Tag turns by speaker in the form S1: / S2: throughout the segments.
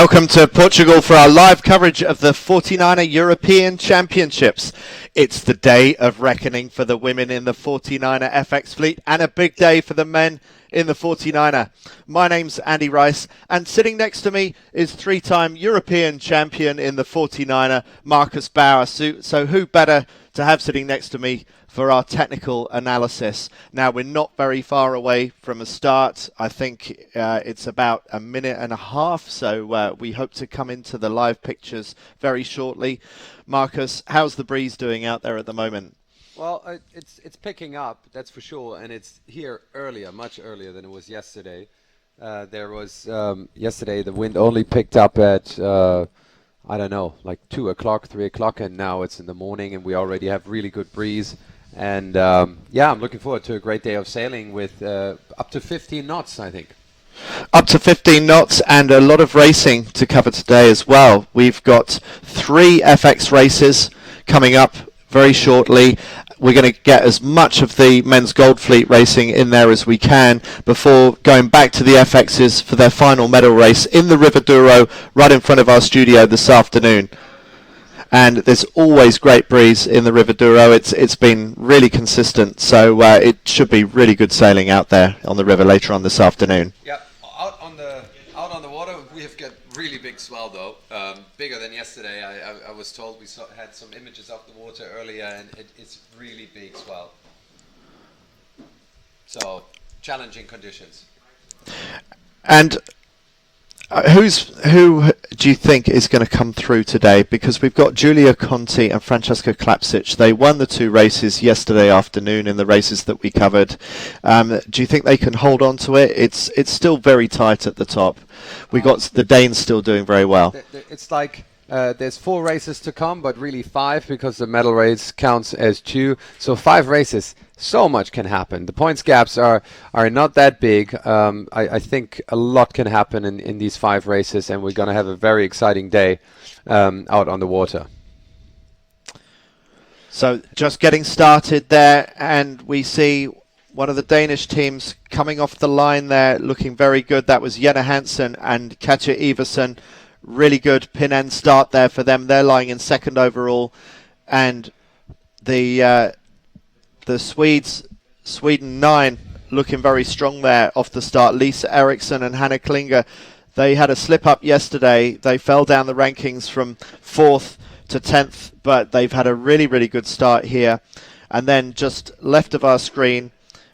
S1: Welcome to Portugal for our live coverage of the 49er European Championships. It's the day of reckoning for the women in the 49er FX fleet and a big day for the men in the 49er. My name's Andy Rice, and sitting next to me is three-time European champion in the 49er, Marcus Bauer. So who better to have sitting next to me for our technical analysis? Now, we're not very far away from a start. I think it's about a minute and a half, so we hope to come into the live pictures very shortly. Marcus, how's the breeze doing out there at the moment?
S2: Well, it's picking up, that's for sure, and it's here earlier, much earlier than it was yesterday. Yesterday the wind only picked up at, I don't know, like 2 o'clock, 3 o'clock, and now it's in the morning and we already have really good breeze. And yeah, I'm looking forward to a great day of sailing with up to 15 knots, I think.
S1: Up to 15 knots and a lot of racing to cover today as well. We've got 3 FX races coming up very shortly. We're going to get as much of the men's gold fleet racing in there as we can before going back to the FXs for their final medal race in the River Douro right in front of our studio this afternoon. And there's always great breeze in the River Douro. It's been really consistent, so it should be really good sailing out there on the river later on this afternoon.
S2: Yeah, out on the water we have got really big swell though, bigger than yesterday. I was told we had some images of the water earlier, and it's really big swell. So challenging conditions.
S1: And who do you think is going to come through today? Because we've got Giulia Conti and Francesca Klapsic. They won the 2 races yesterday afternoon in the races that we covered. Do you think they can hold on to it? It's still very tight at the top. We got the Danes still doing very well.
S2: It's like there's 4 races to come, but really 5 because the medal race counts as 2. So 5 races. So much can happen. The points gaps are not that big. I think a lot can happen in these 5 races, and we're going to have a very exciting day out on the water.
S1: So just getting started there, and we see one of the Danish teams coming off the line there, looking very good. That was Jenna Hansen and Katja Iversen. Really good pin end start there for them. They're lying in 2nd overall, and the Sweden 9 looking very strong there off the start. Lisa Eriksson and Hannah Klinger, they had a slip up yesterday. They fell down the rankings from 4th to 10th, but they've had a really, really good start here. And then just left of our screen,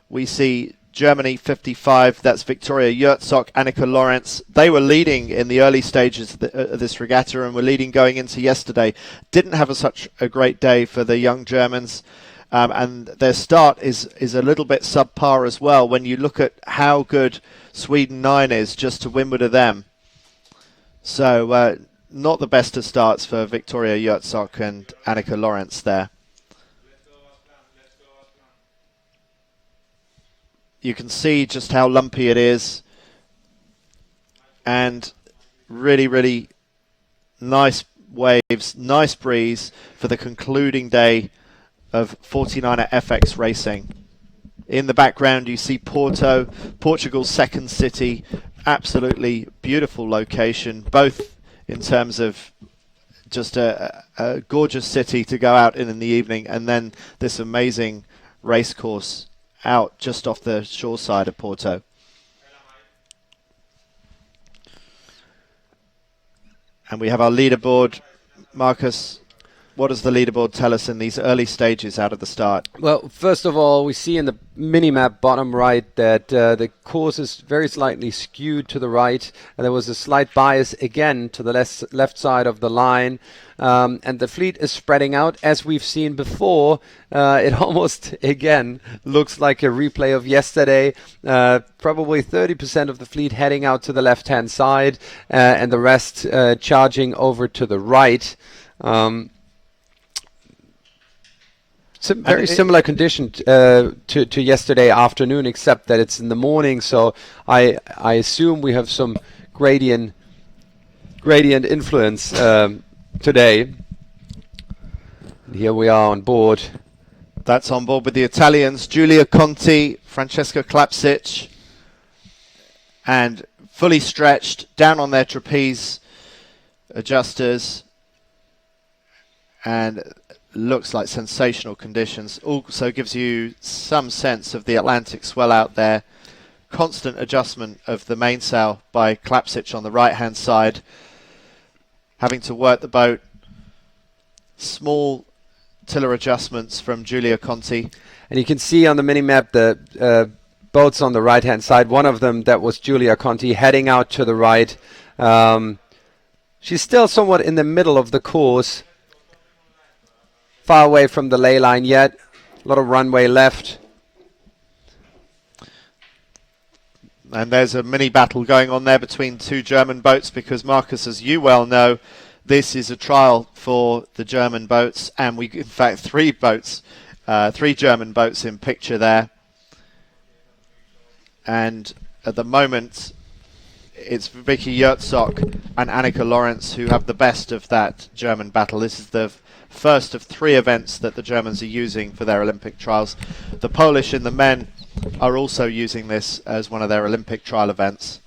S1: we see Germany 55, that's Victoria Yurtzok, Annika Lorenz. They were leading in the early stages of this regatta and were leading going into yesterday. Didn't have such a great day for the young Germans. And their start is a little bit subpar as well when you look at how good Sweden 9 is just to windward of them. So not the best of starts for Victoria Yurtzok and Annika Lorenz there. You can see just how lumpy it is, and really, really nice waves, nice breeze for the concluding day of 49er FX racing. In the background you see Porto, Portugal's 2nd city. Absolutely beautiful location, both in terms of just a gorgeous city to go out in the evening, and then this amazing race course out just off the shore side of Porto. And we have our leaderboard. Marcus, what does the leaderboard tell us in these early stages out of the start?
S2: Well, first of all, we see in the mini-map bottom right that the course is very slightly skewed to the right, and there was a slight bias again to the left side of the line, and the fleet is spreading out as we've seen before. It almost again looks like a replay of yesterday. Probably 30% of the fleet heading out to the left-hand side, and the rest charging over to the right. Very similar condition to yesterday afternoon, except that it's in the morning. So I assume we have some gradient influence today. And here we are on board.
S1: That's on board with the Italians, Giulia Conti, Francesca Klapsic, and fully stretched down on their trapeze adjusters, and looks like sensational conditions. Also gives you some sense of the Atlantic swell out there. Constant adjustment of the mainsail by Klapsich on the right hand side, having to work the boat. Small tiller adjustments from Giulia Conti.
S2: And you can see on the mini-map the boats on the right-hand side. One of them, that was Giulia Conti, heading out to the right. She's still somewhat in the middle of the course, far away from the ley line yet. A lot of runway left.
S1: And there's a mini battle going on there between two German boats because, Marcus, as you well know, this is a trial for the German boats, and in fact, three German boats in picture there. And at the moment, it's Vicky Herzog and Annika Lorenz who have the best of that German battle. This is the first of three events that the Germans are using for their Olympic trials. The Polish and the men are also using this as one of their Olympic trial events.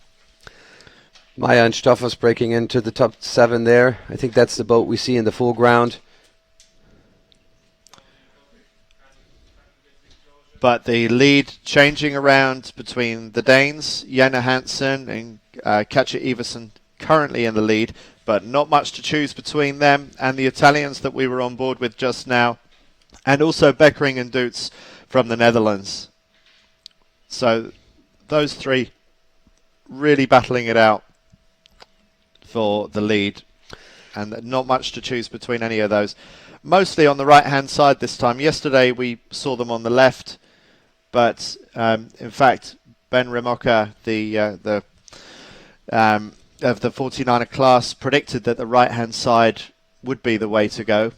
S2: Maya and Stoffers breaking into the top 7 there. I think that's the boat we see in the foreground.
S1: But the lead changing around between the Danes, Jenna Hansen and Katja Iversen, currently in the lead, but not much to choose between them and the Italians that we were on board with just now, and also Beckering and Dutz from the Netherlands. So those three really battling it out for the lead, and not much to choose between any of those. Mostly on the right hand side this time. Yesterday we saw them on the left, but in fact Ben Rimoka, of the 49er class, predicted that the right hand side would be the way to go,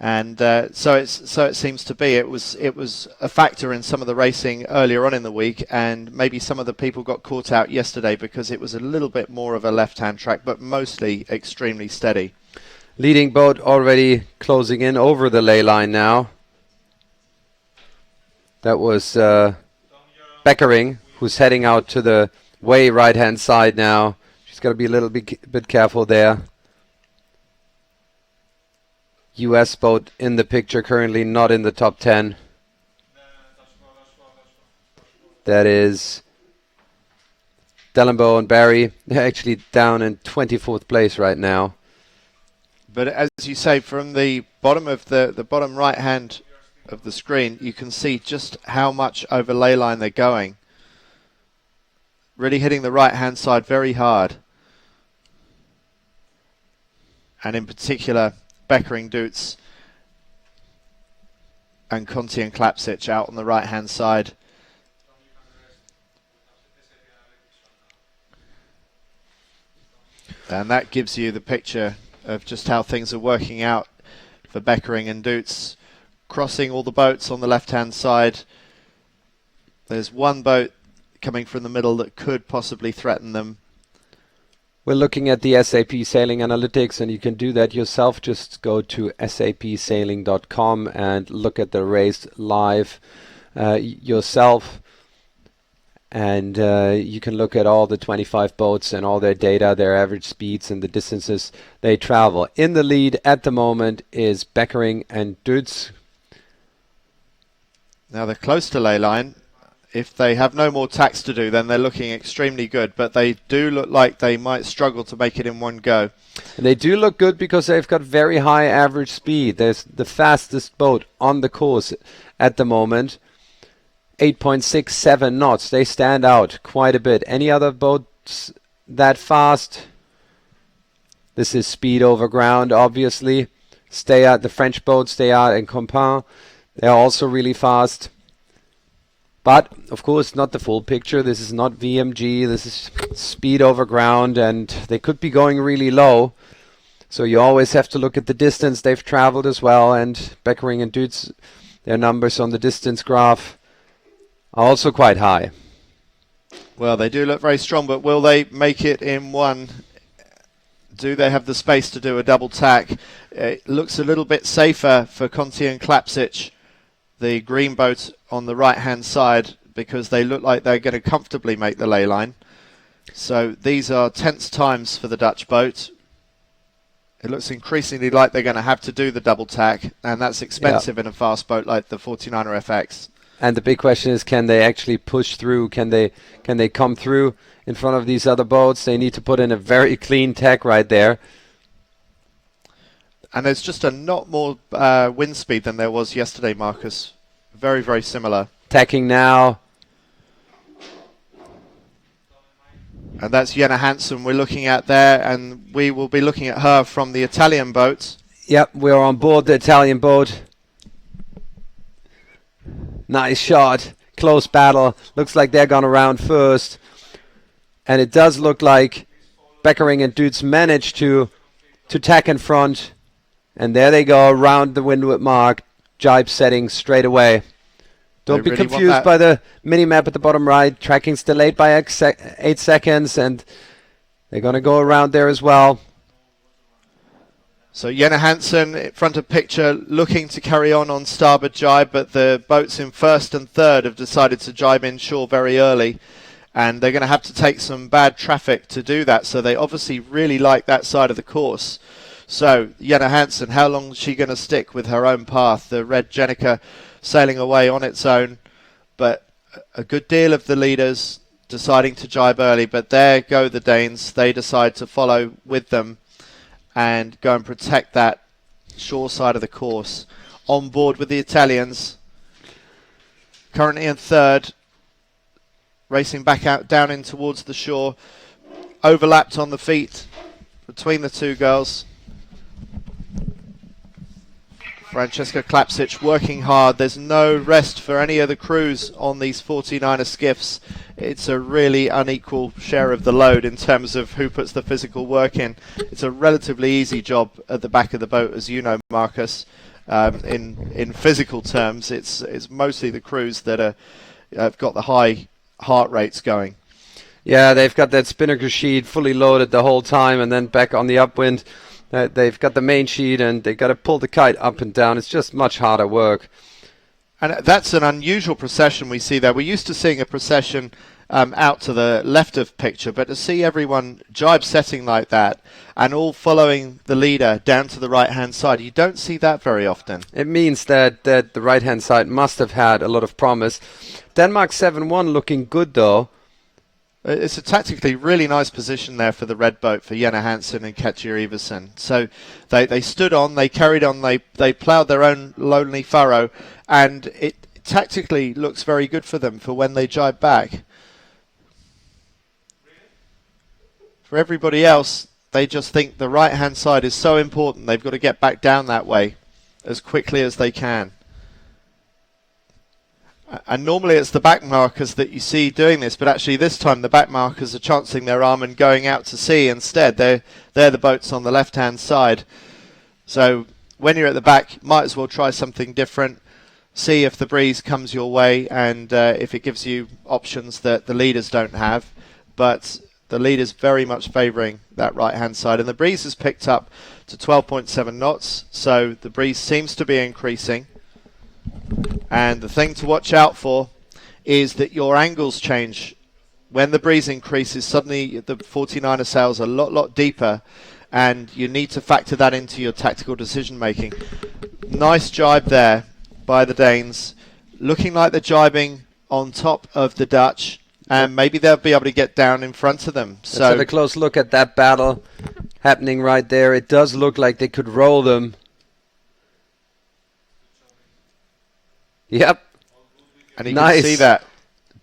S1: and so it seems to be. It was a factor in some of the racing earlier on in the week, and maybe some of the people got caught out yesterday because it was a little bit more of a left-hand track, but mostly extremely steady.
S2: Leading boat already closing in over the ley line now. That was Beckering, who's heading out to the way right-hand side now. She's got to be a little bit careful there. US boat in the picture, currently not in the top 10. That is Dellenbow and Barry. They're actually down in 24th place right now.
S1: But as you say, from the bottom of the bottom right hand of the screen, you can see just how much over ley line they're going. Really hitting the right hand side very hard. And in particular, Beckering, Dutz and Conti and Klapsich out on the right hand side. And that gives you the picture of just how things are working out for Beckering and Dutz, crossing all the boats on the left hand side. There's one boat coming from the middle that could possibly threaten them.
S2: We're looking at the SAP Sailing Analytics, and you can do that yourself. Just go to sapsailing.com and look at the race live yourself. And you can look at all the 25 boats and all their data, their average speeds and the distances they travel. In the lead at the moment is Beckering and Dutz.
S1: Now they're close to ley line. If they have no more tacks to do, then they're looking extremely good. But they do look like they might struggle to make it in one go.
S2: And they do look good because they've got very high average speed. There's the fastest boat on the course at the moment. 8.67 knots. They stand out quite a bit. Any other boats that fast? This is speed over ground, obviously. The French boats, they are in Compin. They are also really fast. But, of course, not the full picture. This is not VMG. This is speed over ground, and they could be going really low. So you always have to look at the distance they've traveled as well. And Beckering and Dutz, their numbers on the distance graph are also quite high.
S1: Well, they do look very strong, but will they make it in one? Do they have the space to do a double tack? It looks a little bit safer for Conti and Klapsich, the green boat on the right-hand side, because they look like they're going to comfortably make the ley line. So these are tense times for the Dutch boat. It looks increasingly like they're going to have to do the double tack, and that's expensive in a fast boat like the 49er FX.
S2: And the big question is, can they actually push through? Can they come through in front of these other boats? They need to put in a very clean tack right there.
S1: And there's just a lot more wind speed than there was yesterday, Marcus. Very, very similar.
S2: Tacking now.
S1: And that's Jenna Hansen we're looking at there, and we will be looking at her from the Italian boat.
S2: Yep, we are on board the Italian boat. Nice shot. Close battle. Looks like they're gone around first. And it does look like Beckering and Dudes managed to tack in front. And there they go, around the windward mark. Jibe setting straight away. Don't be confused by the mini-map at the bottom right. Tracking's delayed by 8 seconds, and they're going to go around there as well.
S1: So Jenna Hansen, in front of picture, looking to carry on starboard jibe, but the boats in first and third have decided to jibe inshore very early, and they're going to have to take some bad traffic to do that, so they obviously really like that side of the course. So Jenna Hansen, how long is she going to stick with her own path? The red Jenica sailing away on its own, but a good deal of the leaders deciding to jibe early, but there go the Danes. They decide to follow with them and go and protect that shore side of the course. On board with the Italians, currently in third, racing back out down in towards the shore, overlapped on the feet between the two girls. Francesca Klapsic working hard. There's no rest for any of the crews on these 49er skiffs. It's a really unequal share of the load in terms of who puts the physical work in. It's a relatively easy job at the back of the boat, as you know, Marcus. In physical terms, it's mostly the crews that have got the high heart rates going.
S2: Yeah, they've got that Spinnaker sheet fully loaded the whole time, and then back on the upwind. They've got the main sheet, and they've got to pull the kite up and down. It's just much harder work.
S1: And that's an unusual procession we see there. We're used to seeing a procession out to the left of picture, but to see everyone jibe setting like that and all following the leader down to the right-hand side, you don't see that very often.
S2: It means that the right-hand side must have had a lot of promise. Denmark 7-1 looking good, though.
S1: It's a tactically really nice position there for the red boat for Jenna Hansen and Katja Iversen. So they stood on, they carried on, they ploughed their own lonely furrow, and it tactically looks very good for them for when they jibe back. For everybody else, they just think the right-hand side is so important, they've got to get back down that way as quickly as they can. And normally it's the back markers that you see doing this, but actually this time the back markers are chancing their arm and going out to sea instead. They're the boats on the left-hand side. So when you're at the back, you might as well try something different. See if the breeze comes your way and if it gives you options that the leaders don't have. But the leader's very much favouring that right-hand side. And the breeze has picked up to 12.7 knots, so the breeze seems to be increasing. And the thing to watch out for is that your angles change. When the breeze increases, suddenly the 49er sails are a lot deeper, and you need to factor that into your tactical decision making. Nice jibe there by the Danes, looking like they're jibing on top of the Dutch, and maybe they'll be able to get down in front of them.
S2: So let's have a close look at that battle happening right there. It does look like they could roll them. Yep.
S1: And you can see that.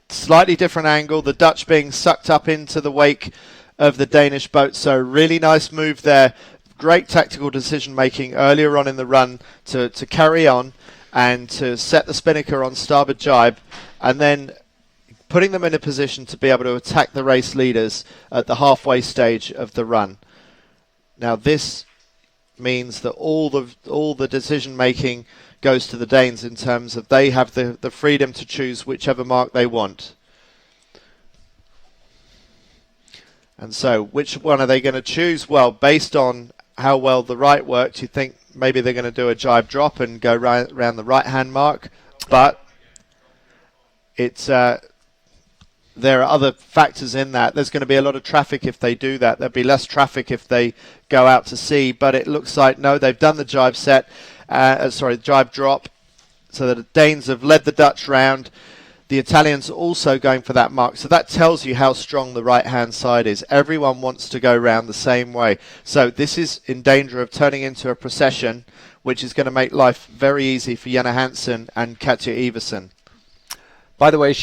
S1: Slightly different angle. The Dutch being sucked up into the wake of the Danish boat. So really nice move there. Great tactical decision making earlier on in the run to carry on and to set the Spinnaker on starboard jibe, and then putting them in a position to be able to attack the race leaders at the halfway stage of the run. Now this means that all the decision making goes to the Danes in terms of they have the freedom to choose whichever mark they want. And so which one are they going to choose? Well, based on how well the right worked, you think maybe they're going to do a jibe drop and go around the right hand mark, but it's there are other factors in that. There's going to be a lot of traffic if they do that. There'll be less traffic if they go out to sea. But it looks like, no, they've done the jibe jibe drop. So the Danes have led the Dutch round. The Italians are also going for that mark. So that tells you how strong the right-hand side is. Everyone wants to go round the same way. So this is in danger of turning into a procession, which is going to make life very easy for Jenna Hansen and Katja Iversen.
S2: By the way,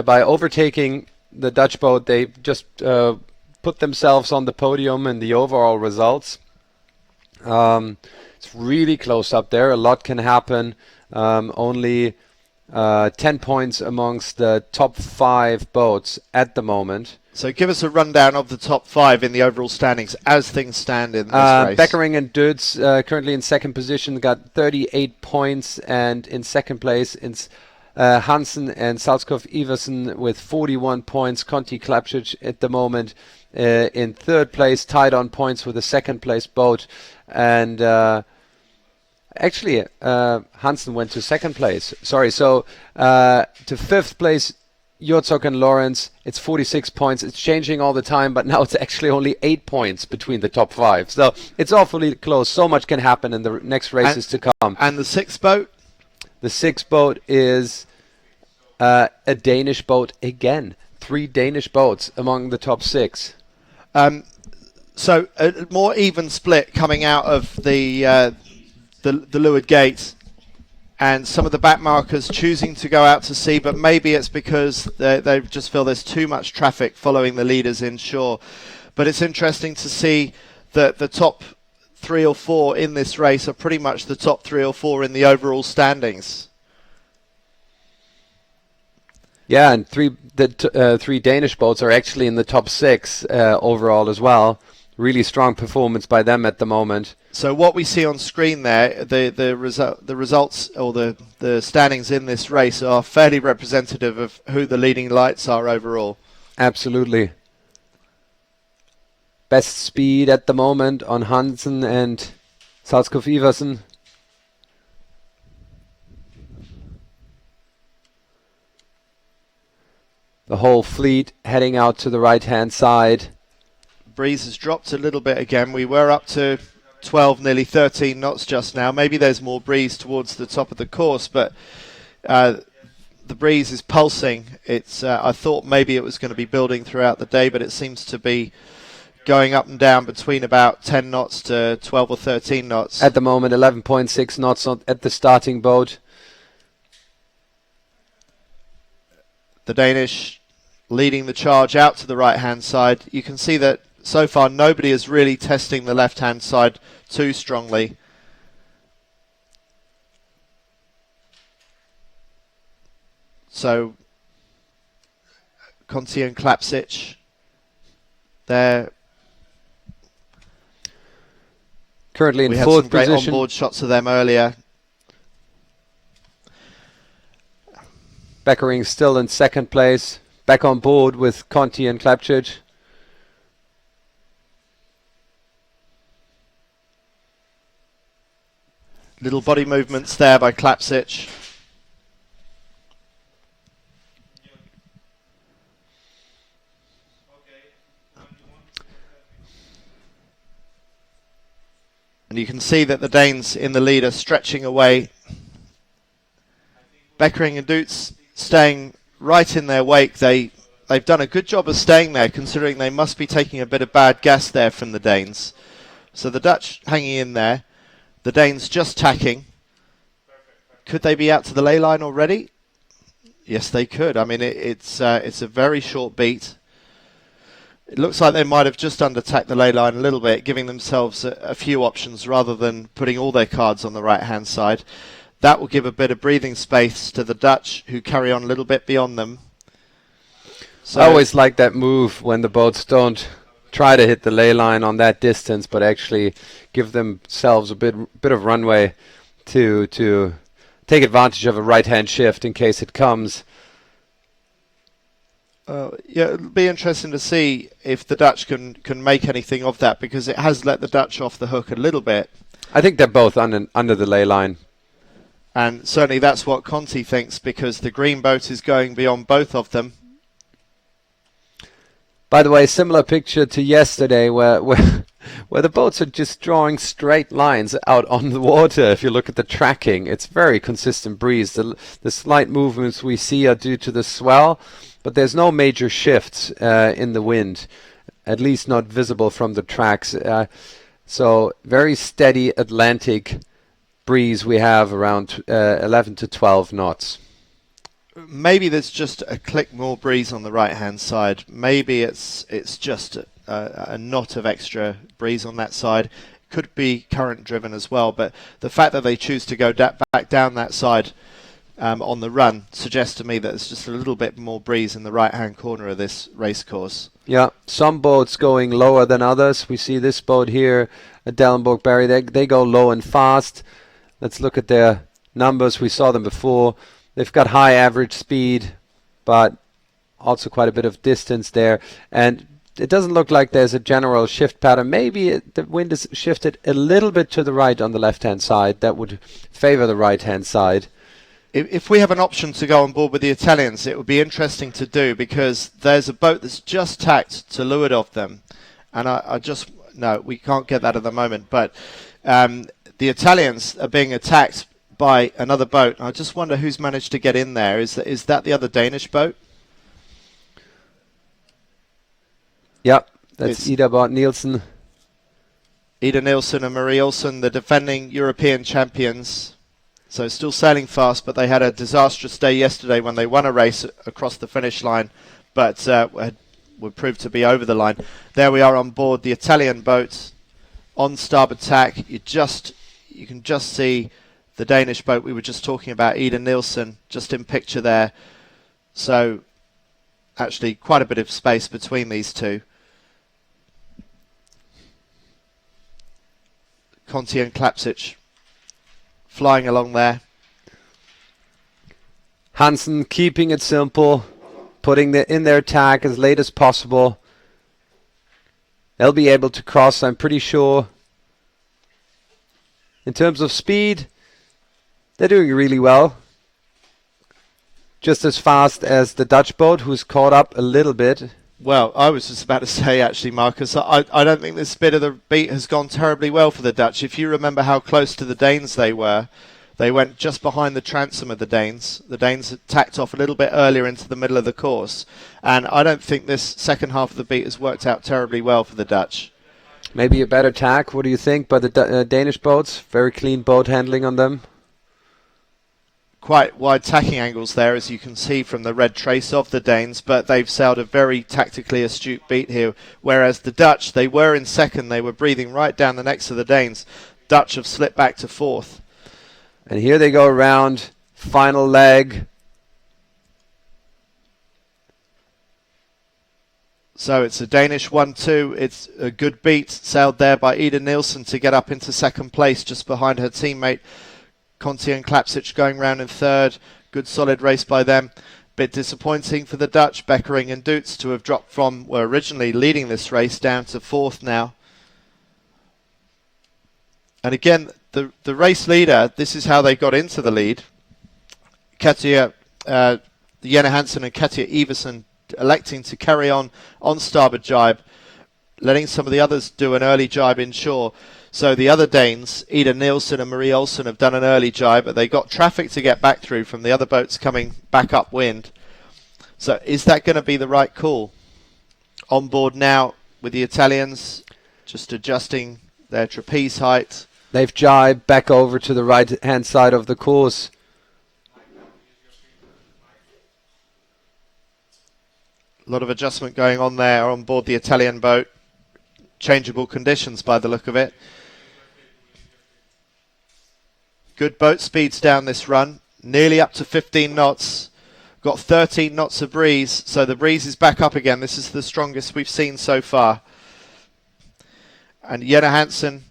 S2: by overtaking the Dutch boat, they just put themselves on the podium in the overall results. It's really close up there. A lot can happen. Only 10 points amongst the top 5 boats at the moment.
S1: So give us a rundown of the top 5 in the overall standings as things stand in this race.
S2: Beckering and Dutz currently in second position, got 38 points, and in second place Hansen and Salzkopf Iversen with 41 points. Conti Klapšić at the moment in third place, tied on points with the second place boat. And actually, Hansen went to second place. Sorry, so to fifth place, Jozok and Lawrence. It's 46 points. It's changing all the time, but now it's actually only 8 points between the top 5. So it's awfully close. So much can happen in the next races to come.
S1: And the sixth boat?
S2: The sixth boat is a Danish boat again. 3 Danish boats among the top 6.
S1: So a more even split coming out of the leeward gate, and some of the back markers choosing to go out to sea, but maybe it's because they just feel there's too much traffic following the leaders inshore. But it's interesting to see that the top 3 or 4 in this race are pretty much the top 3 or 4 in the overall standings.
S2: Yeah, and 3 Danish boats are actually in the top 6 overall as well. Really strong performance by them at the moment.
S1: So what we see on screen there, the results or the standings in this race are fairly representative of who the leading lights are overall.
S2: Absolutely. Best speed at the moment on Hansen and Salzkopf Iversen. The whole fleet heading out to the right-hand side.
S1: Breeze has dropped a little bit again. We were up to 12, nearly 13 knots just now. Maybe there's more breeze towards the top of the course, but the breeze is pulsing. It's I thought maybe it was going to be building throughout the day, but it seems to be going up and down between about 10 knots to 12 or 13 knots.
S2: At the moment, 11.6 knots at the starting boat.
S1: The Danish leading the charge out to the right-hand side. You can see that so far nobody is really testing the left-hand side too strongly. So Conti and Klapšić there.
S2: Currently in
S1: we had
S2: fourth
S1: some great
S2: position.
S1: onboard shots of them earlier.
S2: Beckering still in second place. Back on board with Conti and Klapšić.
S1: Little body movements there by Klapšić. And you can see that the Danes in the lead are stretching away. Beckering and Dutz staying right in their wake. They've done a good job of staying there, considering they must be taking a bit of bad gas there from the Danes. So the Dutch hanging in there. The Danes just tacking. Could they be out to the ley line already? Yes, they could. I mean, it's a very short beat. It looks like they might have just under-tacked the ley line a little bit, giving themselves a few options rather than putting all their cards on the right-hand side. That will give a bit of breathing space to the Dutch, who carry on a little bit beyond them. So
S2: I always like that move when the boats don't try to hit the ley line on that distance, but actually give themselves a bit of runway to take advantage of a right-hand shift in case it comes.
S1: Yeah, it'll be interesting to see if the Dutch can make anything of that, because it has let the Dutch off the hook a little bit.
S2: I think they're both under the ley line.
S1: And certainly that's what Conti thinks, because the green boat is going beyond both of them.
S2: By the way, similar picture to yesterday where the boats are just drawing straight lines out on the water. If you look at the tracking, it's very consistent breeze. The slight movements we see are due to the swell, but there's no major shifts in the wind, at least not visible from the tracks. So very steady Atlantic breeze we have around 11 to 12 knots.
S1: Maybe there's just a click more breeze on the right hand side. Maybe it's just a knot of extra breeze on that side. Could be current driven as well, but the fact that they choose to go back down that side on the run suggests to me that there's just a little bit more breeze in the right hand corner of this race course.
S2: Yeah, some boats going lower than others. We see this boat here at Dellenburg Barry. They go low and fast. Let's look at their numbers. We saw them before. They've got high average speed, but also quite a bit of distance there. And it doesn't look like there's a general shift pattern. Maybe the wind is shifted a little bit to the right on the left-hand side. That would favor the right-hand side.
S1: If we have an option to go on board with the Italians, it would be interesting to do, because there's a boat that's just tacked to leeward of them. And no, we can't get that at the moment. But the Italians are being attacked by another boat. I just wonder who's managed to get in there. Is that the other Danish boat?
S2: Yep, that's Ida Bart Nielsen.
S1: Ida Nielsen and Marie Olsen, the defending European champions. So still sailing fast, but they had a disastrous day yesterday when they won a race across the finish line, but would prove to be over the line. There we are on board the Italian boat on starboard tack. You can just see the Danish boat we were just talking about, Ida Nielsen, just in picture there. So actually quite a bit of space between these two. Conti and Klapsic flying along there.
S2: Hansen keeping it simple, putting in their tack as late as possible. They'll be able to cross, I'm pretty sure. In terms of speed, they're doing really well. Just as fast as the Dutch boat, who's caught up a little bit.
S1: Well, I was just about to say, actually, Marcus, I don't think this bit of the beat has gone terribly well for the Dutch. If you remember how close to the Danes they were, they went just behind the transom of the Danes. The Danes had tacked off a little bit earlier into the middle of the course. And I don't think this second half of the beat has worked out terribly well for the Dutch.
S2: Maybe a better tack, what do you think, by the Danish boats? Very clean boat handling on them.
S1: Quite wide tacking angles there, as you can see from the red trace of the Danes, but they've sailed a very tactically astute beat here, whereas the Dutch, they were in second, they were breathing right down the necks of the Danes. Dutch have slipped back to fourth.
S2: And here they go around, final leg.
S1: So it's a Danish 1-2. It's a good beat sailed there by Ida Nielsen to get up into second place, just behind her teammate Conti and Klapsic going round in third. Good solid race by them. Bit disappointing for the Dutch, Beckering and Dutz, to have dropped from, were originally leading this race, down to fourth now. And again, the race leader, this is how they got into the lead. Katja, Jenna Hansen and Katja Iversen electing to carry on starboard jibe, letting some of the others do an early jibe inshore. So the other Danes, Ida Nielsen and Marie Olsen, have done an early jibe, but they got traffic to get back through from the other boats coming back upwind. So is that going to be the right call? On board now with the Italians, just adjusting their trapeze height.
S2: They've jibed back over to the right-hand side of the course.
S1: A lot of adjustment going on there on board the Italian boat. Changeable conditions by the look of it. Good boat speeds down this run, nearly up to 15 knots. Got 13 knots of breeze, so the breeze is back up again. This is the strongest we've seen so far. And Jenna Hansen,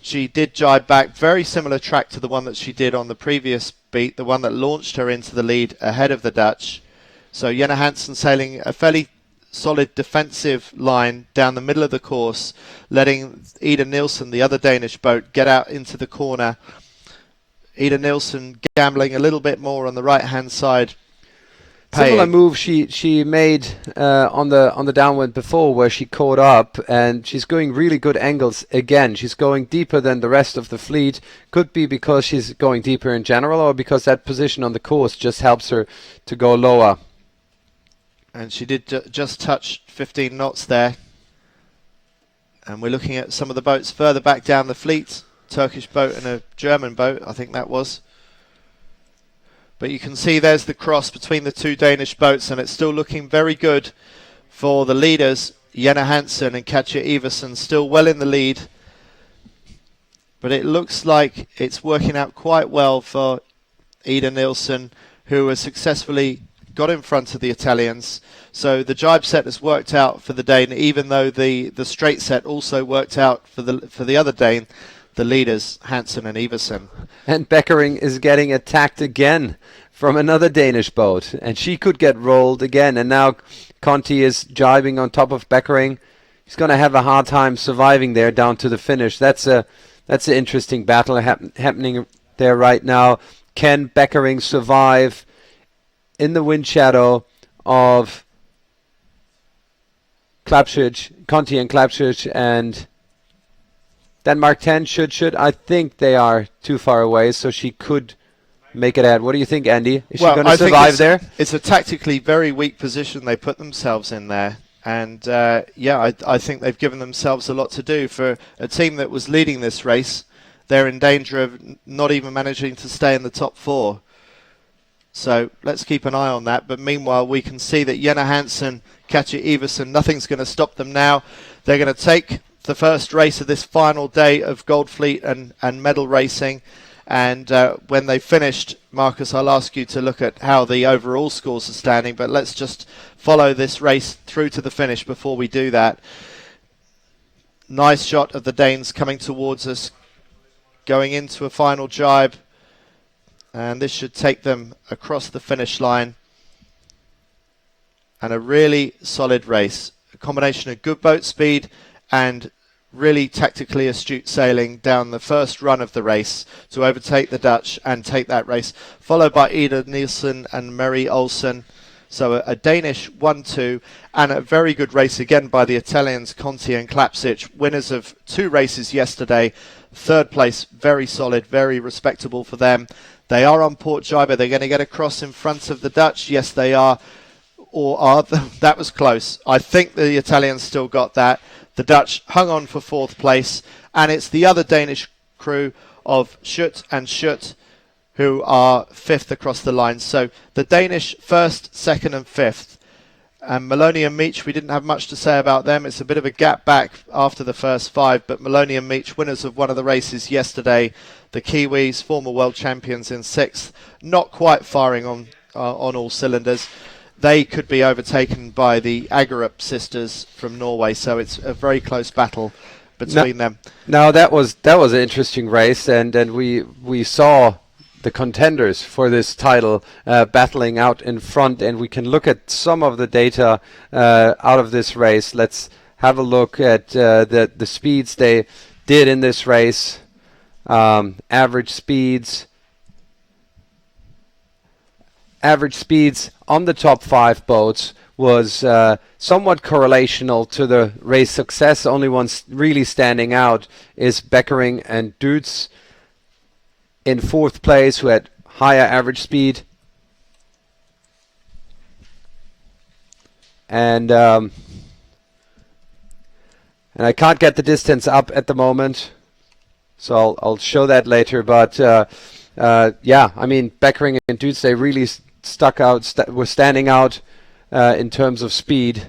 S1: she did jibe back, very similar track to the one that she did on the previous beat, the one that launched her into the lead ahead of the Dutch. So Jenna Hansen sailing a fairly solid defensive line down the middle of the course, letting Ida Nielsen, the other Danish boat, get out into the corner. Ida Nielsen gambling a little bit more on the right-hand side.
S2: Similar
S1: paying.
S2: move she made on the downwind before, where she caught up, and she's going really good angles again. She's going deeper than the rest of the fleet. Could be because she's going deeper in general, or because that position on the course just helps her to go lower.
S1: And she did just touch 15 knots there. And we're looking at some of the boats further back down the fleet. Turkish boat and a German boat, I think that was. But you can see there's the cross between the two Danish boats, and it's still looking very good for the leaders, Jenna Hansen and Katja Iversen, still well in the lead. But it looks like it's working out quite well for Ida Nilsson, who has successfully got in front of the Italians. So the jibe set has worked out for the Dane, even though the straight set also worked out for the other Dane, the leaders, Hansen and Iversen.
S2: And Beckering is getting attacked again from another Danish boat, and she could get rolled again. And now Conti is jibing on top of Beckering. He's going to have a hard time surviving there down to the finish. That's an interesting battle happening there right now. Can Beckering survive in the wind shadow of Conti and Klapschich and Denmark 10 should. I think they are too far away, so she could make it ahead. What do you think, Andy? Is she going to survive there?
S1: It's a tactically very weak position they put themselves in there. And, I think they've given themselves a lot to do. For a team that was leading this race, they're in danger of not even managing to stay in the top four. So let's keep an eye on that. But meanwhile, we can see that Jenna Hansen, Katja Iversen, nothing's going to stop them now. They're going to take the first race of this final day of Gold Fleet and medal racing. And when they've finished, Marcus, I'll ask you to look at how the overall scores are standing. But let's just follow this race through to the finish before we do that. Nice shot of the Danes coming towards us, going into a final jibe. And this should take them across the finish line. And a really solid race. A combination of good boat speed and really tactically astute sailing down the first run of the race to overtake the Dutch and take that race, followed by Ida Nielsen and Marie Olsen. So a Danish 1-2, and a very good race again by the Italians, Conti and Klapschich, winners of 2 races yesterday. Third place, very solid, very respectable for them. They are on Port Jibe. They're going to get across in front of the Dutch. Yes, they are. Or are they? That was close. I think the Italians still got that. The Dutch hung on for 4th place, and it's the other Danish crew of Schutt and Schutt who are 5th across the line. So the Danish 1st, 2nd and 5th. And Maloney and Meach, we didn't have much to say about them. It's a bit of a gap back after the first 5, but Maloney and Meach, winners of one of the races yesterday. The Kiwis, former world champions, in 6th, not quite firing on all cylinders. They could be overtaken by the Agerup sisters from Norway, so it's a very close battle between them.
S2: Now that was an interesting race, and we saw the contenders for this title battling out in front, and we can look at some of the data out of this race. Let's have a look at the speeds they did in this race. Average speeds on the top 5 boats was somewhat correlational to the race success. Only one really standing out is Beckering and Dutz in 4th place, who had higher average speed. And I can't get the distance up at the moment, so I'll show that later. But I mean, Beckering and Dutz, they really were standing out in terms of speed.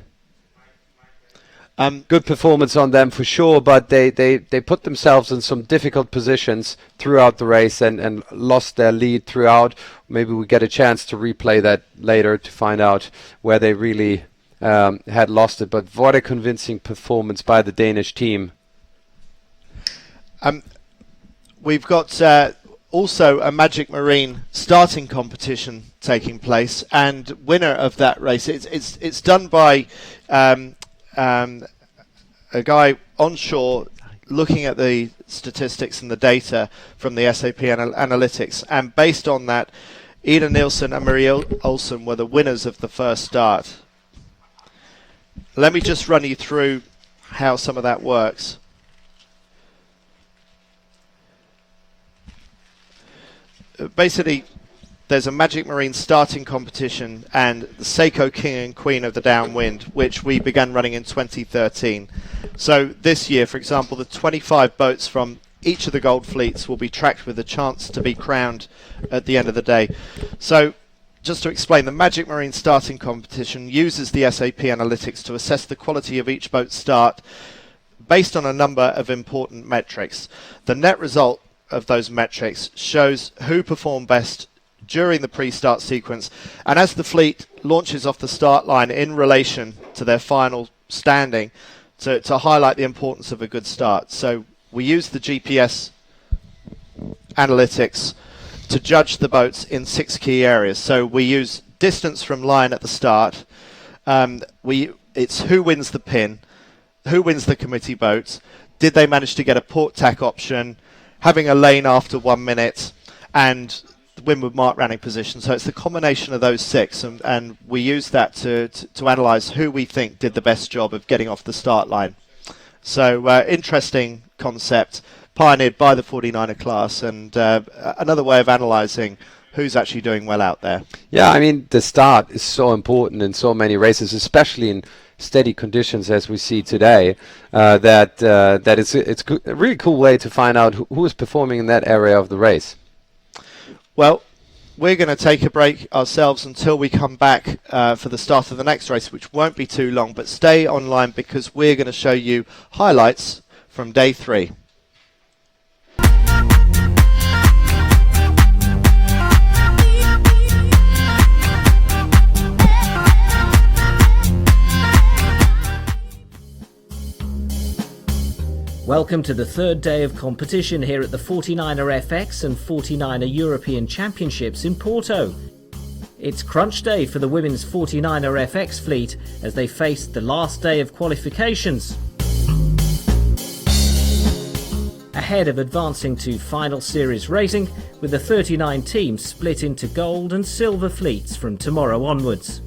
S2: Good performance on them for sure, but they put themselves in some difficult positions throughout the race and lost their lead throughout. Maybe we get a chance to replay that later to find out where they really had lost it. But what a convincing performance by the Danish team.
S1: We've got also a Magic Marine starting competition taking place, and winner of that race, it's done by a guy onshore looking at the statistics and the data from the SAP analytics, and based on that, Ida Nielsen and Marie Olsen were the winners of the first start. Let me just run you through how some of that works. Basically, there's a Magic Marine starting competition and the Seiko King and Queen of the Downwind, which we began running in 2013. So this year, for example, the 25 boats from each of the gold fleets will be tracked with a chance to be crowned at the end of the day. So just to explain, the Magic Marine starting competition uses the SAP analytics to assess the quality of each boat's start based on a number of important metrics. The net result of those metrics shows who performed best during the pre-start sequence, and as the fleet launches off the start line in relation to their final standing, to highlight the importance of a good start. So we use the GPS analytics to judge the boats in 6 key areas. So we use distance from line at the start, it's who wins the pin, who wins the committee boat, did they manage to get a port tack option, having a lane after 1 minute, and the windward mark running position. So it's the combination of those 6, and we use that to analyse who we think did the best job of getting off the start line. So interesting concept, pioneered by the 49er class, and another way of analysing who's actually doing well out there.
S2: Yeah, I mean, the start is so important in so many races, especially in steady conditions as we see today, that it's a really cool way to find out who is performing in that area of the race.
S1: Well, we're going to take a break ourselves until we come back for the start of the next race, which won't be too long, but stay online because we're going to show you highlights from day 3.
S3: Welcome to the third day of competition here at the 49er FX and 49er European Championships in Porto. It's crunch day for the women's 49er FX fleet as they face the last day of qualifications. Ahead of advancing to final series racing, with the 39 teams split into gold and silver fleets from tomorrow onwards.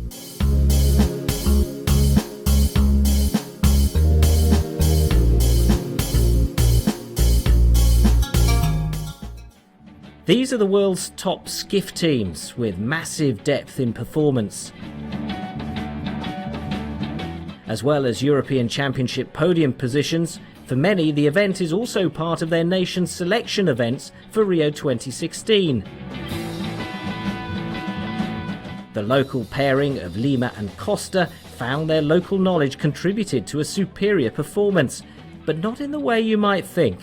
S3: These are the world's top skiff teams with massive depth in performance, as well as European Championship podium positions. For many, the event is also part of their nation's selection events for Rio 2016. The local pairing of Lima and Costa found their local knowledge contributed to a superior performance, but not in the way you might think.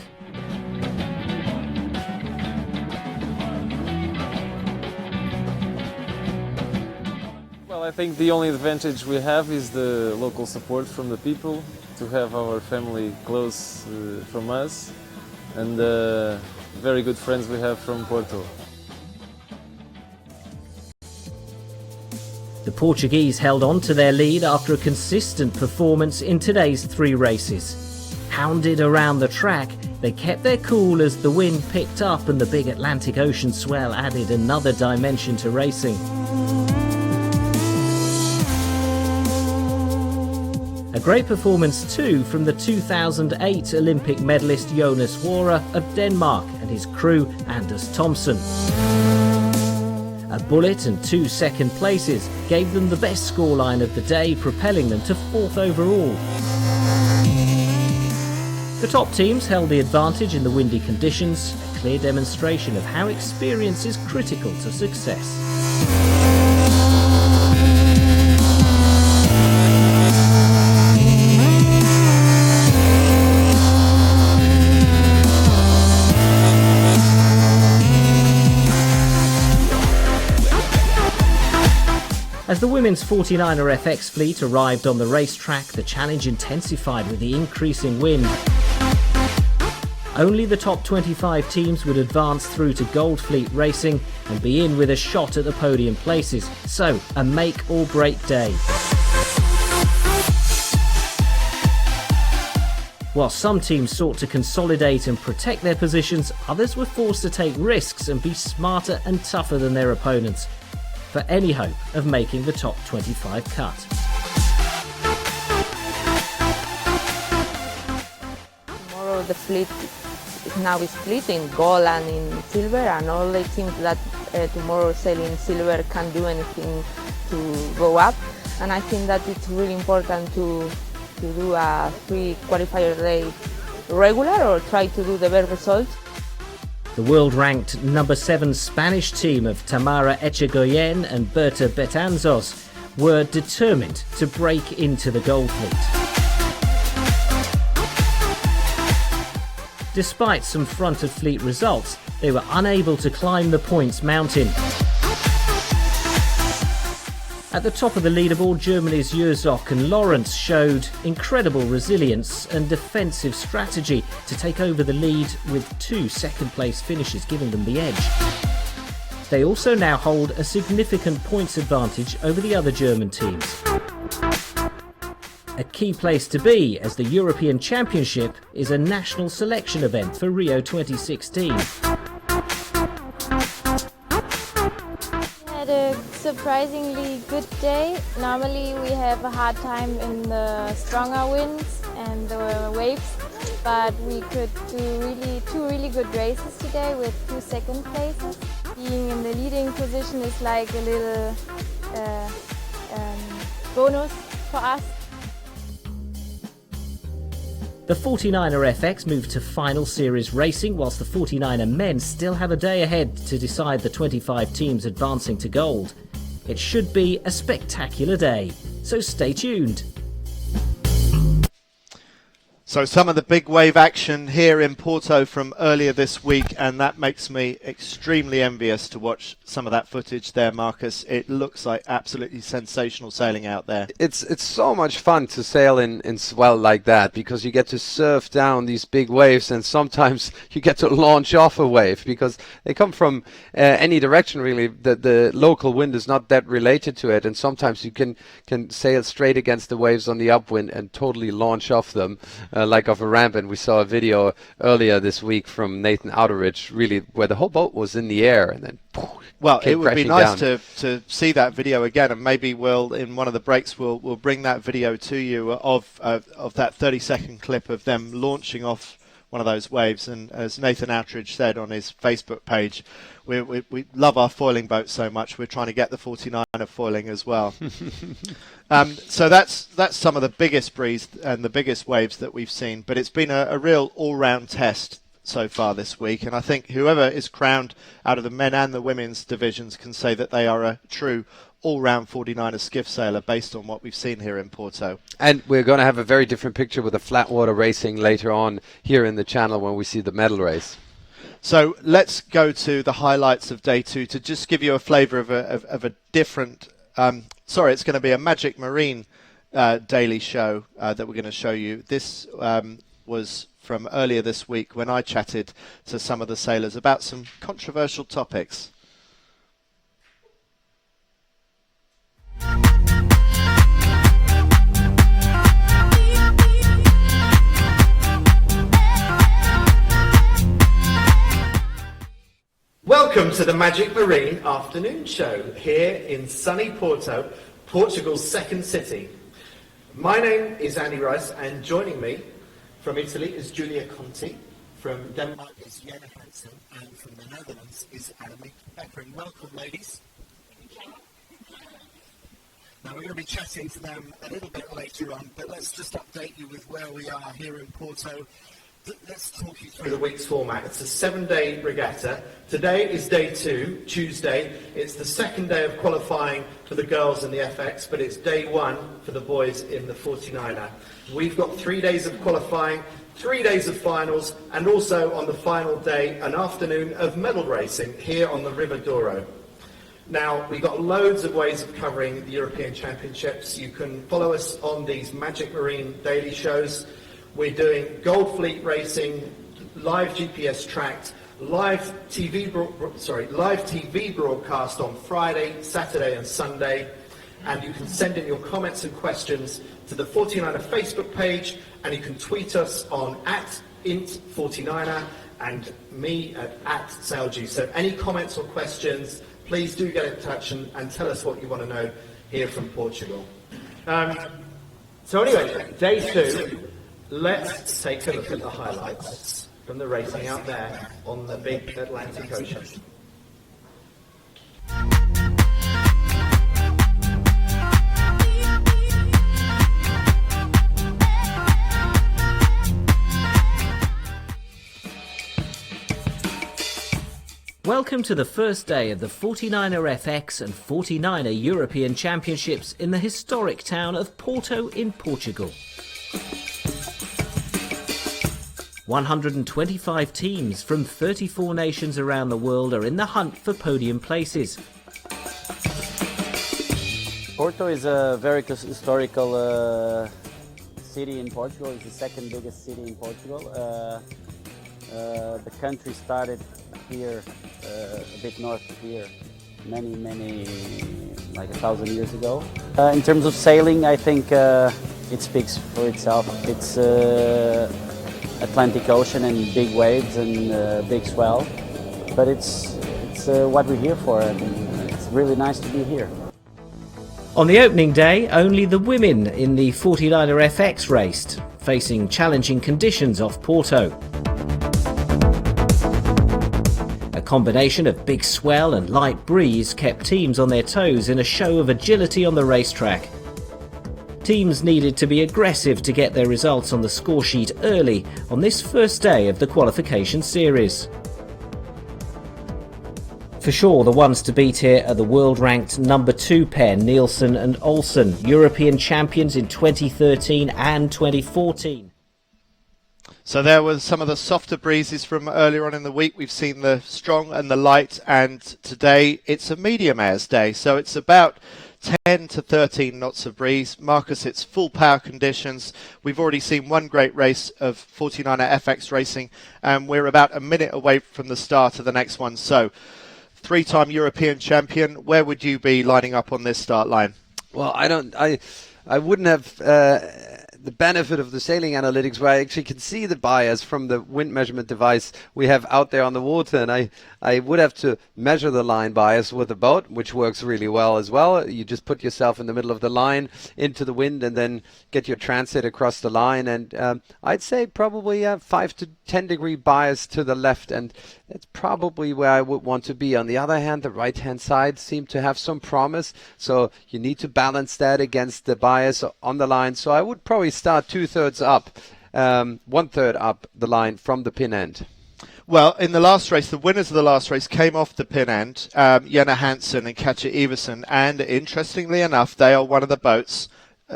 S4: I think the only advantage we have is the local support from the people, to have our family close from us, and very good friends we have from Porto.
S3: The Portuguese held on to their lead after a consistent performance in today's 3 races. Hounded around the track, they kept their cool as the wind picked up and the big Atlantic Ocean swell added another dimension to racing. A great performance too from the 2008 Olympic medalist Jonas Wara of Denmark and his crew Anders Thomsen. A bullet and 2 second places gave them the best scoreline of the day, propelling them to 4th overall. The top teams held the advantage in the windy conditions, a clear demonstration of how experience is critical to success. As the women's 49er FX fleet arrived on the racetrack, the challenge intensified with the increasing wind. Only the top 25 teams would advance through to Gold Fleet racing and be in with a shot at the podium places, so a make or break day. While some teams sought to consolidate and protect their positions, others were forced to take risks and be smarter and tougher than their opponents for any hope of making the top 25 cut.
S5: Tomorrow the fleet now is split in gold and in silver, and all the teams that tomorrow sail in silver can do anything to go up. And I think that it's really important to do a 3 qualifier day regular, or try to do the best result.
S3: The world-ranked number 7 Spanish team of Tamara Echegoyen and Berta Betanzos were determined to break into the gold fleet. Despite some front-of-fleet results, they were unable to climb the points mountain. At the top of the leaderboard, Germany's Jurzock and Lawrence showed incredible resilience and defensive strategy to take over the lead, with 2 second-place finishes giving them the edge. They also now hold a significant points advantage over the other German teams. A key place to be, as the European Championship is a national selection event for Rio 2016.
S6: A surprisingly good day. Normally we have a hard time in the stronger winds and the waves, but we could do two really good races today with 2 second places. Being in the leading position is like a little bonus for us.
S3: The 49er FX moved to final series racing, whilst the 49er men still have a day ahead to decide the 25 teams advancing to gold. It should be a spectacular day, so stay tuned.
S1: So some of the big wave action here in Porto from earlier this week, and that makes me extremely envious to watch some of that footage there, Marcus. It looks like absolutely sensational sailing out there.
S2: It's so much fun to sail in swell like that, because you get to surf down these big waves, and sometimes you get to launch off a wave because they come from any direction really. The local wind is not that related to it, and sometimes you can sail straight against the waves on the upwind and totally launch off them. Like off a ramp. And we saw a video earlier this week from Nathan Outeridge, really, where the whole boat was in the air and then
S1: well, it would be nice
S2: down.
S1: to see that video again, and maybe we'll, in one of the breaks, we'll bring that video to you of that 30-second clip of them launching off one of those waves. And as Nathan Outridge said on his Facebook page, we love our foiling boats so much, we're trying to get the 49er foiling as well. So that's some of the biggest breeze and the biggest waves that we've seen, but it's been a real all-round test so far this week, and I think whoever is crowned out of the men and the women's divisions can say that they are a true all-round 49er skiff sailor based on what we've seen here in Porto. And
S2: we're going to have a very different picture with the flat water racing later on here in the channel when we see the medal race.
S1: So let's go to the highlights of day 2 to just give you a flavour of a different... it's going to be a Magic Marine daily show that we're going to show you. This was from earlier this week when I chatted to some of the sailors about some controversial topics.
S7: Welcome to the Magic Marine afternoon show here in sunny Porto, Portugal's second city. My name is Andy Rice, and joining me from Italy is Julia Conti, from Denmark is Jenna Hansen, and from the Netherlands is Annemiek Beckering. Welcome, ladies. Now we're going to be chatting to them a little bit later on, but let's just update you with where we are here in Porto. Let's talk you through the week's format. It's a 7-day regatta. Today is day 2, Tuesday. It's the second day of qualifying for the girls in the FX, but it's day 1 for the boys in the 49er. We've got 3 days of qualifying, 3 days of finals, and also on the final day, an afternoon of medal racing here on the River Douro. Now, we've got loads of ways of covering the European Championships. You can follow us on these Magic Marine daily shows. We're doing Gold Fleet racing, live GPS tracked, live TV broadcast on Friday, Saturday and Sunday. And you can send in your comments and questions to the 49er Facebook page and you can tweet us on @int49er and me at Sailjuice. So any comments or questions, please do get in touch and tell us what you want to know here from Portugal. So anyway, day 2, let's take a look at the highlights from the racing out there on the big Atlantic Ocean.
S3: Welcome to the first day of the 49er FX and 49er European Championships in the historic town of Porto in Portugal. 125 teams from 34 nations around the world are in the hunt for podium places.
S8: Porto is a very historical city in Portugal. It's the second biggest city in Portugal. The country started here, a bit north of here, many, like 1,000 years ago. In terms of sailing, I think it speaks for itself. It's Atlantic Ocean and big waves and big swell, but it's what we're here for, and it's really nice to be here.
S3: On the opening day, only the women in the 49er FX raced, facing challenging conditions off Porto. A combination of big swell and light breeze kept teams on their toes in a show of agility on the racetrack. Teams needed to be aggressive to get their results on the score sheet early on this first day of the qualification series. For sure, the ones to beat here are the world-ranked number 2 pair, Nielsen and Olsen, European champions in 2013 and 2014.
S1: So there were some of the softer breezes from earlier on in the week. We've seen the strong and the light, and today it's a medium airs day. So it's about 10 to 13 knots of breeze. Marcus, it's full power conditions. We've already seen one great race of 49er FX racing, and we're about a minute away from the start of the next one. So 3-time European champion, where would you be lining up on this start line?
S2: Well, I wouldn't have the benefit of the sailing analytics where I actually can see the bias from the wind measurement device we have out there on the water, and I would have to measure the line bias with the boat, which works really well as well. You just put yourself in the middle of the line into the wind and then get your transit across the line, and I'd say probably 5 to 10 degree bias to the left, and that's probably where I would want to be. On the other hand, the right hand side seemed to have some promise, so you need to balance that against the bias on the line. So I would probably start 2/3 up, 1/3 up the line from the pin end.
S1: Well, in the last race, the winners of the last race came off the pin end, Jenna Hansen and Katja Iversen, and interestingly enough, they are one of the boats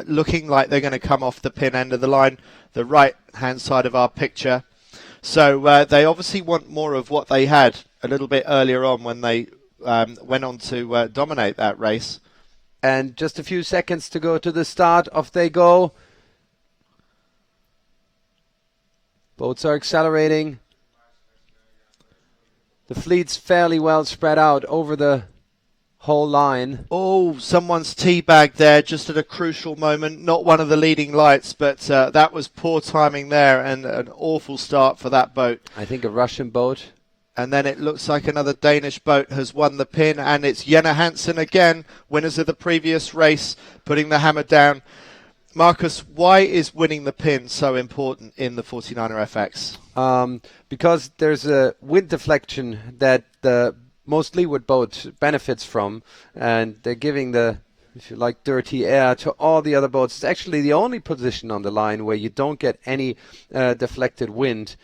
S1: looking like they're going to come off the pin end of the line, the right-hand side of our picture. So they obviously want more of what they had a little bit earlier on when they went on to dominate that race.
S2: And just a few seconds to go to the start. Off they go. Boats are accelerating. The fleet's fairly well spread out over the whole line.
S1: Oh, someone's teabagged there just at a crucial moment. Not one of the leading lights, but that was poor timing there and an awful start for that boat.
S2: I think a Russian boat.
S1: And then it looks like another Danish boat has won the pin, and it's Jenna Hansen again, winners of the previous race, putting the hammer down. Marcus, why is winning the pin so important in the 49er FX?
S2: Because there's a wind deflection that the most leeward boat benefits from, and they're giving the, if you like, dirty air to all the other boats. It's actually the only position on the line where you don't get any deflected wind.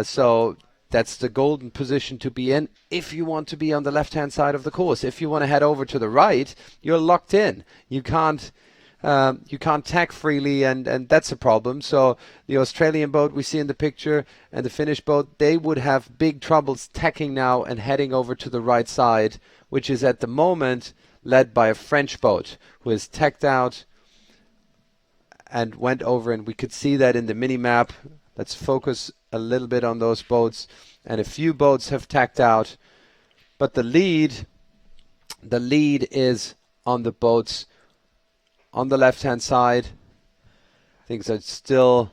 S2: So that's the golden position to be in if you want to be on the left-hand side of the course. If you want to head over to the right, you're locked in. You can't tack freely, and that's a problem. So the Australian boat we see in the picture and the Finnish boat, they would have big troubles tacking now and heading over to the right side, which is at the moment led by a French boat who is tacked out and went over, and we could see that in the mini-map. Let's focus a little bit on those boats, and a few boats have tacked out, but the lead is on the boats on the left-hand side. Things are still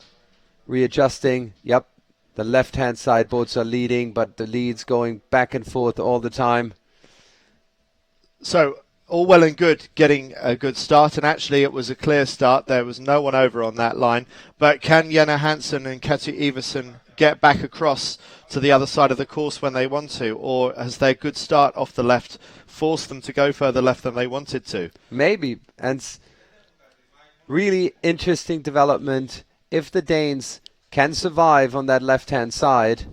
S2: readjusting. Yep, the left-hand side boats are leading, but the lead's going back and forth all the time.
S1: So all well and good getting a good start, and actually it was a clear start. There was no one over on that line. But can Jenna Hansen and Katja Iversen get back across to the other side of the course when they want to, or has their good start off the left forced them to go further left than they wanted to?
S2: Maybe, and really interesting development. If the Danes can survive on that left-hand side,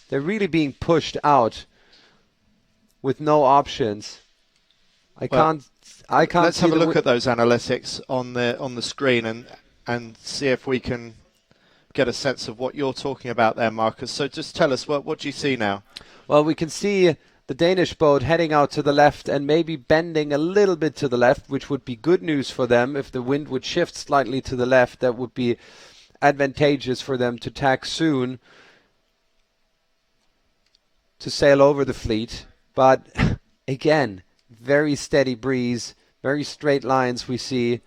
S2: they're really being pushed out with no options. I can't.
S1: Let's have a look at those analytics on the screen and see if we can get a sense of what you're talking about there, Marcus. So just tell us, what do you see now?
S2: Well, we can see the Danish boat heading out to the left and maybe bending a little bit to the left, which would be good news for them. If the wind would shift slightly to the left, that would be advantageous for them to tack soon to sail over the fleet. But again, very steady breeze, very straight lines we see.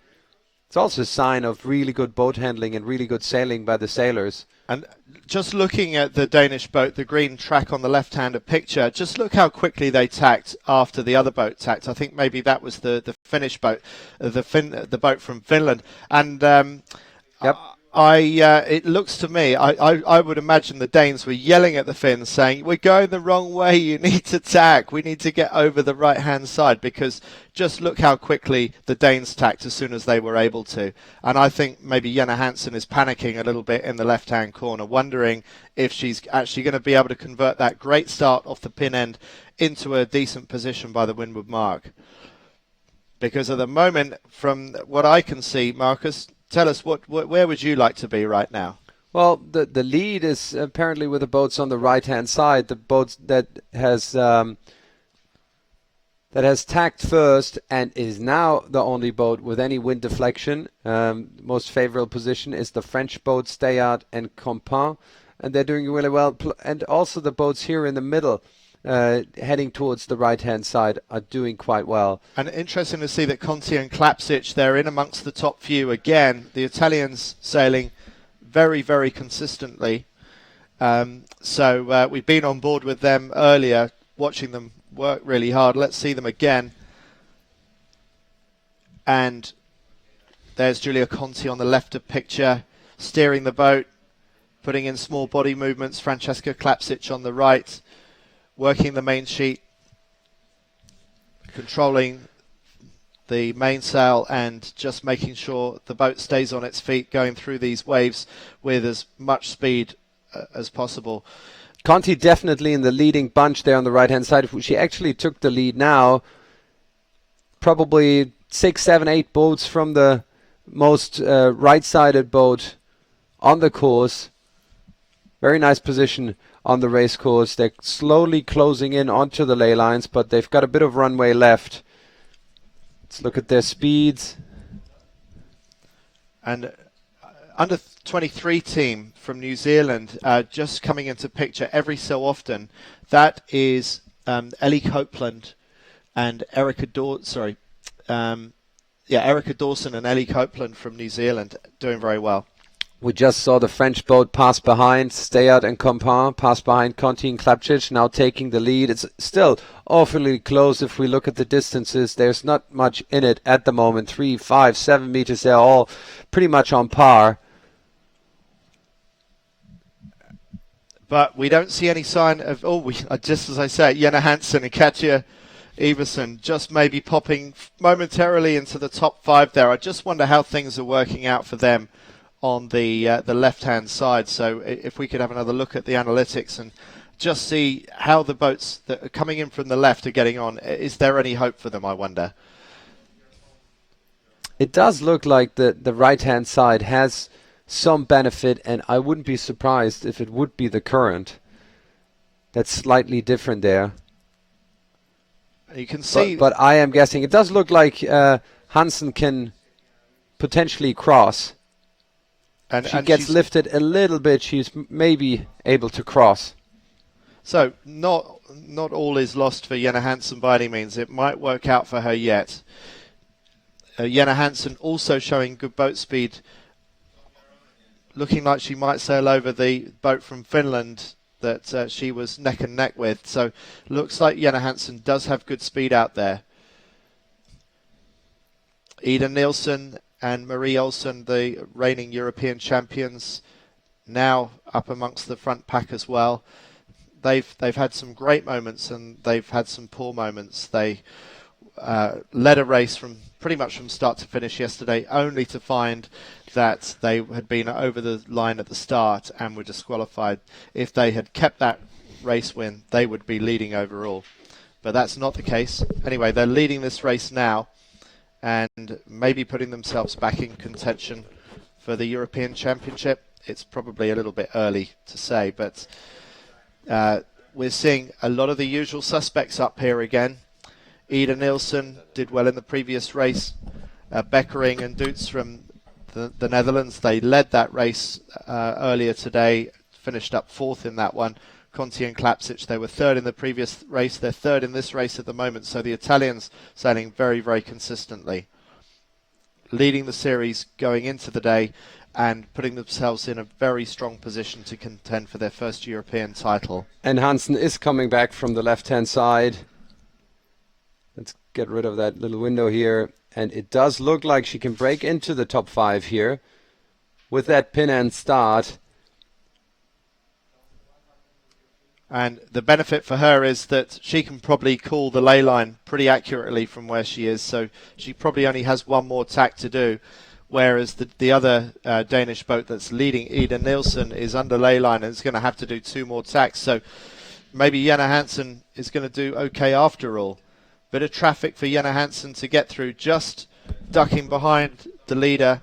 S2: It's also a sign of really good boat handling and really good sailing by the sailors.
S1: And just looking at the Danish boat, the green track on the left-hand picture, just look how quickly they tacked after the other boat tacked. I think maybe that was the Finnish boat, the boat from Finland. And
S2: yep.
S1: It looks to me, I would imagine the Danes were yelling at the Finns saying, we're going the wrong way, you need to tack, we need to get over the right-hand side, because just look how quickly the Danes tacked as soon as they were able to. And I think maybe Jenna Hansen is panicking a little bit in the left-hand corner, wondering if she's actually going to be able to convert that great start off the pin end into a decent position by the windward mark. Because at the moment, from what I can see, Marcus, tell us, where would you like to be right now?
S2: Well, the lead is apparently with the boats on the right-hand side. The boat that has tacked first and is now the only boat with any wind deflection. Most favorable position is the French boat Steyart and Compin, and they're doing really well. And also the boats here in the middle, heading towards the right-hand side, are doing quite well. And
S1: interesting to see that Conti and Klapsic, they're in amongst the top few again. The Italians sailing very, very consistently. So we've been on board with them earlier, watching them work really hard. Let's see them again. And there's Giulia Conti on the left of picture, steering the boat, putting in small body movements. Francesca Klapsic on the right, working the main sheet, controlling the mainsail and just making sure the boat stays on its feet, going through these waves with as much speed as possible.
S2: Conti definitely in the leading bunch there on the right-hand side. She actually took the lead now, probably 6, 7, 8 boats from the most right-sided boat on the course. Very nice position on the race course. They're slowly closing in onto the ley lines, but they've got a bit of runway left. Let's look at their speeds.
S1: And under 23 team from New Zealand, just coming into picture every so often. That is Ellie Copeland and Erica Dawson. Erica Dawson and Ellie Copeland from New Zealand doing very well.
S2: We just saw the French boat pass behind Steyart and Compin, pass behind Conti and Klapsic, now taking the lead. It's still awfully close if we look at the distances. There's not much in it at the moment. 3, 5, 7 meters. They're all pretty much on par.
S1: But we don't see any sign of, just as I say, Jenna Hansen and Katja Iversen just maybe popping momentarily into the top 5 there. I just wonder how things are working out for them on the left-hand side. So if we could have another look at the analytics and just see how the boats that are coming in from the left are getting on. Is there any hope for them, I wonder?
S2: It does look like the right-hand side has some benefit, and I wouldn't be surprised if it would be the current. That's slightly different there.
S1: You can see...
S2: But I am guessing. It does look like Hansen can potentially cross. And she gets lifted a little bit. She's maybe able to cross.
S1: So not all is lost for Jenna Hansen by any means. It might work out for her yet. Jenna Hansen also showing good boat speed looking like she might sail over the boat from Finland that she was neck and neck with. So looks like Jenna Hansen does have good speed out there. Ida Nielsen and Marie Olsen, the reigning European champions, now up amongst the front pack as well. They've had some great moments and they've had some poor moments. They led a race from pretty much from start to finish yesterday, only to find that they had been over the line at the start and were disqualified. If they had kept that race win, they would be leading overall. But that's not the case. Anyway, they're leading this race now and maybe putting themselves back in contention for the European Championship. It's probably a little bit early to say, but we're seeing a lot of the usual suspects up here again. Ida Nielsen did well in the previous race. Beckering and Dutz from the Netherlands, they led that race earlier today, finished up fourth in that one. Conti and Klapsic, they were third in the previous race. They're third in this race at the moment. So the Italians sailing very, very consistently, leading the series going into the day and putting themselves in a very strong position to contend for their first European title.
S2: And Hansen is coming back from the left-hand side. Let's get rid of that little window here. And it does look like she can break into the top 5 here with that pin and start.
S1: And the benefit for her is that she can probably call the ley line pretty accurately from where she is. So she probably only has one more tack to do. Whereas the other Danish boat that's leading, Ida Nielsen, is under ley line and is going to have to do 2 more tacks. So maybe Jenna Hansen is going to do okay after all. Bit of traffic for Jenna Hansen to get through, just ducking behind the leader.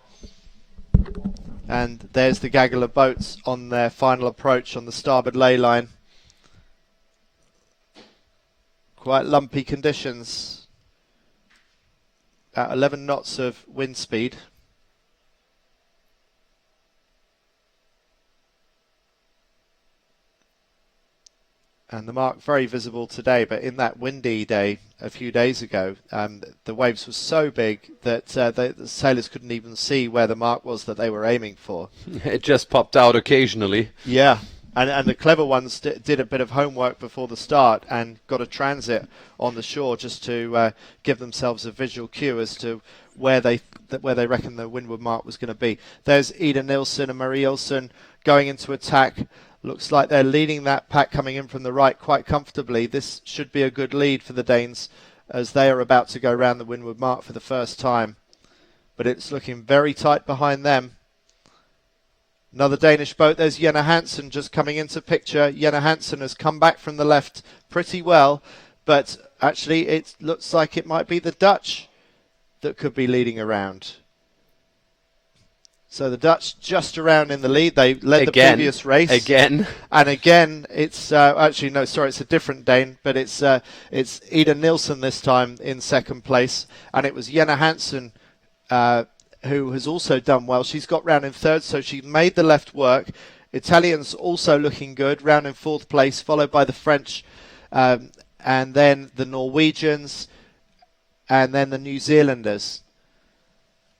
S1: And there's the gaggle of boats on their final approach on the starboard ley line. Quite lumpy conditions. About 11 knots of wind speed. And the mark very visible today, but in that windy day a few days ago, the waves were so big that the sailors couldn't even see where the mark was that they were aiming for.
S2: It just popped out occasionally.
S1: Yeah, and the clever ones did a bit of homework before the start and got a transit on the shore just to give themselves a visual cue as to where they reckon the windward mark was going to be. There's Ida Nielsen and Marie Olsen going into attack. Looks like they're leading that pack coming in from the right quite comfortably. This should be a good lead for the Danes as they are about to go round the windward mark for the first time. But it's looking very tight behind them. Another Danish boat. There's Jenna Hansen just coming into picture. Jenna Hansen has come back from the left pretty well, but actually it looks like it might be the Dutch that could be leading around. So the Dutch just around in the lead. They led the previous race. And again, it's actually, no, sorry, it's a different Dane, but it's Ida Nielsen this time in second place. And it was Jenna Hansen who has also done well. She's got round in third, so she made the left work. Italians also looking good, round in fourth place, followed by the French, and then the Norwegians, and then the New Zealanders.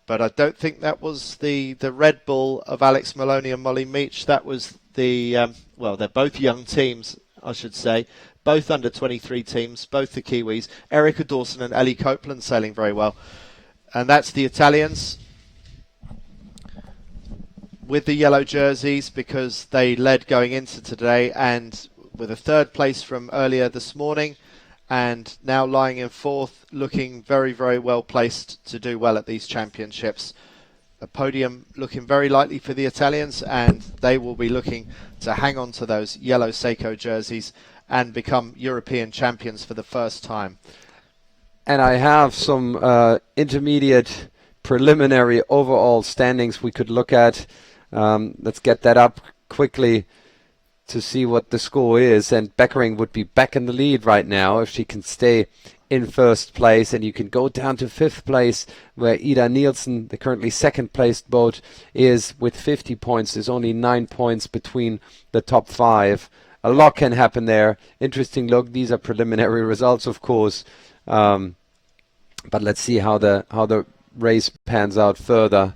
S1: But I don't think that was the Red Bull of Alex Maloney and Molly Meach. That was the, well, they're both young teams, I should say. Both under 23 teams, both the Kiwis. Erica Dawson and Ellie Copeland sailing very well. And that's the Italians with the yellow jerseys because they led going into today and with a third place from earlier this morning. And now lying in fourth, looking very, very well placed to do well at these championships. A podium looking very likely for the Italians, and they will be looking to hang on to those yellow Seiko jerseys and become European champions for the first time.
S2: And I have some intermediate preliminary overall standings we could look at. Let's get that up quickly to see what the score is. And Beckering would be back in the lead right now if she can stay in first place. And you can go down to fifth place where Ida Nielsen, the currently second placed boat, is with 50 points. There's only 9 points between the top 5. A lot can happen there. Interesting look. These are preliminary results, of course. But let's see how the race pans out further.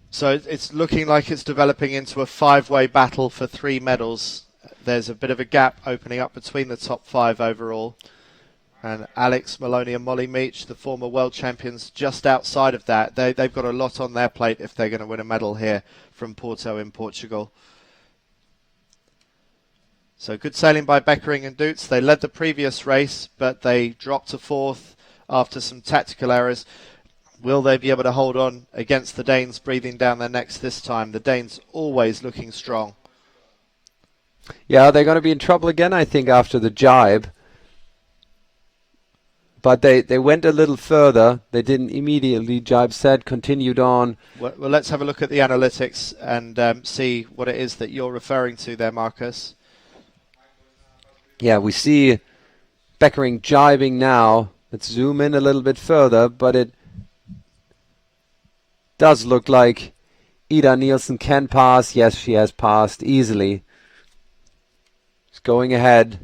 S1: So it's looking like it's developing into a 5-way battle for 3 medals. There's a bit of a gap opening up between the top 5 overall. And Alex Maloney and Molly Meach, the former world champions, just outside of that. They've got a lot on their plate if they're going to win a medal here from Porto in Portugal. So good sailing by Beckering and Dutz. They led the previous race, but they dropped to 4th after some tactical errors. Will they be able to hold on against the Danes breathing down their necks this time? The Danes always looking strong.
S2: Yeah, they're going to be in trouble again, I think, after the jibe. But they went a little further. They didn't immediately jibe set, continued on.
S1: Well, let's have a look at the analytics and see what it is that you're referring to there, Marcus.
S2: Yeah, we see Beckering jibing now. Let's zoom in a little bit further, but it does look like Ida Nielsen can pass. Yes, she has passed easily. She's going ahead.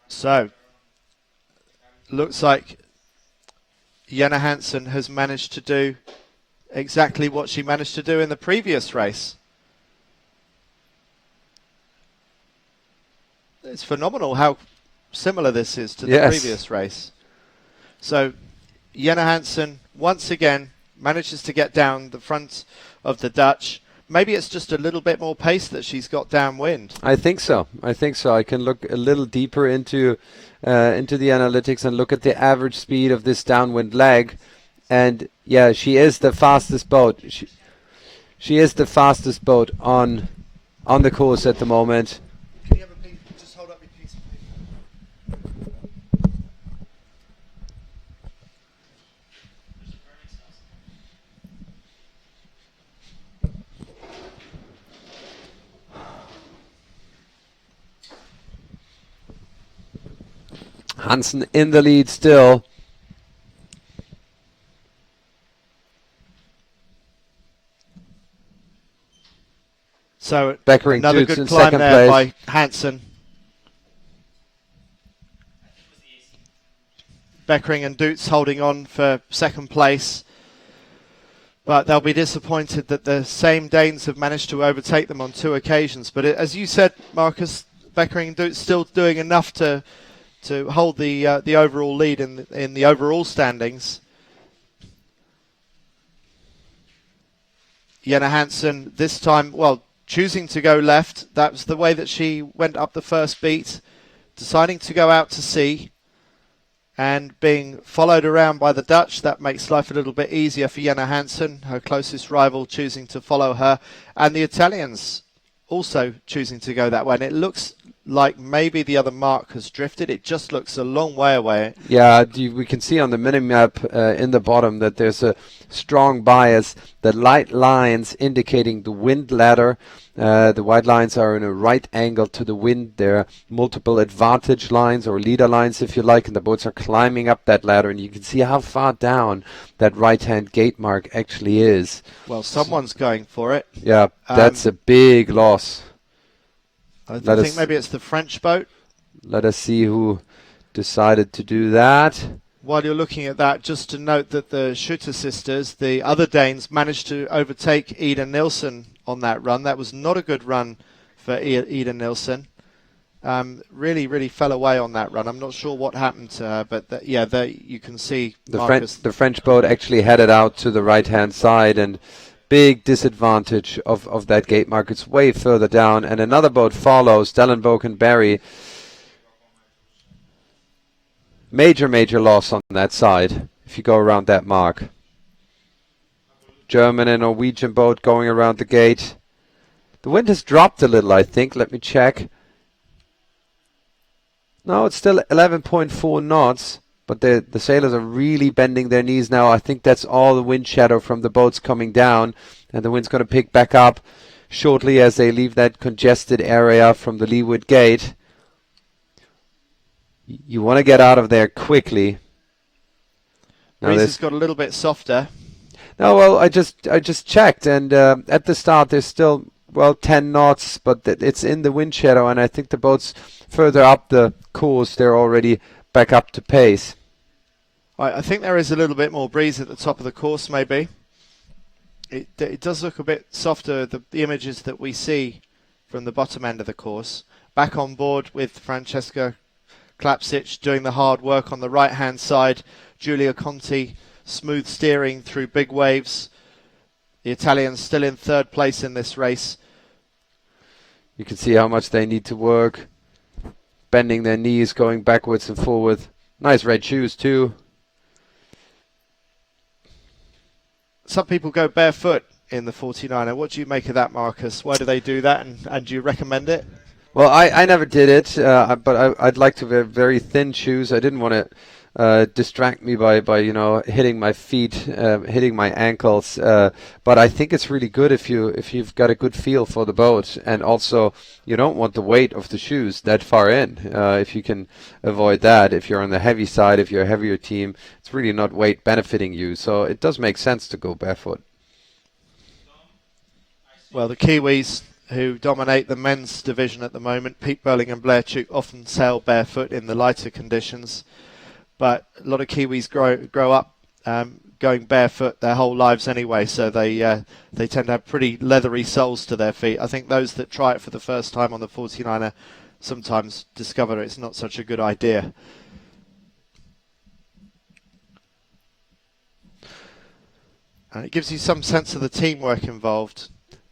S1: So, looks like Jenna Hansen has managed to do exactly what she managed to do in the previous race. It's phenomenal how similar this is to the previous race. So, Jenna Hansen once again manages to get down the front of the Dutch. Maybe it's just a little bit more pace that she's got downwind.
S2: I think so. I can look a little deeper into the analytics and look at the average speed of this downwind leg. And yeah, she is the fastest boat. She is the fastest boat on the course at the moment.
S1: Can you have a piece? Just hold up your piece of paper.
S2: Hansen in the lead still.
S1: So
S2: Beckering
S1: another
S2: Dutz
S1: good
S2: in
S1: climb
S2: second
S1: there
S2: place.
S1: by Hansen. Beckering and Dutz holding on for second place. But they'll be disappointed that the same Danes have managed to overtake them on 2 occasions. But as you said, Marcus, Beckering and Dutz still doing enough to hold the overall lead in the overall standings. Jenna Hansen this time, well, choosing to go left. That was the way that she went up the first beat, deciding to go out to sea and being followed around by the Dutch. That makes life a little bit easier for Jenna Hansen, her closest rival, choosing to follow her, and the Italians also choosing to go that way. And it looks like maybe the other mark has drifted. It just looks a long way away.
S2: Yeah, we can see on the mini-map in the bottom that there's a strong bias. The light lines indicating the wind ladder. The white lines are in a right angle to the wind. There are multiple advantage lines or leader lines, if you like, and the boats are climbing up that ladder. And you can see how far down that right-hand gate mark actually is.
S1: Well, someone's going for it.
S2: Yeah, that's a big loss.
S1: I think maybe it's the French boat.
S2: Let us see who decided to do that.
S1: While you're looking at that, just to note that the Schutter sisters, the other Danes, managed to overtake Ida Nielsen on that run. That was not a good run for Ida Nielsen. Really, really fell away on that run. I'm not sure what happened to her, but there you can see
S2: the French boat actually headed out to the right-hand side, and big disadvantage of that gate mark. It's way further down, and another boat follows, Dellenboek and Barry. Major loss on that side if you go around that mark. German and Norwegian boat going around the gate. The wind has dropped a little, I think. Let me check. No, it's still 11.4 knots. But the sailors are really bending their knees now. I think that's all the wind shadow from the boats coming down. And the wind's going to pick back up shortly as they leave that congested area from the leeward gate. You want to get out of there quickly.
S1: Breeze has got a little bit softer.
S2: No, well, I just checked. And at the start, there's still, 10 knots. But it's in the wind shadow. And I think the boats further up the course, they're already back up to pace.
S1: I think there is a little bit more breeze at the top of the course, maybe. It does look a bit softer, the images that we see from the bottom end of the course. Back on board with Francesca Klapsic doing the hard work on the right-hand side. Giulia Conti, smooth steering through big waves. The Italians still in third place in this race.
S2: You can see how much they need to work. Bending their knees, going backwards and forward. Nice red shoes too.
S1: Some people go barefoot in the 49er. What do you make of that, Marcus? Why do they do that, and do you recommend it?
S2: Well, I never did it, but I'd like to wear very thin shoes. I didn't want to distract me by hitting my feet, hitting my ankles. But I think it's really good if you've got a good feel for the boat, and also you don't want the weight of the shoes that far in. If you can avoid that, if you're on the heavy side, if you're a heavier team, it's really not weight benefiting you. So it does make sense to go barefoot.
S1: Well, the Kiwis, who dominate the men's division at the moment, Pete Burling and Blair Tuke, often sail barefoot in the lighter conditions. But a lot of Kiwis grow up going barefoot their whole lives anyway, so they tend to have pretty leathery soles to their feet. I think those that try it for the first time on the 49er sometimes discover it's not such a good idea. And it gives you some sense of the teamwork involved.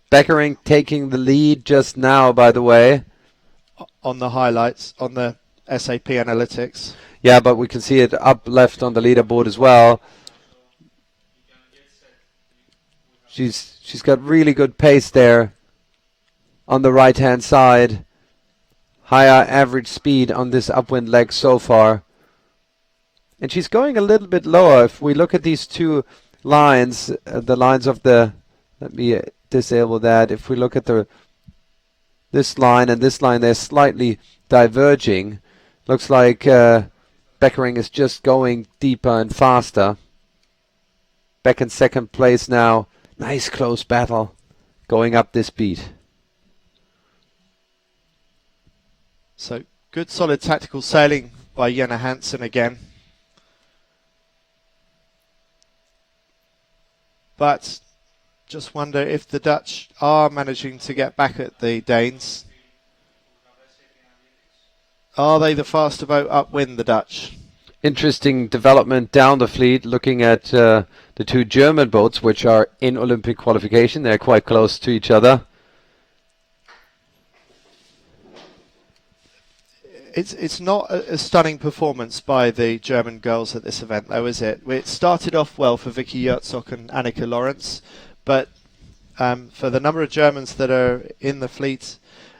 S2: Beckering taking the lead just now, by the way.
S1: On the highlights, on the SAP analytics.
S2: Yeah, but we can see it up left on the leaderboard as well. She's got really good pace there on the right-hand side. Higher average speed on this upwind leg so far. And she's going a little bit lower. If we look at these two lines, the lines of the... Let me disable that. If we look at this line and this line, they're slightly diverging. Looks like Beckering is just going deeper and faster. Back in second place now. Nice close battle going up this beat.
S1: So good solid tactical sailing by Jenna Hansen again. But just wonder if the Dutch are managing to get back at the Danes. Are they the faster boat upwind, the Dutch?
S2: Interesting development down the fleet, looking at the two German boats, which are in Olympic qualification. They're quite close to each other.
S1: It's not a stunning performance by the German girls at this event, though, is it? It started off well for Vicky Herzog and Annika Lawrence, but for the number of Germans that are in the fleet,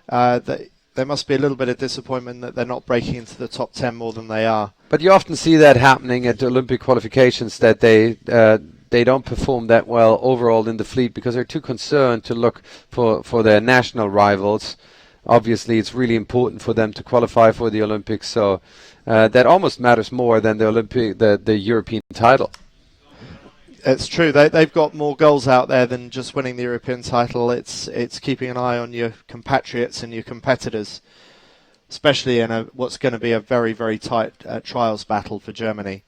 S1: there must be a little bit of disappointment that they're not breaking into the top 10 more than they are.
S2: But you often see that happening at Olympic qualifications, that they don't perform that well overall in the fleet because they're too concerned to look for their national rivals. Obviously, it's really important for them to qualify for the Olympics, so that almost matters more than the European title.
S1: It's true. They've got more goals out there than just winning the European title. It's keeping an eye on your compatriots and your competitors, especially in what's going to be a very, very tight trials battle for Germany.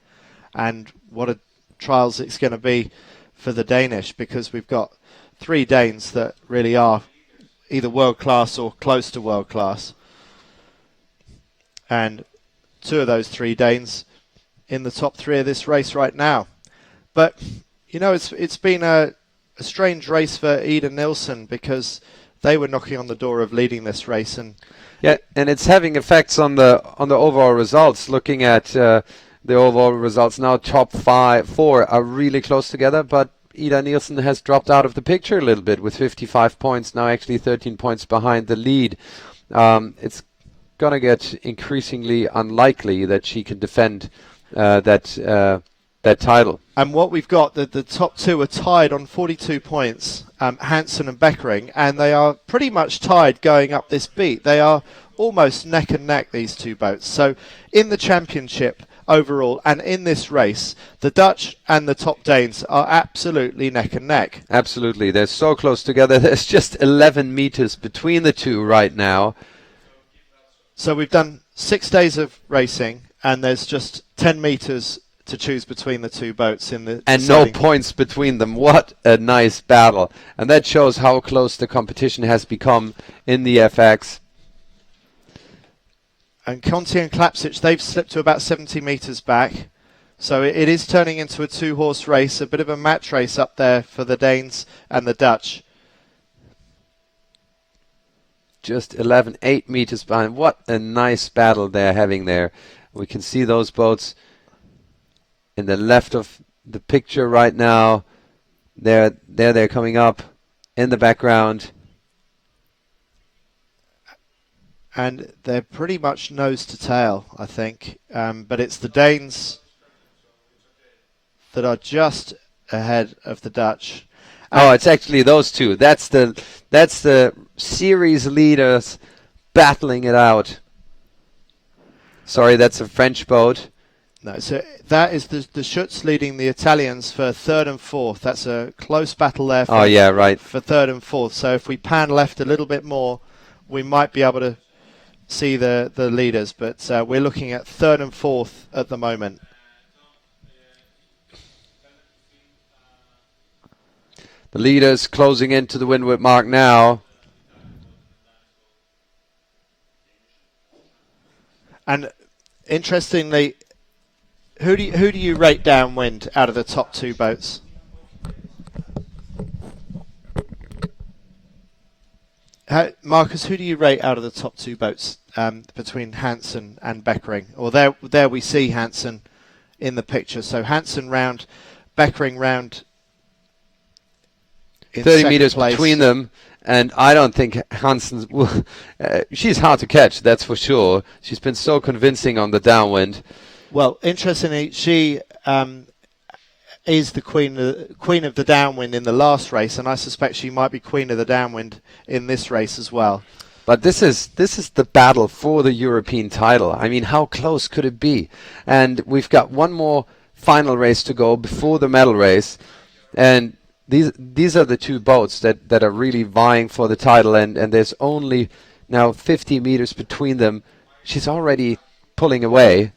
S1: And what a trials it's going to be for the Danish, because we've got three Danes that really are either world class or close to world class. And two of those three Danes in the top three of this race right now. But, it's been a strange race for Ida Nilsson, because they were knocking on the door of leading this race. And
S2: it's having effects on the overall results. Looking at the overall results now, top 4 are really close together, but Ida Nilsson has dropped out of the picture a little bit with 55 points, now actually 13 points behind the lead. It's going to get increasingly unlikely that she can defend that title.
S1: And what we've got, the top two are tied on 42 points, Hansen and Beckering, and they are pretty much tied going up this beat. They are almost neck and neck, these two boats. So in the championship overall and in this race, the Dutch and the top Danes are absolutely neck and neck.
S2: Absolutely. They're so close together. There's just 11 meters between the two right now.
S1: So we've done 6 days of racing, and there's just 10 meters to choose between the two boats in the
S2: and no
S1: deciding.
S2: points between them. What a nice battle. And that shows how close the competition has become in the FX.
S1: And Conti and Klapsic, they've slipped to about 70 metres back. So it is turning into a two-horse race, a bit of a match race up there for the Danes and the Dutch.
S2: Just 8 meters behind. What a nice battle they're having there. We can see those boats in the left of the picture right now. They're coming up in the background.
S1: And they're pretty much nose to tail, I think. But it's the Danes that are just ahead of the Dutch.
S2: Oh, it's actually those two. That's the series leaders battling it out. Sorry, that's a French boat.
S1: No, so that is the Schutz leading the Italians for third and fourth. That's a close battle there for,
S2: Oh, yeah, right.
S1: for third and fourth. So if we pan left a little bit more, we might be able to see the leaders. But we're looking at third and fourth at the moment.
S2: The leaders closing into the windward mark now.
S1: And interestingly, who do you rate downwind out of the top two boats? Marcus, who do you rate out of the top two boats between Hansen and Beckering? Or there we see Hansen in the picture. So Hansen round, Beckering round.
S2: 30 meters between them, and I don't think Hansen will. She's hard to catch, that's for sure. She's been so convincing on the downwind.
S1: Well, interestingly, she is the queen of the downwind in the last race, and I suspect she might be queen of the downwind in this race as well.
S2: But this is the battle for the European title. I mean, how close could it be? And we've got one more final race to go before the medal race, and these are the two boats that are really vying for the title, and there's only now 50 meters between them. She's already pulling away.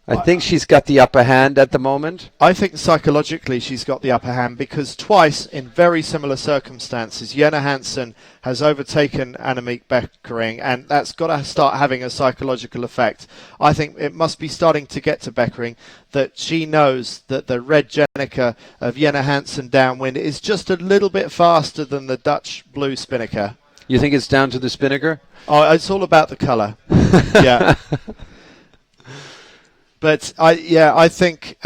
S2: I think she's got the upper hand at the moment.
S1: I think psychologically she's got the upper hand because twice in very similar circumstances, Jenna Hansen has overtaken Annemiek Beckering, and that's got to start having a psychological effect. I think it must be starting to get to Beckering that she knows that the red Jenica of Jenna Hansen downwind is just a little bit faster than the Dutch blue Spinnaker.
S2: You think it's down to the Spinnaker?
S1: Oh, it's all about the colour. Yeah. But I think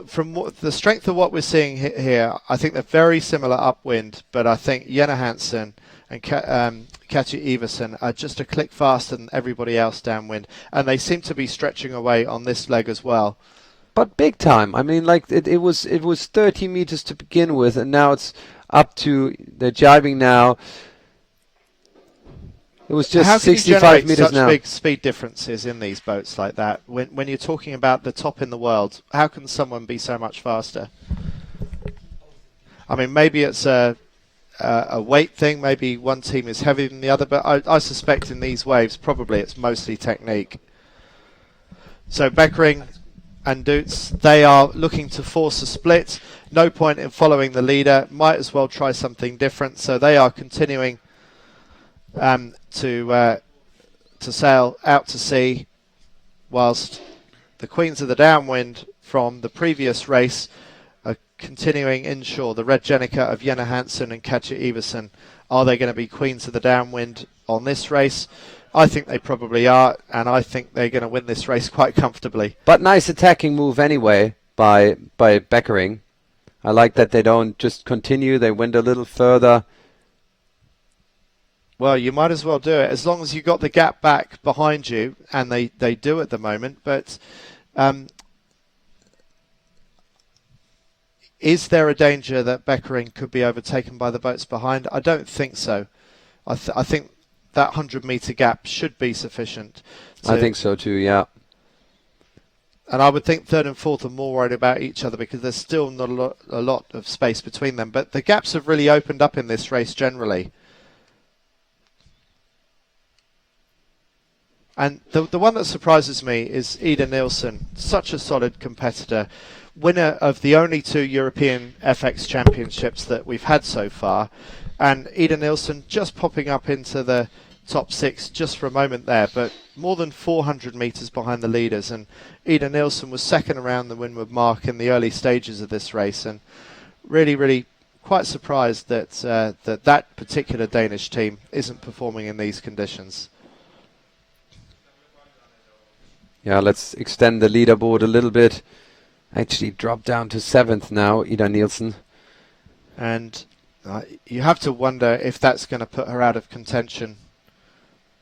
S1: from the strength of what we're seeing here, I think they're very similar upwind. But I think Jenna Hansen and Katja Iversen are just a click faster than everybody else downwind, and they seem to be stretching away on this leg as well.
S2: But big time. I mean, like it was 30 meters to begin with, and now it's up to they're jibing now. It was just 65 meters
S1: such
S2: now.
S1: Big speed differences in these boats like that. When you're talking about the top in the world, how can someone be so much faster? I mean, maybe it's a weight thing. Maybe one team is heavier than the other, but I suspect in these waves, probably it's mostly technique. So Beckering and Dutz, they are looking to force a split. No point in following the leader. Might as well try something different. So they are continuing to sail out to sea, whilst the queens of the downwind from the previous race are continuing inshore. The red Jenica of Jenna Hansen and Katja Iversen. Are they going to be queens of the downwind on this race? I think they probably are, and I think they're going to win this race quite comfortably.
S2: But nice attacking move anyway by Beckering. I like that they don't just continue, they went a little further.
S1: Well, you might as well do it, as long as you got the gap back behind you, and they do at the moment. But is there a danger that Beckering could be overtaken by the boats behind? I don't think so. I think that 100-meter gap should be sufficient.
S2: I think so too, yeah.
S1: And I would think third and fourth are more worried about each other because there's still not a lot of space between them. But the gaps have really opened up in this race generally. And the one that surprises me is Ida Nielsen, such a solid competitor, winner of the only 2 European FX championships that we've had so far. And Ida Nielsen just popping up into the top 6 just for a moment there, but more than 400 metres behind the leaders. And Ida Nielsen was second around the windward mark in the early stages of this race, and really quite surprised that that particular Danish team isn't performing in these conditions.
S2: Yeah, let's extend the leaderboard a little bit. Actually dropped down to 7th now, Ida Nielsen.
S1: And you have to wonder if that's going to put her out of contention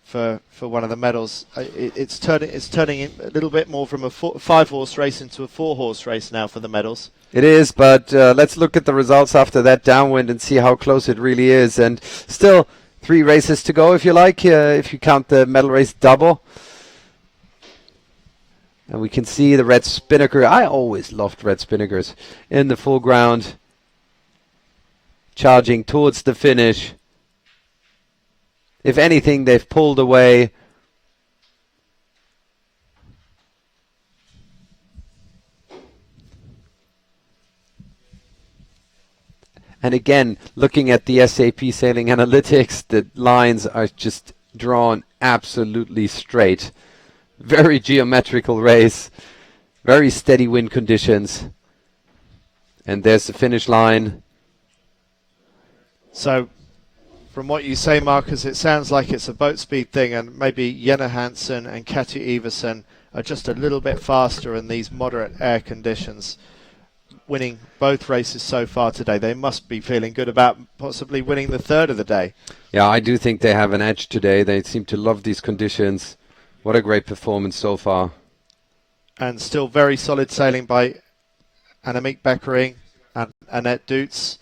S1: for one of the medals. It's turning a little bit more from a 5-horse race into a 4-horse race now for the medals.
S2: It is, but let's look at the results after that downwind and see how close it really is. And still 3 races to go, if you like, if you count the medal race double. And we can see the red Spinnaker. I always loved red Spinnakers in the foreground, charging towards the finish. If anything, they've pulled away. And again, looking at the SAP Sailing Analytics, the lines are just drawn absolutely straight. Very geometrical race, very steady wind conditions. And there's the finish line.
S1: So, from what you say, Marcus, it sounds like it's a boat speed thing, and maybe Jenna Hansen and Katja Iversen are just a little bit faster in these moderate air conditions, winning both races so far today. They must be feeling good about possibly winning the 3rd of the day.
S2: Yeah, I do think they have an edge today. They seem to love these conditions. What a great performance so far.
S1: And still very solid sailing by Annemiek Beckering and Annette Doets.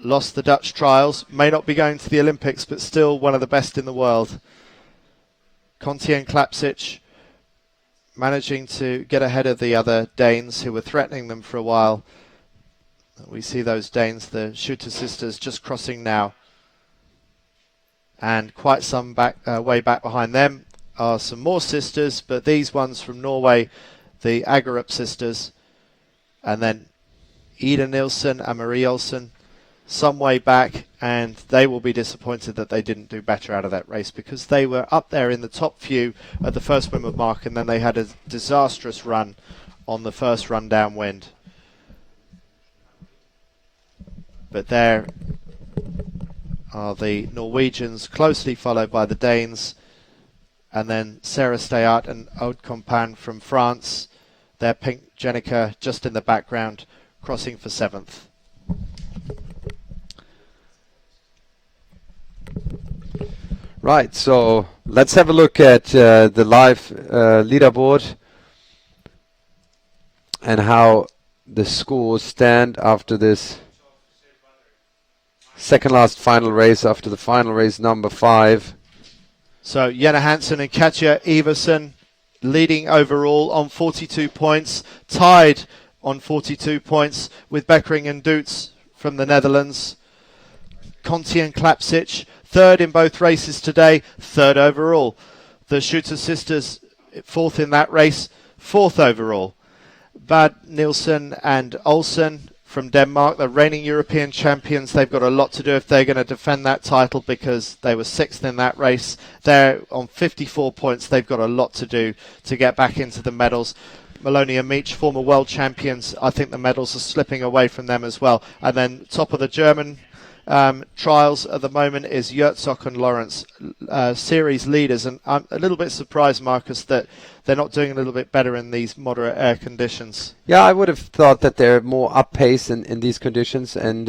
S1: Lost the Dutch trials, may not be going to the Olympics, but still one of the best in the world. Conti and Klapsic managing to get ahead of the other Danes who were threatening them for a while. We see those Danes, the Shooter sisters, just crossing now. And quite some way back behind them are some more sisters, but these ones from Norway, the Agerup sisters, and then Ida Nielsen and Marie Olsen some way back, and they will be disappointed that they didn't do better out of that race, because they were up there in the top few at the first windward mark, and then they had a disastrous run on the first run downwind. But there are the Norwegians, closely followed by the Danes, and then Sarah Steyart and Aude Compan from France. Their pink Jenica just in the background, crossing for 7th.
S2: Right, so let's have a look at the live leaderboard and how the scores stand after this second last final race, after the final race number 5.
S1: So Jenna Hansen and Katja Iversen leading overall on 42 points, tied on 42 points with Beckering and Doets from the Netherlands. Conti and Klapsic, 3rd in both races today, 3rd overall. The Shooter sisters, 4th in that race, 4th overall. Bad Nielsen and Olsen from Denmark, the reigning European champions. They've got a lot to do if they're going to defend that title, because they were 6th in that race. They're on 54 points. They've got a lot to do to get back into the medals. Maloney and Meach, former world champions, I think the medals are slipping away from them as well. And then top of the German trials at the moment is Yurtzok and Lawrence, series leaders, and I'm a little bit surprised, Marcus, that they're not doing a little bit better in these moderate air conditions.
S2: Yeah, I would have thought that they're more up pace in these conditions, and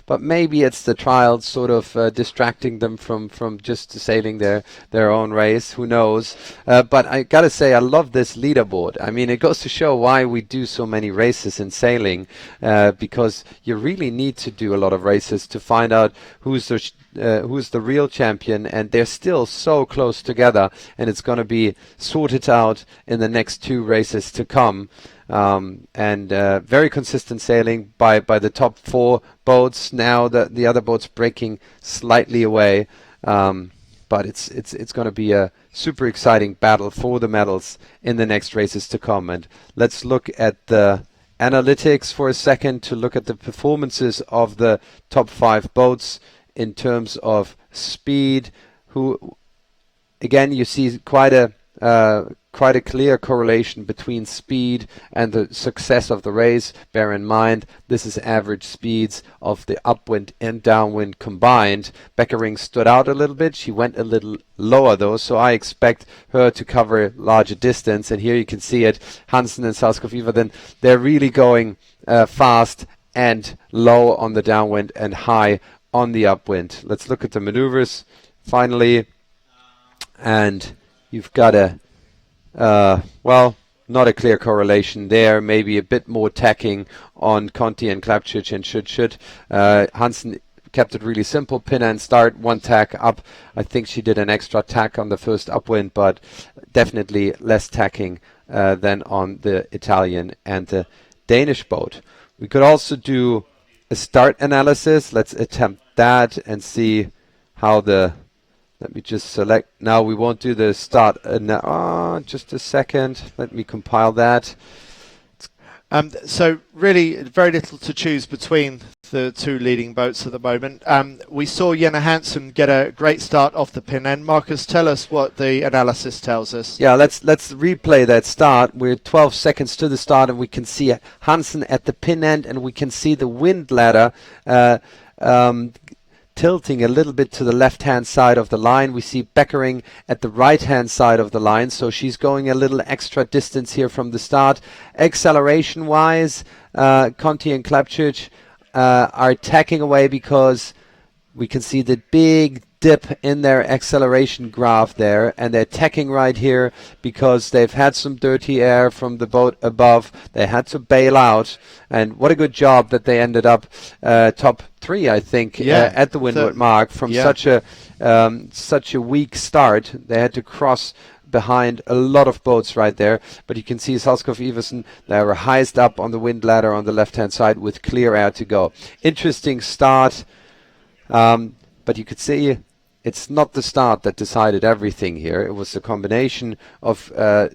S2: but maybe it's the trials sort of distracting them from just sailing their own race. Who knows? But I gotta say, I love this leaderboard. I mean, it goes to show why we do so many races in sailing, because you really need to do a lot of races to find out who's the real champion, and they're still so close together, and it's going to be sorted out in the next 2 races to come. And very consistent sailing by the top 4 boats. Now the other boats breaking slightly away, but but it's going to be a super exciting battle for the medals in the next races to come. And let's look at the analytics for a second to look at the performances of the top 5 boats in terms of speed. Who, again, you see quite a clear correlation between speed and the success of the race. Bear in mind, this is average speeds of the upwind and downwind combined. Beckering stood out a little bit. She went a little lower though, so I expect her to cover larger distance. And here you can see it, Hansen and Salskov then they're really going fast and low on the downwind and high on the upwind. Let's look at the maneuvers finally. And you've got a not a clear correlation there. Maybe a bit more tacking on Conti and Klapčić and should. Hansen kept it really simple. Pin and start, 1 tack up. I think she did an extra tack on the first upwind, but definitely less tacking than on the Italian and the Danish boat. We could also do a start analysis. Let's attempt that and see how the... Let me just select. Now we won't do the start. Just a second. Let me compile that.
S1: So really very little to choose between the 2 leading boats at the moment. We saw Jenna Hansen get a great start off the pin end. Marcus, tell us what the analysis tells us.
S2: Yeah, let's replay that start. We're 12 seconds to the start, and we can see Hansen at the pin end, and we can see the wind ladder tilting a little bit to the left-hand side of the line. We see Beckering at the right-hand side of the line, so she's going a little extra distance here from the start. Acceleration-wise, Conti and Klapčić are tacking away because we can see the big dip in their acceleration graph there, and they're tacking right here because they've had some dirty air from the boat above. They had to bail out, and what a good job that they ended up top 3, I think, at the windward mark from such a weak start. They had to cross behind a lot of boats right there, but you can see Salskov Iversen, they were highest up on the wind ladder on the left-hand side with clear air to go. Interesting start, but you could see it's not the start that decided everything here. It was a combination of a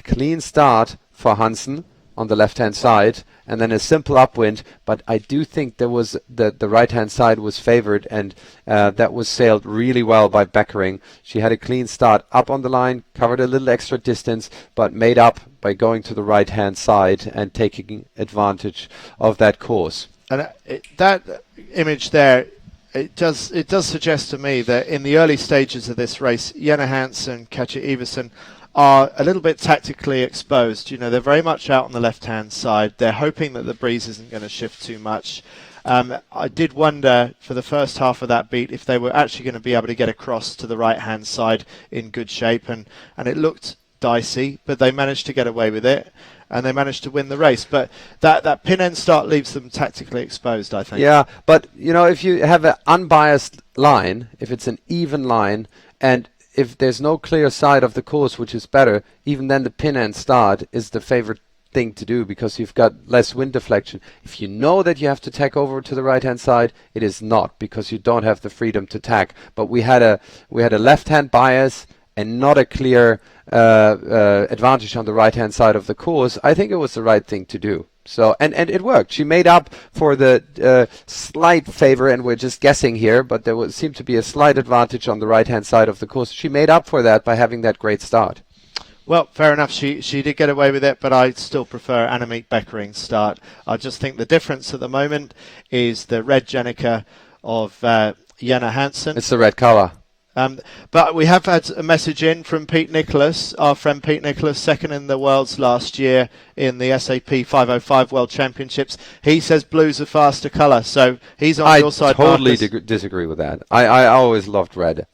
S2: clean start for Hansen on the left-hand side and then a simple upwind, but I do think there was the right-hand side was favored, and that was sailed really well by Beckering. She had a clean start up on the line, covered a little extra distance, but made up by going to the right-hand side and taking advantage of that course.
S1: And that image there, it does suggest to me that in the early stages of this race, Jenna Hansen, Katja Iversen are a little bit tactically exposed. You know, they're very much out on the left-hand side. They're hoping that the breeze isn't going to shift too much. I did wonder for the first half of that beat if they were actually going to be able to get across to the right-hand side in good shape, and it looked dicey, but they managed to get away with it. And they managed to win the race. But that pin end start leaves them tactically exposed, I think.
S2: Yeah, but, you know, if you have an unbiased line, if it's an even line, and if there's no clear side of the course, which is better, even then the pin end start is the favorite thing to do because you've got less wind deflection. If you know that you have to tack over to the right-hand side, it is not, because you don't have the freedom to tack. But we had a left-hand bias and not a clear advantage on the right-hand side of the course. I think it was the right thing to do. So and it worked. She made up for the slight favor, and we're just guessing here, but there seemed to be a slight advantage on the right-hand side of the course. She made up for that by having that great start.
S1: Well, fair enough. She did get away with it, but I still prefer Annemiek Beckering's start. I just think the difference at the moment is the red Jenica of Jenna Hansen.
S2: It's the red colour.
S1: But we have had a message in from Pete Nicholas, our friend Pete Nicholas, second in the worlds last year in the SAP 505 World Championships. He says blue's a faster colour, so he's on your side.
S2: I totally disagree with that. I always loved red.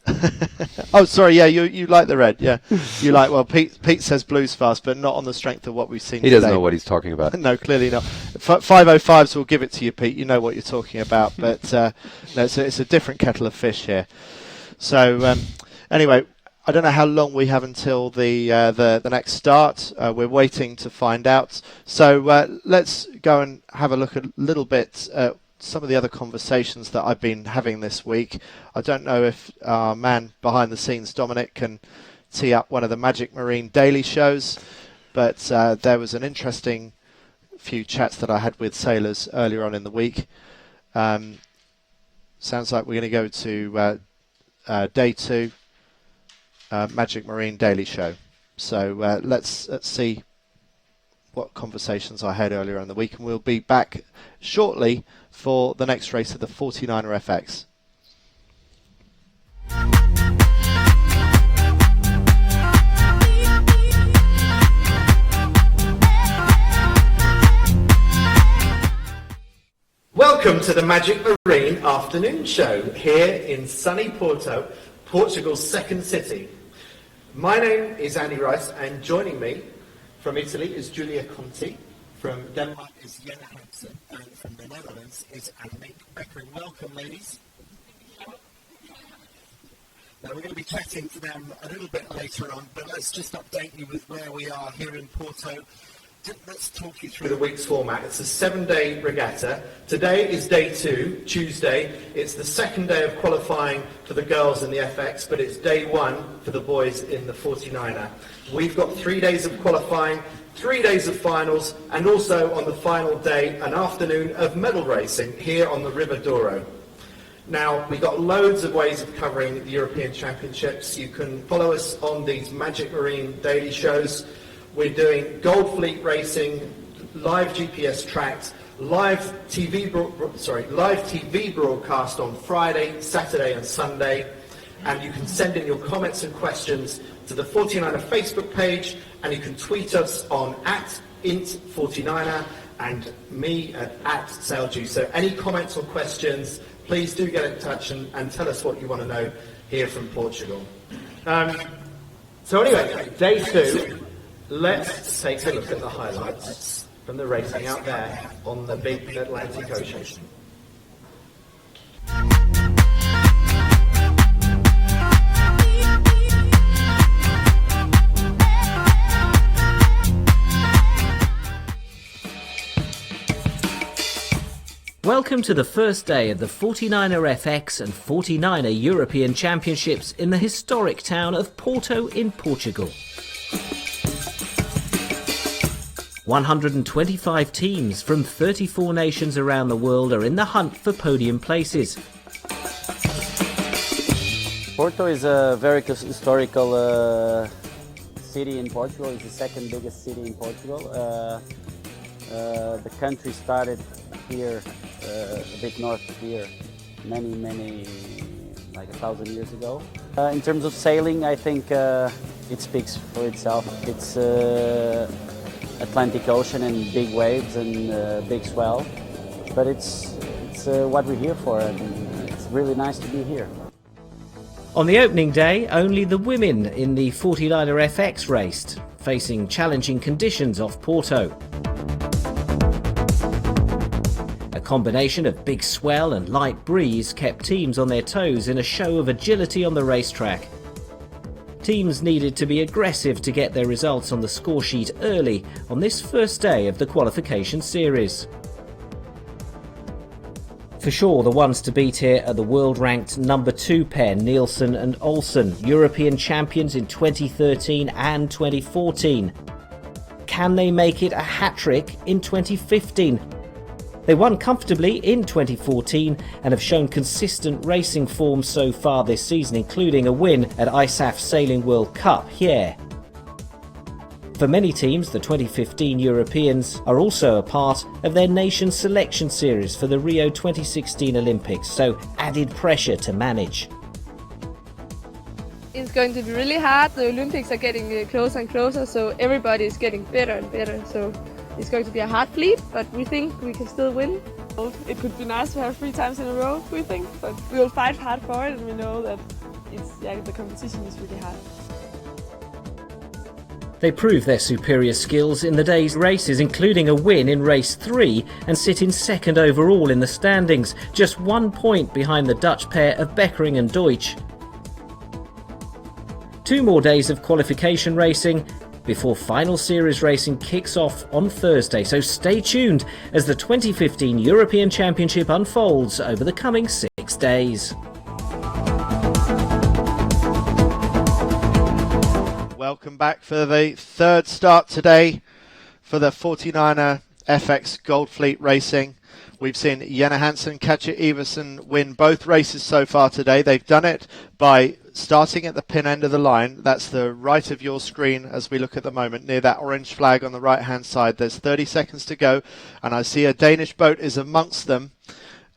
S1: Oh, sorry, yeah, you like the red, yeah. You like, well, Pete says blue's fast, but not on the strength of what we've seen today.
S2: He doesn't know what he's talking about.
S1: No, clearly not. 505s will give it to you, Pete. You know what you're talking about, but no, it's a different kettle of fish here. So anyway, I don't know how long we have until the next start. We're waiting to find out. So let's go and have a look a little bit at some of the other conversations that I've been having this week. I don't know if our man behind the scenes, Dominic, can tee up one of the Magic Marine daily shows, but there was an interesting few chats that I had with sailors earlier on in the week. Sounds like we're going to go to day 2, Magic Marine daily show. So let's see what conversations I had earlier in the week, and we'll be back shortly for the next race of the 49er FX.
S7: Welcome to the Magic Marine afternoon show here in sunny Porto, Portugal's second city. My name is Andy Rice, and joining me from Italy is Julia Conti, from Denmark is Jena Hansen, and from the Netherlands is Annemiek Beckering. Welcome, ladies. Now, we're going to be chatting to them a little bit later on, but let's just update you with where we are here in Porto. Let's talk you through the week's format. It's a 7-day regatta. Today is day 2, Tuesday. It's the second day of qualifying for the girls in the FX, but it's day 1 for the boys in the 49er. We've got 3 days of qualifying, 3 days of finals, and also on the final day, an afternoon of medal racing here on the River Douro. Now, we've got loads of ways of covering the European Championships. You can follow us on these Magic Marine daily shows. We're doing Gold Fleet racing, live GPS tracked, live TV broadcast on Friday, Saturday and Sunday. And you can send in your comments and questions to the 49er Facebook page, and you can tweet us on @int49er and me at Sailju. So any comments or questions, please do get in touch and tell us what you want to know here from Portugal. So anyway, day 2. Let's take a look at the highlights from the racing out there on the big Atlantic Ocean.
S3: Welcome to the first day of the 49er FX and 49er European Championships in the historic town of Porto in Portugal. 125 teams from 34 nations around the world are in the hunt for podium places.
S8: Porto is a very historical city in Portugal. It's the second biggest city in Portugal. The country started here, a bit north of here, many, like 1,000 years ago. In terms of sailing, I think it speaks for itself. It's Atlantic Ocean and big waves and big swell, but it's what we're here for, and it's really nice to be here.
S3: On the opening day, only the women in the 49er FX raced, facing challenging conditions off Porto. A combination of big swell and light breeze kept teams on their toes in a show of agility on the racetrack. Teams needed to be aggressive to get their results on the score sheet early on this first day of the qualification series. For sure, the ones to beat here are the world-ranked number 2 pair, Nielsen and Olsen, European champions in 2013 and 2014. Can they make it a hat-trick in 2015? They won comfortably in 2014 and have shown consistent racing form so far this season, including a win at ISAF Sailing World Cup here. For many teams, the 2015 Europeans are also a part of their nation selection series for the Rio 2016 Olympics, so added pressure to manage.
S9: It's going to be really hard. The Olympics are getting closer and closer, so everybody is getting better and better. So it's going to be a hard fleet, but we think we can still win. It could be nice to have 3 times in a row, we think, but we will fight hard for it, and we know that the competition is really hard.
S3: They prove their superior skills in the day's races, including a win in race 3, and sit in second overall in the standings, just 1 point behind the Dutch pair of Beckering and Deutsch. 2 more days of qualification racing, before final series racing kicks off on Thursday. So stay tuned as the 2015 European Championship unfolds over the coming 6 days.
S1: Welcome back for the third start today for the 49er FX Gold Fleet Racing. We've seen Jenna Hansen, Katja Iversen win both races so far today. They've done it by starting at the pin end of the line. That's the right of your screen as we look at the moment, near that orange flag on the right-hand side. There's 30 seconds to go, and I see a Danish boat is amongst them.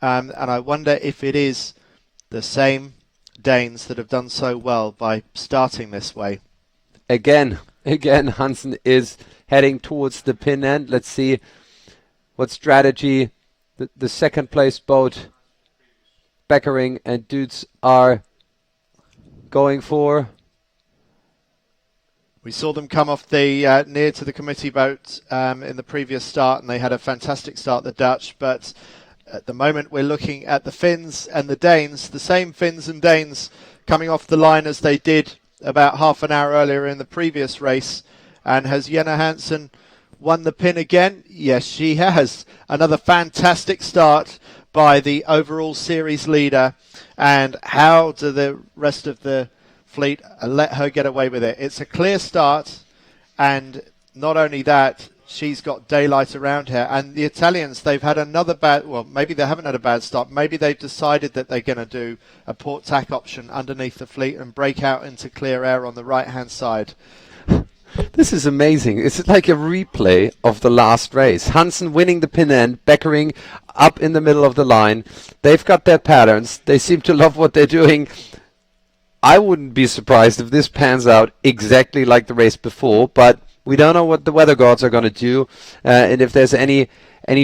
S1: And I wonder if it is the same Danes that have done so well by starting this way.
S2: Again, Hansen is heading towards the pin end. Let's see what strategy the second place boat, Beckering and Dudes, are going for.
S1: We saw them come off the near to the committee boat in the previous start, and they had a fantastic start, the Dutch. But at the moment, we're looking at the Finns and the Danes, the same Finns and Danes coming off the line as they did about half an hour earlier in the previous race. And has Jenna Hansen won the pin again? Yes, she has. Another fantastic start by the overall series leader. And how do the rest of the fleet let her get away with it? It's a clear start, and not only that, she's got daylight around her. And the Italians, they've had another bad, well, maybe they haven't had a bad start. Maybe they've decided that they're going to do a port tack option underneath the fleet and break out into clear air on the right-hand side.
S2: This is amazing. It's like a replay of the last race. Hansen winning the pin end, Beckering up in the middle of the line. They've got their patterns. They seem to love what they're doing. I wouldn't be surprised if this pans out exactly like the race before, but we don't know what the weather gods are going to do, and if there's any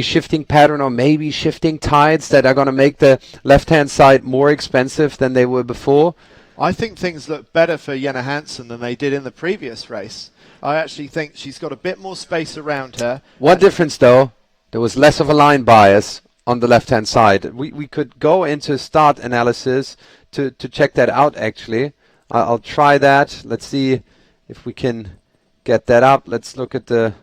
S2: shifting pattern or maybe shifting tides that are going to make the left-hand side more expensive than they were before.
S1: I think things look better for Jenna Hansen than they did in the previous race. I actually think she's got a bit more space around her.
S2: One difference, though, there was less of a line bias on the left-hand side. We could go into start analysis to check that out, actually. I'll try that. Let's see if we can get that up. Let's look at the...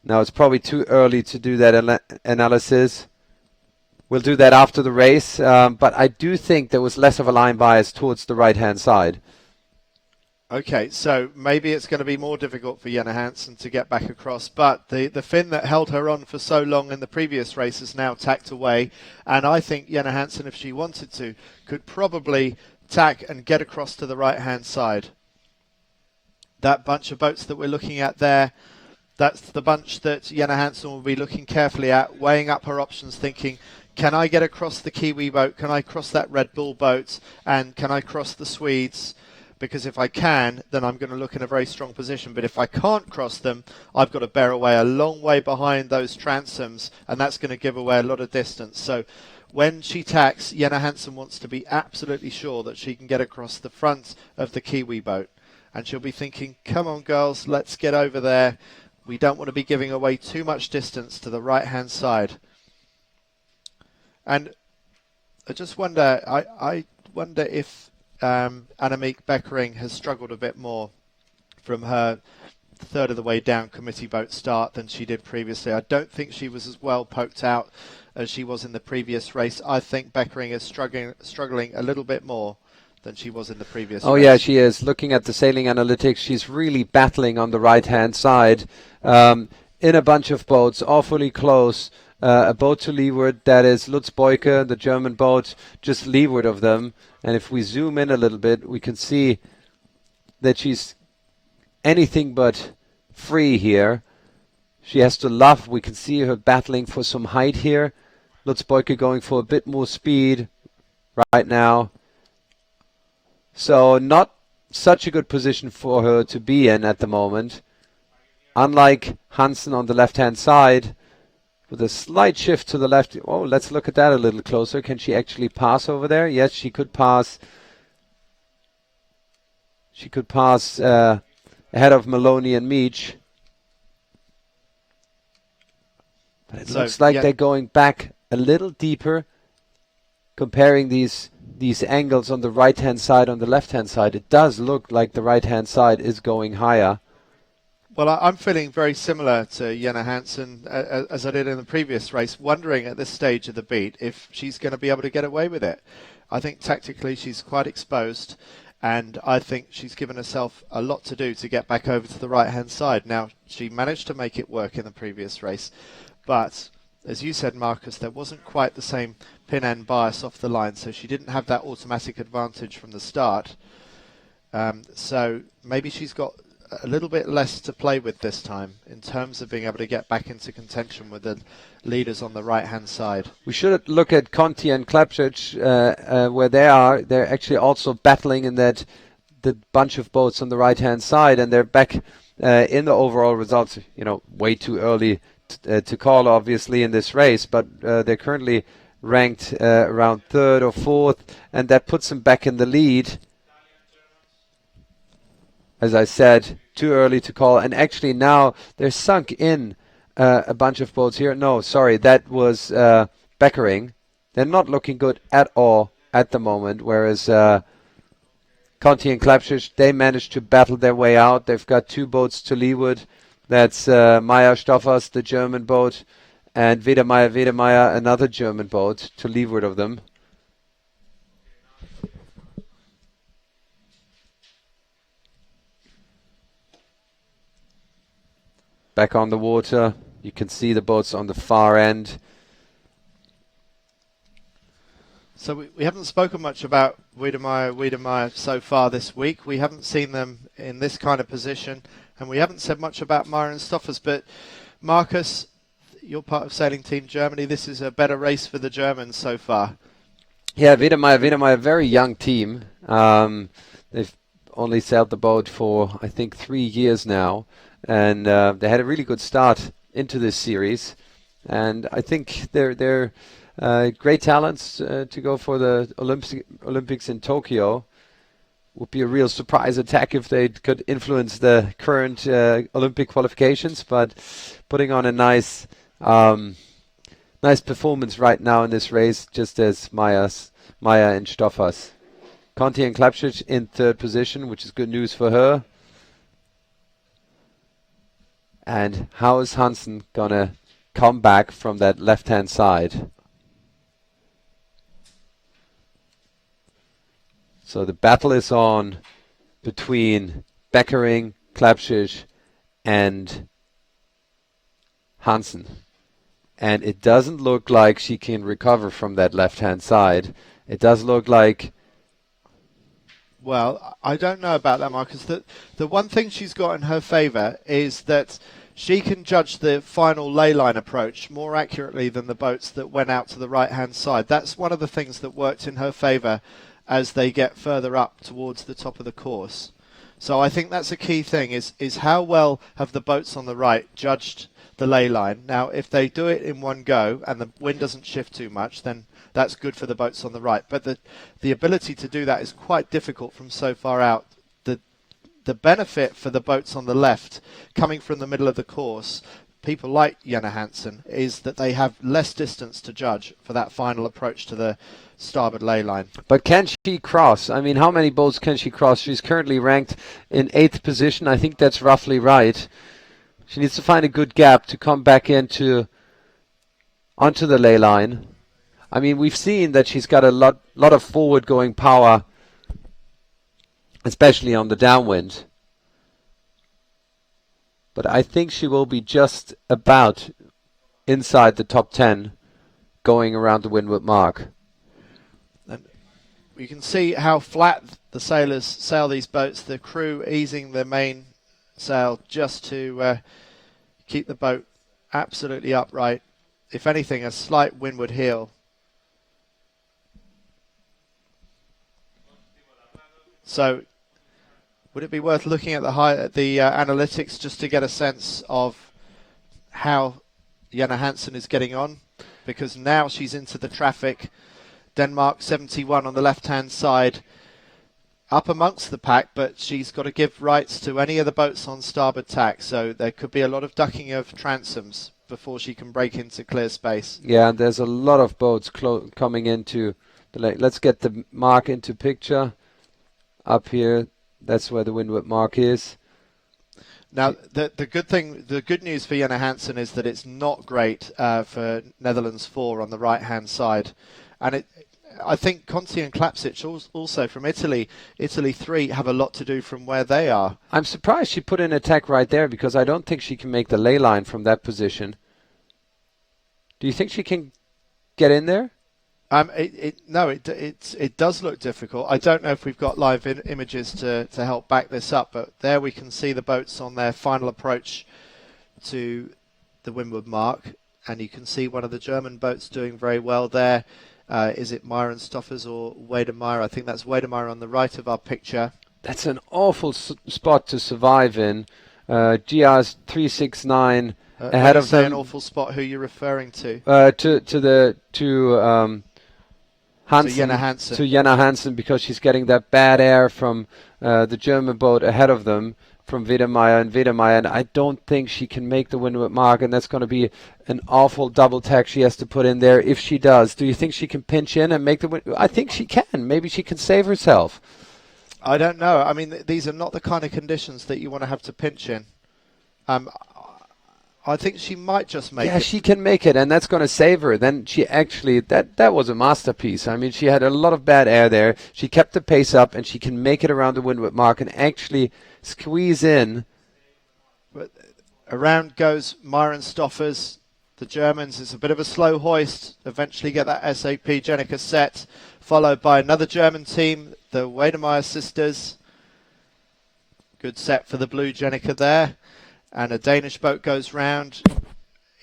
S2: Now, it's probably too early to do that analysis. We'll do that after the race, but I do think there was less of a line bias towards the right-hand side.
S1: Okay, so maybe it's going to be more difficult for Jenna Hansen to get back across, but the Finn that held her on for so long in the previous race is now tacked away, and I think Jenna Hansen, if she wanted to, could probably tack and get across to the right-hand side. That bunch of boats that we're looking at there, that's the bunch that Jenna Hansen will be looking carefully at, weighing up her options, thinking, can I get across the Kiwi boat? Can I cross that Red Bull boat? And can I cross the Swedes? Because if I can, then I'm going to look in a very strong position. But if I can't cross them, I've got to bear away a long way behind those transoms, and that's going to give away a lot of distance. So when she tacks, Jenna Hansen wants to be absolutely sure that she can get across the front of the Kiwi boat. And she'll be thinking, come on, girls, let's get over there. We don't want to be giving away too much distance to the right-hand side. And I just wonder, I wonder if Annemiek Beckering has struggled a bit more from her third of the way down committee boat start than she did previously. I don't think she was as well poked out as she was in the previous race. I think Beckering is struggling a little bit more than she was in the previous race.
S2: Oh yeah, she is. Looking at the sailing analytics, she's really battling on the right-hand side in a bunch of boats, awfully close. A boat to leeward, that is Lutz Beuke, the German boat, just leeward of them. And if we zoom in a little bit, we can see that she's anything but free here. She has to luff. We can see her battling for some height here. Lutz Beuke going for a bit more speed right now. So not such a good position for her to be in at the moment. Unlike Hansen on the left-hand side, with a slight shift to the left. Oh, let's look at that a little closer. Can she actually pass over there? Yes, she could pass. She could pass ahead of Maloney and Meach. But it looks like they're going back a little deeper. Comparing these angles on the right-hand side, on the left-hand side, it does look like the right-hand side is going higher.
S1: Well, I'm feeling very similar to Jenna Hansen as I did in the previous race, wondering at this stage of the beat if she's going to be able to get away with it. I think tactically she's quite exposed, and I think she's given herself a lot to do to get back over to the right-hand side. Now, she managed to make it work in the previous race, but as you said, Marcus, there wasn't quite the same pin end bias off the line, so she didn't have that automatic advantage from the start. So maybe she's got a little bit less to play with this time in terms of being able to get back into contention with the leaders on the right-hand side.
S2: We should look at Conti and Klapšič, where they're actually also battling in the bunch of boats on the right-hand side, and they're back in the overall results. Way too early to call, obviously, in this race, but they're currently ranked around third or fourth, and that puts them back in the lead. As I said, too early to call. And actually now they're sunk in a bunch of boats here. No, sorry, that was Beckering. They're not looking good at all at the moment, whereas Conti and Klapšič, they managed to battle their way out. They've got two boats to leeward. That's Meyer Stoffers, the German boat, and Wedemeyer, another German boat to leeward of them. Back on the water, you can see the boats on the far end.
S1: So we haven't spoken much about Wedemeyer so far this week. We haven't seen them in this kind of position, and we haven't said much about Meyer and Stoffers. But Marcus, you're part of Sailing Team Germany. This is a better race for the Germans so far.
S2: Yeah, Wedemeyer, very young team. They've only sailed the boat for, I think, 3 years now. And they had a really good start into this series, and I think they're great talents to go for the Olympics in Tokyo. Would be a real surprise attack if they could influence the current Olympic qualifications, but putting on a nice performance right now in this race, just as Meyer and Stoffers. Conti and Klapšič in third position, which is good news for her. And how is Hansen gonna come back from that left-hand side? So the battle is on between Beckering, Klapšič, and Hansen. And it doesn't look like she can recover from that left-hand side. It does look like...
S1: Well, I don't know about that, Marcus. The one thing she's got in her favour is that she can judge the final ley line approach more accurately than the boats that went out to the right-hand side. That's one of the things that worked in her favour as they get further up towards the top of the course. So I think that's a key thing, is how well have the boats on the right judged the ley line. Now, if they do it in one go and the wind doesn't shift too much, then that's good for the boats on the right. But the ability to do that is quite difficult from so far out. The benefit for the boats on the left, coming from the middle of the course, people like Jenna Hansen, is that they have less distance to judge for that final approach to the starboard ley line.
S2: But can she cross? I mean, how many boats can she cross? She's currently ranked in 8th position. I think that's roughly right. She needs to find a good gap to come back onto the ley line. I mean, we've seen that she's got a lot of forward-going power, especially on the downwind. But I think she will be just about inside the top 10 going around the windward mark.
S1: And you can see how flat the sailors sail these boats, the crew easing the main sail just to keep the boat absolutely upright. If anything, a slight windward heel. So, would it be worth looking at the analytics just to get a sense of how Jenna Hansen is getting on? Because now she's into the traffic. Denmark 71 on the left-hand side, up amongst the pack, but she's got to give rights to any of the boats on starboard tack. So there could be a lot of ducking of transoms before she can break into clear space.
S2: Yeah, and there's a lot of boats coming into the lake. Let's get the mark into picture. Up here, that's where the windward mark is.
S1: Now, the good news for Jenna Hansen is that it's not great for Netherlands 4 on the right-hand side. And I think Conti and Klapsic also from Italy 3 have a lot to do from where they are.
S2: I'm surprised she put in attack right there because I don't think she can make the lay line from that position. Do you think she can get in there?
S1: It does look difficult. I don't know if we've got live images to help back this up, but there we can see the boats on their final approach to the windward mark, and you can see one of the German boats doing very well there. Is it Myron Stoffers or Wedemeyer? I think that's Wedemeyer on the right of our picture.
S2: That's an awful spot to survive in. GR's 369 ahead of them.
S1: An awful spot. Who are you referring to?
S2: Hansen,
S1: to Jenna Hansen.
S2: To Jenna Hansen, because she's getting that bad air from the German boat ahead of them, from Wedemeyer and Wedemeyer, and I don't think she can make the windward mark, and that's going to be an awful double tack she has to put in there. If she does, do you think she can pinch in and make the wind? I think she can. Maybe she can save herself.
S1: I don't know. I mean, these are not the kind of conditions that you want to have to pinch in. I think she might just make it.
S2: Yeah, she can make it, and that's going to save her. Then she actually, that was a masterpiece. I mean, she had a lot of bad air there. She kept the pace up, and she can make it around the windward mark and actually squeeze in.
S1: But around goes Myron Stoffers. The Germans, it's a bit of a slow hoist. Eventually get that SAP Jenica set, followed by another German team, the Wedemeyer sisters. Good set for the blue Jenica there. And a Danish boat goes round.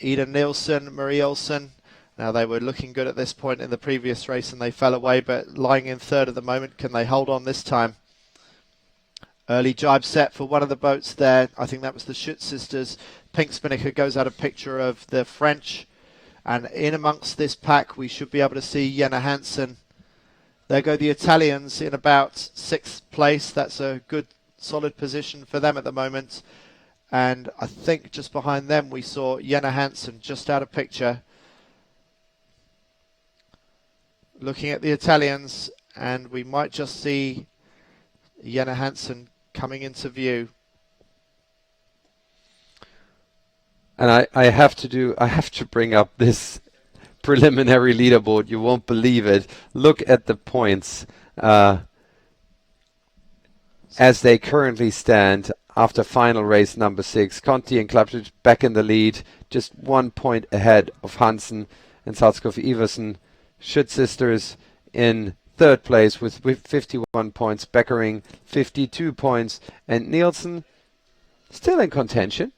S1: Ida Nielsen, Marie Olsen. Now, they were looking good at this point in the previous race and they fell away, but lying in third at the moment. Can they hold on this time? Early jibe set for one of the boats there. I think that was the Schutt sisters. Pink Spinnaker goes out a picture of the French. And in amongst this pack, we should be able to see Jenna Hansen. There go the Italians in about 6th place. That's a good, solid position for them at the moment. And I think just behind them we saw Jenna Hansen just out of picture. Looking at the Italians, and we might just see Jenna Hansen coming into view.
S2: And I have to bring up this preliminary leaderboard. You won't believe it. Look at the points as they currently stand. After final race number 6, Conti and Klapsic back in the lead, just 1 point ahead of Hansen and Salzkopf Iversen. Schutt sisters in third place with 51 points, Beckering 52 points, and Nielsen still in contention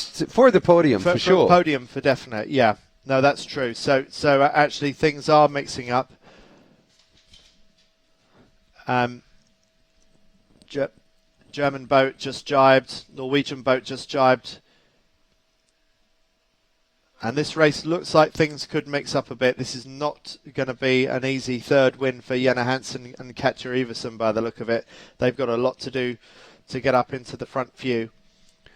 S2: for the podium for sure.
S1: Podium for definite, yeah. No, that's true. So actually things are mixing up. German boat just jibed, Norwegian boat just jibed. And this race looks like things could mix up a bit. This is not going to be an easy third win for Jenna Hansen and Katja Iversen by the look of it. They've got a lot to do to get up into the front few.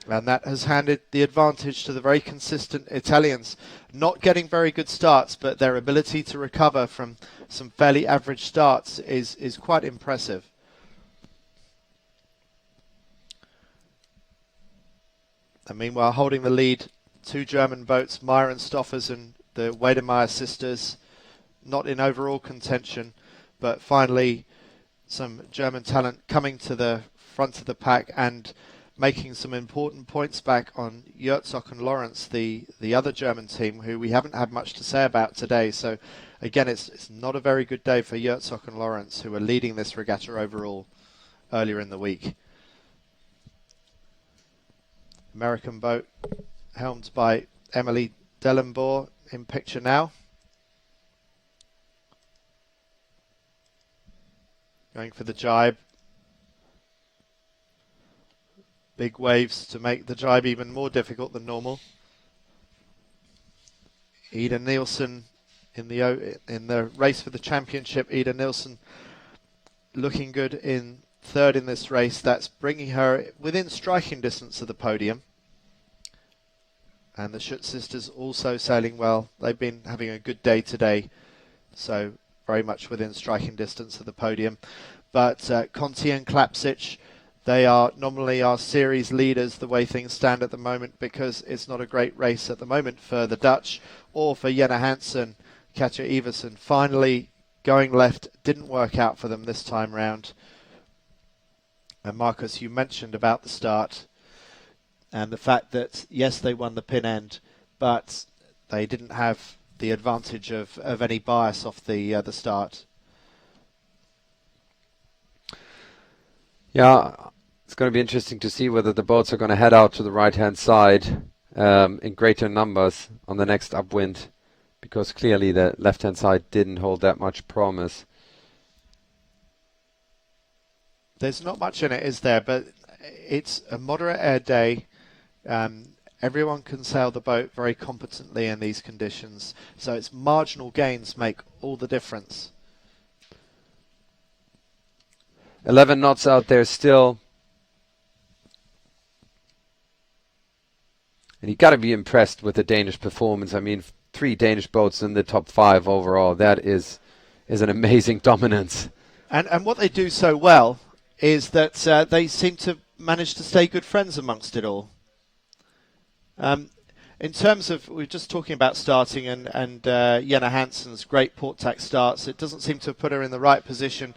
S1: And that has handed the advantage to the very consistent Italians. Not getting very good starts, but their ability to recover from some fairly average starts is quite impressive. And meanwhile, holding the lead, 2 German boats, Myron Stoffers and the Wedemeyer sisters, not in overall contention, but finally some German talent coming to the front of the pack and making some important points back on Herzog and Lawrence, the other German team, who we haven't had much to say about today. So again, it's not a very good day for Herzog and Lawrence, who are leading this regatta overall earlier in the week. American boat helmed by Emily Dellenbourg in picture now. Going for the jibe. Big waves to make the jibe even more difficult than normal. Ida Nielsen in the race for the championship. Ida Nielsen looking good in third in this race. That's bringing her within striking distance of the podium. And the Schutt sisters also sailing well. They've been having a good day today, so very much within striking distance of the podium. But Conti and Klapsic They are normally our series leaders the way things stand at the moment, because it's not a great race at the moment for the Dutch or for Jenna Hansen. Katja Iversen finally going left didn't work out for them this time round. And Marcus, you mentioned about the start and the fact that, yes, they won the pin end, but they didn't have the advantage of any bias off the start.
S2: Yeah, it's going to be interesting to see whether the boats are going to head out to the right-hand side in greater numbers on the next upwind, because clearly the left-hand side didn't hold that much promise.
S1: There's not much in it, is there? But it's a moderate air day. Everyone can sail the boat very competently in these conditions, so it's marginal gains make all the difference.
S2: 11 knots out there still. And you got to be impressed with the Danish performance. I mean, 3 Danish boats in the top 5 overall. That is an amazing dominance.
S1: And what they do so well is that they seem to manage to stay good friends amongst it all. In terms of, we were just talking about starting and Jenna Hansen's great port tack starts, it doesn't seem to have put her in the right position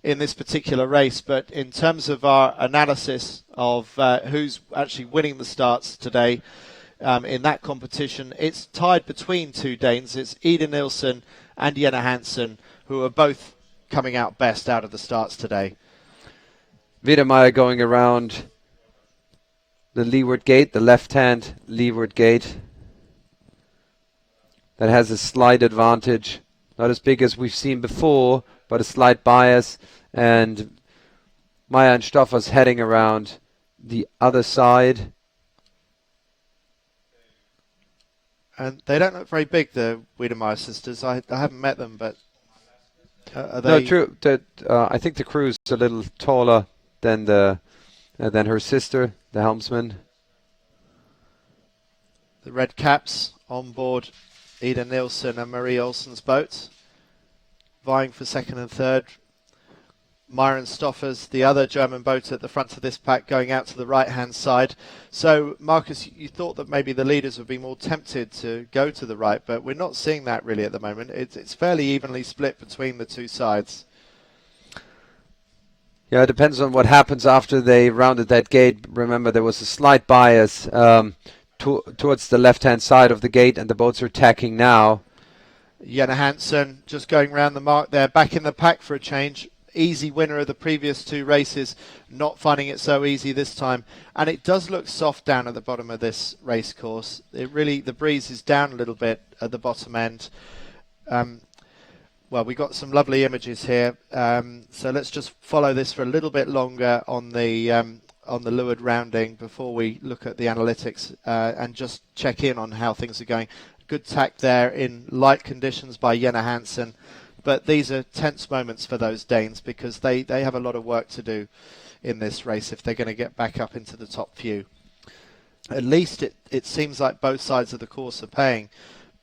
S1: in this particular race, but in terms of our analysis of who's actually winning the starts today in that competition, it's tied between 2 Danes. It's Ida Nielsen and Jenna Hansen, who are both coming out best out of the starts today.
S2: Wiedemeyer going around the leeward gate, the left-hand leeward gate. That has a slight advantage. Not as big as we've seen before, but a slight bias. And Maya and Stoffers heading around the other side.
S1: And they don't look very big, the Wiedemeyer sisters. I haven't met them, but are they...
S2: No, true. I think the crew's a little taller than than her sister, the helmsman.
S1: The red caps on board Ida Nielsen and Marie Olsen's boat, vying for second and third. Myron Stoffers, the other German boat at the front of this pack, going out to the right-hand side. So, Marcus, you thought that maybe the leaders would be more tempted to go to the right, but we're not seeing that really at the moment. It's fairly evenly split between the 2 sides.
S2: Yeah, it depends on what happens after they rounded that gate. Remember, there was a slight bias towards the left-hand side of the gate, and the boats are tacking now.
S1: Jenna Hansen just going round the mark there, back in the pack for a change. Easy winner of the previous 2 races, not finding it so easy this time. And it does look soft down at the bottom of this race course. The breeze is down a little bit at the bottom end. Well, we got some lovely images here. So let's just follow this for a little bit longer on the leeward rounding before we look at the analytics and just check in on how things are going. Good tack there in light conditions by Jenna Hansen. But these are tense moments for those Danes, because they have a lot of work to do in this race if they're going to get back up into the top few. At least it seems like both sides of the course are paying,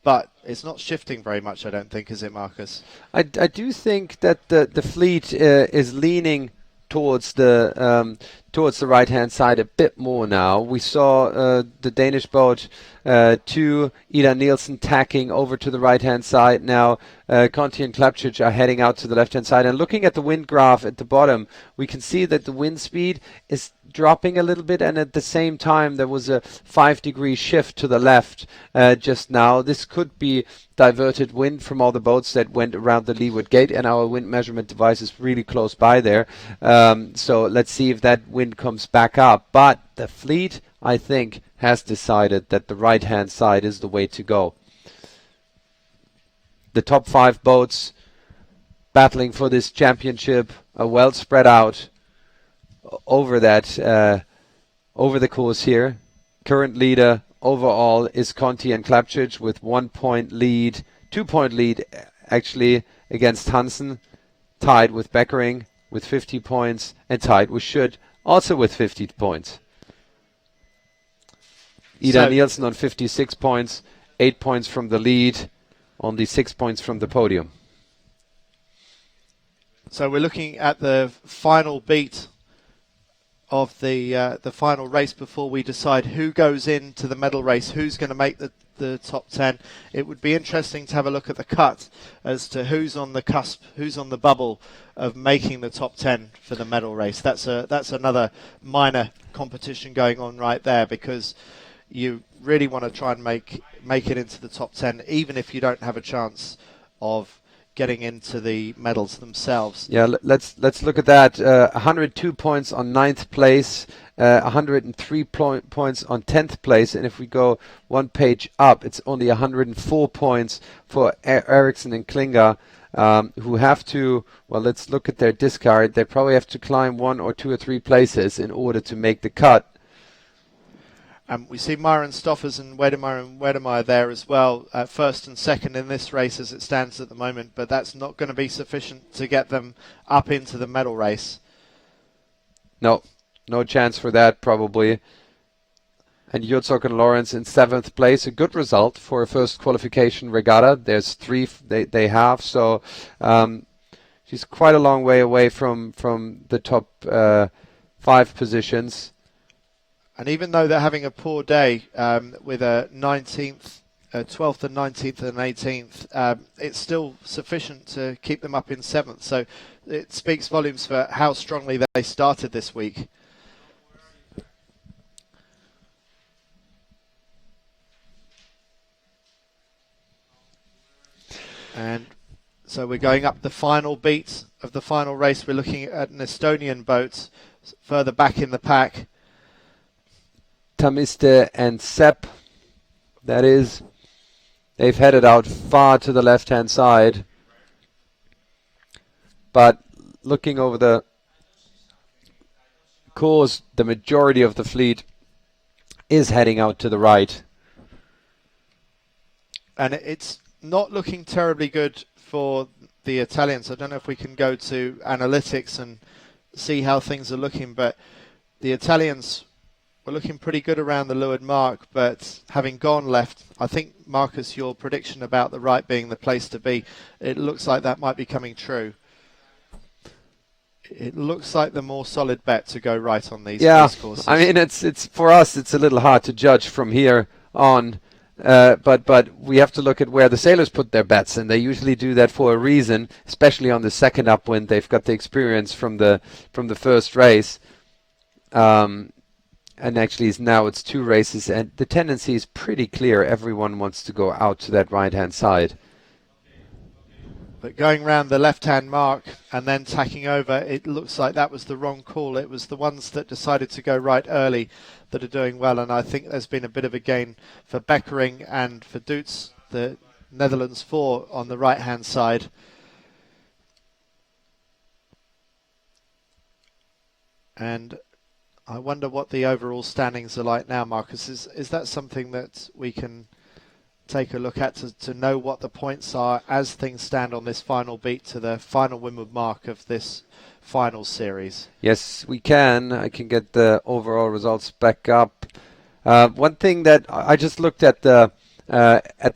S1: but it's not shifting very much, I don't think, is it, Marcus?
S2: I do think that the fleet is leaning towards the right-hand side a bit more now. We saw the Danish boat to Ida Nielsen tacking over to the right-hand side. Now Conti and Klapčić are heading out to the left-hand side. And looking at the wind graph at the bottom, we can see that the wind speed is dropping a little bit, and at the same time there was a 5-degree shift to the left just now. This could be diverted wind from all the boats that went around the leeward gate, and our wind measurement device is really close by there. So let's see if that wind comes back up. But the fleet, I think, has decided that the right-hand side is the way to go. The top 5 boats battling for this championship are well spread out over the course here. Current leader overall is Conti and Klapčić with 1 point lead, 2 point lead actually against Hansen, tied with Beckering with 50 points and tied with Schütt also with 50 points. Ida Nielsen on 56 points, 8 points from the lead, only 6 points from the podium.
S1: So we're looking at the final beat of the final race before we decide who goes into the medal race, who's going to make the top 10. It would be interesting to have a look at the cut as to who's on the cusp, who's on the bubble of making the top 10 for the medal race. That's another minor competition going on right there, because you really want to try and make it into the top 10, even if you don't have a chance of getting into the medals themselves.
S2: Yeah, let's look at that. 102 points on 9th place, 103 points on 10th place, and if we go one page up, it's only 104 points for Ericsson and Klinger, who have to, well, let's look at their discard. They probably have to climb 1 or 2 or 3 places in order to make the cut.
S1: We see Myron Stoffers and Wedemeyer there as well, first and second in this race as it stands at the moment, but that's not going to be sufficient to get them up into the medal race.
S2: No chance for that probably. And Jurtzok and Lawrence in 7th place, a good result for a first qualification regatta. There's 3 they have, so she's quite a long way away from the top 5 positions.
S1: And even though they're having a poor day with a 19th, 12th and 19th and 18th, it's still sufficient to keep them up in 7th. So it speaks volumes for how strongly they started this week. And so we're going up the final beat of the final race. We're looking at an Estonian boat further back in the pack.
S2: Tamiste and Sepp, that is, they've headed out far to the left-hand side. But looking over the course, the majority of the fleet is heading out to the right.
S1: And it's not looking terribly good for the Italians. I don't know if we can go to analytics and see how things are looking, but the Italians were looking pretty good around the leeward mark, but having gone left, I think, Marcus, your prediction about the right being the place to be, it looks like that might be coming true. It looks like the more solid bet to go right on these race courses.
S2: I mean, it's for us, it's a little hard to judge from here on, but we have to look at where the sailors put their bets, and they usually do that for a reason, especially on the second upwind. They've got the experience from the first race. And actually now it's 2 races, and the tendency is pretty clear. Everyone wants to go out to that right-hand side.
S1: But going round the left-hand mark and then tacking over, it looks like that was the wrong call. It was the ones that decided to go right early that are doing well, and I think there's been a bit of a gain for Beckering and for Doots, the Netherlands 4 on the right-hand side. And I wonder what the overall standings are like now, Marcus. Is that something that we can take a look at to know what the points are as things stand on this final beat to the final windward mark of this final series?
S2: Yes, we can. I can get the overall results back up. One thing that I just looked at the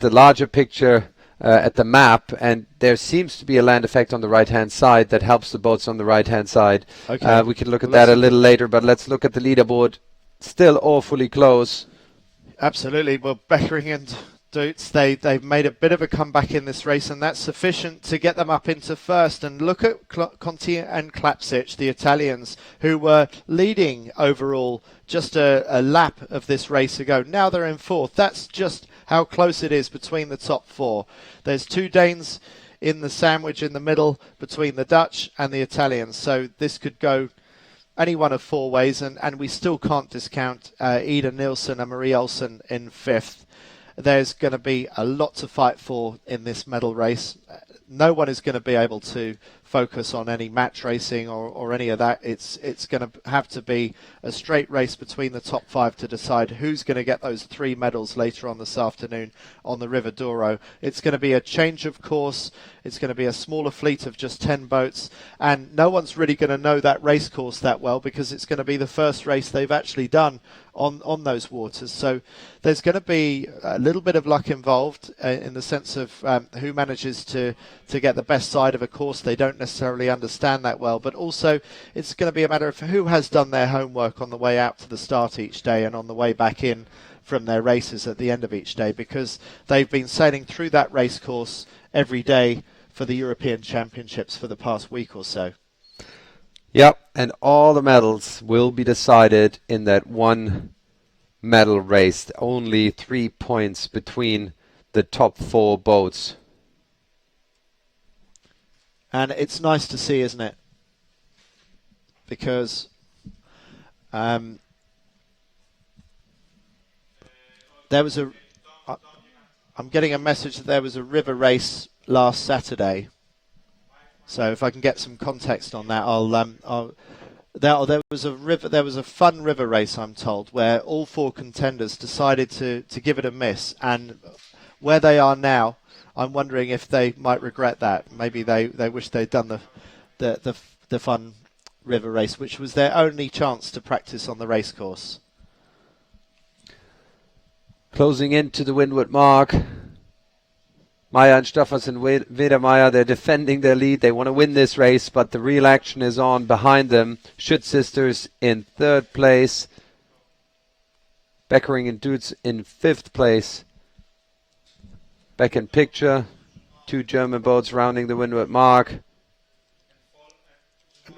S2: larger picture, at the map, and there seems to be a land effect on the right-hand side that helps the boats on the right-hand side.
S1: Okay.
S2: We can look at that a little later, but let's look at the leaderboard. Still awfully close.
S1: Absolutely. Well, Beckering and Doots, they've made a bit of a comeback in this race, and that's sufficient to get them up into first. And look at Conti and Klapsic, the Italians, who were leading overall just a lap of this race ago. Now they're in 4th. That's just how close it is between the top 4. There's 2 Danes in the sandwich in the middle between the Dutch and the Italians. So this could go any one of 4 ways, and we still can't discount Ida Nielsen and Marie Olsen in 5th. There's going to be a lot to fight for in this medal race. No one is going to be able to focus on any match racing or any of that. It's going to have to be a straight race between the top 5 to decide who's going to get those 3 medals later on this afternoon on the River Douro. It's going to be a change of course. It's going to be a smaller fleet of just 10 boats, and no one's really going to know that race course that well because it's going to be the first race they've actually done on those waters. So there's going to be a little bit of luck involved in the sense of who manages to get the best side of a course they don't necessarily understand that well, but also it's going to be a matter of who has done their homework on the way out to the start each day and on the way back in from their races at the end of each day, because they've been sailing through that race course every day for the European Championships for the past week or so.
S2: Yep, and all the medals will be decided in that one medal race. Only 3 points between the top 4 boats.
S1: And it's nice to see, isn't it? Because there was I'm getting a message that there was a river race last Saturday. So if I can get some context on that, there was a fun river race, I'm told, where all 4 contenders decided to give it a miss, and where they are now, I'm wondering if they might regret that. Maybe they wish they'd done the fun river race, which was their only chance to practice on the race course.
S2: Closing into the windward mark. Meyer and Stoffers and Wedermeyer, they're defending their lead. They want to win this race, but the real action is on behind them. Schütz sisters in 3rd place. Beckering and Dutz in 5th place. Back in picture. 2 German boats rounding the windward mark.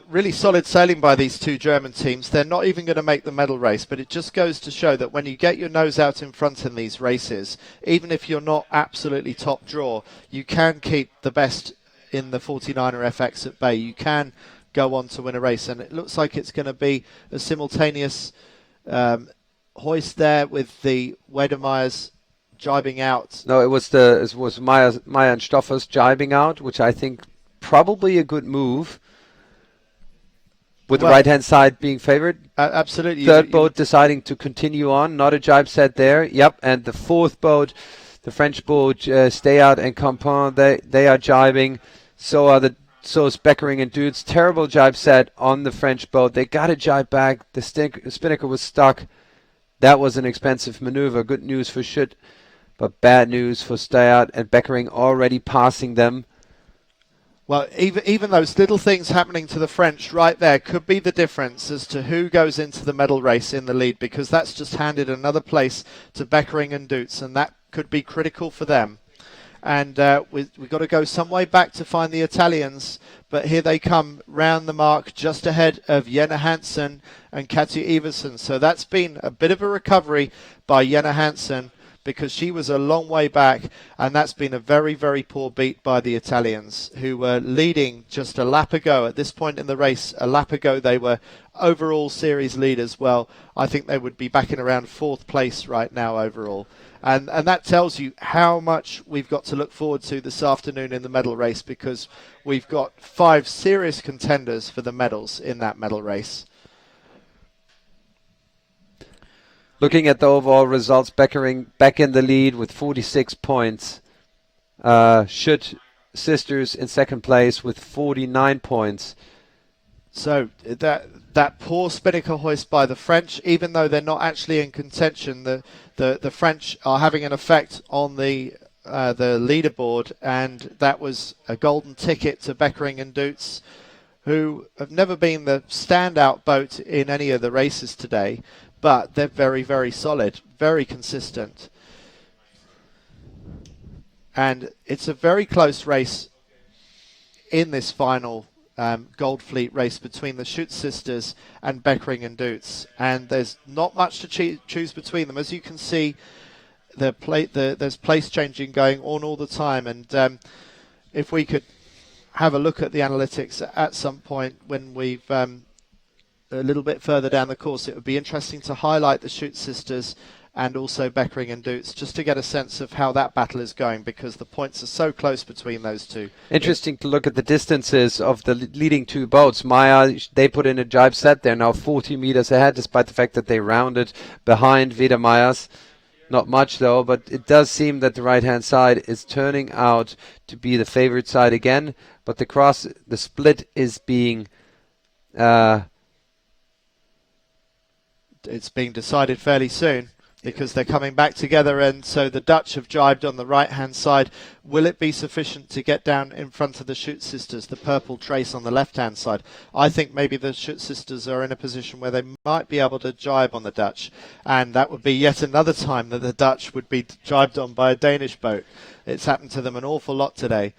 S1: Really solid sailing by these 2 German teams. They're not even going to make the medal race, but it just goes to show that when you get your nose out in front in these races, even if you're not absolutely top draw, you can keep the best in the 49er FX at bay. You can go on to win a race, and it looks like it's going to be a simultaneous hoist there with the Wedemeyers jibing out.
S2: No, it was Meyer and Stoffers jibing out, which I think probably a good move. With the right-hand side being favored.
S1: Absolutely.
S2: 3rd boat deciding to continue on. Not a jibe set there. Yep. And the 4th boat, the French boat, Stay Out and Campan, they are jibing. So is Beckering and Dutz. Terrible jibe set on the French boat. They got a jibe back. The Spinnaker was stuck. That was an expensive maneuver. Good news for Schütz, but bad news for Stay Out and Beckering already passing them.
S1: Well, even those little things happening to the French right there could be the difference as to who goes into the medal race in the lead, because that's just handed another place to Beckering and Dutz, and that could be critical for them. And we've got to go some way back to find the Italians, but here they come round the mark just ahead of Jenna Hansen and Katja Iversen. So that's been a bit of a recovery by Jenna Hansen, because she was a long way back, and that's been a very, very poor beat by the Italians, who were leading just a lap ago. At this point in the race, a lap ago, they were overall series leaders. Well, I think they would be back in around 4th place right now overall. And that tells you how much we've got to look forward to this afternoon in the medal race, because we've got 5 serious contenders for the medals in that medal race.
S2: Looking at the overall results, Beckering back in the lead with 46 points. Schütz sisters in 2nd place with 49 points.
S1: So that poor Spinnaker hoist by the French, even though they're not actually in contention, the French are having an effect on the leaderboard, and that was a golden ticket to Beckering and Dutz, who have never been the standout boat in any of the races today. But they're very, very solid, very consistent. And it's a very close race in this final Gold Fleet race between the Schütz sisters and Beckering and Dutz. And there's not much to choose between them. As you can see, there's place changing going on all the time. And if we could have a look at the analytics at some point when we've a little bit further down the course, it would be interesting to highlight the Schütz sisters and also Beckering and Dutz, just to get a sense of how that battle is going, because the points are so close between those 2.
S2: Interesting to look at the distances of the leading 2 boats. Meyer, they put in a jibe set. They're now 40 meters ahead, despite the fact that they rounded behind Wedermeyer's. Not much though, but it does seem that the right-hand side is turning out to be the favorite side again. But the split is being
S1: it's being decided fairly soon. because they're coming back together, and so the Dutch have jibed on the right-hand side. Will it be sufficient to get down in front of the Schutt sisters, the purple trace on the left-hand side? I think maybe the Schutt sisters are in a position where they might be able to jibe on the Dutch, and that would be yet another time that the Dutch would be jibed on by a Danish boat. It's happened to them an awful lot today,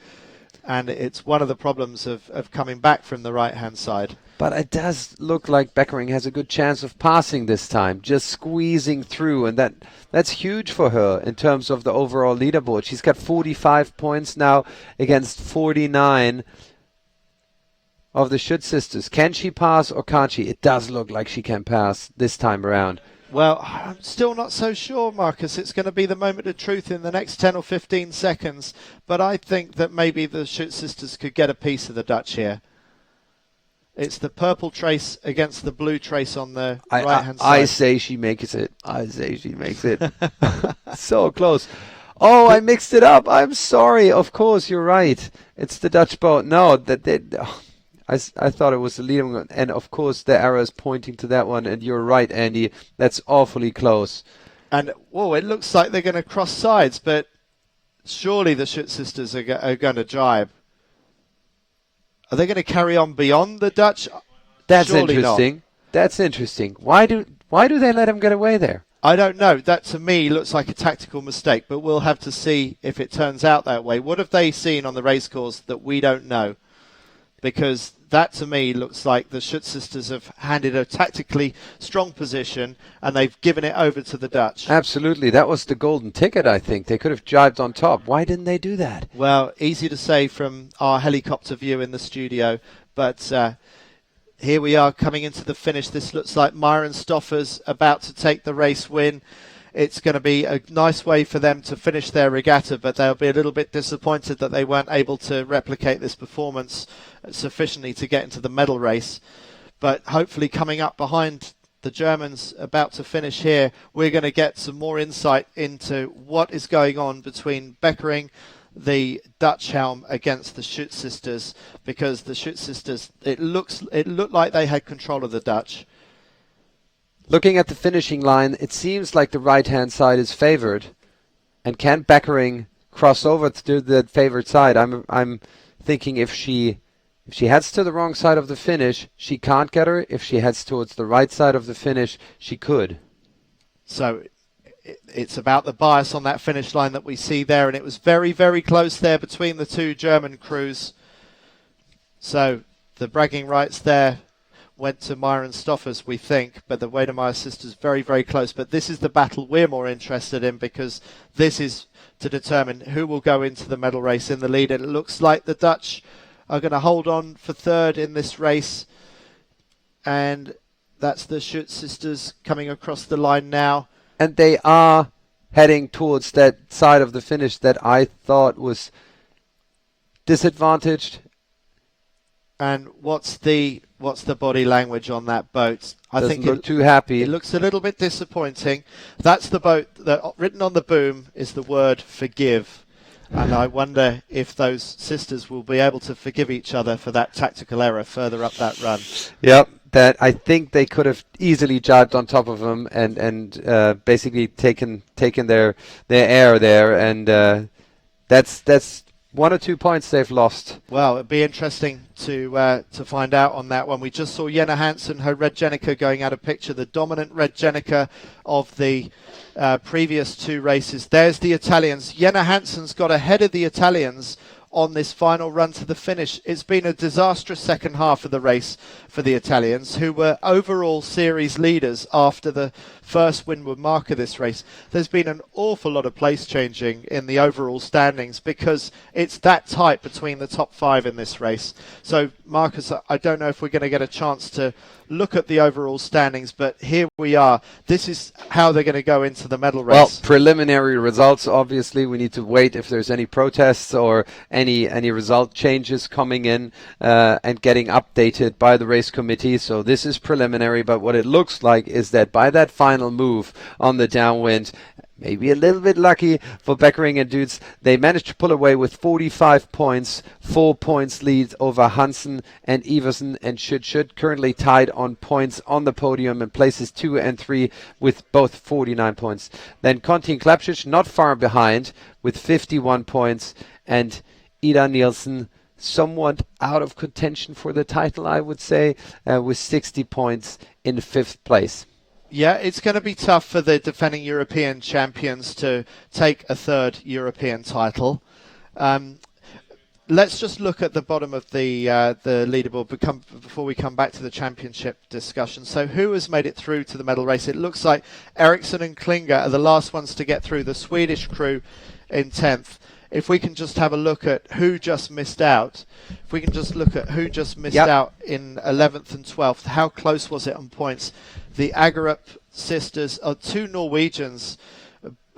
S1: and it's one of the problems of coming back from the right-hand side.
S2: But it does look like Beckering has a good chance of passing this time, just squeezing through, and that's huge for her in terms of the overall leaderboard. She's got 45 points now against 49 of the Schutt sisters. Can she pass or can't she? It does look like she can pass this time around.
S1: Well, I'm still not so sure, Marcus. It's going to be the moment of truth in the next 10 or 15 seconds, but I think that maybe the Schutt sisters could get a piece of the Dutch here. It's the purple trace against the blue trace on the right-hand side.
S2: I say she makes it. I say she makes it. So close. Oh, I mixed it up. I'm sorry. Of course, you're right. It's the Dutch boat. No, I thought it was the leading one. And, of course, the arrow is pointing to that one. And you're right, Andy. That's awfully close.
S1: And, whoa, it looks like they're going to cross sides, but surely the Schutt sisters are going to jibe. Are they going to carry on beyond the Dutch?
S2: That's
S1: Surely
S2: interesting.
S1: not.
S2: That's interesting. Why do they let him get away there?
S1: I don't know. That to me looks like a tactical mistake, but we'll have to see if it turns out that way. What have they seen on the racecourse that we don't know? Because that to me looks like the Schutt sisters have handed a tactically strong position and they've given it over to the Dutch.
S2: Absolutely. That was the golden ticket, I think. They could have jibed on top. Why didn't they do that?
S1: Well, easy to say from our helicopter view in the studio, but here we are coming into the finish. This looks like Myron Stoffer's about to take the race win. It's going to be a nice way for them to finish their regatta, but they'll be a little bit disappointed that they weren't able to replicate this performance sufficiently to get into the medal race. But hopefully coming up behind the Germans about to finish here, we're going to get some more insight into what is going on between Beckering, the Dutch helm, against the Schutt sisters, because the Schutt sisters, it looked like they had control of the Dutch.
S2: Looking at the finishing line, it seems like the right-hand side is favored. And can Beckering cross over to the favored side? I'm thinking if she heads to the wrong side of the finish, she can't get her. If she heads towards the right side of the finish, she could.
S1: So it's about the bias on that finish line that we see there, and it was very, very close there between the two German crews. So the bragging rights there went to Myron Stoffers, we think, but the Wedemeyer sisters very, very close. But this is the battle we're more interested in, because this is to determine who will go into the medal race in the lead. And it looks like the Dutch are going to hold on for third in this race. And that's the Schutt sisters coming across the line now.
S2: And they are heading towards that side of the finish that I thought was disadvantaged.
S1: And what's the body language on that boat? I
S2: Doesn't
S1: think
S2: look too happy.
S1: It looks a little bit disappointing. That's the boat that written on the boom is the word forgive. And I wonder if those sisters will be able to forgive each other for that tactical error further up that run.
S2: Yep, that I think they could have easily jibed on top of them and basically taken their air there, and that's 1 or 2 points they've lost.
S1: Well, it'd be interesting to find out on that one. We just saw Jenna Hansen, her Red Jenica, going out of picture, the dominant Red Jenica of the previous two races. There's the Italians. Jenna Hansen's got ahead of the Italians on this final run to the finish. It's been a disastrous second half of the race for the Italians, who were overall series leaders after the first windward mark of this race. There's been an awful lot of place changing in the overall standings because it's that tight between the top five in this race. So, Marcus, I don't know if we're going to get a chance to look at the overall standings, but here we are. This is how they're going to go into the medal race.
S2: Well, preliminary results, obviously. We need to wait if there's any protests or any result changes coming in and getting updated by the race committee. So this is preliminary, but what it looks like is that by that final move on the downwind, maybe a little bit lucky for Beckering and Dutz. They managed to pull away with 45 points, 4 points lead over Hansen and Iversen, and should currently tied on points on the podium in places 2 and 3 with both 49 points. Then Conti and Klapšič not far behind with 51 points, and Ida Nielsen somewhat out of contention for the title, I would say, with 60 points in 5th place.
S1: Yeah, it's going to be tough for the defending European champions to take a 3rd European title. Let's just look at the bottom of the leaderboard before we come back to the championship discussion. So who has made it through to the medal race? It looks like Eriksson and Klinger are the last ones to get through, the Swedish crew in 10th. If we can just have a look at who just missed out, out in 11th and 12th, how close was it on points? The Agerup sisters, 2 Norwegians,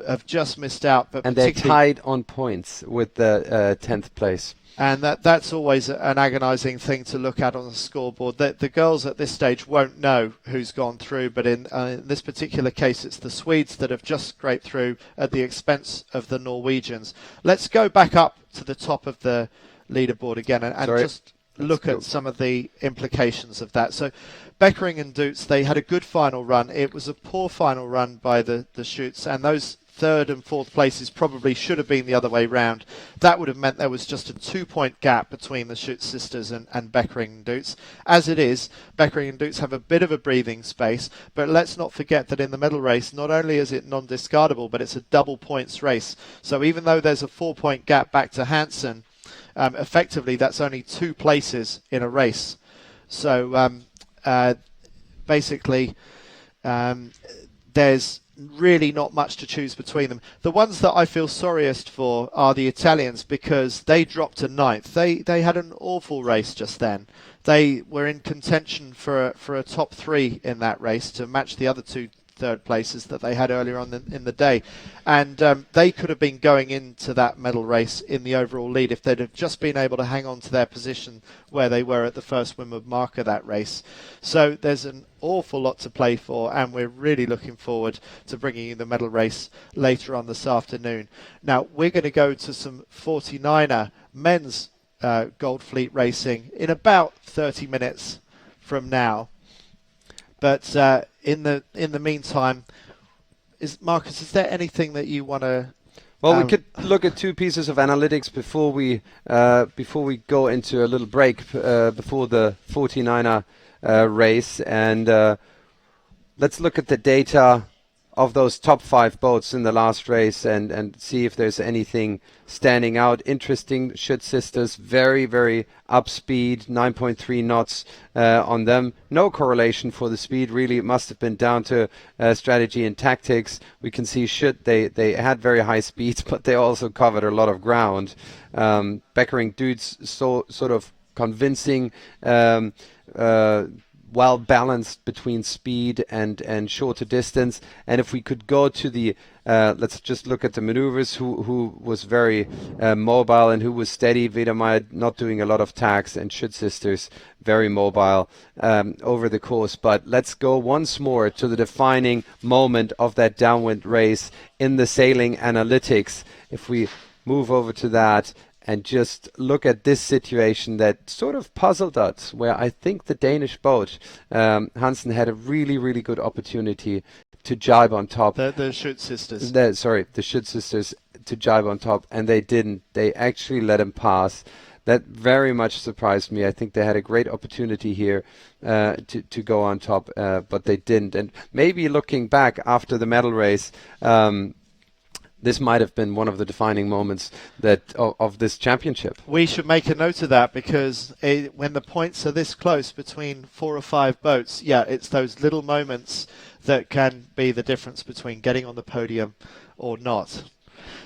S1: have just missed out.
S2: And they're tied on points with the 10th place.
S1: And that's always an agonising thing to look at on the scoreboard. The girls at this stage won't know who's gone through, but in this particular case, it's the Swedes that have just scraped through at the expense of the Norwegians. Let's go back up to the top of the leaderboard again and just look at some of the implications of that. So Beckering and Dutz, they had a good final run. It was a poor final run by the Schütz, and those 3rd and 4th places probably should have been the other way round. That would have meant there was just a 2-point gap between the Schütz sisters and Beckering and Dutz. As it is, Beckering and Dutz have a bit of a breathing space, but let's not forget that in the medal race, not only is it non-discardable, but it's a double points race. So even though there's a 4-point gap back to Hansen, effectively that's only 2 places in a race. So basically there's really not much to choose between them. The ones that I feel sorriest for are the Italians, because they dropped to 9th. They had an awful race just then. They were in contention for a top 3 in that race to match the other 2 3rd places that they had earlier on in the day, and they could have been going into that medal race in the overall lead if they'd have just been able to hang on to their position where they were at the first windward mark of that race. So there's an awful lot to play for, and we're really looking forward to bringing you the medal race later on this afternoon. Now we're going to go to some 49er men's Gold Fleet racing in about 30 minutes from now. But in the meantime, Marcus, is there anything that you want to?
S2: Well, we could look at 2 pieces of analytics before we go into a little break before the 49er race, and let's look at the data of those top 5 boats in the last race and see if there's anything standing out. Interesting, Schütz sisters, very, very up speed, 9.3 knots on them. No correlation for the speed, really. It must have been down to strategy and tactics. We can see Schütz, they had very high speeds, but they also covered a lot of ground. Beckering Dutz, sort of convincing, well balanced between speed and shorter distance. And if we could go to the let's just look at the maneuvers, who was very mobile and who was steady. Wedemeyer not doing a lot of tacks, and Schütz sisters very mobile over the course. But let's go once more to the defining moment of that downwind race in the sailing analytics. If we move over to that and just look at this situation that sort of puzzled us, where I think the Danish boat, Hansen, had a really, really good opportunity to jibe on top.
S1: The Schütz sisters.
S2: The Schütz sisters to jibe on top, and they didn't. They actually let him pass. That very much surprised me. I think they had a great opportunity here to go on top, but they didn't. And maybe looking back after the medal race, this might have been one of the defining moments of this championship.
S1: We should make a note of that, because when the points are this close between 4 or 5 boats, it's those little moments that can be the difference between getting on the podium or not.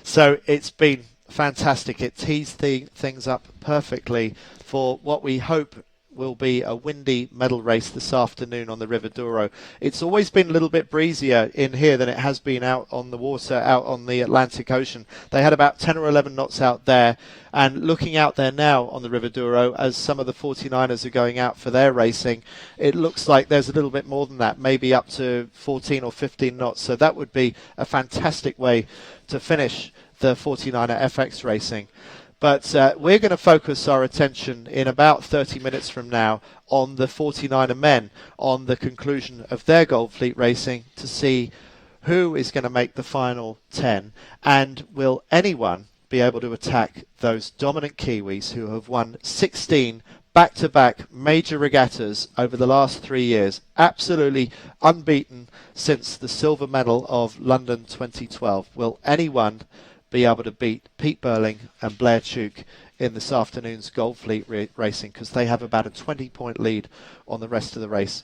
S1: So it's been fantastic. It teased things up perfectly for what we hope will be a windy medal race this afternoon on the River Douro. It's always been a little bit breezier in here than it has been out on the water, out on the Atlantic Ocean. They had about 10 or 11 knots out there, and looking out there now on the River Douro as some of the 49ers are going out for their racing, it looks like there's a little bit more than that, maybe up to 14 or 15 knots. So that would be a fantastic way to finish the 49er FX racing. But we're going to focus our attention in about 30 minutes from now on the 49er men, on the conclusion of their Gold Fleet racing, to see who is going to make the final 10, and will anyone be able to attack those dominant Kiwis who have won 16 back-to-back major regattas over the last 3 years, absolutely unbeaten since the silver medal of London 2012. Will anyone be able to beat Pete Burling and Blair Tuke in this afternoon's Gold Fleet racing, because they have about a 20-point lead on the rest of the race?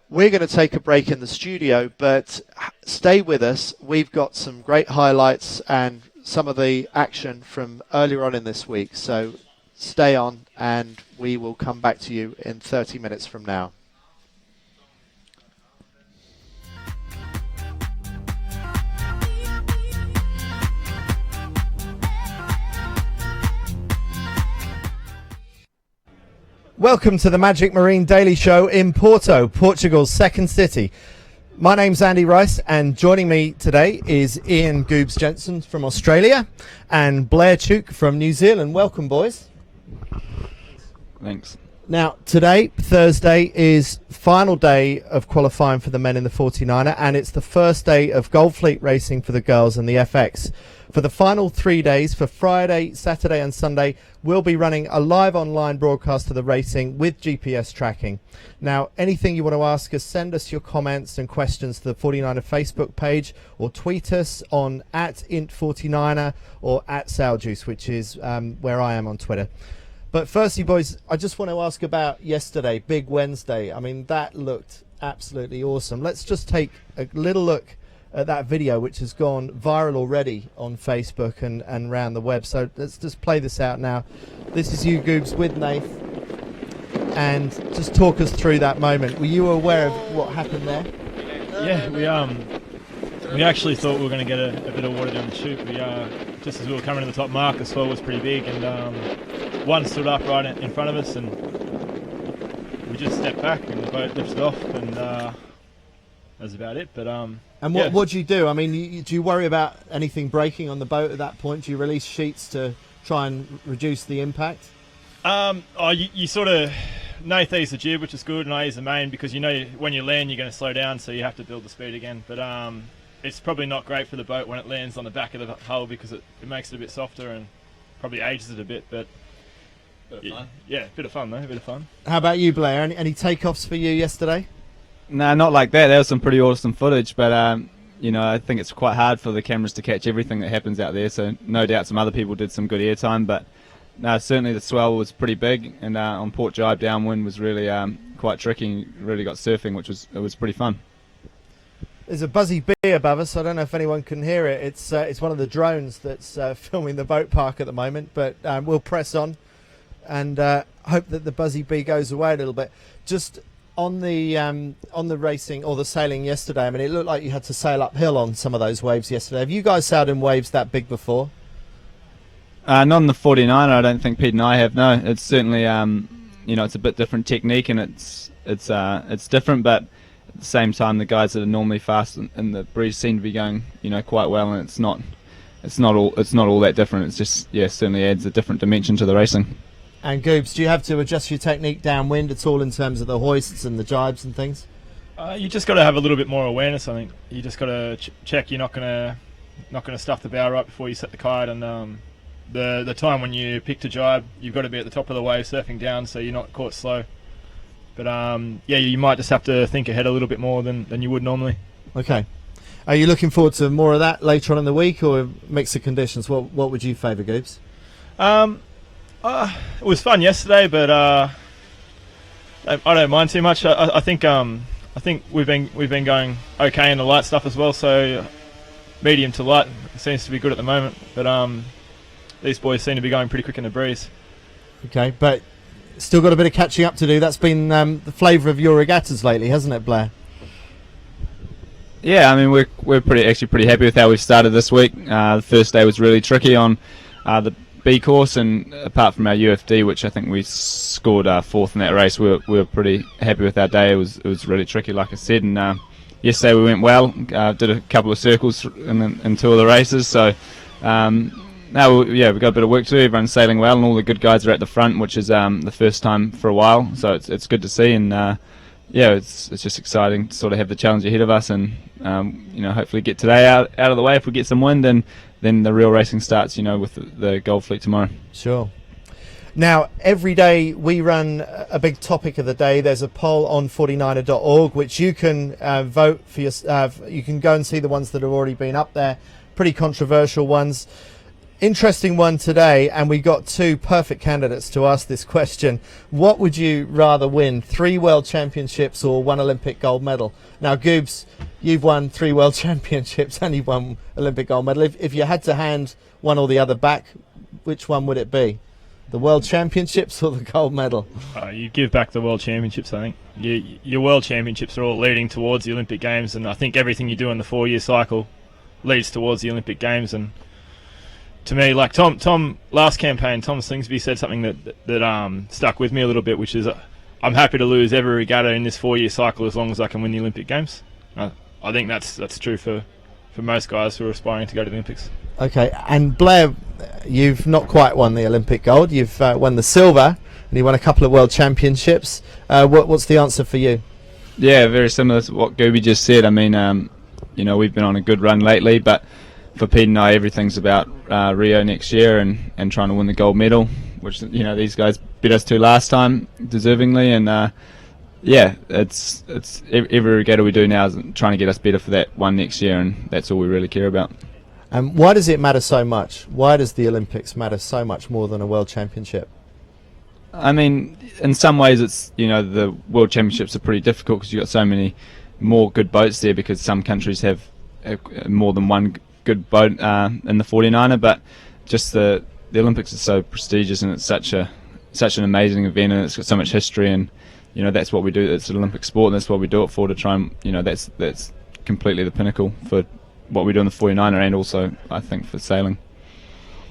S1: We're going to take a break in the studio, but stay with us. We've got some great highlights and some of the action from earlier on in this week, so stay on and we will come back to you in 30 minutes from now. Welcome to the Magic Marine Daily Show in Porto, Portugal's second city. My name's Andy Rice, and joining me today is Ian Goobs-Jensen from Australia and Blair Tuke from New Zealand. Welcome, boys.
S10: Thanks.
S1: Now, today, Thursday, is final day of qualifying for the men in the 49er, and it's the first day of Gold Fleet racing for the girls and the FX. For the final 3 days, for Friday, Saturday and Sunday, we'll be running a live online broadcast of the racing with GPS tracking. Now, anything you want to ask us, send us your comments and questions to the 49er Facebook page, or tweet us on @int49er or @saljuice, which is where I am on Twitter. But firstly, boys, I just want to ask about yesterday, Big Wednesday. I mean, that looked absolutely awesome. Let's just take a little look at that video, which has gone viral already on Facebook and around the web. So let's just play this out now. This is you, Goobs, with Nath, and just talk us through that moment. Were you aware of what happened there?
S10: Yeah, we actually thought we were going to get a bit of water down the chute. We just as we were coming to the top mark, the swell was pretty big, and one stood up right in front of us, and we just stepped back, and the boat lifted off, and that's about it. But
S1: and what do you do? I mean, do you worry about anything breaking on the boat at that point? Do you release sheets to try and reduce the impact?
S10: You sort of, Nath ease the jib, which is good, and I ease the main, because you know when you land you're going to slow down, so you have to build the speed again. But it's probably not great for the boat when it lands on the back of the hull, because it makes it a bit softer and probably ages it a bit. But bit of fun. Yeah, a bit of fun though, a bit of fun.
S1: How about you, Blair? Any takeoffs for you yesterday?
S10: No, not like that. That was some pretty awesome footage, but you know, I think it's quite hard for the cameras to catch everything that happens out there, so no doubt some other people did some good airtime, but no, certainly the swell was pretty big, and on Port Jibe downwind was really quite tricky. Really got surfing, which was pretty fun.
S1: There's a buzzy bee above us. I don't know if anyone can hear it. It's one of the drones that's filming the boat park at the moment, but we'll press on and hope that the buzzy bee goes away a little bit. Just on the racing or the sailing yesterday, I mean, it looked like you had to sail uphill on some of those waves yesterday. Have you guys sailed in waves that big before?
S10: Not on the 49er, I don't think Pete and I have. No, it's certainly you know, it's a bit different technique, and it's different, but at the same time, the guys that are normally fast in the breeze seem to be going, you know, quite well, and it's not all that different. It's just, yeah, certainly adds a different dimension to the racing.
S1: And Goobs, do you have to adjust your technique downwind at all in terms of the hoists and the jibes and things?
S10: You just got to have a little bit more awareness. I think you just got to check you're not gonna stuff the bow right before you set the kite, and the time when you pick to jibe, you've got to be at the top of the wave surfing down, so you're not caught slow. But yeah, you might just have to think ahead a little bit more than you would normally.
S1: Okay. Are you looking forward to more of that later on in the week, or a mix of conditions? What would you favour, Goobs?
S10: It was fun yesterday, but I don't mind too much. I think we've been going okay in the light stuff as well. So medium to light seems to be good at the moment. But these boys seem to be going pretty quick in the breeze.
S1: Okay, but
S11: Still got a bit of catching up to do. That's been the flavour of your regattas lately, hasn't it, Blair?
S10: Yeah, I mean we're pretty happy with how we started this week. The first day was really tricky on the B course, and apart from our UFD, which I think we scored fourth in that race, we were pretty happy with our day. It was really tricky, like I said, and yesterday we went well. Did a couple of circles in two of the races, so now we've got a bit of work to do. Everyone's sailing well, and all the good guys are at the front, which is the first time for a while. So it's good to see, and it's just exciting to sort of have the challenge ahead of us, and hopefully get today out of the way if we get some wind, and then the real racing starts, with the Gold Fleet tomorrow.
S11: Sure. Now, every day we run a big topic of the day. There's a poll on 49er.org, which you can vote for. You can go and see the ones that have already been up there. Pretty controversial ones. Interesting one today, and we got two perfect candidates to ask this question. What would you rather win, 3 World Championships or 1 Olympic gold medal? Now, Goobs, you've won 3 World Championships and you've won Olympic gold medal. If you had to hand one or the other back, which one would it be? The World Championships or the gold medal?
S12: You give back the World Championships, I think. Your World Championships are all leading towards the Olympic Games, and I think everything you do in the 4-year cycle leads towards the Olympic Games. And to me, like Tom last campaign, Tom Slingsby said something that stuck with me a little bit, which is I'm happy to lose every regatta in this 4-year cycle as long as I can win the Olympic Games. I think that's true for most guys who are aspiring to go to the Olympics.
S11: Okay, and Blair, you've not quite won the Olympic gold. You've won the silver, and you won a couple of World Championships. What's the answer for you?
S10: Yeah, very similar to what Gooby just said. I mean, we've been on a good run lately, but for Pete and I, everything's about Rio next year and trying to win the gold medal, which these guys beat us to last time, deservingly, and it's every regatta we do now is trying to get us better for that one next year, and that's all we really care about.
S11: And why does it matter so much? Why does the Olympics matter so much more than a World Championship?
S10: I mean, in some ways, it's the World Championships are pretty difficult because you've got so many more good boats there, because some countries have more than one good boat in the 49er, but just the Olympics is so prestigious, and it's such an amazing event, and it's got so much history, and that's what we do. It's an Olympic sport, and that's what we do it for, to try and that's completely the pinnacle for what we do in the 49er, and also I think for sailing.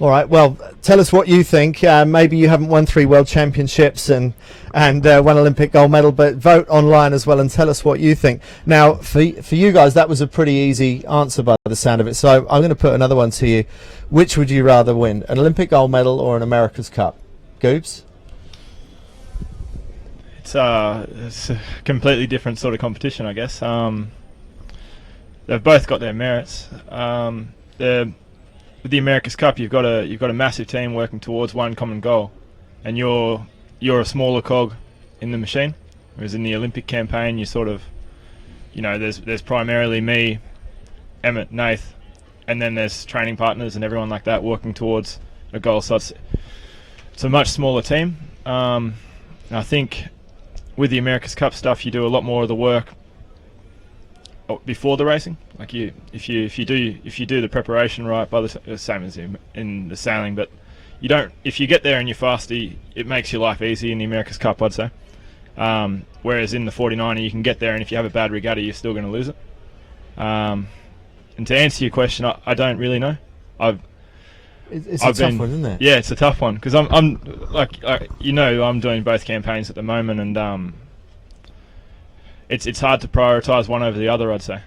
S11: All right, well, tell us what you think. Maybe you haven't won 3 World Championships and 1 Olympic gold medal, but vote online as well and tell us what you think. Now, for you guys, that was a pretty easy answer by the sound of it, so I'm going to put another one to you. Which would you rather win, an Olympic gold medal or an America's Cup? Goobs?
S12: It's a completely different sort of competition, I guess. They've both got their merits. With the America's Cup, you've got a massive team working towards one common goal, and you're a smaller cog in the machine. Whereas in the Olympic campaign, you sort of, there's primarily me, Emmett, Nath, and then there's training partners and everyone like that working towards a goal. So it's a much smaller team. And I think with the America's Cup stuff, you do a lot more of the work before the racing. Like if you do the preparation right, by the same as in the sailing, but if you get there and you're fasty, it makes your life easy in the America's Cup, I'd say. Whereas in the 49er, you can get there, and if you have a bad regatta, you're still going to lose it. And to answer your question, I don't really know.
S11: It's a tough one, isn't it?
S12: Yeah, it's a tough one, because I'm doing both campaigns at the moment, and it's hard to prioritise one over the other, I'd say.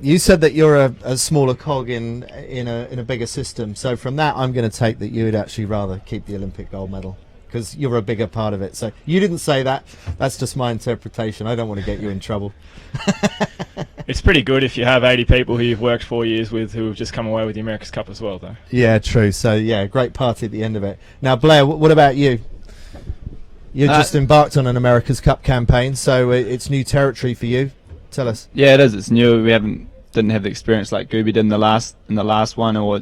S11: You said that you're a smaller cog in a bigger system, so from that I'm going to take that you would actually rather keep the Olympic gold medal because you're a bigger part of it. So you didn't say that. That's just my interpretation. I don't want to get you in trouble.
S12: It's pretty good if you have 80 people who you've worked 4 years with who have just come away with the America's Cup as well, though.
S11: Yeah, true. So yeah, great party at the end of it. Now, Blair, what about you? You've just embarked on an America's Cup campaign, so it's new territory for you. Tell us.
S10: Yeah, it is. It's new. We didn't have the experience like Gooby did in the last one, or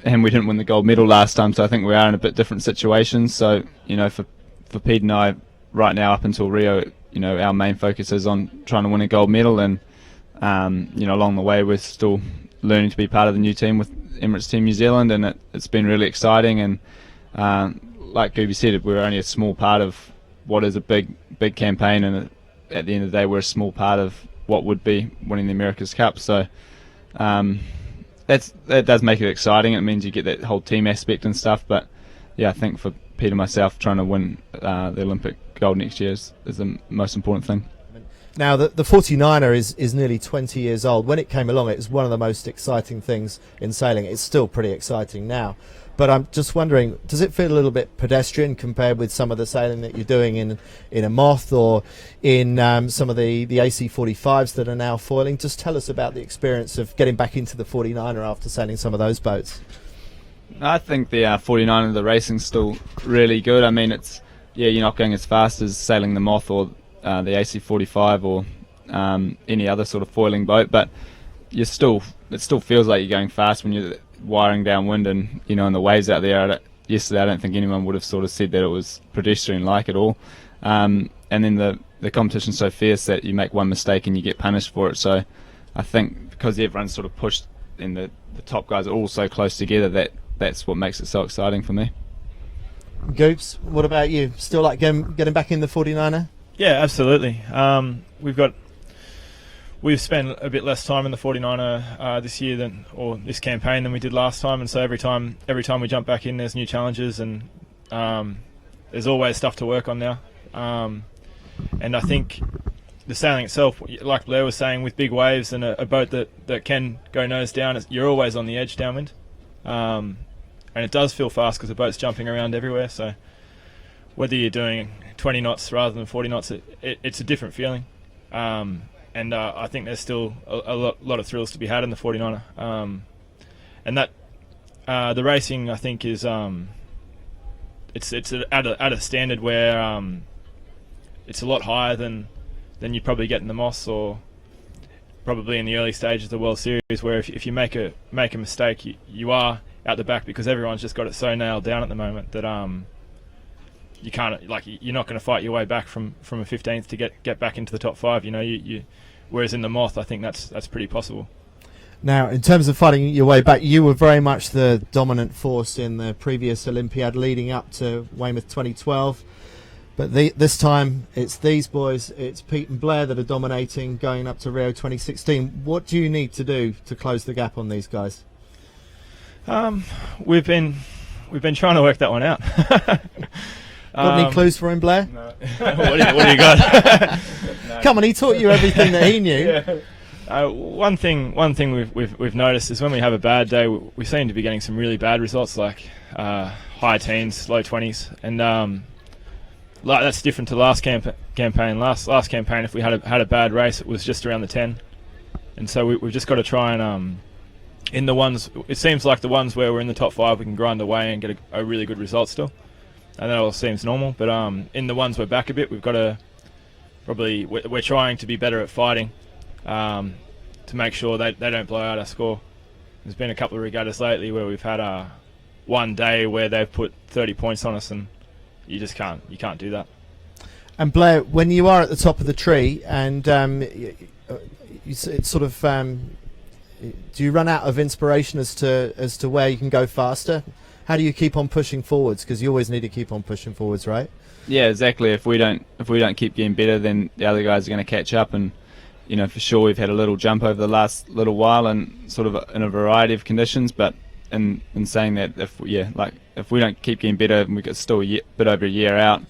S10: and we didn't win the gold medal last time. So I think we are in a bit different situation. So for Pete and I, right now up until Rio, our main focus is on trying to win a gold medal, and along the way we're still learning to be part of the new team with Emirates Team New Zealand, and it's been really exciting. And like Gooby said, we're only a small part of what is a big campaign, and at the end of the day, we're a small part of what would be winning the America's Cup. So that does make it exciting. It means you get that whole team aspect and stuff. But yeah, I think for Pete and myself, trying to win the Olympic gold next year is the most important thing.
S11: Now, the 49er is nearly 20 years old. When it came along, it was one of the most exciting things in sailing. It's still pretty exciting now. But I'm just wondering, does it feel a little bit pedestrian compared with some of the sailing that you're doing in a Moth or in some of the AC45s that are now foiling? Just tell us about the experience of getting back into the 49er after sailing some of those boats.
S10: I think the 49er, the racing's still really good. I mean, you're not going as fast as sailing the Moth or the AC45 or any other sort of foiling boat, but it still feels like you're going fast when you're wiring downwind and and the waves out there. Yesterday, I don't think anyone would have sort of said that it was pedestrian-like at all. And then the competition's so fierce that you make one mistake and you get punished for it. So I think because everyone's sort of pushed and the top guys are all so close together, that's what makes it so exciting for me.
S11: Goops, what about you? Still like getting back in the 49er?
S12: Yeah, absolutely. We've spent a bit less time in the 49er this year this campaign than we did last time, and so every time we jump back in, there's new challenges, and there's always stuff to work on now. And I think the sailing itself, like Blair was saying, with big waves and a boat that can go nose down, you're always on the edge downwind, and it does feel fast because the boat's jumping around everywhere. So whether you're doing 20 knots rather than 40 knots, it's a different feeling. And I think there's still a lot of thrills to be had in the 49er. And that the racing, I think, is it's at a standard where it's a lot higher than you'd probably get in the Moss or probably in the early stages of the World Series, where if you make a mistake, you are out the back because everyone's just got it so nailed down at the moment that you can't, you're not going to fight your way back from a 15th to get back into the top 5. Whereas in the Moth, I think that's pretty possible.
S11: Now, in terms of fighting your way back, you were very much the dominant force in the previous Olympiad leading up to Weymouth 2012. But this time, it's these boys, it's Pete and Blair that are dominating going up to Rio 2016. What do you need to do to close the gap on these guys?
S12: We've been trying to work that one out.
S11: Got any clues for him, Blair?
S12: No. what do you got?
S11: No. Come on, he taught you everything that he knew.
S12: Yeah. One thing we've noticed is when we have a bad day, we seem to be getting some really bad results, like high teens, low 20s, and that's different to last campaign. Last campaign, if we had a bad race, it was just around the 10, and so we've just got to try and in the ones, it seems like the ones where we're in the top 5, we can grind away and get a really good result still. And that all seems normal, but in the ones we're back a bit, we've got to we're trying to be better at fighting to make sure they don't blow out our score. There's been a couple of regattas lately where we've had one day where they've put 30 points on us, and you can't do that.
S11: And Blair, when you are at the top of the tree and it's sort of do you run out of inspiration as to where you can go faster? How do you keep on pushing forwards? Because you always need to keep on pushing forwards, right?
S10: Yeah, exactly. If we don't keep getting better, then the other guys are going to catch up. And for sure, we've had a little jump over the last little while, and sort of in a variety of conditions. But in saying that, if we don't keep getting better, and we've got still a bit over a year out,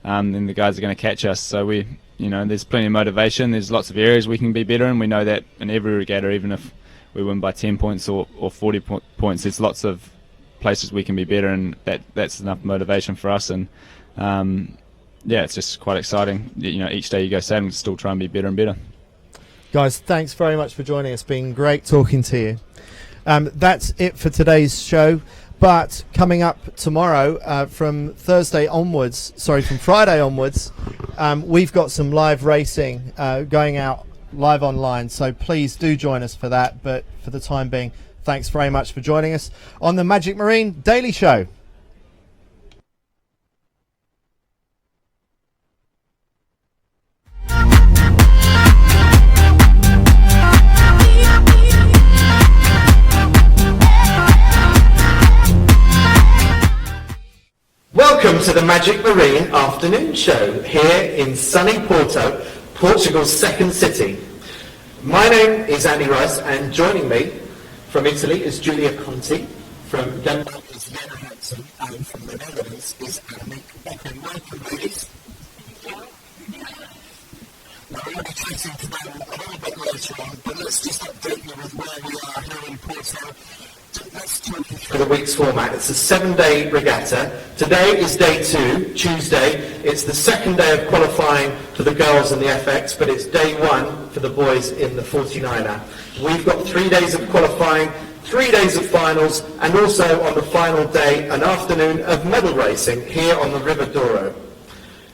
S10: then the guys are going to catch us. So there's plenty of motivation. There's lots of areas we can be better, and we know that in every regatta, even if we win by 10 points or 40 points, there's lots of places we can be better, and that's enough motivation for us. And it's just quite exciting. Each day you go sailing, still try and be better and better.
S11: Guys, thanks very much for joining us. It's been great talking to you. That's it for today's show. But coming up tomorrow, from Friday onwards, we've got some live racing going out live online. So please do join us for that. But for the time being, thanks very much for joining us on the Magic Marine Daily Show. Welcome
S7: to the Magic Marine afternoon show here in sunny Porto, Portugal's second city. My name is Andy Rice, and joining me from Italy is Julia Conti, from Denmark is Lena Hansen, and from the Netherlands is Annemiek Becker. Welcome, ladies. Now, we're going to be chatting to them a little bit later on, but let's just update you with where we are here in Porto. Let's talk you through the week's format. It's a 7-day regatta. Today is day 2, Tuesday. It's the second day of qualifying for the girls in the FX, but it's day 1 for the boys in the 49er. We've got 3 days of qualifying, 3 days of finals, and also on the final day, an afternoon of medal racing here on the River Douro.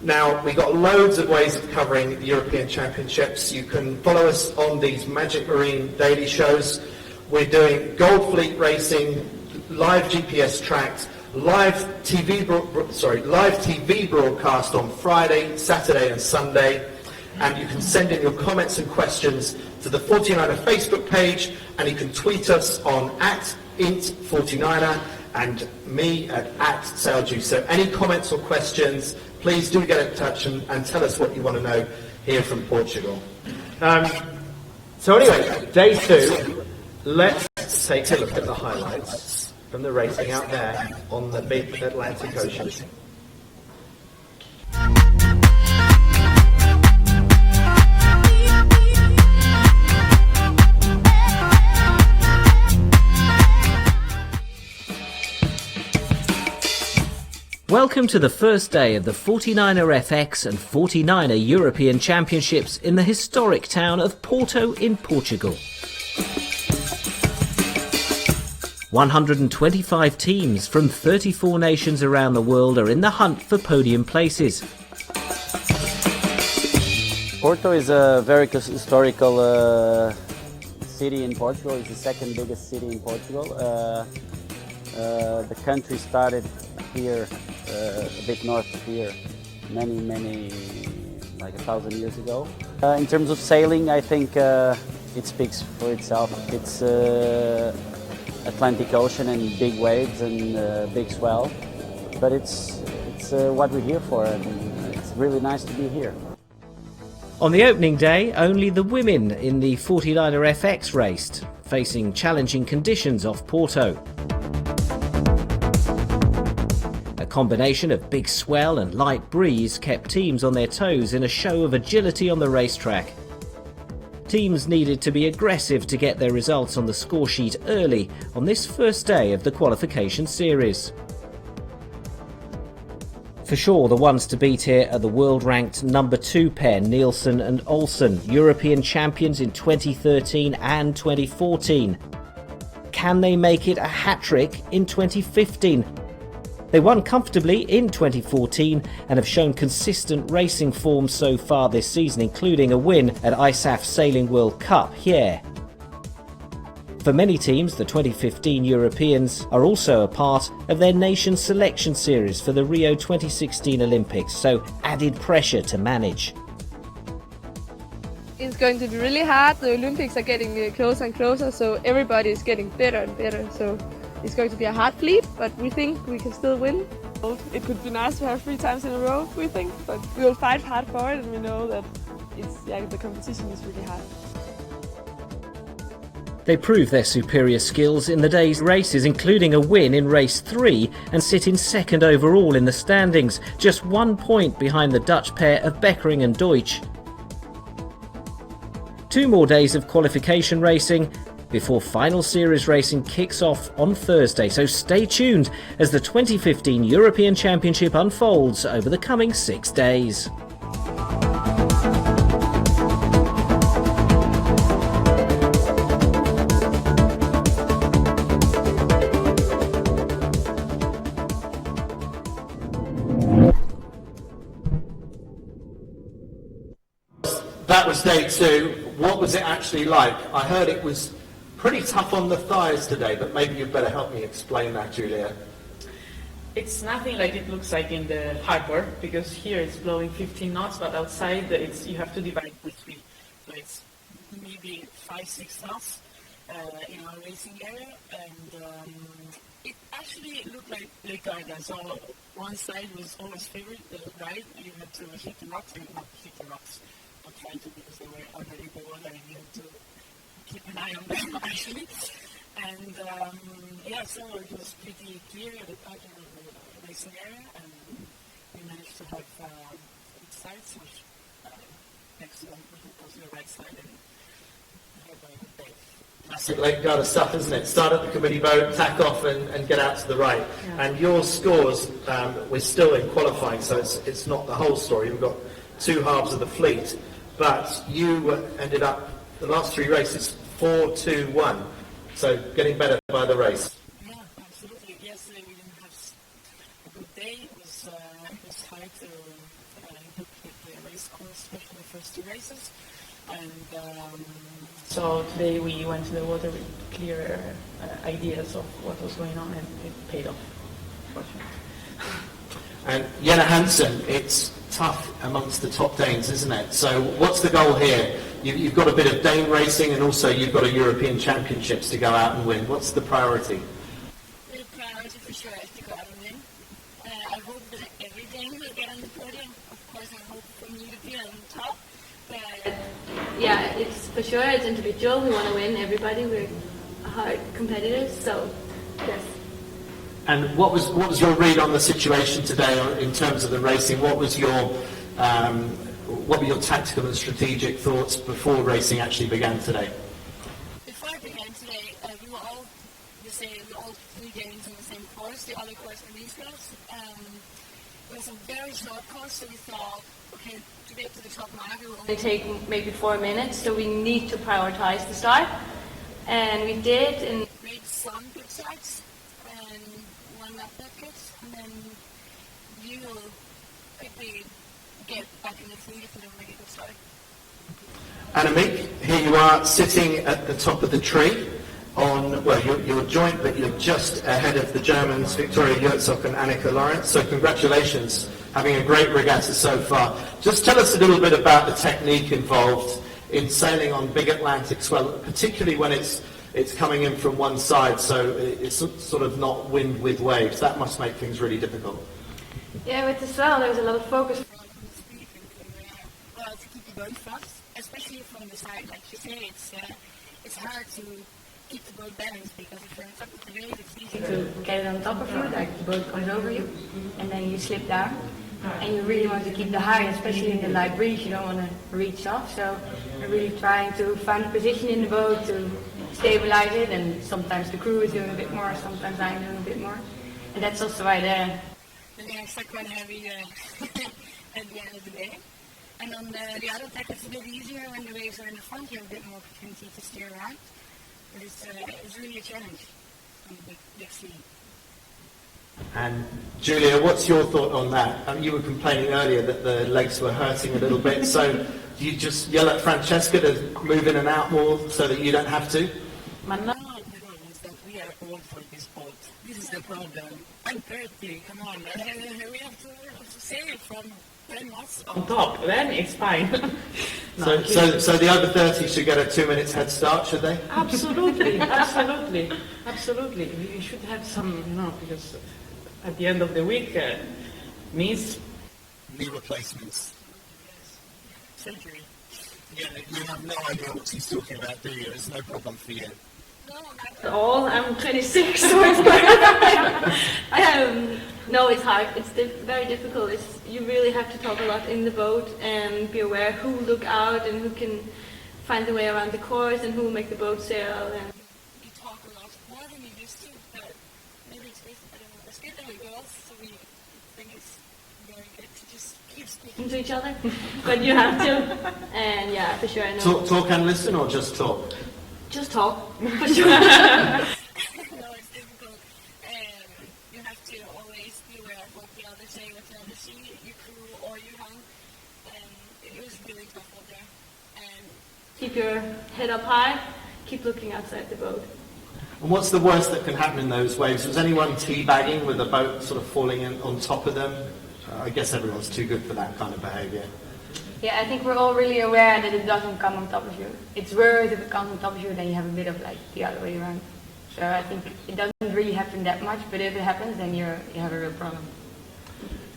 S7: Now, we've got loads of ways of covering the European Championships. You can follow us on these Magic Marine daily shows. We're doing Gold Fleet racing, live GPS tracks, live TV broadcast on Friday, Saturday and Sunday. And you can send in your comments and questions to the 49er Facebook page, and you can tweet us on @int49er and me at @Salju. So any comments or questions, please do get in touch and tell us what you want to know here from Portugal. So anyway, day 2. Let's take a look at the highlights from the racing out there on the big Atlantic Ocean.
S3: Welcome to the first day of the 49er FX and 49er European Championships in the historic town of Porto in Portugal. 125 teams from 34 nations around the world are in the hunt for podium places.
S8: Porto is a very historical city in Portugal. It's the second biggest city in Portugal. The country started here, a bit north of here, many, like 1,000 years ago. In terms of sailing, I think it speaks for itself. It's Atlantic Ocean and big waves and big swell, but it's what we're here for, and it's really nice to be here.
S3: On the opening day, only the women in the 49er FX raced, facing challenging conditions off Porto. A combination of big swell and light breeze kept teams on their toes in a show of agility on the racetrack. Teams needed to be aggressive to get their results on the score sheet early on this first day of the qualification series. For sure, the ones to beat here are the world-ranked number 2 pair, Nielsen and Olsen, European champions in 2013 and 2014. Can they make it a hat-trick in 2015? They won comfortably in 2014 and have shown consistent racing form so far this season, including a win at ISAF Sailing World Cup here. For many teams, the 2015 Europeans are also a part of their nation selection series for the Rio 2016 Olympics, so added pressure to manage.
S9: It's going to be really hard. The Olympics are getting closer and closer, so everybody is getting better and better. So it's going to be a hard fleet, but we think we can still win. It could be nice to have 3 times in a row, we think, but we will fight hard for it, and we know that the competition is really hard.
S3: They prove their superior skills in the day's races, including a win in race 3, and sit in second overall in the standings, just 1 point behind the Dutch pair of Beckering and Deutsch. 2 more days of qualification racing before final series racing kicks off on Thursday, so stay tuned as the 2015 European Championship unfolds over the coming 6 days.
S7: That was day 2. What was it actually like? I heard it was pretty tough on the thighs today, but maybe you'd better help me explain that, Julia.
S13: It's nothing like it looks like in the harbor, because here it's blowing 15 knots, but outside you have to divide with 3. So it's maybe 5-6 knots. in our racing area, and it actually looked like regatta. So one side was always favored, the right. You had to hit the rocks, and not hit the rocks, but try to, because they were underneath the water, and you had to keep an eye on them actually. And yeah, so it was pretty clear the pattern of the racing area, and we managed to have good sides, which next to them was the right side, and have a good day.
S7: Classic late guard stuff, isn't it? Start at the committee boat, tack off, and get out to the right. Yeah. And your scores, we're still in qualifying, so it's not the whole story. We've got two halves of the fleet, but you ended up the last three races 4-2-1. So getting better by the race.
S13: Yeah, absolutely. Yesterday we didn't have a good day. It was hard to book the race course, especially the first two races. And so today we went to the water with clear ideas of what was going on, and it paid off, fortunately.
S7: And Jenna Hansen, it's tough amongst the top Danes, isn't it? So what's the goal here? You've got a bit of Dane racing, and also you've got a European Championships to go out and win. What's the priority?
S13: The priority for sure is to go out and win. I hope that every Dane will get on the podium. Of course, I hope for me to be on top. But
S14: yeah, it's for sure. It's individual. We want to win. Everybody. We're hard competitors. So yes.
S7: And what was your read on the situation today in terms of the racing? What was your what were your tactical and strategic thoughts before racing actually began today?
S13: Before it began today, we were all the same. We were all three Danes on the same course. The other course were these girls. It was a very short course, so we thought, okay, to get to the top mark, it will only
S14: take maybe 4 minutes. So we need to prioritize the start, and we did. And
S13: made some good starts. And then you will quickly get back in the fleet if you don't make a good start.
S7: Annemiek, here you are sitting at the top of the tree on, well, you're joint, but you're just ahead of the Germans, Victoria Herzog and Annika Lawrence. So congratulations, having a great regatta so far. Just tell us a little bit about the technique involved in sailing on big Atlantic swell, particularly when it's coming in from one side, so it's sort of not wind with waves. That must make things really difficult.
S14: Yeah, with the swell, there's a lot of focus.
S13: Well, to keep the boat fast, especially from the side, like you say, it's hard to keep the boat balanced, because if you're on top of the wave, it's easy
S14: to get it on top of you, like the boat comes over you, and then you slip down. And you really want to keep the height, especially in the light breeze. You don't want to reach off, so we're really trying to find a position in the boat to stabilize it, and sometimes the crew is doing a bit more, sometimes I'm doing a bit more, and that's also why the
S13: legs are quite heavy at the end of the day. And on the other deck it's a bit easier when the waves are in the front. You have a bit more opportunity to steer around, but it's really a challenge on the big sea.
S7: And Julia, what's your thought on that? You were complaining earlier that the legs were hurting a little bit, so do you just yell at Francesca to move in and out more so that you don't have to?
S13: My problem is that we are old for this boat. This is the problem. I'm 30, come on. We have to sail from 10 knots on top, then it's fine.
S7: So the over 30 should get a 2 minutes head start, should they?
S13: Absolutely, absolutely, absolutely. We should have some, because at the end of the week means knee replacements. Surgery. Yeah, you have no idea what she's talking about, do you? It's no problem for you.
S14: No, not at all. I'm 26, so it's no, it's hard. It's very difficult. You really have to talk a lot in the boat and be aware who look out and who can find the way around the course and who will make the boat sail. And
S13: we talk a lot more than we used to, but maybe it's based, I don't know, it's good that we're girls, so we think it's very good to just keep speaking
S14: to each other. But you have to. And yeah, for sure. I know.
S7: Talk and listen, or just talk?
S14: Just talk, for sure.
S13: No, it's difficult. You have to always be aware of what the others say, what the others see, your crew or your home. It was really tough out there. And
S14: keep your head up high, keep looking outside the boat.
S7: And what's the worst that can happen in those waves? Was anyone teabagging with the boat sort of falling in on top of them? I guess everyone's too good for that kind of behaviour.
S14: Yeah, I think we're all really aware that it doesn't come on top of you. It's worse if it comes on top of you, then you have a bit of like the other way around. So I think it doesn't really happen that much, but if it happens, then you have a real problem.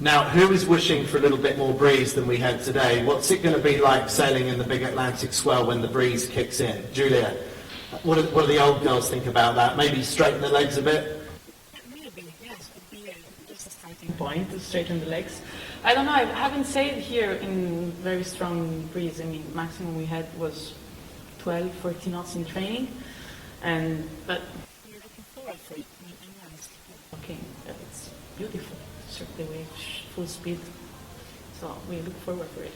S7: Now, who is wishing for a little bit more breeze than we had today? What's it going to be like sailing in the big Atlantic swell when the breeze kicks in? Julia, what do the old girls think about that? Maybe straighten the legs a bit?
S13: Maybe, yes, would be just a starting point to straighten the legs. I don't know, I haven't sailed here in very strong breeze. I mean, maximum we had was 12, 14 knots in training. But we're looking forward for it. Okay, it's beautiful. Surf the wave, full speed. So we look forward for it.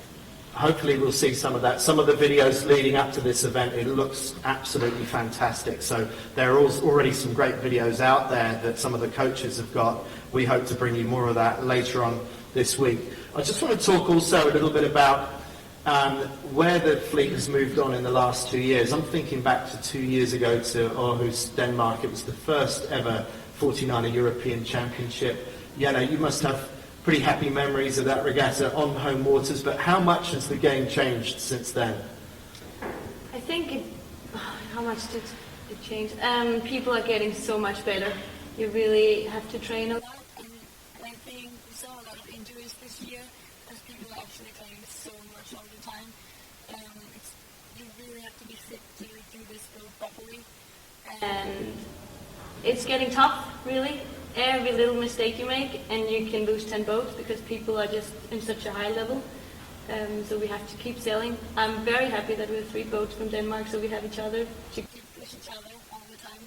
S7: Hopefully we'll see some of that. Some of the videos leading up to this event, it looks absolutely fantastic. So there are already some great videos out there that some of the coaches have got. We hope to bring you more of that later on this week. I just want to talk also a little bit about where the fleet has moved on in the last 2 years. I'm thinking back to 2 years ago to Aarhus, Denmark. It was the first ever 49er European Championship. Jana, you must have pretty happy memories of that regatta on home waters, but how much has the game changed since then?
S14: I think how much did it change? People are getting so much better. You really have to train a lot.
S13: And I think we saw a lot of injuries this year as people are actually playing so much all the time. You really have to be fit to do this boat properly.
S14: And it's getting tough, really. Every little mistake you make and you can lose 10 boats because people are just in such a high level. So we have to keep sailing. I'm very happy that we have 3 boats from Denmark, so we have each other to
S13: Push each other all the time.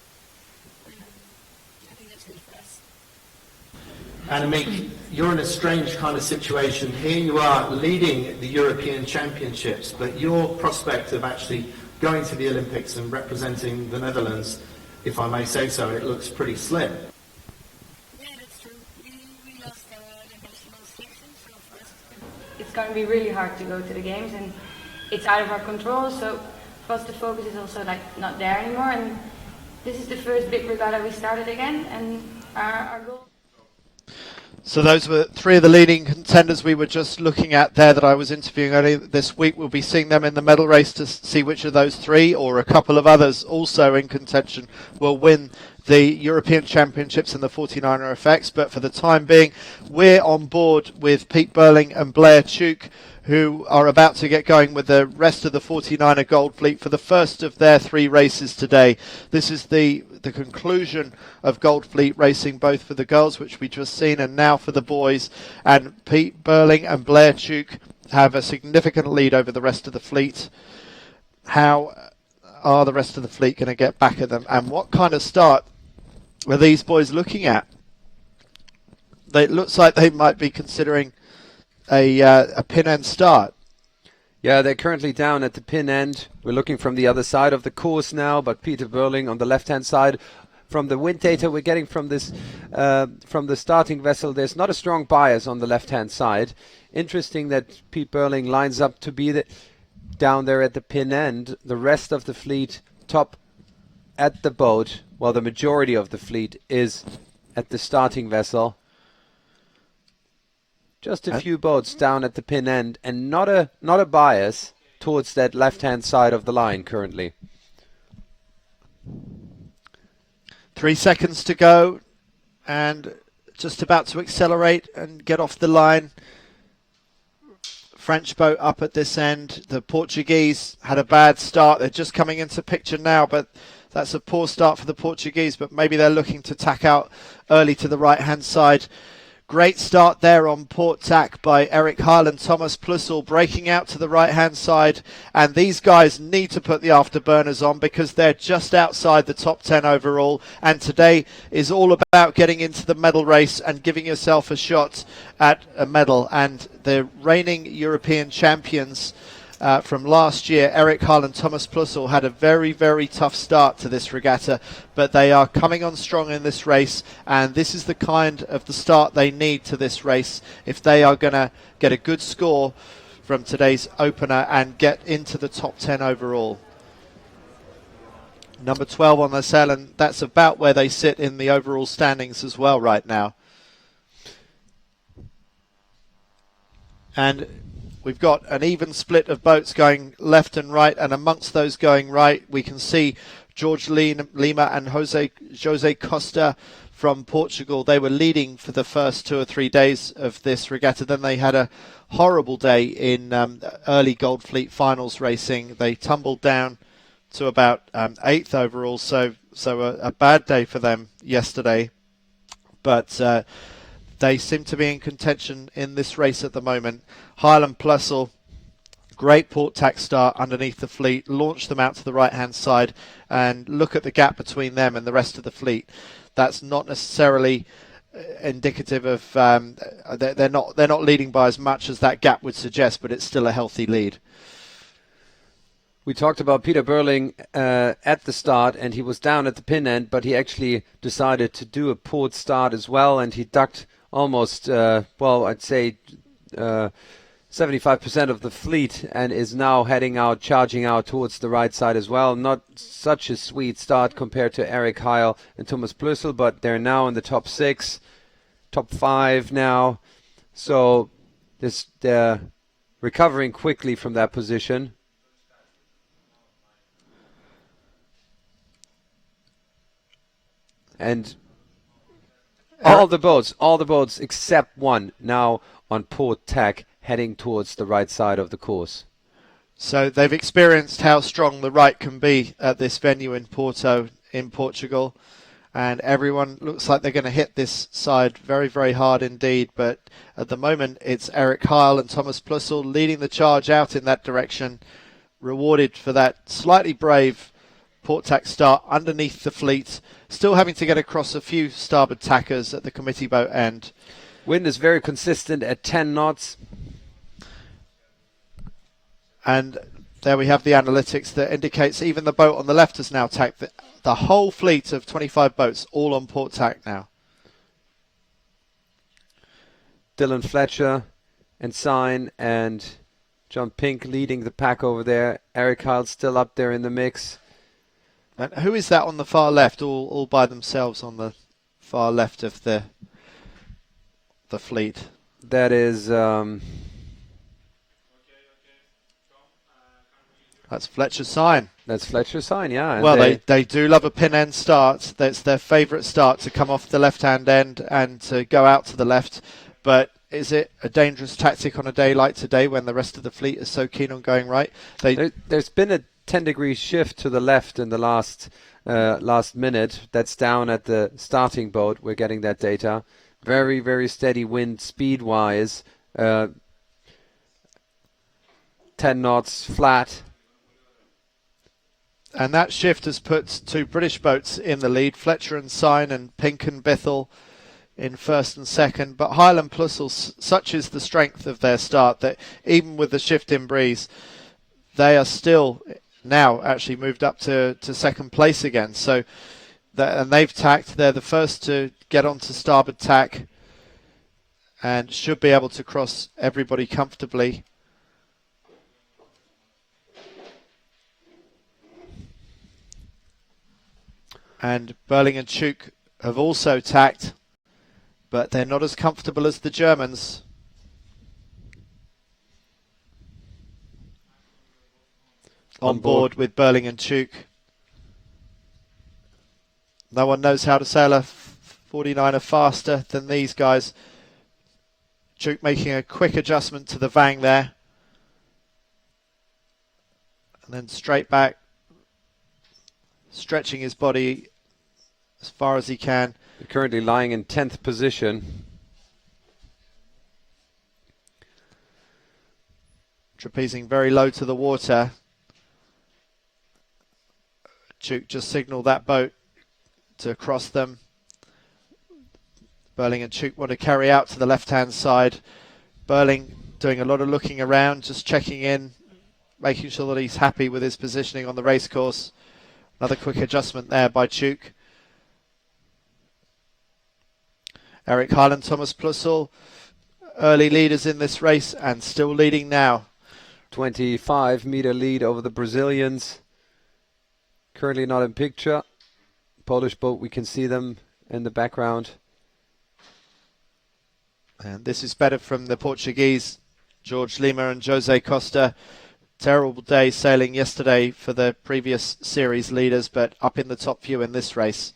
S13: I think that's good for us.
S7: Annemiek, you're in a strange kind of situation. Here you are leading the European Championships, but your prospect of actually going to the Olympics and representing the Netherlands, if I may say so, it looks pretty slim.
S14: It's going to be really hard to go to the games and it's out of our control, so for us the focus is also like not there anymore, and this is the first big regatta we started again, and our goal.
S1: So those were 3 of the leading contenders we were just looking at there that I was interviewing earlier this week. We'll be seeing them in the medal race to see which of those 3 or a couple of others also in contention will win the European Championships and the 49er effects. But for the time being, we're on board with Pete Burling and Blair Tuke, who are about to get going with the rest of the 49er Gold Fleet for the first of their 3 races today. This is the conclusion of Gold Fleet racing, both for the girls, which we just seen, and now for the boys. And Pete Burling and Blair Tuke have a significant lead over the rest of the fleet. How are the rest of the fleet going to get back at them? And what kind of start are these boys looking at? It looks like they might be considering a pin end start.
S2: Yeah, they're currently down at the pin end. We're looking from the other side of the course now, but Peter Burling on the left-hand side. From the wind data we're getting from this, from the starting vessel, there's not a strong bias on the left-hand side. Interesting that Pete Burling lines up to be down there at the pin end. The rest of the fleet top at the boat, while the majority of the fleet is at the starting vessel. Just a few boats down at the pin end, and not a bias towards that left-hand side of the line currently.
S1: 3 seconds to go, and just about to accelerate and get off the line. French boat up at this end. The Portuguese had a bad start. They're just coming into picture now, but that's a poor start for the Portuguese, but maybe they're looking to tack out early to the right-hand side. Great start there on port tack by Eric Hull and Thomas Plussel, breaking out to the right-hand side. And these guys need to put the afterburners on because they're just outside the top 10 overall. And today is all about getting into the medal race and giving yourself a shot at a medal. And the reigning European champions from last year, Eric Hull and Thomas Plussel, had a very, very tough start to this regatta, but they are coming on strong in this race, and this is the kind of the start they need to this race if they are going to get a good score from today's opener and get into the top 10 overall. Number 12 on the sail, and that's about where they sit in the overall standings as well right now. And we've got an even split of boats going left and right, and amongst those going right, we can see George Lima and Jose Costa from Portugal. They were leading for the first 2 or 3 days of this regatta. Then they had a horrible day in early Gold Fleet finals racing. They tumbled down to about 8th overall, so a bad day for them yesterday. But they seem to be in contention in this race at the moment. Highland Plussel, great port tack start underneath the fleet, launched them out to the right hand side, and look at the gap between them and the rest of the fleet. That's not necessarily indicative of they're not leading by as much as that gap would suggest, but it's still a healthy lead.
S2: We talked about Peter Burling at the start, and he was down at the pin end, but he actually decided to do a port start as well, and he ducked almost, I'd say 75% of the fleet, and is now heading out, charging out towards the right side as well. Not such a sweet start compared to Eric Heil and Thomas Plüssel, but they're now in the top 6, top 5 now. So they're recovering quickly from that position. And all the boats except one now on port tack, heading towards the right side of the course.
S1: So they've experienced how strong the right can be at this venue in Porto in Portugal, and everyone looks like they're going to hit this side very, very hard indeed. But at the moment, it's Eric Heil and Thomas Plüssel leading the charge out in that direction, rewarded for that slightly brave port tack start underneath the fleet, still having to get across a few starboard tackers at the committee boat end.
S2: Wind is very consistent at 10 knots.
S1: And there we have the analytics that indicates even the boat on the left has now tacked. The whole fleet of 25 boats all on port tack now.
S2: Dylan Fletcher and Sign and John Pink leading the pack over there. Eric Heil still up there in the mix.
S1: And who is that on the far left, all by themselves on the far left of the fleet?
S2: That is...
S1: That's Fletcher's Sign.
S2: That's Fletcher's Sign, yeah.
S1: Well, they do love a pin end start. That's their favourite start, to come off the left-hand end and to go out to the left. But is it a dangerous tactic on a day like today when the rest of the fleet is so keen on going right?
S2: There's been a 10-degree shift to the left in the last minute. That's down at the starting boat. We're getting that data. Very, very steady wind speed-wise. 10 knots flat.
S1: And that shift has put 2 British boats in the lead, Fletcher and Sign and Pink and Bithell in first and second. But Highland Plussel, such is the strength of their start that even with the shift in breeze, they are still now actually moved up to second place again. So, and they've tacked. They're the first to get onto starboard tack and should be able to cross everybody comfortably. And Burling and Chuk have also tacked, but they're not as comfortable as the Germans. On board with Burling and Chuk. No one knows how to sail a 49er faster than these guys. Chuk making a quick adjustment to the Vang there. And then straight back, stretching his body as far as he can.
S2: They're currently lying in 10th position.
S1: Trapezing very low to the water. Chuk just signalled that boat to cross them. Burling and Chuk want to carry out to the left-hand side. Burling doing a lot of looking around, just checking in, making sure that he's happy with his positioning on the racecourse. Another quick adjustment there by Chuk. Eric Heil and Thomas Plüssel, early leaders in this race and still leading now.
S2: 25-meter lead over the Brazilians. Currently not in picture. Polish boat, we can see them in the background.
S1: And this is better from the Portuguese George Lima and Jose Costa. Terrible day sailing yesterday for the previous series leaders, but up in the top few in this race.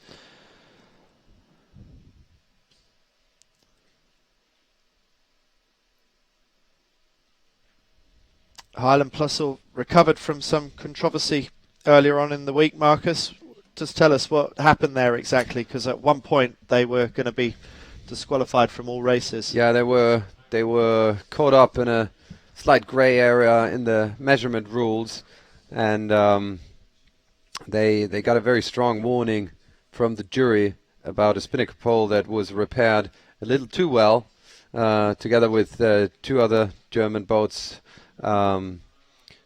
S1: Highland Plusle recovered from some controversy earlier on in the week. Marcus, just tell us what happened there exactly, because at one point they were going to be disqualified from all races.
S2: Yeah, they were caught up in a slight grey area in the measurement rules, and they got a very strong warning from the jury about a Spinnaker pole that was repaired a little too well, together with 2 other German boats.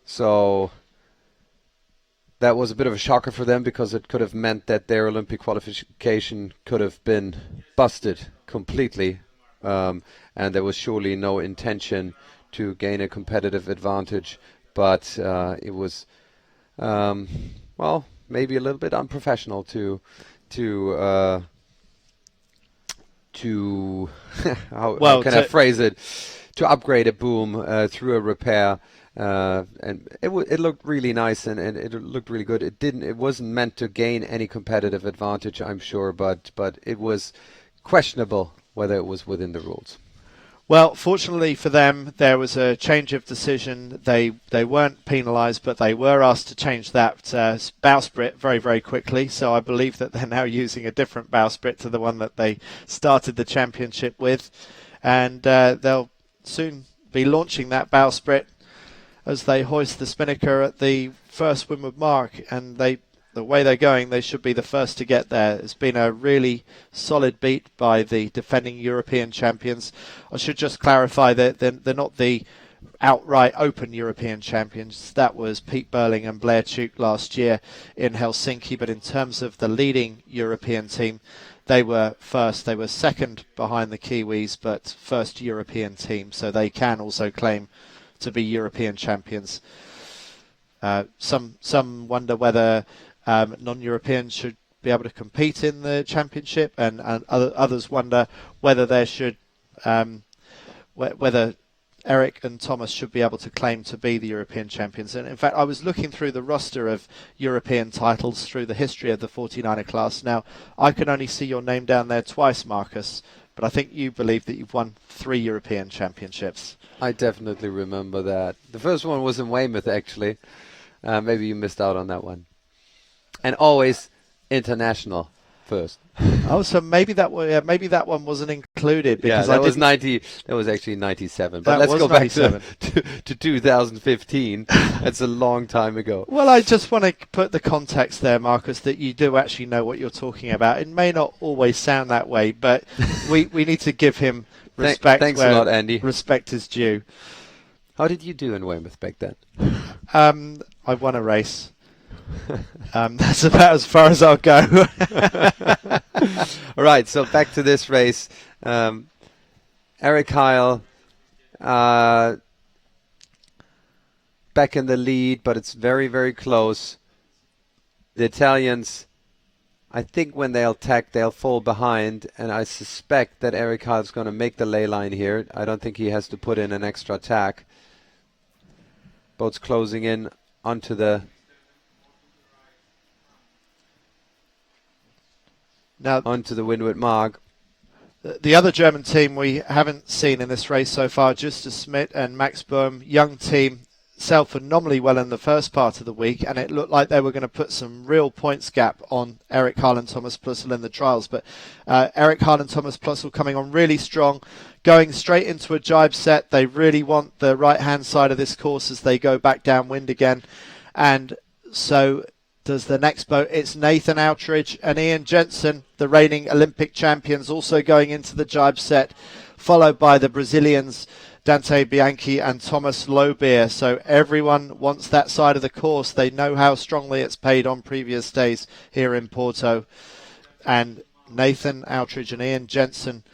S2: So that was a bit of a shocker for them, because it could have meant that their Olympic qualification could have been busted completely, and there was surely no intention to gain a competitive advantage, but it was well, maybe a little bit unprofessional to how can I phrase it, to upgrade a boom through a repair, and it looked really nice, and it looked really good. It wasn't meant to gain any competitive advantage, I'm sure, but it was questionable whether it was within the rules.
S1: Well, fortunately for them, there was a change of decision. They weren't penalised, but they were asked to change that bowsprit very, very quickly. So I believe that they're now using a different bowsprit to the one that they started the championship with. And they'll soon be launching that bowsprit as they hoist the Spinnaker at the first windward mark. And the way they're going, they should be the first to get there. It's been a really solid beat by the defending European champions. I should just clarify that they're not the outright open European champions. That was Pete Burling and Blair Tuke last year in Helsinki. But in terms of the leading European team, they were first. They were second behind the Kiwis, but first European team. So they can also claim to be European champions. Some wonder whether non-Europeans should be able to compete in the championship, and others wonder whether there should whether Eric and Thomas should be able to claim to be the European champions. And in fact, I was looking through the roster of European titles through the history of the 49er class. Now, I can only see your name down there twice, Marcus, but I think you believe that you've won 3 European championships.
S2: I definitely remember that. The first one was in Weymouth, actually. Maybe you missed out on that one. And always international first.
S1: Oh, so maybe that one wasn't included, because
S2: that was 90. That was actually 97. But let's go 97. back to 2015. That's a long time ago.
S1: Well, I just want to put the context there, Marcus, that you do actually know what you're talking about. It may not always sound that way, but we need to give him respect.
S2: Thanks a lot, Andy.
S1: Respect is due.
S2: How did you do in Weymouth back then?
S1: I won a race. That's about as far as I'll go.
S2: All right, so back to this race. Eric Heil back in the lead, but it's very, very close. The Italians, I think when they'll tack, they'll fall behind, and I suspect that Eric Heil's going to make the ley line here. I don't think he has to put in an extra tack. Boats closing in onto the windward mark.
S1: The other German team we haven't seen in this race so far, Justus Schmidt and Max Boehm, young team, sailed phenomenally well in the first part of the week, and it looked like they were going to put some real points gap on Eric Heil and Thomas Plusle in the trials. But Eric Heil and Thomas Plusle coming on really strong, going straight into a jibe set. They really want the right-hand side of this course as they go back downwind again. And so does the next boat. It's Nathan Outridge and Ian Jensen, the reigning Olympic champions, also going into the jibe set, followed by the Brazilians Dante Bianchi and Thomas Lobeer. So everyone wants that side of the course. They know how strongly it's paid on previous days here in Porto. And Nathan Outridge and Ian Jensen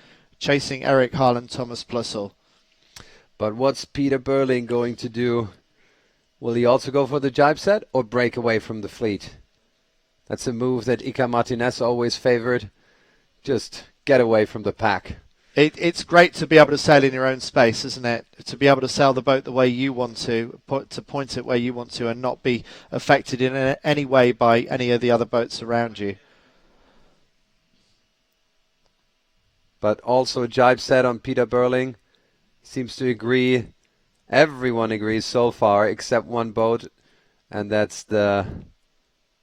S1: chasing Eric Heil and Thomas Plusle.
S2: But what's Peter Burling going to do? Will he also go for the jibe set or break away from the fleet? That's a move that Iker Martinez always favored. Just get away from the pack.
S1: It's great to be able to sail in your own space, isn't it? To be able to sail the boat the way you want to point it where you want to, and not be affected in any way by any of the other boats around you.
S2: But also a jibe set on Peter Burling. Seems to agree. Everyone agrees so far except one boat, and that's the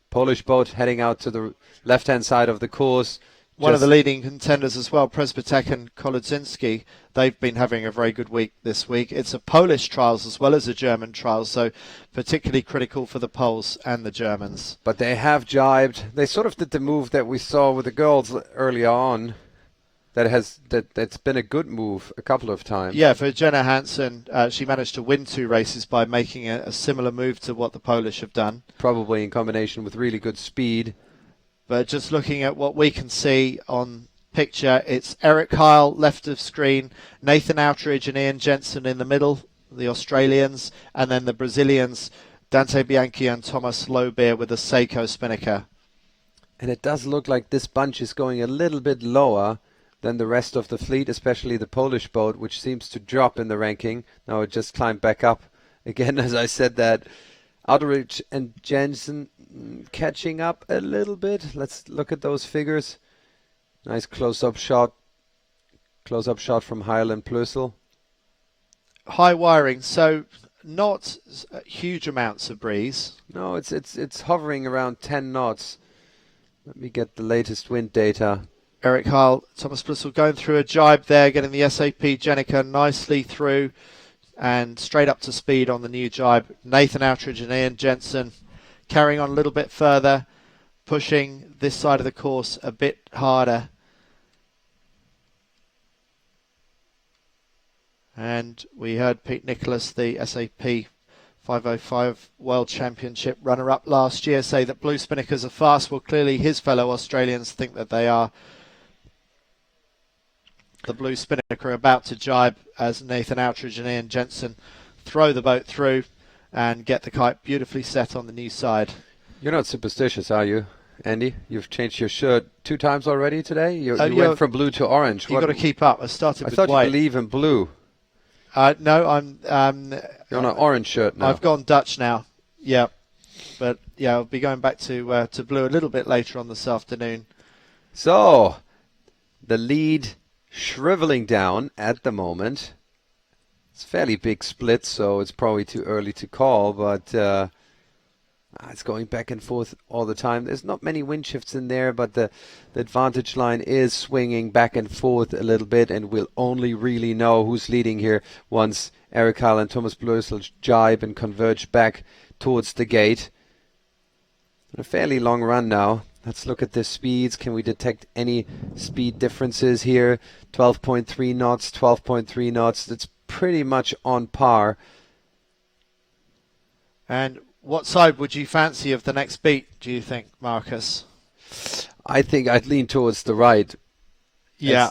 S2: Polish boat heading out to the left-hand side of the course.
S1: One of the leading contenders as well, Presbytek and Kolodzinski, they've been having a very good week this week. It's a Polish trials as well as a German trials, so particularly critical for the Poles and the Germans.
S2: But they have jibed. They sort of did the move that we saw with the girls earlier on. That's been a good move a couple of times.
S1: Yeah, for Jenna Hansen, she managed to win 2 races by making a similar move to what the Polish have done.
S2: Probably in combination with really good speed.
S1: But just looking at what we can see on picture, it's Eric Heil left of screen, Nathan Outridge and Ian Jensen in the middle, the Australians, and then the Brazilians, Dante Bianchi and Thomas Lobeer with the Seiko Spinnaker.
S2: And it does look like this bunch is going a little bit lower than the rest of the fleet, especially the Polish boat, which seems to drop in the ranking. Now it just climbed back up again, as I said that. Outridge and Jensen catching up a little bit. Let's look at those figures. Nice close-up shot. Close-up shot from Heil and Plössl.
S1: High wiring, so not huge amounts of breeze.
S2: No, it's hovering around 10 knots. Let me get the latest wind data.
S1: Eric Heil, Thomas Plössl going through a jibe there, getting the SAP Jenica nicely through and straight up to speed on the new jibe. Nathan Outridge and Ian Jensen carrying on a little bit further, pushing this side of the course a bit harder. And we heard Pete Nicholas, the SAP 505 World Championship runner-up last year, say that blue spinnakers are fast. Well, clearly his fellow Australians think that they are. The blue Spinnaker about to jibe as Nathan Outridge and Ian Jensen throw the boat through and get the kite beautifully set on the new side.
S2: You're not superstitious, are you, Andy? You've changed your shirt 2 times already today? You went from blue to orange.
S1: You've got to keep up. I started with white.
S2: I thought you believe in blue.
S1: No, I'm...
S2: You're on an orange shirt now.
S1: I've gone Dutch now. Yeah. But, yeah, I'll be going back to blue a little bit later on this afternoon.
S2: So, the lead shriveling down at the moment. It's a fairly big split, so it's probably too early to call, but it's going back and forth all the time. There's not many wind shifts in there, but the advantage line is swinging back and forth a little bit, and we'll only really know who's leading here once Eric Heil and Thomas Plössl jibe and converge back towards the gate. A fairly long run now. Let's look at the speeds. Can we detect any speed differences here? 12.3 knots, 12.3 knots. That's pretty much on par.
S1: And what side would you fancy of the next beat, do you think, Marcus?
S2: I think I'd lean towards the right.
S1: Yeah.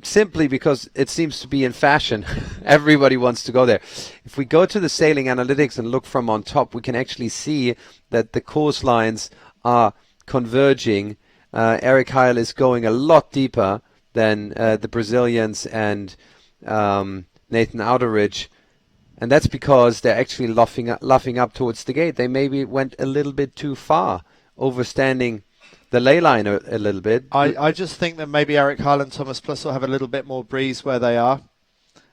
S2: Simply because it seems to be in fashion. Everybody wants to go there. If we go to the sailing analytics and look from on top, we can actually see that the course lines are converging. Eric Heil is going a lot deeper than the Brazilians and Nathan Outridge, and that's because they're actually luffing up towards the gate. They maybe went a little bit too far, overstanding the ley line a little bit.
S1: I just think that maybe Eric Heil and Thomas Plössl have a little bit more breeze where they are,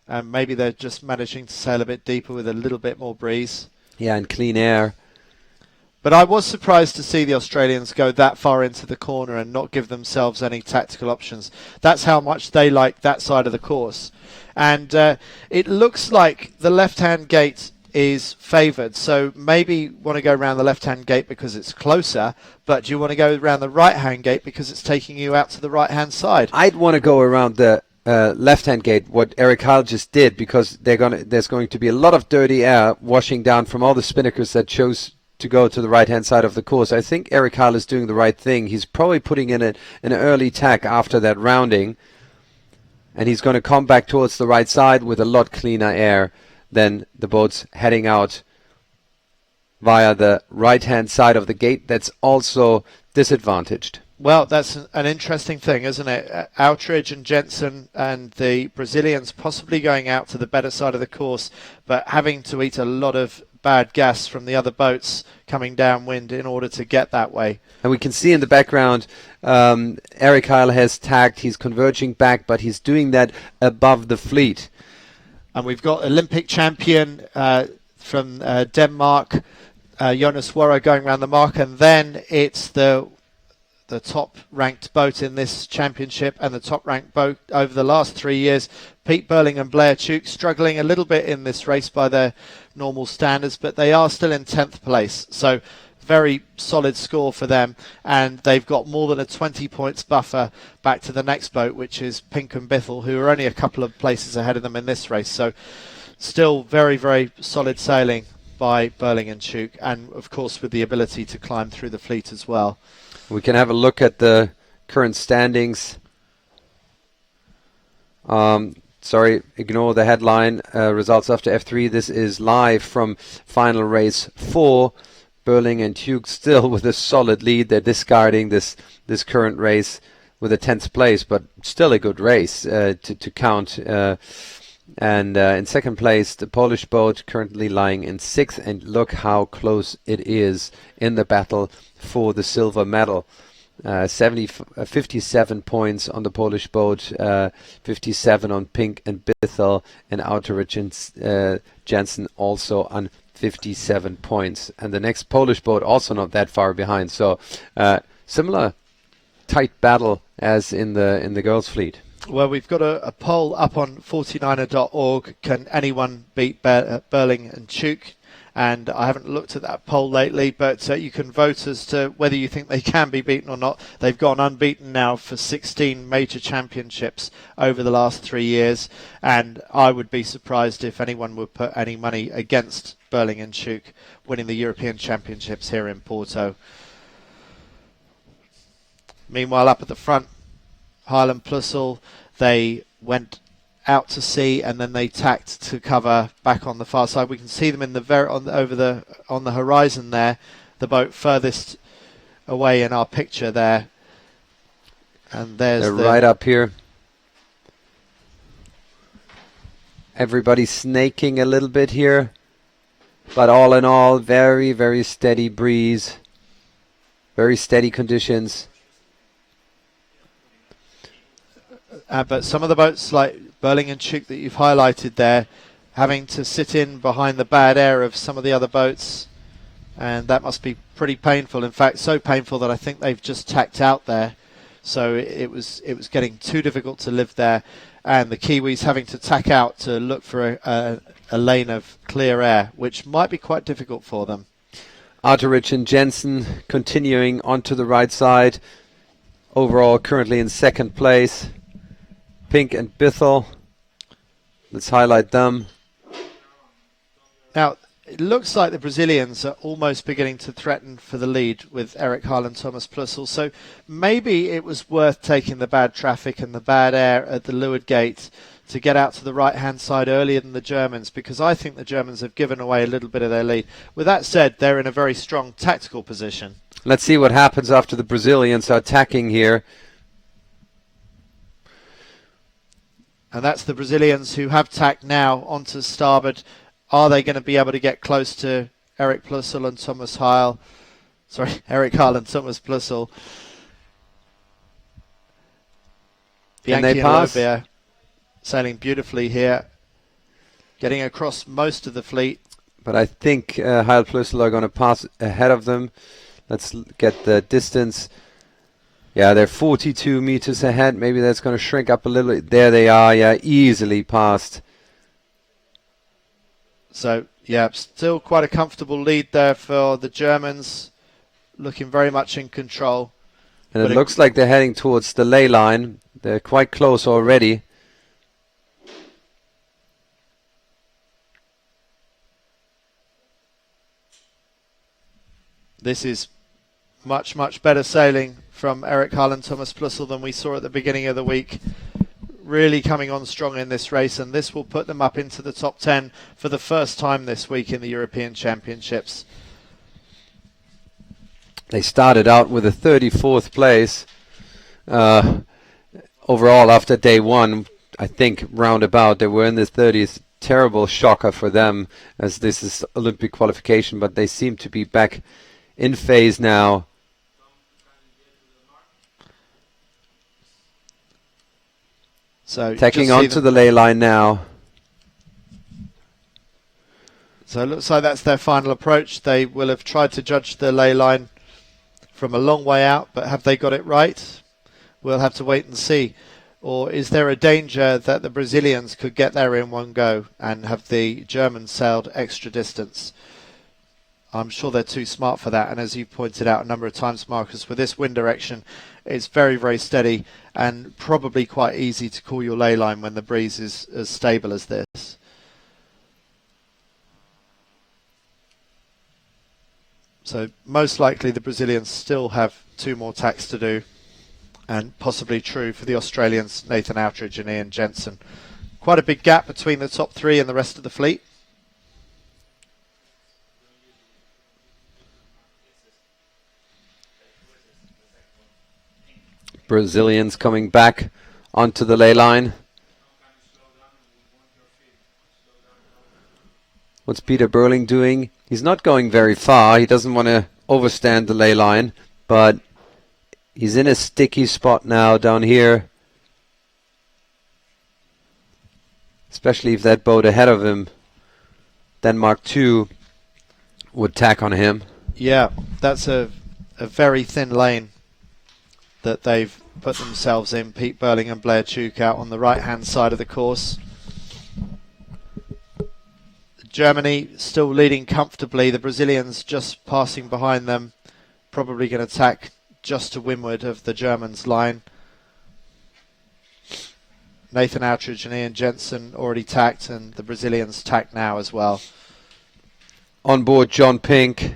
S1: and maybe they're just managing to sail a bit deeper with a little bit more breeze.
S2: Yeah, and clean air.
S1: But I was surprised to see the Australians go that far into the corner and not give themselves any tactical options. That's how much they like that side of the course. And it looks like the left-hand gate is favoured. So maybe you want to go around the left-hand gate because it's closer, but do you want to go around the right-hand gate because it's taking you out to the right-hand side?
S2: I'd want to go around the left-hand gate, what Eric Heil just did, because there's going to be a lot of dirty air washing down from all the spinnakers that chose to go to the right-hand side of the course. I think Eric Heil is doing the right thing. He's probably putting in an early tack after that rounding, and he's going to come back towards the right side with a lot cleaner air than the boats heading out via the right-hand side of the gate. That's also disadvantaged.
S1: Well, that's an interesting thing, isn't it? Outridge and Jensen and the Brazilians possibly going out to the better side of the course, but having to eat a lot of bad gas from the other boats coming downwind in order to get that way.
S2: And we can see in the background, Eric Heil has tagged, he's converging back, but he's doing that above the fleet.
S1: And we've got Olympic champion from Denmark, Jonas Warra, going around the mark, and then it's the top ranked boat in this championship and the top ranked boat over the last 3 years, Pete Burling and Blair Tuke, struggling a little bit in this race by their normal standards, but they are still in 10th place, so very solid score for them, and they've got more than a 20 points buffer back to the next boat, which is Pink and Bithell, who are only a couple of places ahead of them in this race. So still very, very solid sailing by Burling and Tuke, and of course with the ability to climb through the fleet as well.
S2: We can have a look at the current standings. Sorry, ignore the headline. Results after F3. This is live from final race 4. Burling and Tuke still with a solid lead. They're discarding this current race with a 10th place, but still a good race to count. And in second place, the Polish boat currently lying in 6th. And look how close it is in the battle for the silver medal. 57 points on the Polish boat, 57 on Pink and Bithell, and Outridge and Jensen also on 57 points. And the next Polish boat also not that far behind. So similar tight battle as in the girls' fleet.
S1: Well, we've got a poll up on 49er.org. Can anyone beat Burling and Tuke? And I haven't looked at that poll lately, but you can vote as to whether you think they can be beaten or not. They've gone unbeaten now for 16 major championships over the last 3 years, and I would be surprised if anyone would put any money against Burling and Tuke winning the European Championships here in Porto. Meanwhile, up at the front, Highland Plussel, they went out to sea and then they tacked to cover back on the far side. We can see them in the on the horizon there, the boat furthest away in our picture there. And they're
S2: right up here. Everybody's snaking a little bit here, but all in all, very, very steady breeze, very steady conditions.
S1: But some of the boats like Burling and Tuke that you've highlighted there, having to sit in behind the bad air of some of the other boats, and that must be pretty painful. In fact, so painful that I think they've just tacked out there. So it was getting too difficult to live there, and the Kiwis having to tack out to look for a lane of clear air, which might be quite difficult for them.
S2: Outridge and Jensen continuing onto the right side. Overall, currently in second place. Pink and Bithell. Let's highlight them.
S1: Now, it looks like the Brazilians are almost beginning to threaten for the lead with Eric Heil and Thomas Plussel. So maybe it was worth taking the bad traffic and the bad air at the leeward gate to get out to the right-hand side earlier than the Germans, because I think the Germans have given away a little bit of their lead. With that said, they're in a very strong tactical position.
S2: Let's see what happens after the Brazilians are attacking here.
S1: And that's the Brazilians who have tacked now onto starboard. Are they going to be able to get close to Eric Plussel and Thomas Heil? Sorry, Eric Heil and Thomas Plussel.
S2: Can they pass?
S1: Lobia sailing beautifully here, getting across most of the fleet.
S2: But I think Heil Plussel are going to pass ahead of them. Let's get the distance. Yeah, they're 42 meters ahead. Maybe that's going to shrink up a little bit. There they are, yeah, easily passed.
S1: So, yeah, still quite a comfortable lead there for the Germans, looking very much in control.
S2: And it looks like they're heading towards the ley line. They're quite close already.
S1: This is much, much better sailing from Eric Heil and Thomas Plussel than we saw at the beginning of the week. Really coming on strong in this race, and this will put them up into the top 10 for the first time this week in the European Championships.
S2: They started out with a 34th place overall after day one. I think roundabout they were in the 30th. Terrible shocker for them, as this is Olympic qualification, but they seem to be back in phase now.
S1: So
S2: tacking onto the ley line now.
S1: So it looks like that's their final approach. They will have tried to judge the ley line from a long way out, but have they got it right? We'll have to wait and see. Or is there a danger that the Brazilians could get there in one go and have the Germans sailed extra distance? I'm sure they're too smart for that. And as you pointed out a number of times, Marcus, with this wind direction, it's very, very steady and probably quite easy to call your ley line when the breeze is as stable as this. So most likely the Brazilians still have 2 more tacks to do, and possibly true for the Australians, Nathan Outridge and Ian Jensen. Quite a big gap between the top 3 and the rest of the fleet.
S2: Brazilians coming back onto the ley line. What's Peter Burling doing? He's not going very far. He doesn't want to overstand the ley line, but he's in a sticky spot now down here. Especially if that boat ahead of him, Denmark 2, would tack on him.
S1: Yeah, that's a very thin lane that they've put themselves in. Pete Burling and Blair Tuke out on the right hand side of the course. Germany still leading comfortably. The Brazilians just passing behind them. Probably going to tack just to windward of the Germans' line. Nathan Outridge and Ian Jensen already tacked, and the Brazilians tack now as well.
S2: On board John Pink.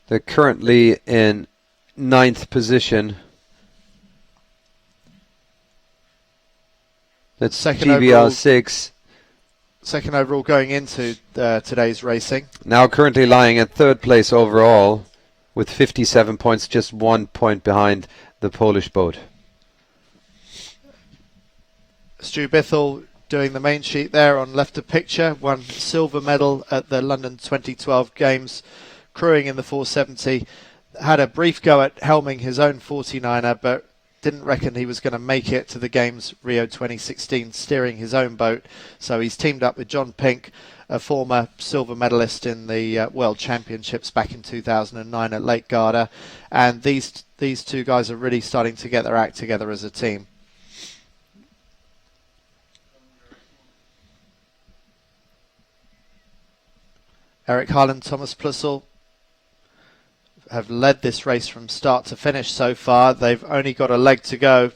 S2: They're currently in 9th position. That's GBR 6.
S1: Second overall going into today's racing.
S2: Now currently lying at 3rd place overall with 57 points, just 1 point behind the Polish boat.
S1: Stu Bithell doing the main sheet there on left of picture. Won silver medal at the London 2012 Games, crewing in the 470. Had a brief go at helming his own 49er, but didn't reckon he was going to make it to the Games Rio 2016 steering his own boat. So he's teamed up with John Pink, a former silver medalist in the World Championships back in 2009 at Lake Garda. And these 2 guys are really starting to get their act together as a team. Eric Harland, Thomas Plussel have led this race from start to finish so far. They've only got a leg to go.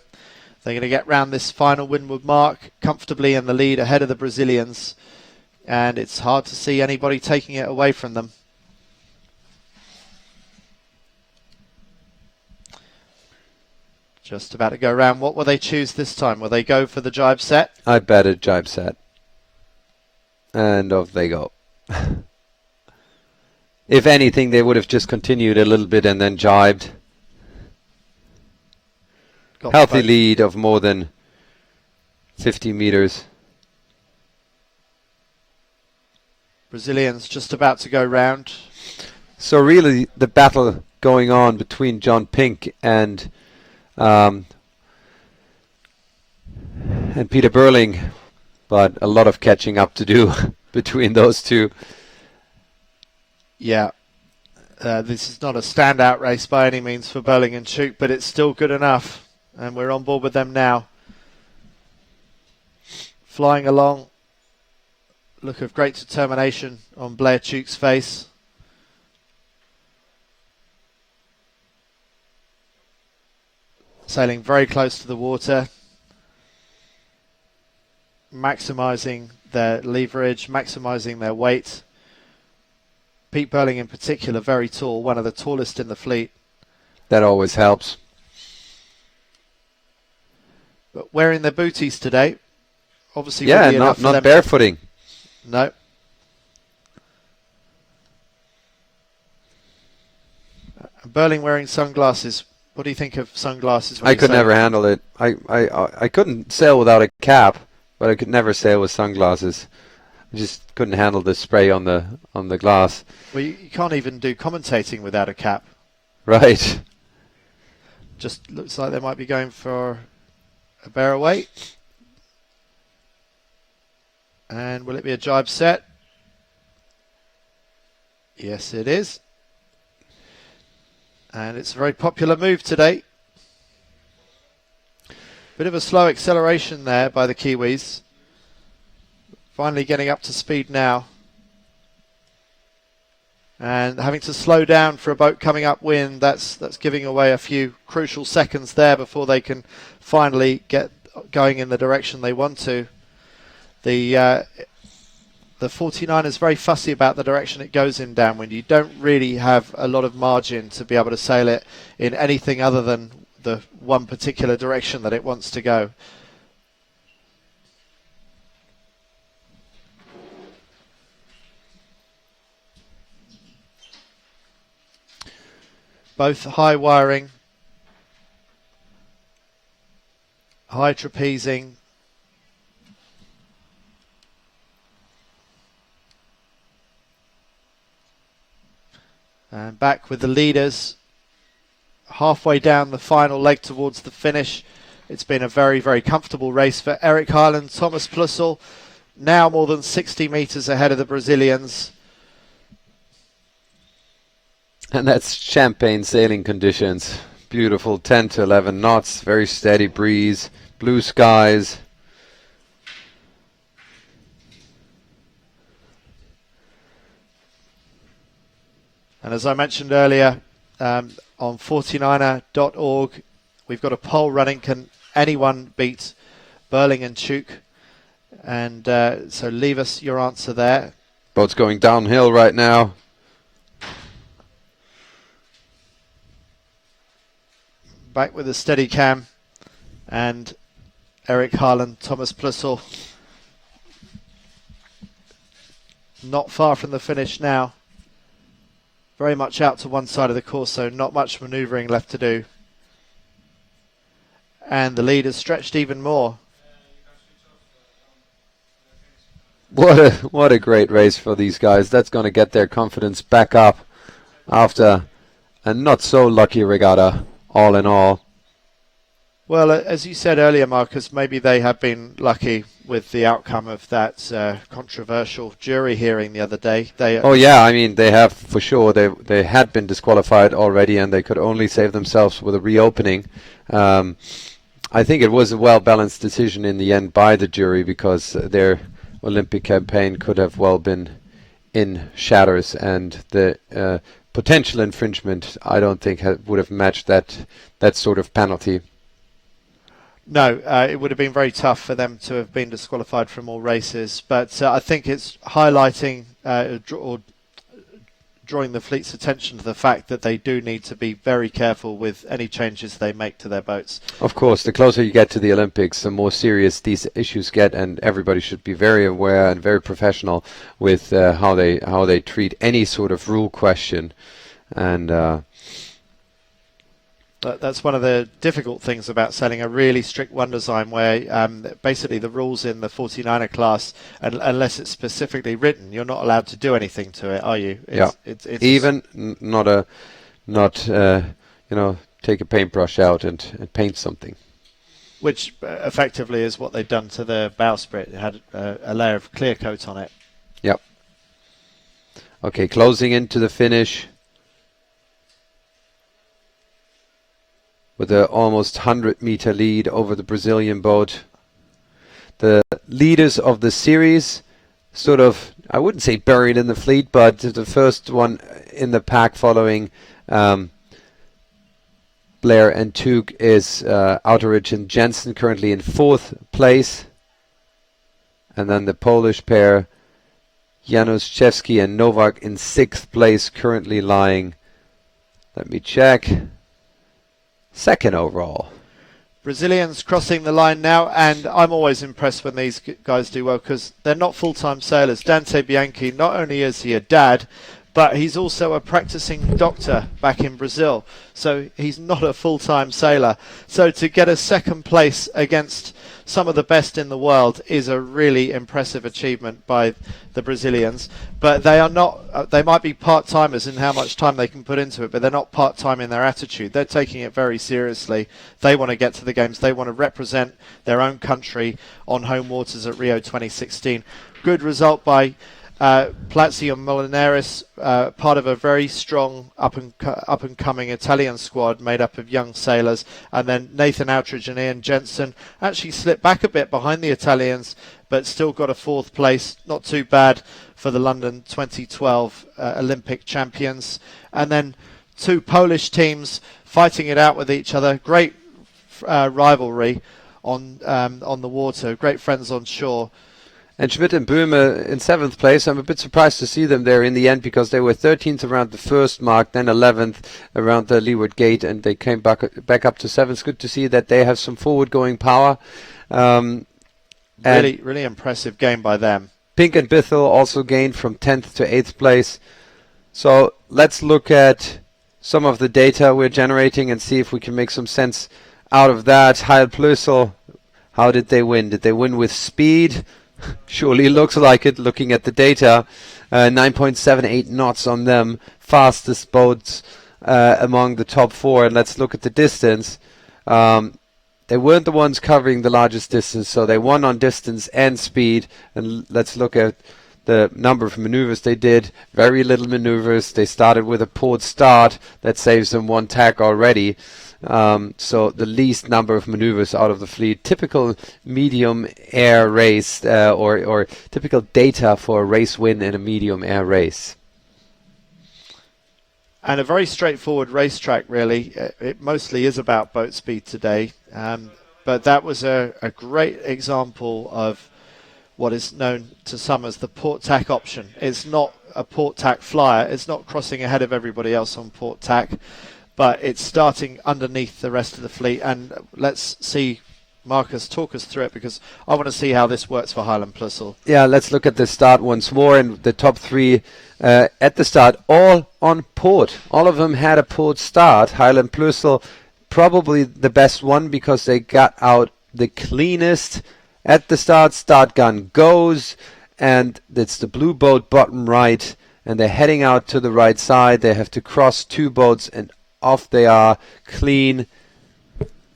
S1: They're going to get round this final windward mark comfortably in the lead ahead of the Brazilians, and it's hard to see anybody taking it away from them. Just about to go round. What will they choose this time? Will they go for the jibe set?
S2: I bet a jibe set. And off they go. If anything, they would have just continued a little bit and then jibed. Healthy lead of more than 50 meters.
S1: Brazilians just about to go round.
S2: So really the battle going on between John Pink and Peter Burling, but a lot of catching up to do between those 2.
S1: Yeah, this is not a standout race by any means for Burling and Tuke, but it's still good enough, and we're on board with them now. Flying along, look of great determination on Blair Tuke's face. Sailing very close to the water, maximising their leverage, maximising their weight. Pete Burling in particular, very tall, one of the tallest in the fleet.
S2: That always helps.
S1: But wearing their booties today, obviously.
S2: Yeah,
S1: really
S2: not barefooting.
S1: No. Burling wearing sunglasses. What do you think of sunglasses? When
S2: I
S1: you
S2: could
S1: sail?
S2: never handle it. I couldn't sail without a cap, but I could never sail with sunglasses. I just couldn't handle the spray on the glass.
S1: Well, you can't even do commentating without a cap.
S2: Right.
S1: Just looks like they might be going for a bear away. And will it be a jibe set? Yes, it is. And it's a very popular move today. Bit of a slow acceleration there by the Kiwis. Finally getting up to speed now. And having to slow down for a boat coming upwind, that's giving away a few crucial seconds there before they can finally get going in the direction they want to. The 49 is very fussy about the direction it goes in downwind. You don't really have a lot of margin to be able to sail it in anything other than the one particular direction that it wants to go. Both high wiring, high trapezing. And back with the leaders halfway down the final leg towards the finish. It's been a very, very comfortable race for Eric Harland, Thomas Plussel, now more than 60 metres ahead of the Brazilians.
S2: And that's champagne sailing conditions. Beautiful 10 to 11 knots, very steady breeze, blue skies.
S1: And as I mentioned earlier, on 49er.org, we've got a poll running. Can anyone beat Burling and Chuk? And so leave us your answer there.
S2: Boat's going downhill right now.
S1: Back with a steady cam. And Eric Harland, Thomas Plussel. Not far from the finish now. Very much out to one side of the course, so not much manoeuvring left to do. And the lead has stretched even more.
S2: What a great race for these guys. That's going to get their confidence back up after a not so lucky regatta, all in all.
S1: Well, as you said earlier, Marcus, maybe they have been lucky with the outcome of that controversial jury hearing the other day.
S2: Oh yeah, I mean they have for sure. They had been disqualified already, and they could only save themselves with a reopening. I think it was a well-balanced decision in the end by the jury, because their Olympic campaign could have well been in shatters, and the potential infringement I don't think would have matched that sort of penalty.
S1: No, it would have been very tough for them to have been disqualified from all races. But I think it's highlighting or drawing the fleet's attention to the fact that they do need to be very careful with any changes they make to their boats.
S2: Of course, the closer you get to the Olympics, the more serious these issues get, and everybody should be very aware and very professional with how they treat any sort of rule question. And
S1: that's one of the difficult things about sailing a really strict one design, where basically the rules in the 49er class, unless it's specifically written, you're not allowed to do anything to it, are you? It's
S2: even take a paintbrush out and paint something.
S1: Which effectively is what they've done to the bowsprit. It had a layer of clear coat on it.
S2: Yep. Okay, closing into the finish with an almost 100-meter lead over the Brazilian boat. The leaders of the series sort of, I wouldn't say buried in the fleet, but the first one in the pack following Blair and Tug is Outeridge and Jensen, currently in 4th place. And then the Polish pair, Januszewski and Nowak, in 6th place, currently lying, let me check, 2nd overall.
S1: Brazilians crossing the line now, and I'm always impressed when these guys do well, because they're not full-time sailors. Dante Bianchi, not only is he a dad, but he's also a practicing doctor back in Brazil, so he's not a full-time sailor. So to get a second place against some of the best in the world is a really impressive achievement by the Brazilians. But they are not, they might be part-timers in how much time they can put into it, but they're not part-time in their attitude. They're taking it very seriously. They want to get to the games. They want to represent their own country on home waters at Rio 2016. Good result by Plazzi and Molinares, part of a very strong up and coming Italian squad made up of young sailors, and then Nathan Outridge and Ian Jensen actually slipped back a bit behind the Italians, but still got a 4th place. Not too bad for the London 2012 Olympic champions. And then 2 Polish teams fighting it out with each other. Great rivalry on the water. Great friends on shore.
S2: And Schmidt and Böhme in 7th place. I'm a bit surprised to see them there in the end, because they were 13th around the first mark, then 11th around the leeward gate, and they came back up to 7th. It's good to see that they have some forward-going power.
S1: Really impressive game by them.
S2: Pink and Bithell also gained from 10th to 8th place. So let's look at some of the data we're generating and see if we can make some sense out of that. Heil Plössl, how did they win? Did they win with speed? Surely looks like it, looking at the data. 9.78 knots on them, fastest boats among the top 4. And let's look at the distance. They weren't the ones covering the largest distance, so they won on distance and speed. And let's look at the number of maneuvers they did. Very little maneuvers. They started with a port start. That saves them 1 tack already. So the least number of maneuvers out of the fleet. Typical medium air race, or typical data for a race win in a medium air race.
S1: And a very straightforward racetrack, really. It mostly is about boat speed today. But that was a great example of what is known to some as the port tack option. It's not a port tack flyer. It's not crossing ahead of everybody else on port tack, but it's starting underneath the rest of the fleet. And let's see Marcus talk us through it, because I want to see how this works for Heil Plössl.
S2: Yeah, let's look at the start once more. And the top 3 at the start, all on port. All of them had a port start. Heil Plössl, probably the best one, because they got out the cleanest. At the start gun goes, and it's the blue boat bottom right, and they're heading out to the right side. They have to cross 2 boats, and off they are, clean.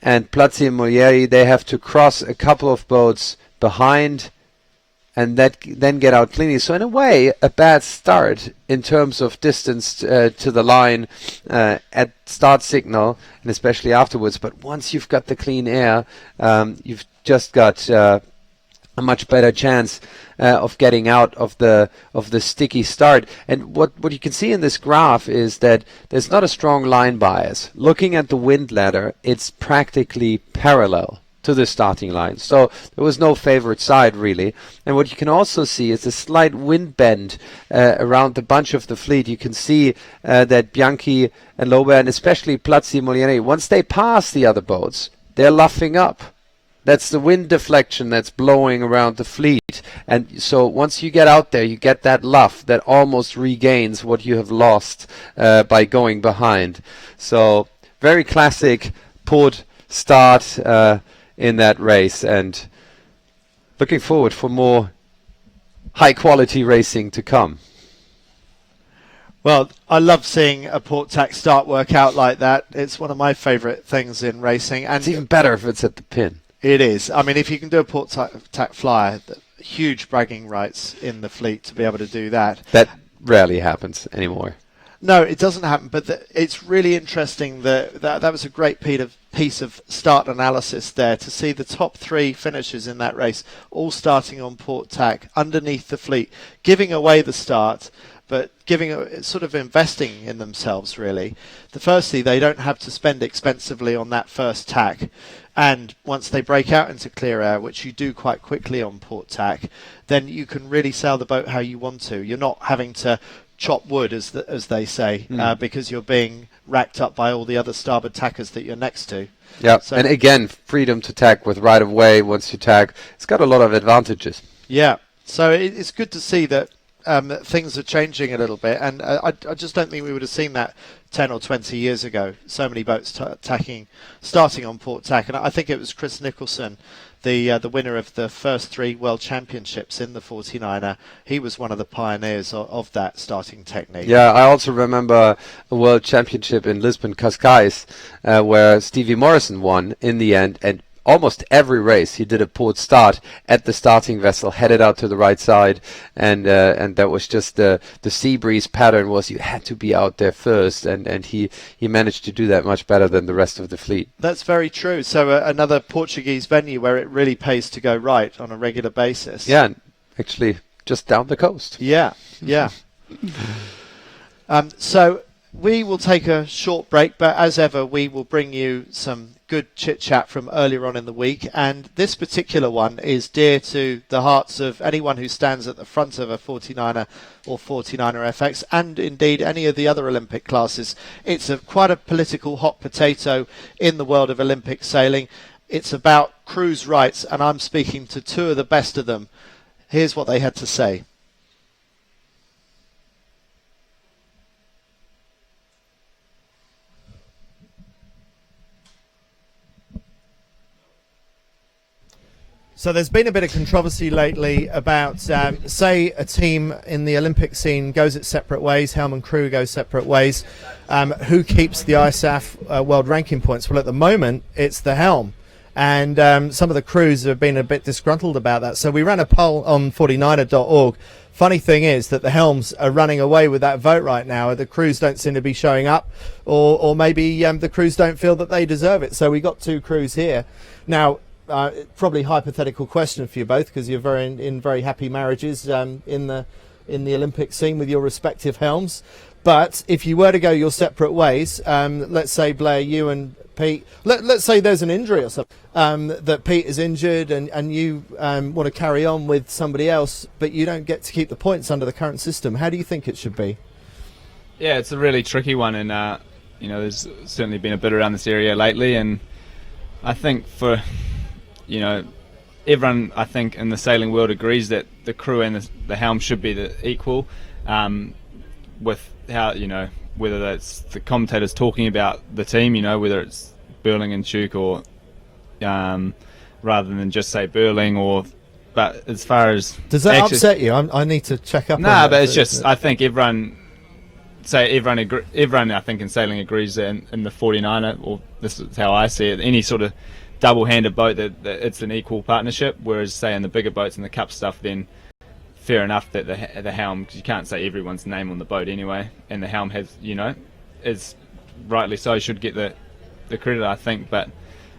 S2: And Plazzi and Molieri, they have to cross a couple of boats behind, and then get out cleanly. So in a way, a bad start in terms of distance to the line at start signal, and especially afterwards. But once you've got the clean air, you've just got a much better chance of getting out of the sticky start. And what you can see in this graph is that there's not a strong line bias. Looking at the wind ladder, it's practically parallel to the starting line. So there was no favorite side, really. And what you can also see is a slight wind bend around the bunch of the fleet. You can see that Bianchi and Lober, and especially Plazzi and Molieri, once they pass the other boats, they're luffing up. That's the wind deflection that's blowing around the fleet. And so once you get out there, you get that luff that almost regains what you have lost by going behind. So very classic port start in that race, and looking forward for more high quality racing to come.
S1: Well, I love seeing a port tack start work out like that. It's one of my favourite things in racing. And
S2: it's even better if it's at the pin.
S1: It is. I mean, if you can do a port tack flyer, huge bragging rights in the fleet to be able to do that.
S2: That rarely happens anymore.
S1: No, it doesn't happen, but it's really interesting that was a great piece of start analysis there, to see the top 3 finishers in that race all starting on port tack underneath the fleet, giving away the start, but sort of investing in themselves, really. Firstly, they don't have to spend expensively on that first tack. And once they break out into clear air, which you do quite quickly on port tack, then you can really sail the boat how you want to. You're not having to chop wood, as they say, because you're being racked up by all the other starboard tackers that you're next to.
S2: Yeah, so, and again, freedom to tack with right of way once you tack. It's got a lot of advantages.
S1: Yeah, so it's good to see that things are changing a little bit, and I just don't think we would have seen that 10 or 20 years ago. So many boats starting on port tack, and I think it was Chris Nicholson, the winner of the first 3 World Championships in the 49er. He was one of the pioneers of that starting technique.
S2: Yeah, I also remember a World Championship in Lisbon, Cascais, where Stevie Morrison won in the end, and almost every race he did a port start at the starting vessel, headed out to the right side, and that was just the sea breeze pattern was you had to be out there first, and he managed to do that much better than the rest of the fleet.
S1: That's very true. So another Portuguese venue where it really pays to go right on a regular basis.
S2: Yeah, actually just down the coast.
S1: Yeah. So we will take a short break, but as ever we will bring you some good chit chat from earlier on in the week, and this particular one is dear to the hearts of anyone who stands at the front of a 49er or 49er FX, and indeed any of the other Olympic classes. It's quite a political hot potato in the world of Olympic sailing. It's about cruise rights, and I'm speaking to 2 of the best of them. Here's what they had to say.
S11: So there's been a bit of controversy lately about, say, a team in the Olympic scene goes its separate ways, helm and crew go separate ways. Who keeps the ISAF world ranking points? Well, at the moment, it's the helm. And some of the crews have been a bit disgruntled about that. So we ran a poll on 49er.org. Funny thing is that the helms are running away with that vote right now. The crews don't seem to be showing up, or maybe the crews don't feel that they deserve it. So we got 2 crews here. Now, probably hypothetical question for you both, because you're in very happy marriages in the Olympic scene with your respective helms. But if you were to go your separate ways, let's say, Blair, you and Pete, let's say there's an injury or something, that Pete is injured and you want to carry on with somebody else, but you don't get to keep the points under the current system. How do you think it should be?
S10: Yeah, it's a really tricky one, and there's certainly been a bit around this area lately, and I think for everyone, I think, in the sailing world agrees that the crew and the helm should be equal, with how, whether that's the commentators talking about the team, whether it's Burling and Tuke, or rather than just say Burling, but as far as...
S11: Does that upset you? I need to check up on that.
S10: No, but it's just, I think everyone I think in sailing agrees that in the 49er, or this is how I see it, any sort of double-handed boat, that it's an equal partnership, whereas say in the bigger boats and the cup stuff, then fair enough that the helm, cause you can't say everyone's name on the boat anyway, and the helm has, is rightly so, should get the credit, I think. But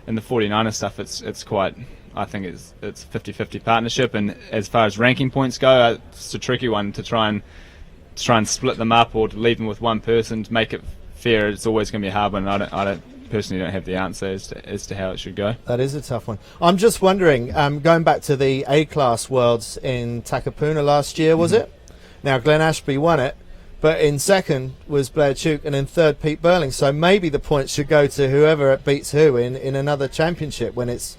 S10: in the 49er stuff, it's quite, I think it's 50-50 partnership, and as far as ranking points go, it's a tricky one to try and split them up, or to leave them with one person to make it fair. It's always going to be a hard one. I don't personally don't have the answer as to how it should go.
S11: That is a tough one. I'm just wondering, going back to the A-Class Worlds in Takapuna last year, was it? Now, Glenn Ashby won it, but in second was Blair Tuke, and in third Pete Burling. So maybe the points should go to whoever beats who in another championship when it's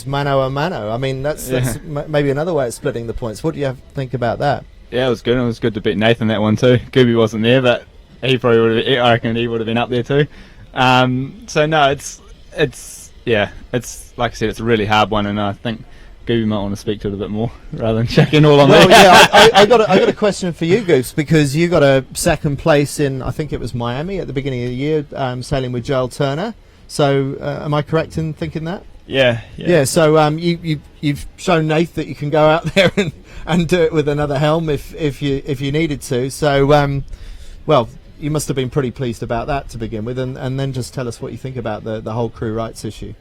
S11: mano a mano. I mean, that's maybe another way of splitting the points. What do you think about that?
S10: Yeah, it was good. It was good to beat Nathan that one too. Gooby wasn't there, but he probably would have. I reckon he would have been up there too. So no, it's like I said, it's a really hard one, and I think Gooby might want to speak to it a bit more rather than check in all on me.
S11: Yeah, I got a question for you, Goose, because you got a second place in, I think it was Miami at the beginning of the year, sailing with Joel Turner. So am I correct in thinking that?
S12: Yeah.
S11: So you've shown Nath that you can go out there and do it with another helm if you needed to. So well, you must have been pretty pleased about that to begin with, and then just tell us what you think about the whole crew rights issue.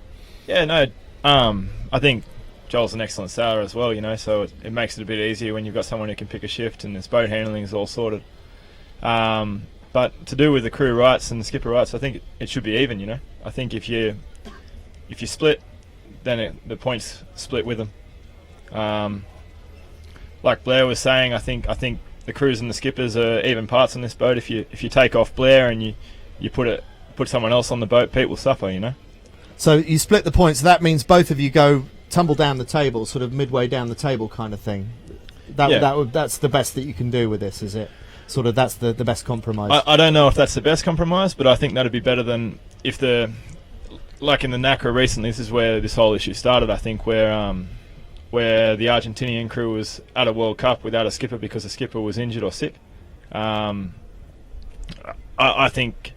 S12: Yeah, no, I think Joel's an excellent sailor as well, so it makes it a bit easier when you've got someone who can pick a shift and his boat handling is all sorted. But to do with the crew rights and the skipper rights, I think it should be even, I think if you split, then the points split with them. Like Blair was saying, I think the crews and the skippers are even parts on this boat. If you take off Blair and you put someone else on the boat, Pete will suffer,
S11: So you split the points. That means both of you go tumble down the table, sort of midway down the table kind of thing. That's the best that you can do with this, is it? Sort of, that's the best compromise.
S12: I don't know if that's the best compromise, but I think that'd be better than if like in the NACRA recently. This is where this whole issue started, I think, where the Argentinian crew was at a World Cup without a skipper because the skipper was injured or sick. I think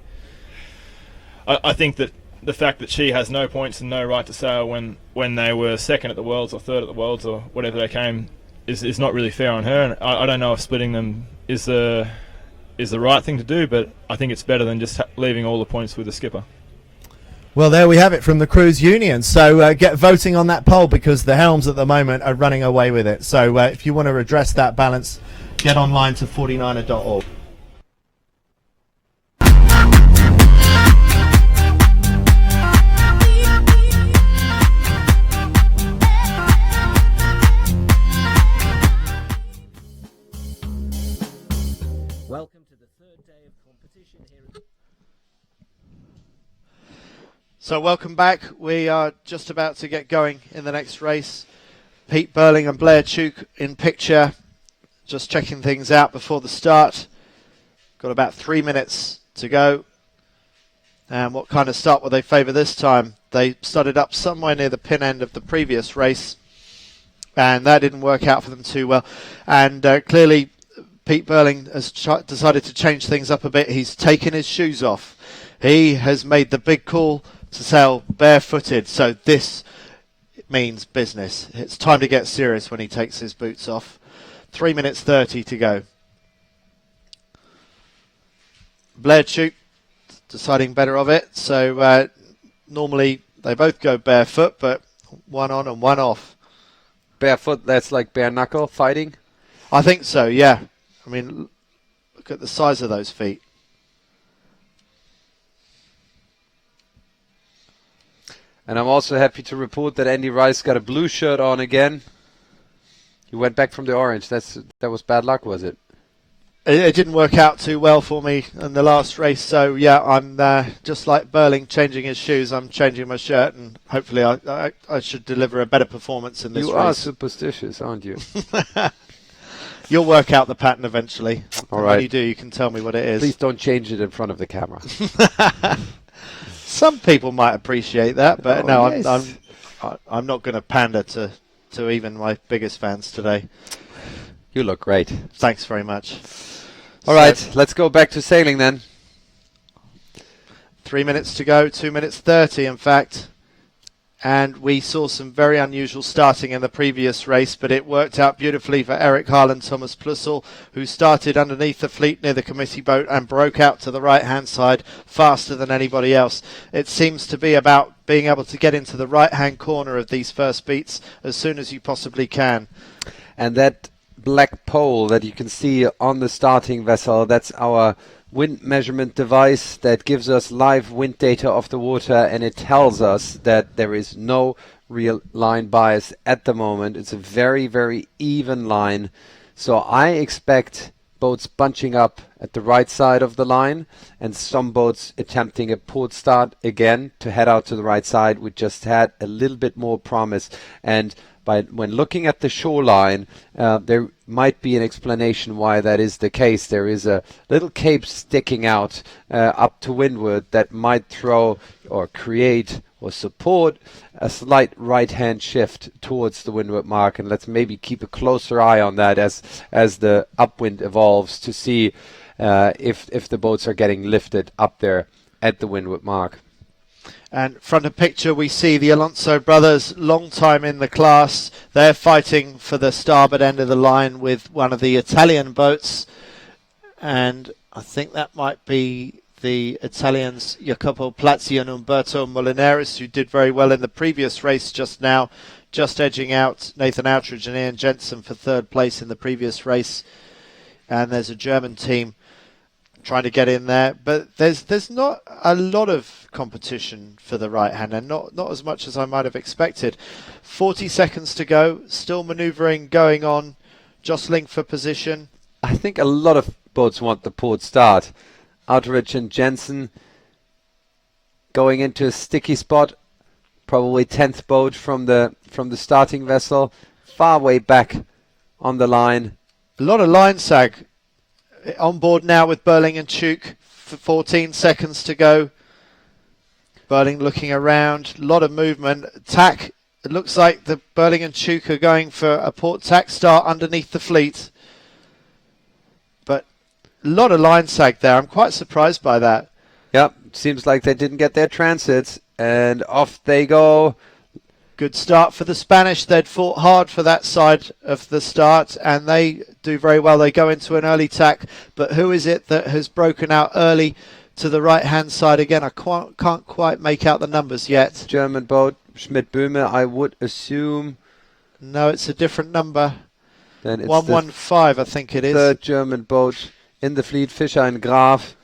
S12: that the fact that she has no points and no right to sail when they were second at the Worlds or third at the Worlds or whatever they came is not really fair on her. And I don't know if splitting them is the right thing to do, but I think it's better than just leaving all the points with the skipper.
S11: Well, there we have it from the Cruise Union. So get voting on that poll, because the Helms at the moment are running away with it. So if you want to redress that balance, get online to 49er.org.
S3: Welcome to the third day of competition here.
S1: So welcome back. We are just about to get going in the next race. Pete Burling and Blair Tuke in picture, just checking things out before the start. Got about 3 minutes to go. And what kind of start will they favour this time? They started up somewhere near the pin end of the previous race, and that didn't work out for them too well. And clearly Pete Burling has decided to change things up a bit. He's taken his shoes off. He has made the big call to sail barefooted, so this means business. It's time to get serious when he takes his boots off. 3 minutes 30 to go. Blair Tuke deciding better of it, so normally they both go barefoot, but one on and one off.
S2: Barefoot, that's like bare knuckle fighting?
S1: I think so, yeah. I mean, look at the size of those feet.
S2: And I'm also happy to report that Andy Rice got a blue shirt on again. He went back from the orange. That was bad luck, was it?
S1: It didn't work out too well for me in the last race, so yeah, I'm just like Burling changing his shoes. I'm changing my shirt, and hopefully I should deliver a better performance in this race.
S2: You are superstitious, aren't you?
S1: You'll work out the pattern eventually.
S2: All
S1: and
S2: right.
S1: when you do, you can tell me what it is.
S2: Please don't change it in front of the camera.
S1: Some people might appreciate that, but no,
S2: yes.
S1: I'm not going to pander to even my biggest fans today.
S2: You look great.
S1: Thanks very much.
S2: All right, let's go back to sailing then.
S1: 3 minutes to go, 2 minutes 30 in fact. And we saw some very unusual starting in the previous race, but it worked out beautifully for Eric Harland Thomas Plussel, who started underneath the fleet near the committee boat and broke out to the right-hand side faster than anybody else. It seems to be about being able to get into the right-hand corner of these first beats as soon as you possibly can.
S2: And that black pole that you can see on the starting vessel, that's our wind measurement device that gives us live wind data off the water, and it tells us that there is no real line bias at the moment. It's a very, very even line. So I expect boats bunching up at the right side of the line and some boats attempting a port start again to head out to the right side. We just had a little bit more promise, and when looking at the shoreline, there might be an explanation why that is the case. There is a little cape sticking out up to windward that might throw or create or support a slight right-hand shift towards the windward mark. And let's maybe keep a closer eye on that as the upwind evolves to see if the boats are getting lifted up there at the windward mark.
S1: And front of picture we see the Alonso brothers, long time in the class. They're fighting for the starboard end of the line with one of the Italian boats. And I think that might be the Italians Jacopo Plazzi and Umberto Molinares, who did very well in the previous race just now, just edging out Nathan Outridge and Ian Jensen for third place in the previous race. And there's a German team trying to get in there, but there's not a lot of competition for the right hand, and not as much as I might have expected. 40 seconds to go, still manoeuvring going on, jostling for position.
S2: I think a lot of boats want the port start. Outridge and Jensen going into a sticky spot, probably 10th boat from the starting vessel, far way back on the line.
S1: A lot of line sag on board now with Burling and Tuke. 14 seconds to go. Burling looking around. A lot of movement. Tack. It looks like the Burling and Tuke are going for a port tack start underneath the fleet. But a lot of line sag there. I'm quite surprised by that.
S2: Yep, seems like they didn't get their transits, and off they go.
S1: Good start for the Spanish. They'd fought hard for that side of the start, and they do very well. They go into an early tack, but who is it that has broken out early to the right-hand side again? I can't quite make out the numbers yet.
S2: German boat, Schmidt-Böhme, I would assume.
S1: No, it's a different number.
S2: Then it's
S1: 115, I think it is.
S2: Third German boat in the fleet, Fischer and Graf.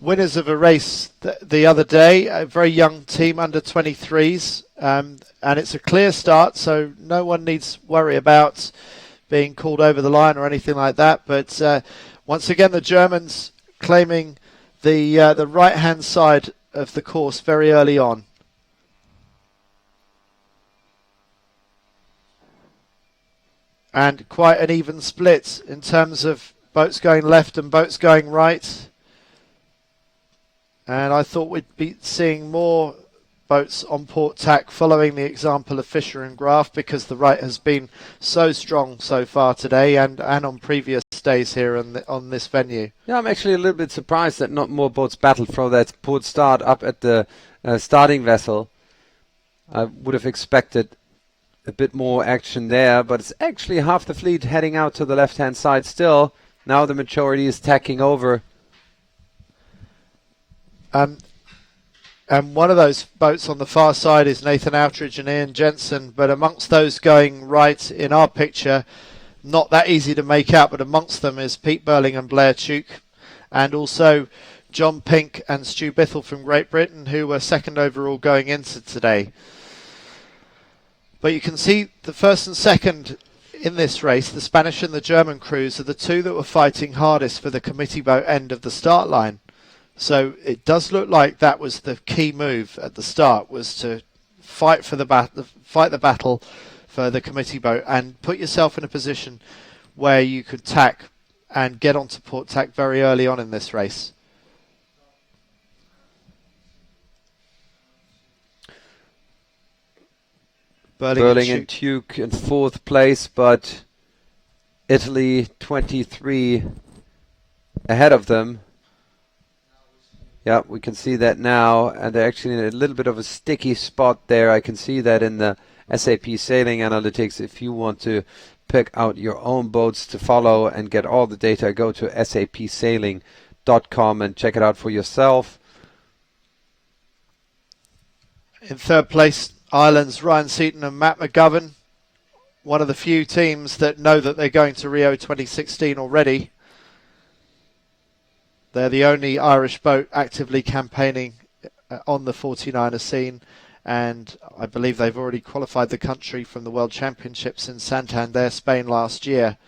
S1: Winners of a race the other day, a very young team, under 23s, and it's a clear start, so no one needs worry about being called over the line or anything like that. But once again, the Germans claiming the right-hand side of the course very early on. And quite an even split in terms of boats going left and boats going right. And I thought we'd be seeing more boats on port tack following the example of Fischer and Graf, because the right has been so strong so far today and on previous days here on this venue.
S2: Yeah, I'm actually a little bit surprised that not more boats battled for that port start up at the starting vessel. I would have expected a bit more action there, but it's actually half the fleet heading out to the left-hand side still. Now the majority is tacking over.
S1: And one of those boats on the far side is Nathan Outridge and Ian Jensen, but amongst those going right in our picture, not that easy to make out, but amongst them is Pete Burling and Blair Tuke, and also John Pink and Stu Bithell from Great Britain, who were second overall going into today. But you can see the first and second in this race, the Spanish and the German crews, are the two that were fighting hardest for the committee boat end of the start line. So it does look like that was the key move at the start, was to fight the battle for the committee boat and put yourself in a position where you could tack and get onto port tack very early on in this race.
S2: Burling and Tuke in fourth place, but Italy 23 ahead of them. Yeah, we can see that now, and they're actually in a little bit of a sticky spot there. I can see that in the SAP Sailing Analytics. If you want to pick out your own boats to follow and get all the data, go to sapsailing.com and check it out for yourself.
S1: In third place, Ireland's Ryan Seaton and Matt McGovern, one of the few teams that know that they're going to Rio 2016 already. They're the only Irish boat actively campaigning on the 49er scene, and I believe they've already qualified the country from the World Championships in Santander, Spain last year.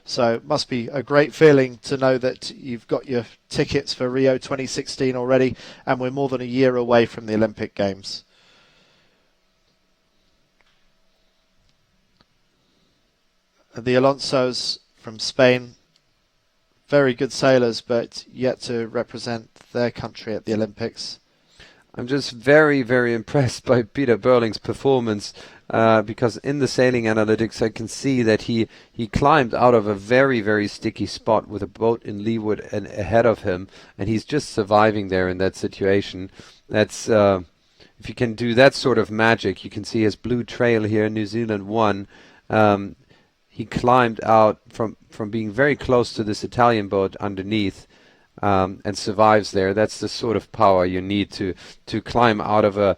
S1: So it must be a great feeling to know that you've got your tickets for Rio 2016 already, and we're more than a year away from the Olympic Games. The Alonsos from Spain, very good sailors, but yet to represent their country at the Olympics.
S2: I'm just very, very impressed by Peter Burling's performance, because in the sailing analytics I can see that he climbed out of a very, very sticky spot with a boat in leeward and ahead of him, and he's just surviving there in that situation. That's if you can do that sort of magic. You can see his blue trail here, New Zealand 1. He climbed out from being very close to this Italian boat underneath, and survives there. That's the sort of power you need to climb out of a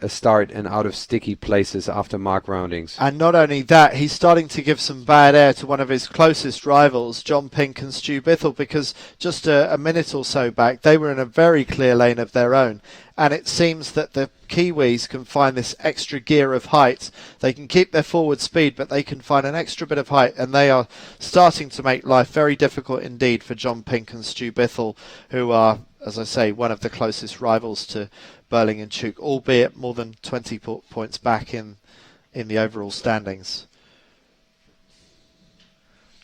S2: start and out of sticky places after mark roundings.
S1: And not only that, he's starting to give some bad air to one of his closest rivals, John Pink and Stu Bithell, because just a minute or so back they were in a very clear lane of their own, and it seems that the Kiwis can find this extra gear of height. They can keep their forward speed, but they can find an extra bit of height, and they are starting to make life very difficult indeed for John Pink and Stu Bithell, who are, as I say, one of the closest rivals to Burling and Tuke, albeit more than 20 points back in the overall standings.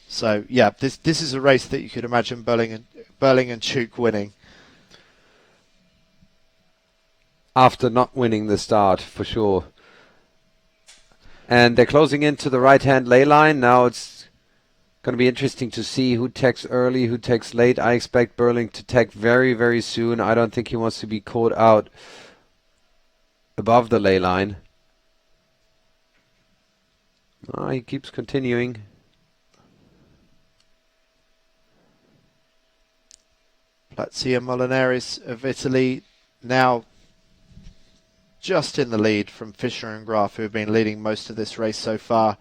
S1: So yeah, this is a race that you could imagine Burling and Chuk winning.
S2: After not winning the start, for sure. And they're closing into the right-hand ley line. Now it's going to be interesting to see who takes early, who takes late. I expect Burling to take very, very soon. I don't think he wants to be caught out above the ley line. Oh, he keeps continuing.
S1: Platzi and Molinaris of Italy now just in the lead from Fischer and Graf, who have been leading most of this race so far.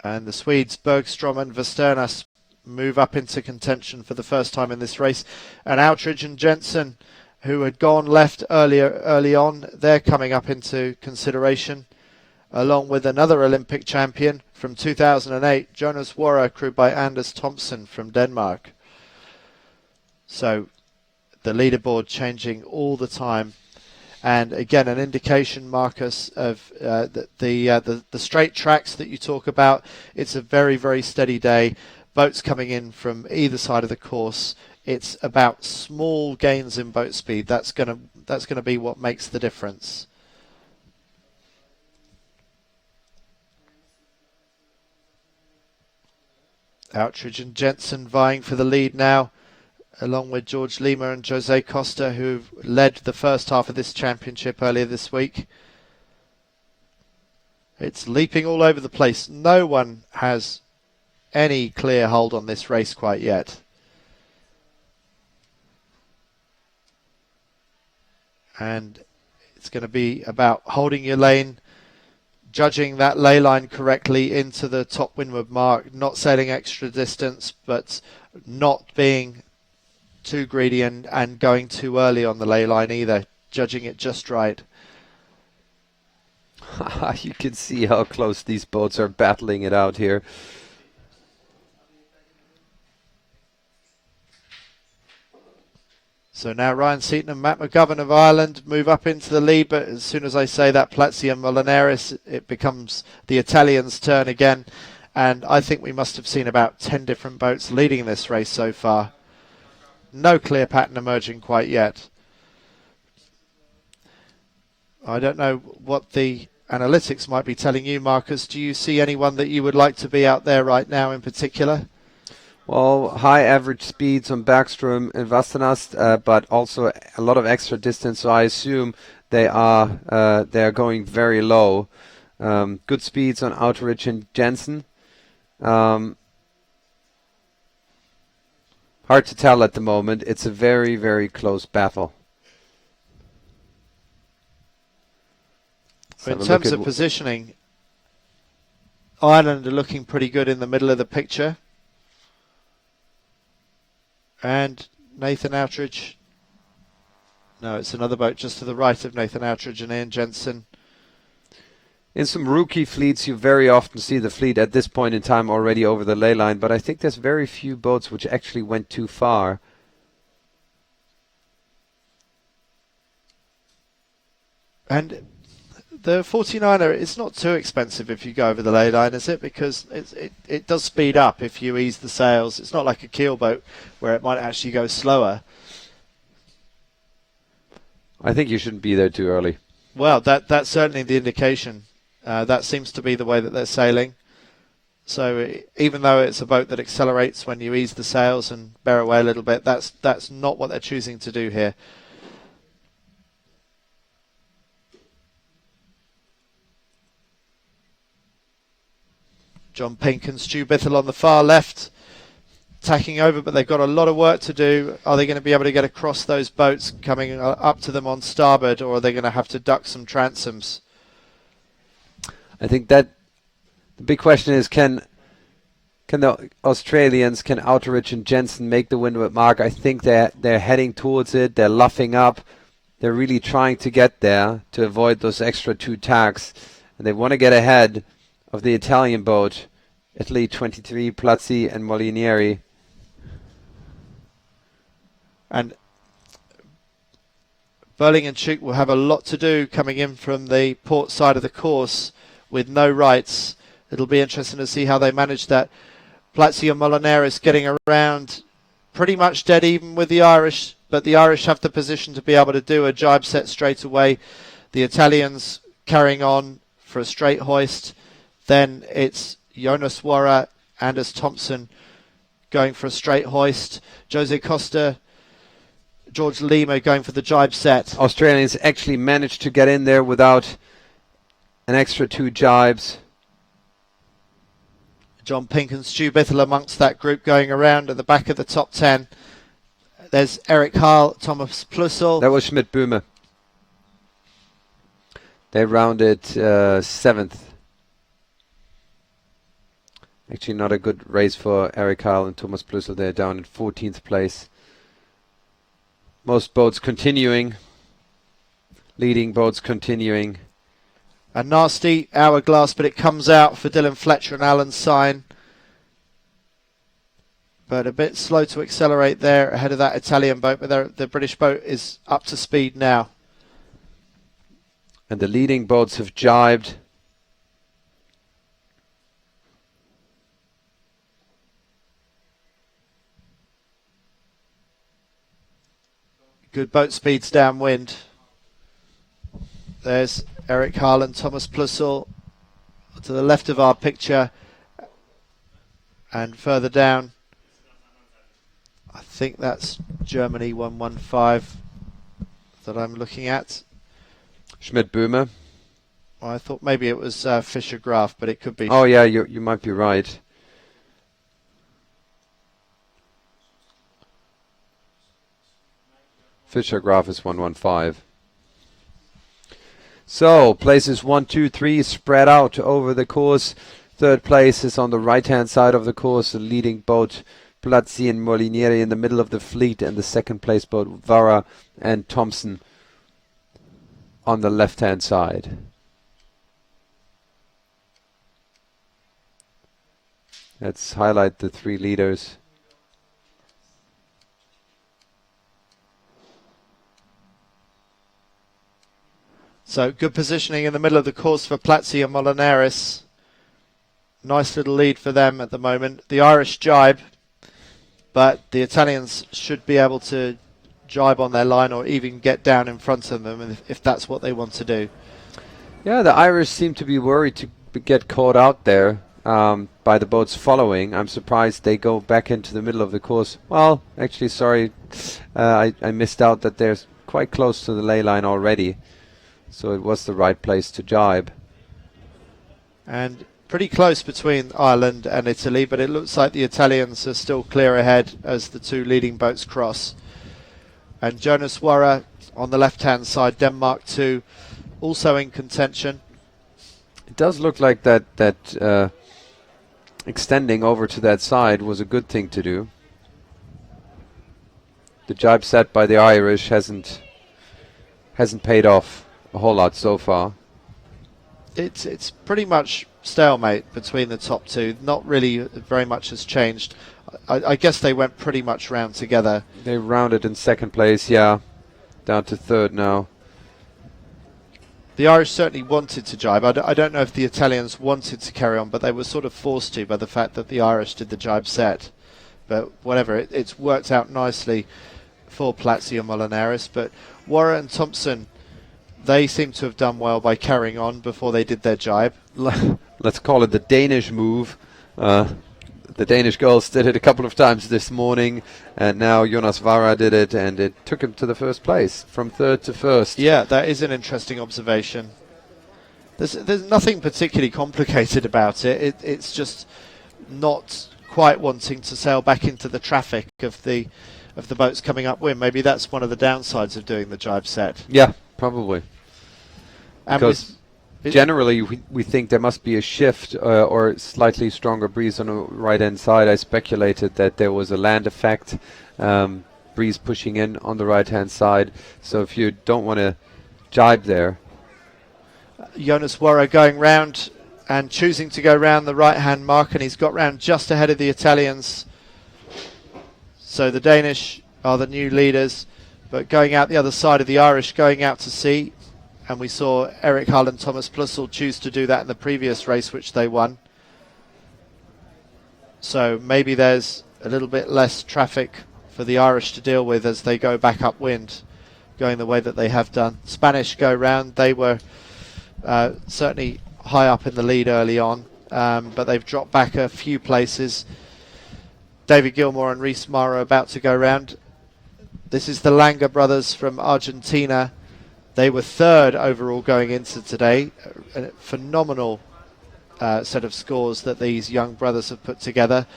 S1: And the Swedes, Bergstrom and Versternas, move up into contention for the first time in this race. And Outridge and Jensen, who had gone left early on, they're coming up into consideration, along with another Olympic champion from 2008, Jonas Warrer, crewed by Anders Thompson from Denmark. So the leaderboard changing all the time. And again, an indication, Marcus, of the straight tracks that you talk about. It's a very, very steady day. Boats coming in from either side of the course. It's about small gains in boat speed. That's gonna be what makes the difference. Outridge and Jensen vying for the lead now, along with George Lima and Jose Costa, who led the first half of this championship earlier this week. It's leaping all over the place. No one has any clear hold on this race quite yet. And it's going to be about holding your lane, judging that ley line correctly into the top windward mark, not sailing extra distance, but not being too greedy and going too early on the ley line either, judging it just right.
S2: You can see how close these boats are battling it out here.
S1: So now Ryan Seaton and Matt McGovern of Ireland move up into the lead, but as soon as I say that, Platzi and Molinaris, it becomes the Italians' turn again. And I think we must have seen about 10 different boats leading this race so far. No clear pattern emerging quite yet. I don't know what the analytics might be telling you, Marcus. Do you see anyone that you would like to be out there right now in particular?
S2: Well, high average speeds on Bergstrom and Vastenast, but also a lot of extra distance. So I assume they are going very low. Good speeds on Outridge and Jensen. Hard to tell at the moment. It's a very, very close battle.
S1: In terms of positioning, Ireland are looking pretty good in the middle of the picture. And Nathan Outridge. No, it's another boat just to the right of Nathan Outridge and Ian Jensen.
S2: In some rookie fleets, you very often see the fleet at this point in time already over the ley line, but I think there's very few boats which actually went too far.
S1: And the 49er, it's not too expensive if you go over the ley line, is it? Because it does speed up if you ease the sails. It's not like a keel boat where it might actually go slower.
S2: I think you shouldn't be there too early.
S1: Well, that's certainly the indication. That seems to be the way that they're sailing. So even though it's a boat that accelerates when you ease the sails and bear away a little bit, that's not what they're choosing to do here. John Pink and Stu Bithell on the far left, tacking over, but they've got a lot of work to do. Are they going to be able to get across those boats coming up to them on starboard, or are they going to have to duck some transoms?
S2: I think that the big question is, can the Australians, can Outridge and Jensen make the windward mark? I think they're heading towards it. They're luffing up. They're really trying to get there to avoid those extra 2 tacks. And they want to get ahead of the Italian boat, Italy 23, Platzi and Molinieri.
S1: And Burling and Chuk will have a lot to do coming in from the port side of the course with no rights. it'll be interesting to see how they manage that. Platzi and Molinaris getting around pretty much dead even with the Irish, but the Irish have the position to be able to do a jibe set straight away. The Italians carrying on for a straight hoist. Then it's Jonas Warra, Anders Thompson going for a straight hoist. Jose Costa, George Lima going for the jibe set.
S2: Australians actually managed to get in there without an extra 2 jibes.
S1: John Pink and Stu Bittle amongst that group going around at the back of the top 10. There's Eric Harl, Thomas Plussel.
S2: That was Schmidt-Böhme. They rounded 7th. Actually not a good race for Eric Harl and Thomas Plussel. They're down in 14th place. Most boats continuing. Leading boats continuing.
S1: A nasty hourglass, but it comes out for Dylan Fletcher and Alan Sign. But a bit slow to accelerate there ahead of that Italian boat, but the British boat is up to speed now.
S2: And the leading boats have jibed.
S1: Good boat speeds downwind. There's Eric Harlan, Thomas Plussel to the left of our picture. And further down, I think that's Germany 115 that I'm looking at.
S2: Schmidt-Böhme.
S1: Well, I thought maybe it was Fischer Graf, but it could be.
S2: Oh yeah, you might be right. Fischer Graf is 115. So places 1, 2, 3 spread out over the course. Third place is on the right hand side of the course. The leading boat Platzi and Molinieri in the middle of the fleet, and the second place boat Vara and Thompson on the left hand side. Let's highlight the 3 leaders.
S1: So good positioning in the middle of the course for Platzi and Molinaris. Nice little lead for them at the moment. The Irish jibe, but the Italians should be able to jibe on their line or even get down in front of them if that's what they want to do.
S2: Yeah, the Irish seem to be worried to get caught out there by the boats following. I'm surprised they go back into the middle of the course. Well, actually, sorry, I missed out that they're quite close to the ley line already. So it was the right place to jibe.
S1: And pretty close between Ireland and Italy, but it looks like the Italians are still clear ahead as the 2 leading boats cross. And Jonas Warra on the left-hand side, Denmark 2, also in contention.
S2: It does look like that extending over to that side was a good thing to do. The jibe set by the Irish hasn't paid off a whole lot so far.
S1: It's pretty much stalemate between the top 2. Not really very much has changed. I guess they went pretty much round together.
S2: They rounded in second place, yeah. Down to third now.
S1: The Irish certainly wanted to jibe. I don't know if the Italians wanted to carry on, but they were sort of forced to by the fact that the Irish did the jibe set. But whatever, it's worked out nicely for Platzi and Molinaris. But Warra and Thompson, they seem to have done well by carrying on before they did their jibe.
S2: Let's call it the Danish move. The Danish girls did it a couple of times this morning, and now Jonas Vara did it, and it took him to the first place, from third to first.
S1: Yeah, that is an interesting observation. There's nothing particularly complicated about it. It's just not quite wanting to sail back into the traffic of the boats coming upwind. Maybe that's one of the downsides of doing the jibe set.
S2: Yeah, probably.
S1: And
S2: because generally we think there must be a shift or slightly stronger breeze on the right hand side. I speculated that there was a land effect, breeze pushing in on the right hand side. So if you don't want to jibe there.
S1: Jonas Warra going round and choosing to go round the right hand mark, and he's got round just ahead of the Italians. So the Danish are the new leaders, but going out the other side of the Irish, going out to sea. And we saw Eric Hull and Thomas Plussel choose to do that in the previous race, which they won. So maybe there's a little bit less traffic for the Irish to deal with as they go back upwind, going the way that they have done. Spanish go round. They were certainly high up in the lead early on, but they've dropped back a few places. David Gilmour and Reese Mara about to go round. This is the Langer brothers from Argentina. They were third overall going into today. A phenomenal set of scores that these young brothers have put together.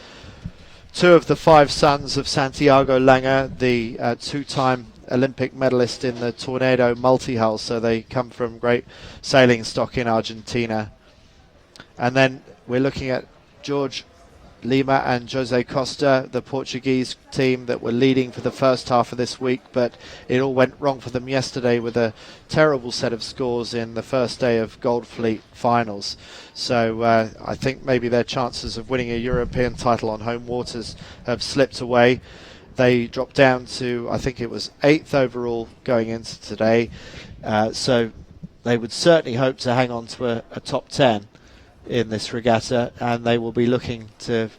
S1: Two of the five sons of Santiago Langer, the two-time Olympic medalist in the Tornado multi-hull, so they come from great sailing stock in Argentina. And then we're looking at George Lima and Jose Costa, the Portuguese team that were leading for the first half of this week, but it all went wrong for them yesterday with a terrible set of scores in the first day of Gold Fleet finals. So I think maybe their chances of winning a European title on home waters have slipped away. They dropped down to, I think it was 8th overall going into today, so they would certainly hope to hang on to a top 10 in this regatta, and they will be looking to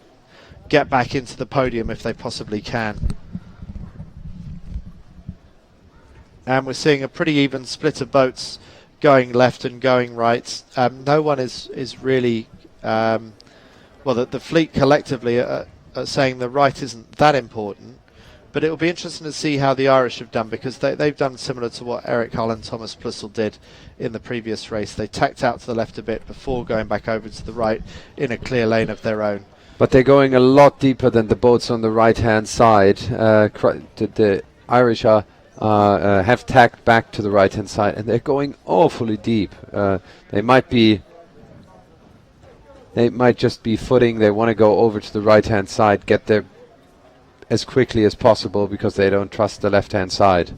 S1: get back into the podium if they possibly can. And we're seeing a pretty even split of boats going left and going right. No one is really well, the fleet collectively are saying the right isn't that important, but it will be interesting to see how the Irish have done, because they've done similar to what Eric Hull and Thomas Plussel did in the previous race. They tacked out to the left a bit before going back over to the right in a clear lane of their own.
S2: But they're going a lot deeper than the boats on the right-hand side. The Irish have tacked back to the right-hand side, and they're going awfully deep. They might just be footing. They want to go over to the right-hand side, get there as quickly as possible, because they don't trust the left-hand side.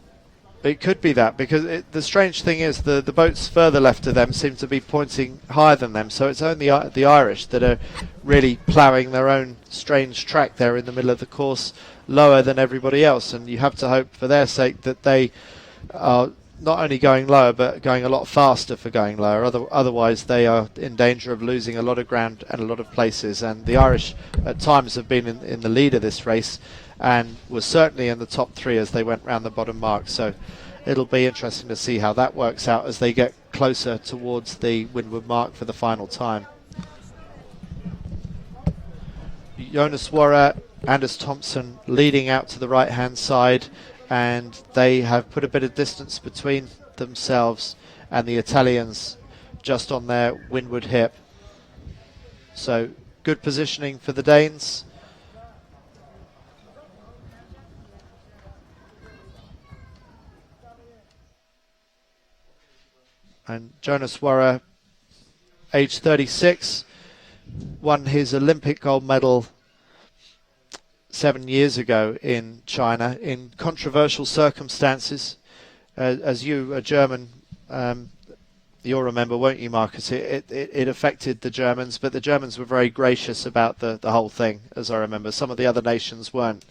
S1: It could be that, because the strange thing is the boats further left of them seem to be pointing higher than them, so it's only the Irish that are really ploughing their own strange track there in the middle of the course, lower than everybody else, and you have to hope for their sake that they are not only going lower but going a lot faster for going lower. Otherwise they are in danger of losing a lot of ground and a lot of places, and the Irish at times have been in the lead of this race and was certainly in the top three as they went round the bottom mark. So it'll be interesting to see how that works out as they get closer towards the windward mark for the final time. Jonas Worra, Anders Thompson leading out to the right hand side, and they have put a bit of distance between themselves and the Italians just on their windward hip. So good positioning for the Danes. And Jonas Worra, age 36, won his Olympic gold medal 7 years ago in China in controversial circumstances. As you, a German, you'll remember, won't you, Marcus? It affected the Germans, but the Germans were very gracious about the whole thing, as I remember. Some of the other nations weren't.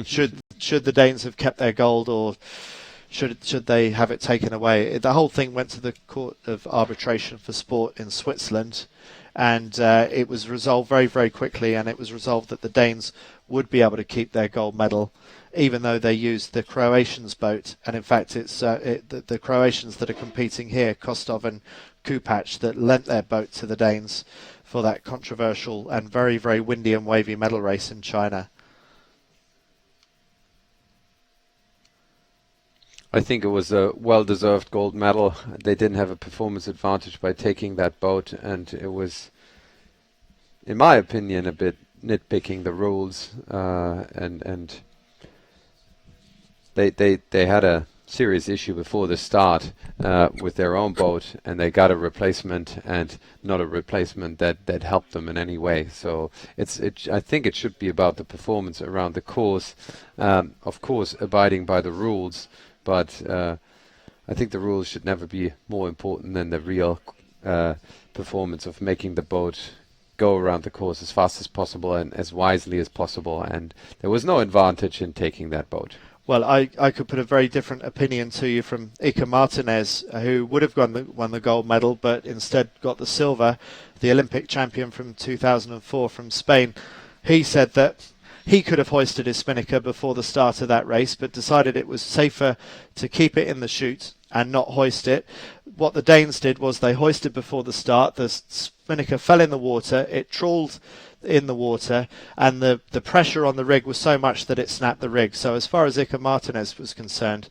S1: Should the Danes have kept their gold, or should they have it taken away? The whole thing went to the Court of Arbitration for Sport in Switzerland, and it was resolved very, very quickly, and it was resolved that the Danes would be able to keep their gold medal, even though they used the Croatians' boat. And in fact, it's the Croatians that are competing here, Kostov and Kupac, that lent their boat to the Danes for that controversial and very, very windy and wavy medal race in China.
S2: I think it was a well-deserved gold medal. They didn't have a performance advantage by taking that boat, and it was, in my opinion, a bit nitpicking the rules, and they had a serious issue before the start with their own boat, and they got a replacement, and not a replacement that helped them in any way. So I think it should be about the performance around the course, of course abiding by the rules, but I think the rules should never be more important than the real performance of making the boat go around the course as fast as possible and as wisely as possible, and there was no advantage in taking that boat.
S1: Well, I could put a very different opinion to you from Iker Martinez, who would have won the gold medal, but instead got the silver, the Olympic champion from 2004 from Spain. He said that he could have hoisted his Spinnaker before the start of that race, but decided it was safer to keep it in the chute and not hoist it. What the Danes did was they hoisted before the start. The Spinnaker fell in the water. It trawled in the water, and the pressure on the rig was so much that it snapped the rig. So as far as Iker Martinez was concerned,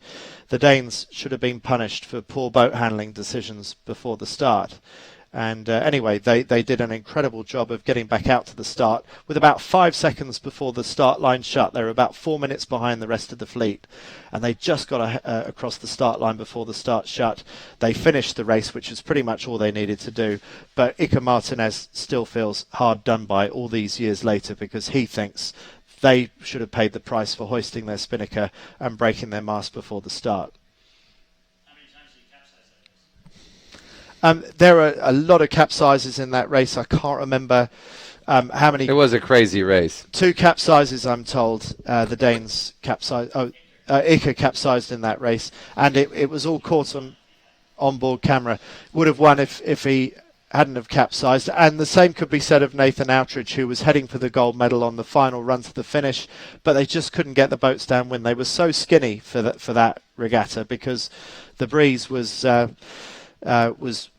S1: the Danes should have been punished for poor boat handling decisions before the start. And anyway, they did an incredible job of getting back out to the start with about 5 seconds before the start line shut. They were about 4 minutes behind the rest of the fleet, and they just got across the start line before the start shut. They finished the race, which is pretty much all they needed to do. But Iker Martinez still feels hard done by all these years later, because he thinks they should have paid the price for hoisting their Spinnaker and breaking their mast before the start. There are a lot of capsizes in that race. I can't remember how many.
S2: It was a crazy race.
S1: 2 capsizes, I'm told. The Danes capsized. Iker capsized in that race, and it was all caught on onboard camera. Would have won if he hadn't have capsized. And the same could be said of Nathan Outridge, who was heading for the gold medal on the final run to the finish, but they just couldn't get the boats downwind. They were so skinny for that regatta, because the breeze was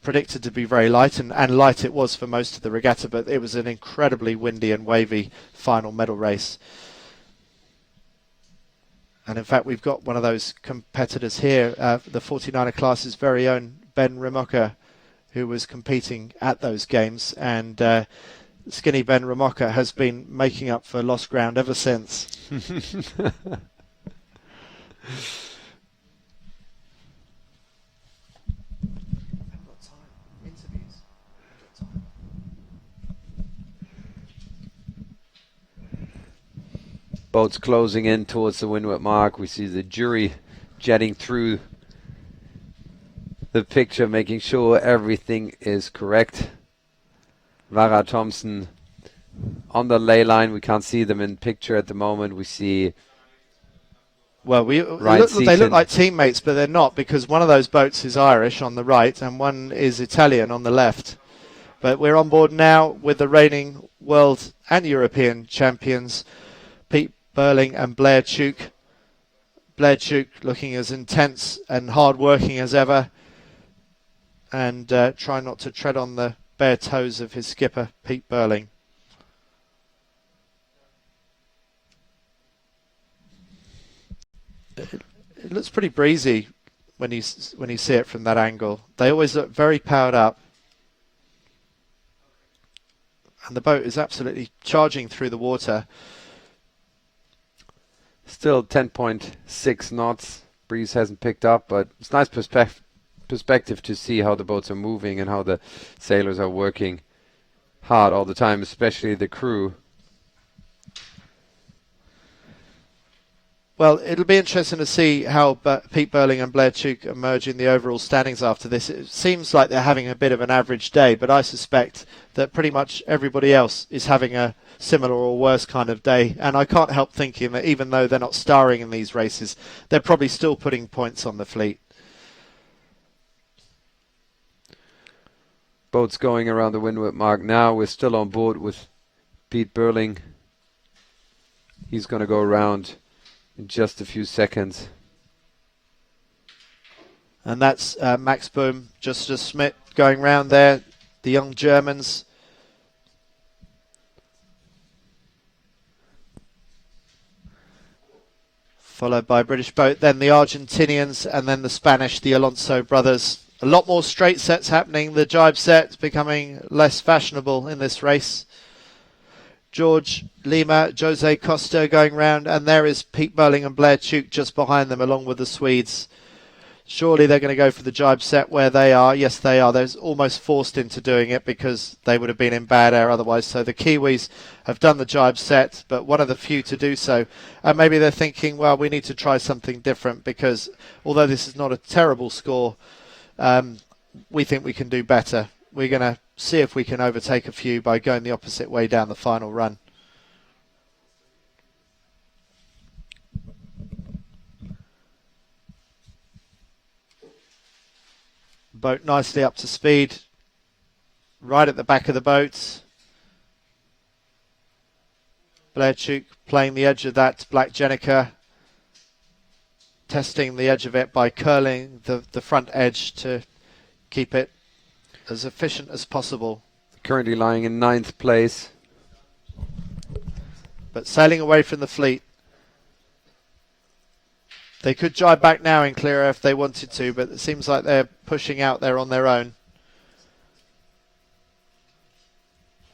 S1: predicted to be very light, and light it was for most of the regatta, but it was an incredibly windy and wavy final medal race. And in fact, we've got one of those competitors here, the 49er class's very own Ben Ramoka, who was competing at those games, and skinny Ben Ramoka has been making up for lost ground ever since.
S2: Boats closing in towards the windward mark. We see the jury jetting through the picture, making sure everything is correct. Vara Thompson on the ley line. We can't see them in picture at the moment. We see...
S1: Well, they look like teammates, but they're not, because one of those boats is Irish on the right and one is Italian on the left. But we're on board now with the reigning world and European champions, Pete Burling and Blair Tuke. Blair Tuke looking as intense and hard-working as ever, and trying not to tread on the bare toes of his skipper, Pete Burling. It looks pretty breezy when you see it from that angle. They always look very powered up, and the boat is absolutely charging through the water.
S2: Still 10.6 knots. Breeze hasn't picked up, but it's nice perspective to see how the boats are moving and how the sailors are working hard all the time, especially the crew.
S1: Well, it'll be interesting to see how Pete Burling and Blair Tuke emerge in the overall standings after this. It seems like they're having a bit of an average day, but I suspect that pretty much everybody else is having a similar or worse kind of day. And I can't help thinking that even though they're not starring in these races, they're probably still putting points on the fleet.
S2: Boats going around the windward mark now. We're still on board with Pete Burling. He's going to go around in just a few seconds.
S1: And that's Max Bohm, Justus Schmidt going round there, the young Germans. Followed by British boat, then the Argentinians, and then the Spanish, the Alonso brothers. A lot more straight sets happening. The jibe set becoming less fashionable in this race. George Lima, Jose Costa going round, and there is Pete Burling and Blair Tuke just behind them along with the Swedes. Surely they're going to go for the jibe set where they are. Yes, they are. They're almost forced into doing it because they would have been in bad air otherwise. So the Kiwis have done the jibe set, but one of the few to do so. And maybe they're thinking, well, we need to try something different, because although this is not a terrible score, we think we can do better. We're going to see if we can overtake a few by going the opposite way down the final run. Boat nicely up to speed, right at the back of the boat. Blair Chuk playing the edge of that black Jenica, testing the edge of it by curling the front edge to keep it as efficient as possible.
S2: Currently lying in 9th place.
S1: But sailing away from the fleet. They could jibe back now and clear if they wanted to, but it seems like they're pushing out there on their own.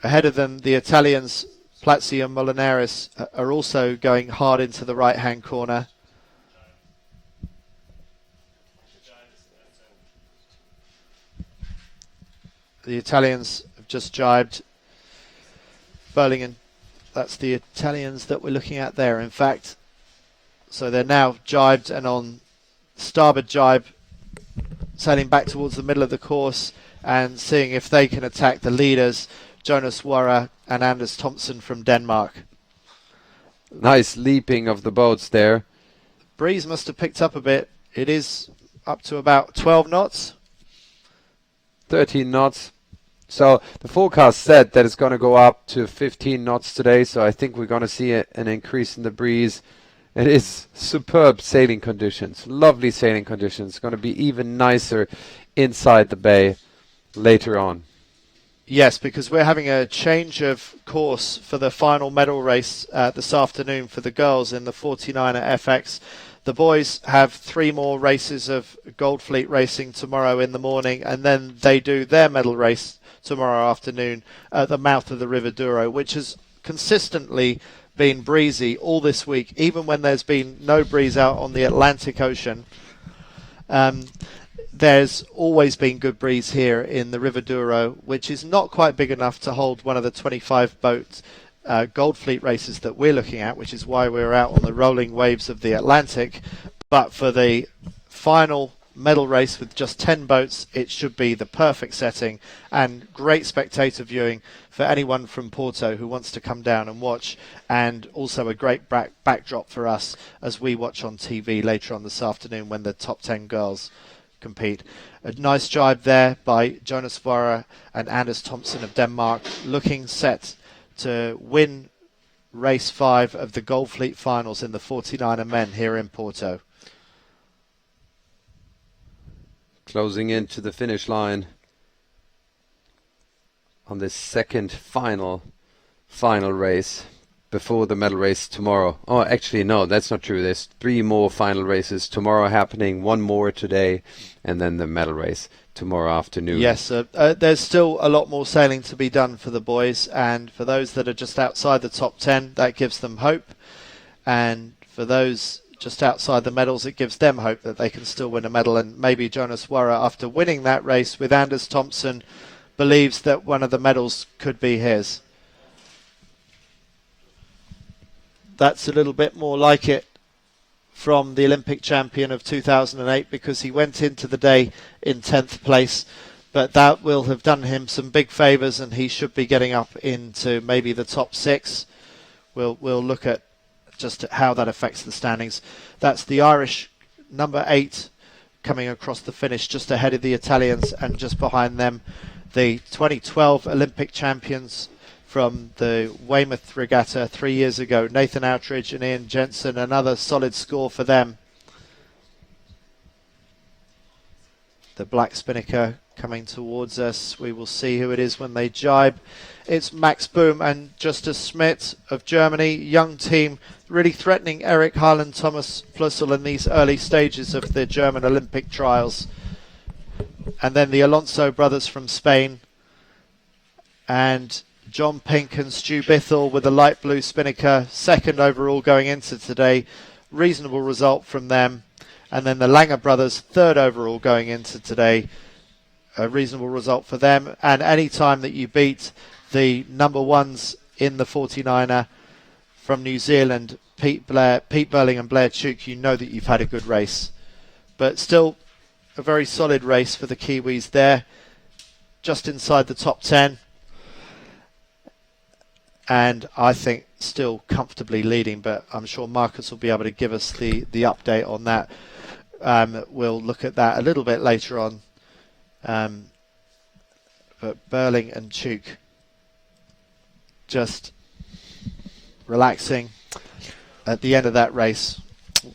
S1: Ahead of them, the Italians, Plazzi and Molinaris, are also going hard into the right-hand corner. The Italians have just jibed. Burlington, that's the Italians that we're looking at there, in fact. So they're now jibed and on starboard jibe, sailing back towards the middle of the course and seeing if they can attack the leaders, Jonas Warra and Anders Thompson from Denmark.
S2: Nice leaping of the boats there.
S1: Breeze must have picked up a bit. It is up to about 12 knots.
S2: 13 knots. So the forecast said that it's going to go up to 15 knots today, so I think we're going to see an increase in the breeze. It is superb sailing conditions, lovely sailing conditions. It's going to be even nicer inside the bay later on.
S1: Yes, because we're having a change of course for the final medal race this afternoon for the girls in the 49er FX. The boys have 3 more races of Gold Fleet racing tomorrow in the morning, and then they do their medal race tomorrow afternoon at the mouth of the River Douro, which has consistently been breezy all this week, even when there's been no breeze out on the Atlantic Ocean. There's always been good breeze here in the River Douro, which is not quite big enough to hold one of the 25 boat Gold Fleet races that we're looking at, which is why we're out on the rolling waves of the Atlantic. But for the final medal race with just 10 boats, it should be the perfect setting and great spectator viewing for anyone from Porto who wants to come down and watch, and also a great backdrop for us as we watch on TV later on this afternoon when the top 10 girls compete. A nice jibe there by Jonas Vara and Anders Thompson of Denmark, looking set to win race 5 of the Gold Fleet finals in the 49er men here in Porto.
S2: Closing into the finish line on this second final race before the medal race tomorrow. Oh, actually, no, that's not true. There's 3 more final races tomorrow happening, 1 more today, and then the medal race tomorrow afternoon.
S1: Yes, there's still a lot more sailing to be done for the boys, and for those that are just outside the top 10, that gives them hope, and for those just outside the medals, it gives them hope that they can still win a medal. And maybe Jonas Warra, after winning that race with Anders Thompson, believes that one of the medals could be his. That's a little bit more like it from the Olympic champion of 2008, because he went into the day in 10th place, but that will have done him some big favours and he should be getting up into maybe the top 6. We'll look at just how that affects the standings. That's the Irish number 8 coming across the finish just ahead of the Italians, and just behind them the 2012 Olympic champions from the Weymouth regatta 3 years ago, Nathan Outridge and Ian Jensen. Another solid score for them. The black Spinnaker coming towards us. We will see who it is when they jibe. It's Max Boom and Justus Schmidt of Germany, young team, really threatening Eric Harlan Thomas Plussel in these early stages of the German Olympic trials. And then the Alonso brothers from Spain, and John Pink and Stu Bithell with the light blue Spinnaker, second overall going into today. Reasonable result from them. And then the Langer brothers, third overall going into today. A reasonable result for them. And any time that you beat the number 1s in the 49er from New Zealand, Pete Burling and Blair Chuk, you know that you've had a good race. But still a very solid race for the Kiwis there, just inside the top 10. And I think still comfortably leading, but I'm sure Marcus will be able to give us the update on that. We'll look at that a little bit later on. But Burling and Chuk just relaxing at the end of that race,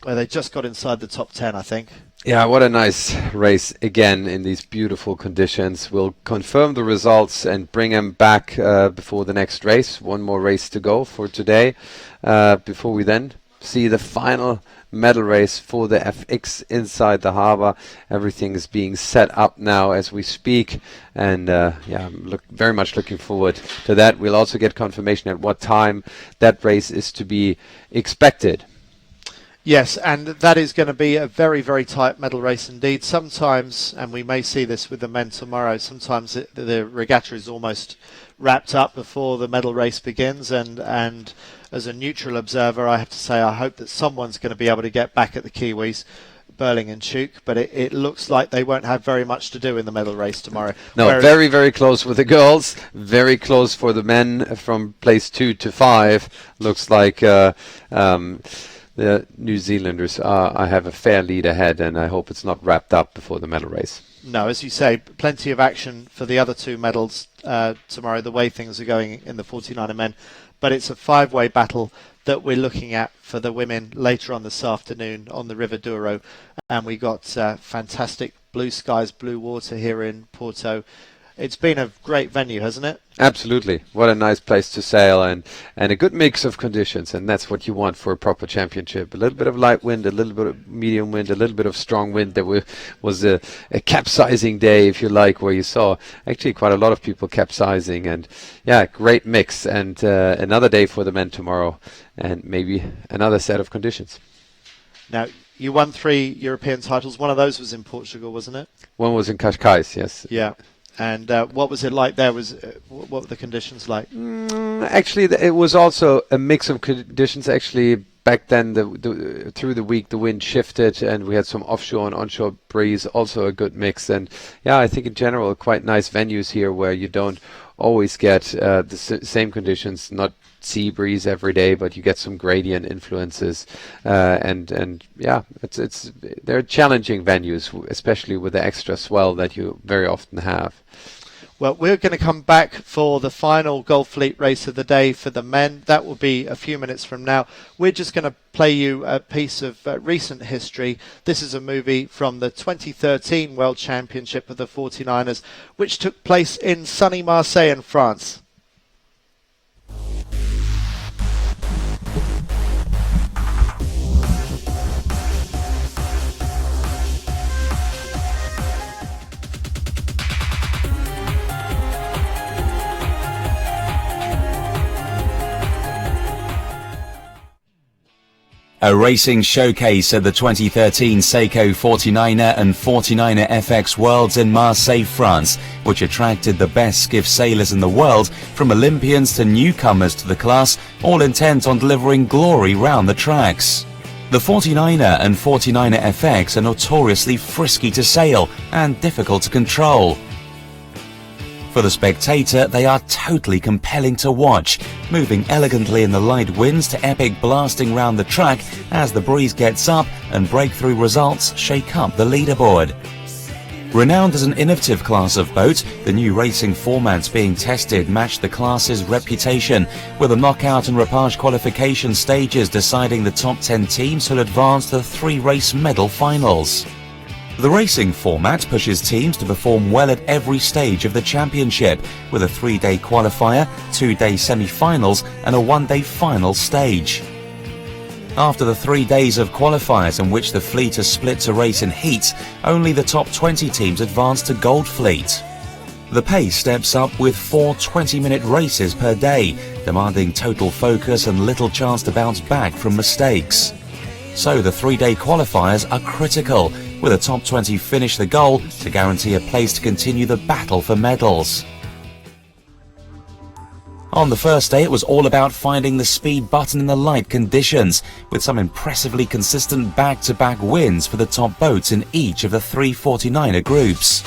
S1: where they just got inside the top 10, I think.
S2: Yeah, what a nice race again in these beautiful conditions. We'll confirm the results and bring them back before the next race. One more race to go for today before we then see the final medal race for the FX inside the harbour. Everything is being set up now as we speak, and I'm very much looking forward to that. We'll also get confirmation at what time that race is to be expected.
S1: Yes, and that is going to be a very, very tight medal race indeed. Sometimes, and we may see this with the men tomorrow, sometimes the regatta is almost wrapped up before the medal race begins, and as a neutral observer, I have to say I hope that someone's going to be able to get back at the Kiwis, Burling and Chuk, but it looks like they won't have very much to do in the medal race tomorrow.
S2: No, very, very close with the girls, very close for the men from place 2 to 5. Looks like the New Zealanders I have a fair lead ahead, and I hope it's not wrapped up before the medal race.
S1: No, as you say, plenty of action for the other 2 medals tomorrow, the way things are going in the 49er men. But it's a 5-way battle that we're looking at for the women later on this afternoon on the River Douro. And we got fantastic blue skies, blue water here in Porto. It's been a great venue, hasn't it?
S2: Absolutely. What a nice place to sail, and a good mix of conditions, and that's what you want for a proper championship. A little bit of light wind, a little bit of medium wind, a little bit of strong wind. There was a capsizing day, if you like, where you saw actually quite a lot of people capsizing, and great mix. And another day for the men tomorrow, and maybe another set of conditions.
S1: Now, you won 3 European titles. One of those was in Portugal, wasn't it?
S2: One was in Cascais, yes.
S1: Yeah. And what was it like there? What were the conditions like?
S2: Actually, it was also a mix of conditions. Actually, back then, through the week, the wind shifted, and we had some offshore and onshore breeze. Also a good mix. And I think in general, quite nice venues here where you don't always get the same conditions. Not sea breeze every day, but you get some gradient influences, and they're challenging venues, especially with the extra swell that you very often have.
S1: Well, we're going to come back for the final Gulf Fleet race of the day for the men. That will be a few minutes from now. We're just going to play you a piece of recent history. This is a movie from the 2013 World Championship of the 49ers, which took place in sunny Marseille in France.
S15: A racing showcase at the 2013 Seiko 49er and 49er FX Worlds in Marseille, France, which attracted the best skiff sailors in the world, from Olympians to newcomers to the class, all intent on delivering glory round the tracks. The 49er and 49er FX are notoriously frisky to sail and difficult to control. For the spectator, they are totally compelling to watch, moving elegantly in the light winds to epic blasting round the track as the breeze gets up and breakthrough results shake up the leaderboard. Renowned as an innovative class of boat, the new racing formats being tested match the class's reputation, with the knockout and repage qualification stages deciding the top 10 teams who'll advance to the 3-race medal finals. The racing format pushes teams to perform well at every stage of the championship, with a 3-day qualifier, 2-day semi-finals and a 1-day final stage. After the 3 days of qualifiers in which the fleet is split to race in heats, only the top 20 teams advance to Gold Fleet. The pace steps up with 4 20-minute races per day, demanding total focus and little chance to bounce back from mistakes. So the 3-day qualifiers are critical, with the top 20 finish the goal to guarantee a place to continue the battle for medals. On the first day, it was all about finding the speed button in the light conditions, with some impressively consistent back-to-back wins for the top boats in each of the 3 49er groups.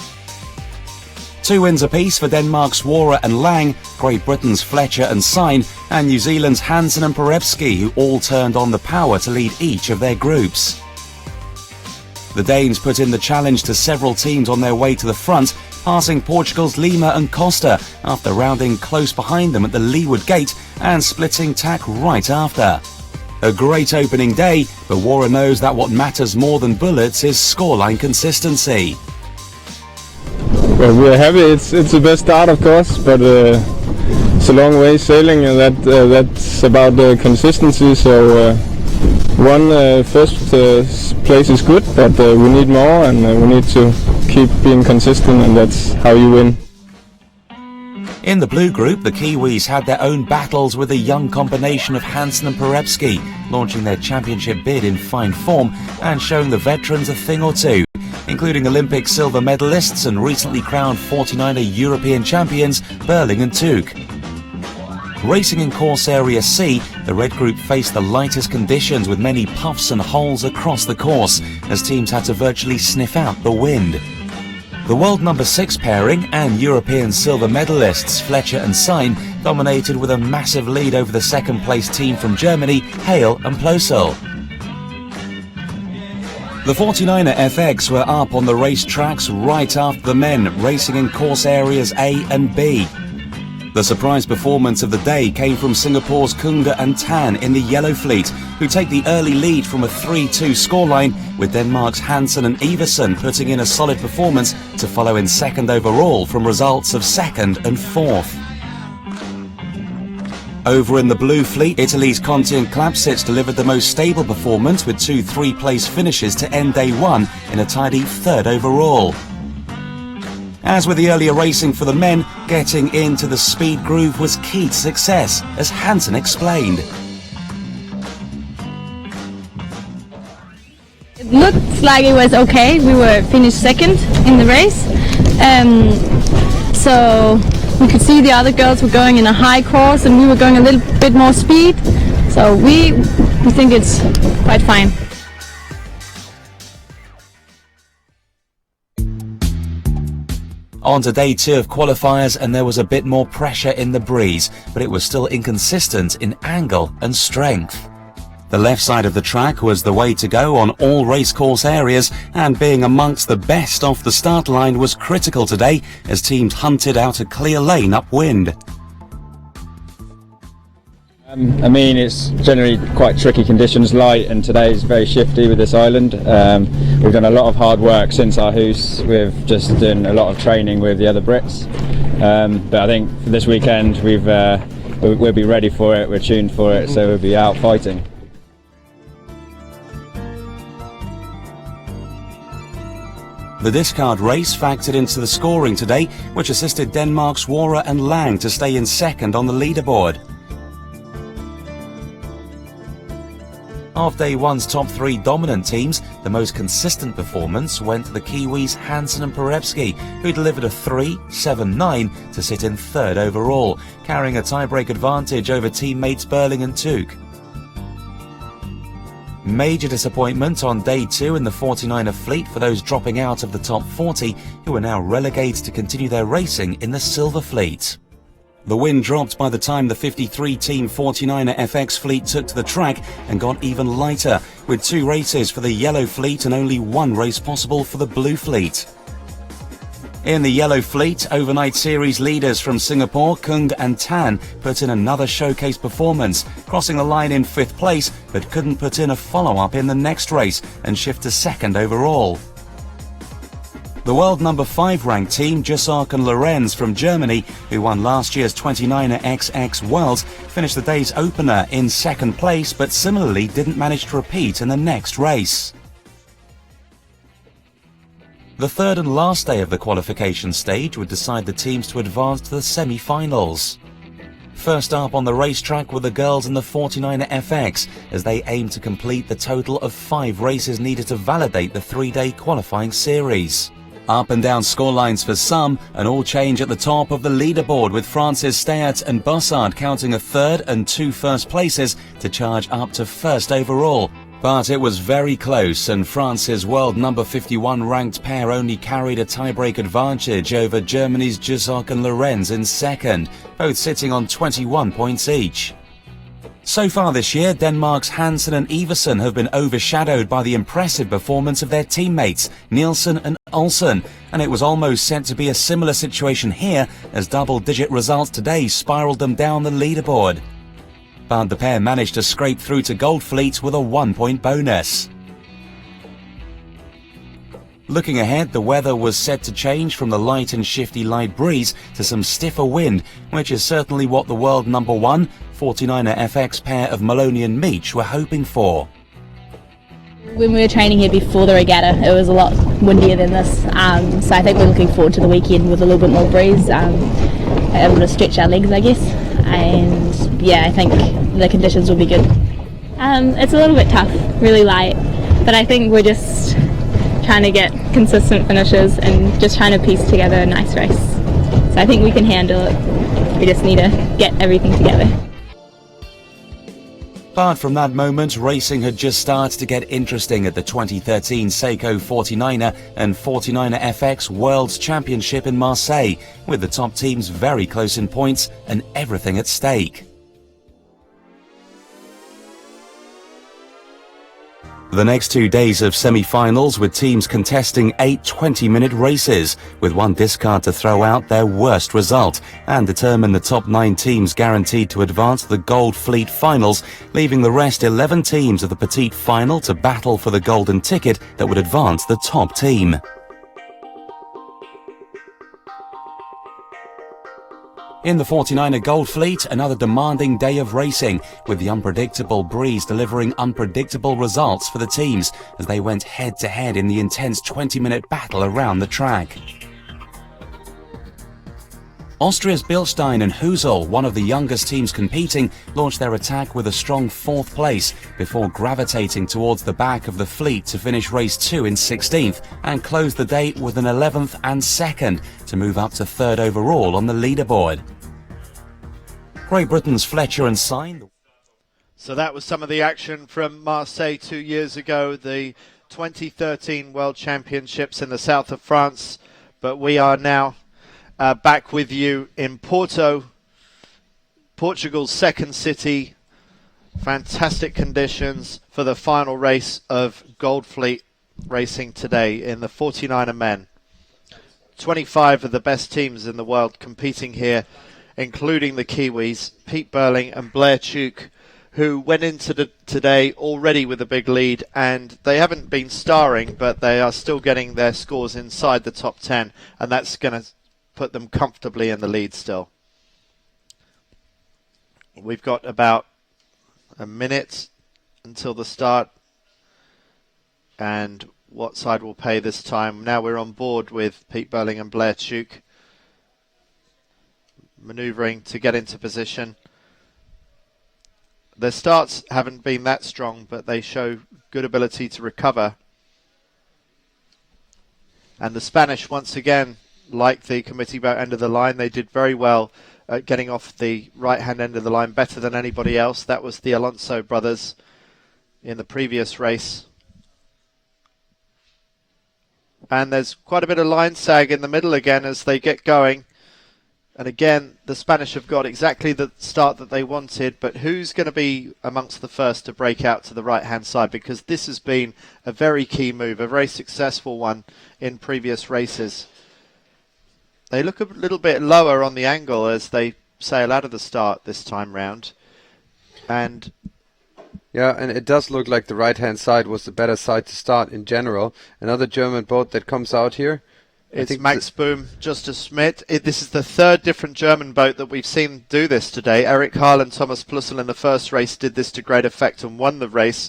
S15: 2 wins apiece for Denmark's Wara and Lang, Great Britain's Fletcher and Sine, and New Zealand's Hansen and Perevsky, who all turned on the power to lead each of their groups. The Danes put in the challenge to several teams on their way to the front, passing Portugal's Lima and Costa after rounding close behind them at the leeward gate and splitting tack right after. A great opening day, but Wara knows that what matters more than bullets is scoreline consistency.
S16: Well, we're happy. It's the best start, of course, but it's a long way sailing, and that's about the consistency. So first place is good, but we need more, and we need to keep being consistent, and that's how you win.
S15: In the blue group, the Kiwis had their own battles with a young combination of Hansen and Perebski, launching their championship bid in fine form and showing the veterans a thing or two, including Olympic silver medalists and recently crowned 49er European champions Berling and Tuuk. Racing in course area C, the red group faced the lightest conditions with many puffs and holes across the course, as teams had to virtually sniff out the wind. The world number 6 pairing and European silver medalists Fletcher and Sein dominated with a massive lead over the second place team from Germany, Hale and Plosel. The 49er FX were up on the race tracks right after the men, racing in course areas A and B. The surprise performance of the day came from Singapore's Kunga and Tan in the yellow fleet, who take the early lead from a 3-2 scoreline, with Denmark's Hansen and Iversen putting in a solid performance to follow in second overall from results of 2nd and 4th. Over in the blue fleet, Italy's Conti and Klapsitz delivered the most stable performance with 2 3-place finishes to end day 1 in a tidy 3rd overall. As with the earlier racing for the men, getting into the speed groove was key to success, as Hansen explained.
S17: It looked like it was okay. We were finished second in the race. So we could see the other girls were going in a high course and we were going a little bit more speed. So we think it's quite fine.
S15: On to day 2 of qualifiers, and there was a bit more pressure in the breeze, but it was still inconsistent in angle and strength. The left side of the track was the way to go on all racecourse areas, and being amongst the best off the start line was critical today as teams hunted out a clear lane upwind.
S16: I mean, it's generally quite tricky conditions, light, and today is very shifty with this island. We've done a lot of hard work since our hoose. We've just done a lot of training with the other Brits. But I think for this weekend we'll be ready for it, we're tuned for it, so we'll be out fighting.
S15: The discard race factored into the scoring today, which assisted Denmark's Wara and Lang to stay in second on the leaderboard. Of day 1's top 3 dominant teams, the most consistent performance went to the Kiwis Hansen and Perebski, who delivered a 3-7-9 to sit in 3rd overall, carrying a tie-break advantage over teammates Berling and Tuuk. Major disappointment on day 2 in the 49er fleet for those dropping out of the top 40, who are now relegated to continue their racing in the silver fleet. The wind dropped by the time the 53-team 49er FX fleet took to the track and got even lighter, with 2 races for the yellow fleet and only 1 race possible for the blue fleet. In the yellow fleet, overnight series leaders from Singapore, Kung and Tan, put in another showcase performance, crossing the line in 5th place, but couldn't put in a follow-up in the next race and shift to 2nd overall. The world number 5 ranked team, Jussak and Lorenz from Germany, who won last year's 29er XX Worlds, finished the day's opener in 2nd place, but similarly didn't manage to repeat in the next race. The 3rd and last day of the qualification stage would decide the teams to advance to the semi-finals. First up on the racetrack were the girls in the 49er FX, as they aimed to complete the total of 5 races needed to validate the 3-day qualifying series. Up and down scorelines for some, and all change at the top of the leaderboard, with Francis Steyert and Bossard counting a 3rd and 2 first places to charge up to 1st overall. But it was very close, and France's world number 51 ranked pair only carried a tie-break advantage over Germany's Jussak and Lorenz in 2nd, both sitting on 21 points each. So far this year, Denmark's Hansen and Iversen have been overshadowed by the impressive performance of their teammates, Nielsen and Olsen, and it was almost set to be a similar situation here as double-digit results today spiralled them down the leaderboard. But the pair managed to scrape through to Goldfleet with a 1-point bonus. Looking ahead, the weather was set to change from the light and shifty light breeze to some stiffer wind, which is certainly what the world number one 49er FX pair of Maloney and Meach were hoping for.
S17: When we were training here before the regatta, it was a lot windier than this, so I think we're looking forward to the weekend with a little bit more breeze, able to stretch our legs, I guess, and yeah, I think the conditions will be good. It's a little bit tough, really light, but I think we're just trying to get consistent finishes and just trying to piece together a nice race. So I think we can handle it. We just need to get everything together.
S15: Apart from that moment, racing had just started to get interesting at the 2013 Seiko 49er and 49er FX World's Championship in Marseille, with the top teams very close in points and everything at stake. The next 2 days of semi-finals with teams contesting 8 20-minute races, with one discard to throw out their worst result and determine the top 9 teams guaranteed to advance to the Gold Fleet finals, leaving the rest 11 teams of the Petite final to battle for the golden ticket that would advance the top team. In the 49er Gold Fleet, another demanding day of racing, with the unpredictable breeze delivering unpredictable results for the teams as they went head-to-head in the intense 20-minute battle around the track. Austria's Bilstein and Husel, one of the youngest teams competing, launched their attack with a strong 4th place before gravitating towards the back of the fleet to finish race 2 in 16th and close the day with an 11th and 2nd to move up to 3rd overall on the leaderboard. Great Britain's Fletcher and Syme.
S1: So that was some of the action from Marseille 2 years ago, the 2013 World Championships in the south of France. But we are now back with you in Porto, Portugal's second city. Fantastic conditions for the final race of Gold Fleet racing today in the 49er men. 25 of the best teams in the world competing here, including the Kiwis, Pete Burling and Blair Tuke, who went into today already with a big lead, and they haven't been starring, but they are still getting their scores inside the top 10, and that's going to put them comfortably in the lead still. We've got about a minute until the start, and what side will pay this time? Now we're on board with Pete Burling and Blair Tuke, manoeuvring to get into position. Their starts haven't been that strong, but they show good ability to recover. And the Spanish, once again, like the committee boat end of the line, they did very well at getting off the right-hand end of the line, better than anybody else. That was the Alonso brothers in the previous race. And there's quite a bit of line sag in the middle again as they get going. And again, the Spanish have got exactly the start that they wanted, but who's going to be amongst the first to break out to the right-hand side? Because this has been a very key move, a very successful one in previous races. They look a little bit lower on the angle as they sail out of the start this time round. And
S2: yeah, and it does look like the right-hand side was the better side to start in general. Another German boat that comes out here.
S1: It's Max Boom, Justus Schmidt. This is the third different German boat that we've seen do this today. Eric Harl and Thomas Plussel in the first race did this to great effect and won the race.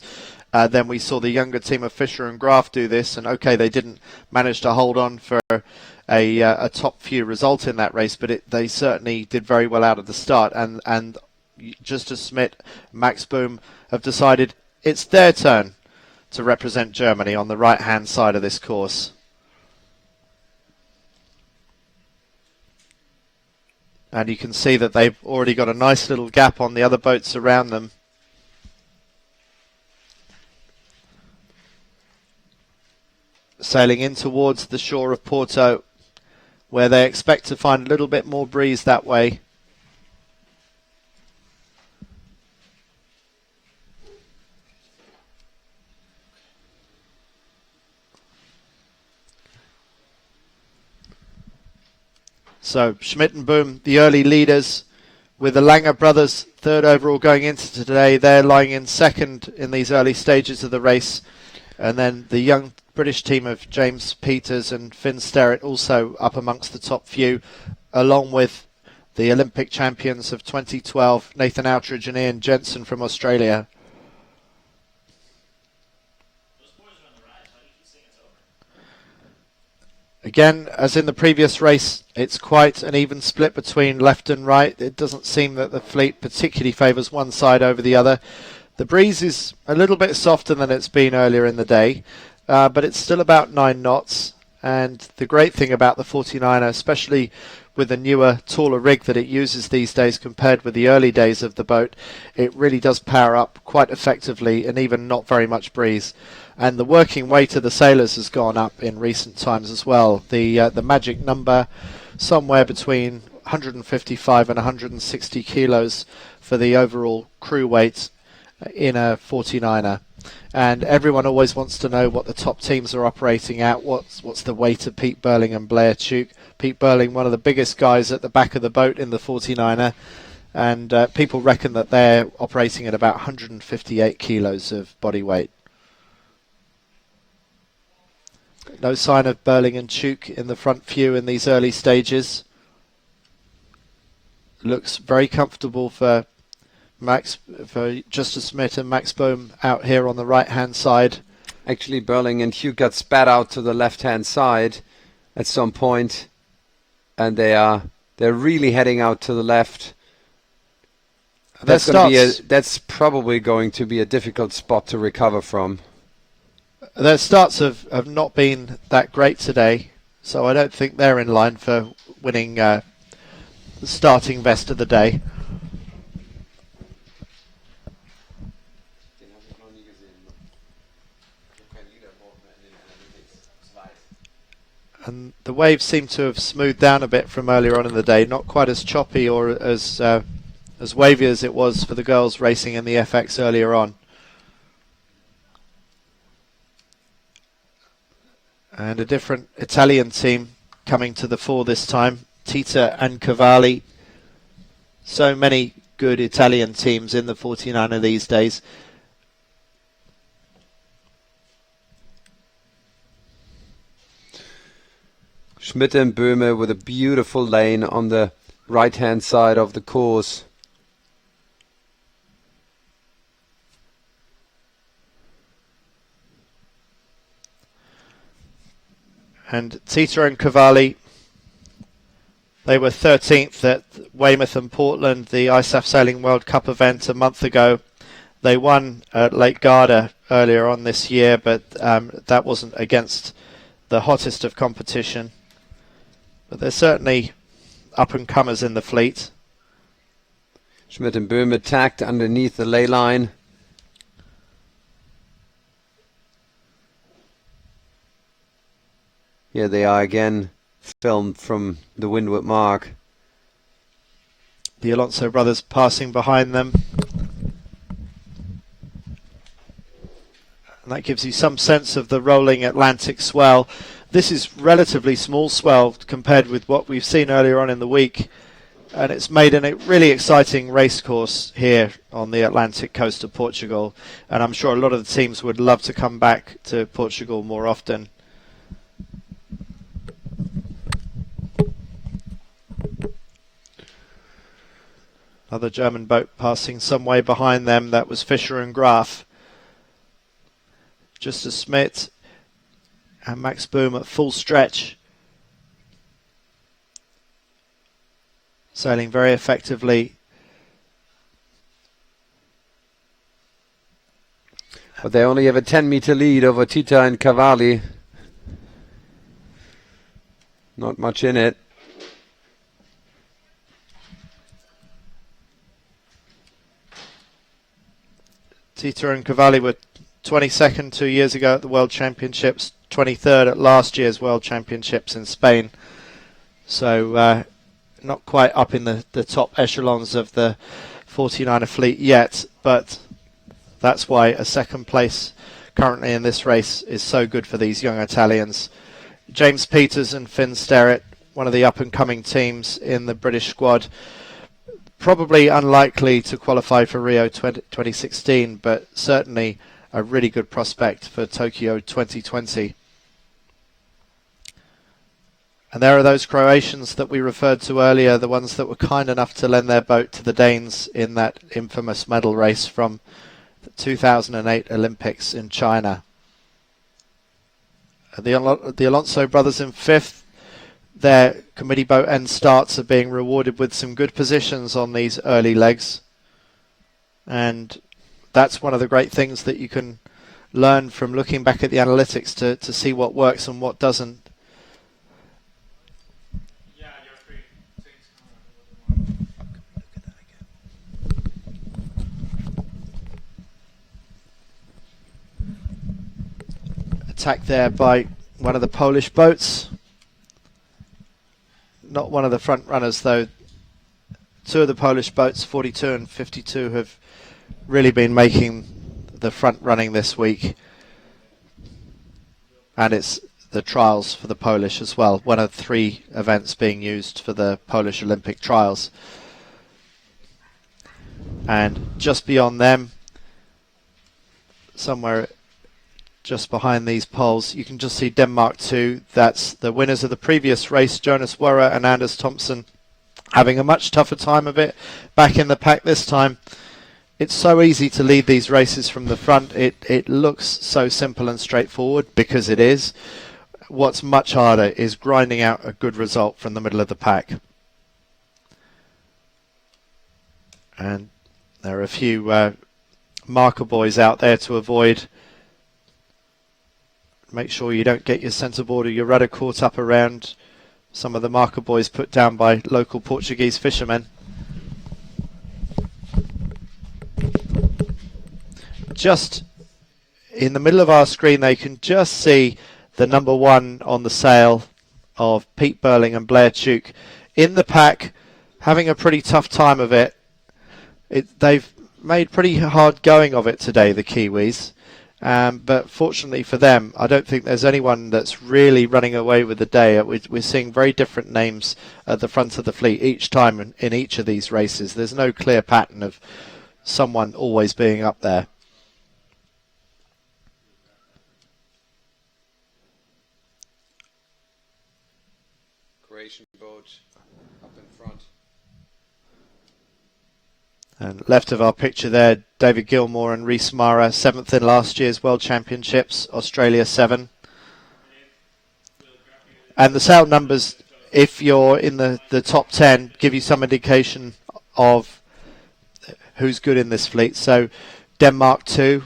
S1: Then we saw the younger team of Fischer and Graf do this, and okay, they didn't manage to hold on for a top few result in that race, but they certainly did very well out of the start. And Justus Schmidt, Max Boom have decided it's their turn to represent Germany on the right-hand side of this course. And you can see that they've already got a nice little gap on the other boats around them. Sailing in towards the shore of Porto, where they expect to find a little bit more breeze that way. So Schmidt and Boom, the early leaders, with the Langer brothers third overall going into today. They're lying in second in these early stages of the race. And then the young British team of James Peters and Finn Sterrett also up amongst the top few, along with the Olympic champions of 2012, Nathan Outridge and Ian Jensen from Australia. Again, as in the previous race, it's quite an even split between left and right. It doesn't seem that the fleet particularly favours one side over the other. The breeze is a little bit softer than it's been earlier in the day, but it's still about 9 knots. And the great thing about the 49er, especially with the newer, taller rig that it uses these days compared with the early days of the boat, it really does power up quite effectively and even not very much breeze. And the working weight of the sailors has gone up in recent times as well. The magic number, somewhere between 155 and 160 kilos for the overall crew weight in a 49er. And everyone always wants to know what the top teams are operating at. What's the weight of Pete Burling and Blair Tuke? Pete Burling, one of the biggest guys at the back of the boat in the 49er, and people reckon that they're operating at about 158 kilos of body weight. No sign of Burling and Tuke in the front few in these early stages. Looks very comfortable for Justus Smith and Max Bohm out here on the right hand side.
S2: Actually, Burling and Hugh got spat out to the left hand side at some point, and they're really heading out to the left. That's probably going to be a difficult spot to recover from.
S1: Their starts have not been that great today, so I don't think they're in line for winning the starting vest of the day. And the waves seem to have smoothed down a bit from earlier on in the day, not quite as choppy or as wavy as it was for the girls racing in the FX earlier on. And a different Italian team coming to the fore this time, Tita and Cavalli. So many good Italian teams in the 49er these days.
S2: Schmidt and Böhme with a beautiful lane on the right hand side of the course.
S1: And Tita and Cavalli, they were 13th at Weymouth and Portland, the ISAF Sailing World Cup event a month ago. They won at Lake Garda earlier on this year, but that wasn't against the hottest of competition. But they're certainly up-and-comers in the fleet.
S2: Schmidt and Böhme tacked underneath the ley line. Here they are again, filmed from the windward mark.
S1: The Alonso brothers passing behind them. And that gives you some sense of the rolling Atlantic swell. This is relatively small swell compared with what we've seen earlier on in the week. And it's made a really exciting race course here on the Atlantic coast of Portugal. And I'm sure a lot of the teams would love to come back to Portugal more often. Another German boat passing some way behind them. That was Fischer and Graf. Justus Smith and Max Bohm at full stretch. Sailing very effectively.
S2: But they only have a 10-meter lead over Tita and Cavalli. Not much in it.
S1: Tita and Cavalli were 22nd 2 years ago at the World Championships, 23rd at last year's World Championships in Spain. So not quite up in the top echelons of the 49er fleet yet, but that's why a second place currently in this race is so good for these young Italians. James Peters and Finn Sterrett, one of the up-and-coming teams in the British squad. Probably unlikely to qualify for Rio 2016, but certainly a really good prospect for Tokyo 2020. And there are those Croatians that we referred to earlier, the ones that were kind enough to lend their boat to the Danes in that infamous medal race from the 2008 Olympics in China. The Alonso brothers in fifth. Their committee boat end starts are being rewarded with some good positions on these early legs. And that's one of the great things that you can learn from looking back at the analytics to see what works and what doesn't. Attack there by one of the Polish boats. Not one of the front runners though. Two of the Polish boats, 42 and 52, have really been making the front running this week. And it's the trials for the Polish as well. One of 3 events being used for the Polish Olympic trials. And just beyond them, somewhere just behind these poles, you can just see Denmark 2. That's the winners of the previous race, Jonas Wøhrer and Anders Thomsen, having a much tougher time of it back in the pack this time. It's so easy to lead these races from the front. It looks so simple and straightforward because it is. What's much harder is grinding out a good result from the middle of the pack. And there are a few marker buoys out there to avoid. Make sure you don't get your centreboard or your rudder caught up around some of the marker buoys put down by local Portuguese fishermen. Just in the middle of our screen, they can just see the number 1 on the sail of Pete Burling and Blair Tuke in the pack, having a pretty tough time of it. They've made pretty hard going of it today, the Kiwis. But fortunately for them, I don't think there's anyone that's really running away with the day. We're seeing very different names at the front of the fleet each time in each of these races. There's no clear pattern of someone always being up there.
S2: Croatian boat up in front.
S1: And left of our picture there, David Gilmore and Rhys Mara, 7th in last year's World Championships, Australia 7. And the sail numbers, if you're in the top 10, give you some indication of who's good in this fleet. So Denmark 2,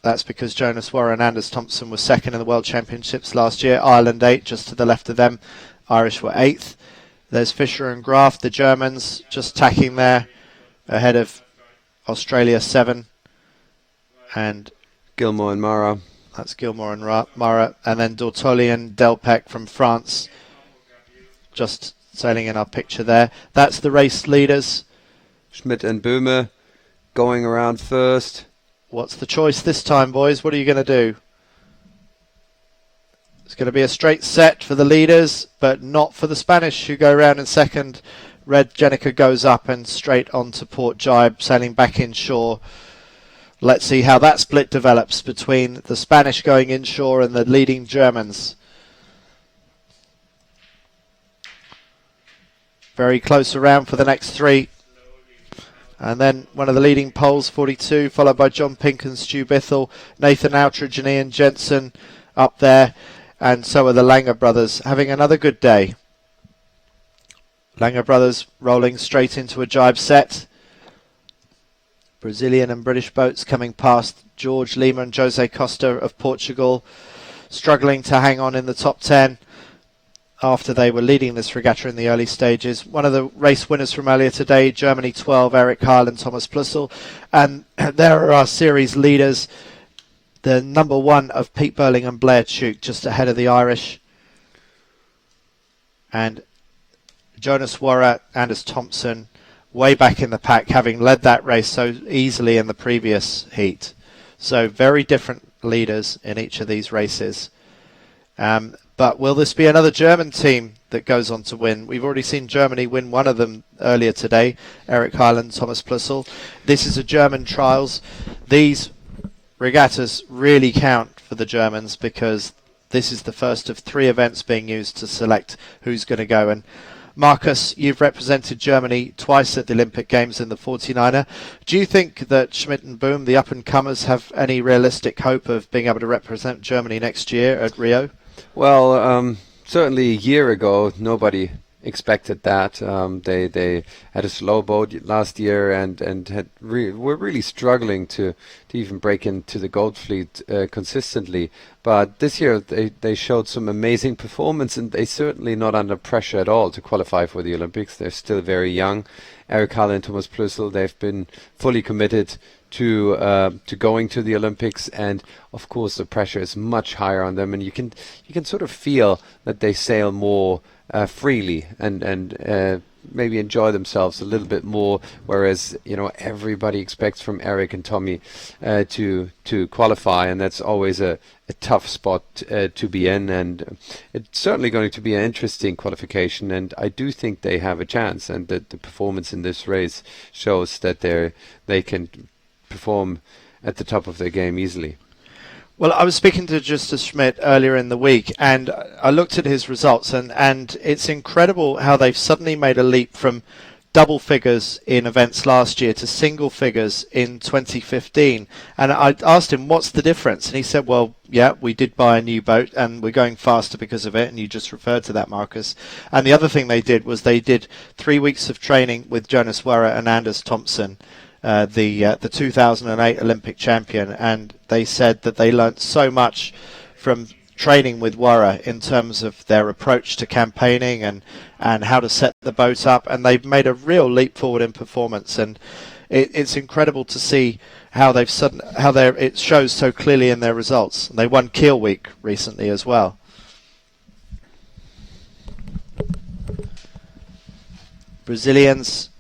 S1: that's because Jonas Wøhrer and Anders Thomsen were 2nd in the World Championships last year. Ireland 8, just to the left of them. Irish were 8th. There's Fischer and Graf, the Germans, just tacking there, ahead of Australia 7, and
S2: Gilmore and Mara.
S1: That's Gilmore and Mara, and then Dortoli and Delpech from France, just sailing in our picture there. That's the race leaders.
S2: Schmidt and Böhme going around first.
S1: What's the choice this time, boys? What are you going to do? It's going to be a straight set for the leaders, but not for the Spanish, who go around in second. Red Jenica goes up and straight on to Port Jibe, sailing back inshore. Let's see how that split develops between the Spanish going inshore and the leading Germans. Very close around for the next 3. And then one of the leading poles, 42, followed by John Pink and Stu Bithell, Nathan Outridge and Ian Jensen up there. And so are the Langer brothers, having another good day. Langer brothers rolling straight into a jibe set. Brazilian and British boats coming past. George Lima and Jose Costa of Portugal struggling to hang on in the top 10 after they were leading this regatta in the early stages. One of the race winners from earlier today, Germany 12, Eric Heil and Thomas Plussel. And there are our series leaders. The number 1 of Pete Burling and Blair Tuke, just ahead of the Irish. And Jonas Wøhrer, Anders Thomsen, way back in the pack, having led that race so easily in the previous heat. So very different leaders in each of these races. But will this be another German team that goes on to win. We've already seen Germany win one of them earlier today, Eric Heiland, Thomas Plüssel. This is a German trials. These regattas really count for the Germans because this is the first of 3 events being used to select who's going to go. And Marcus, you've represented Germany twice at the Olympic Games in the 49er. Do you think that Schmidt and Boom, the up-and-comers, have any realistic hope of being able to represent Germany next year at Rio?
S2: Well, certainly a year ago, nobody expected that. They had a slow boat last year and were really struggling to even break into the gold fleet consistently. But this year they showed some amazing performance, and they're certainly not under pressure at all to qualify for the Olympics. They're still very young. Eric Halle and Thomas Plüssel, they've been fully committed to going to the Olympics, and of course the pressure is much higher on them, and you can sort of feel that they sail more freely and maybe enjoy themselves a little bit more, whereas everybody expects from Eric and Tommy to qualify, and that's always a tough spot to be in, and it's certainly going to be an interesting qualification, and I do think they have a chance, and that the performance in this race shows that they can perform at the top of their game easily.
S1: Well, I was speaking to Justus Schmidt earlier in the week, and I looked at his results, and it's incredible how they've suddenly made a leap from double figures in events last year to single figures in 2015. And I asked him, what's the difference? And he said, well, yeah, we did buy a new boat, and we're going faster because of it, and you just referred to that, Marcus. And the other thing they did was they did 3 weeks of training with Jonas Werra and Anders Thompson, the 2008 Olympic champion, and they said that they learnt so much from training with Werra in terms of their approach to campaigning and how to set the boat up, and they've made a real leap forward in performance, and it's incredible to see how it shows so clearly in their results. They won Kiel Week recently as well. Brazilians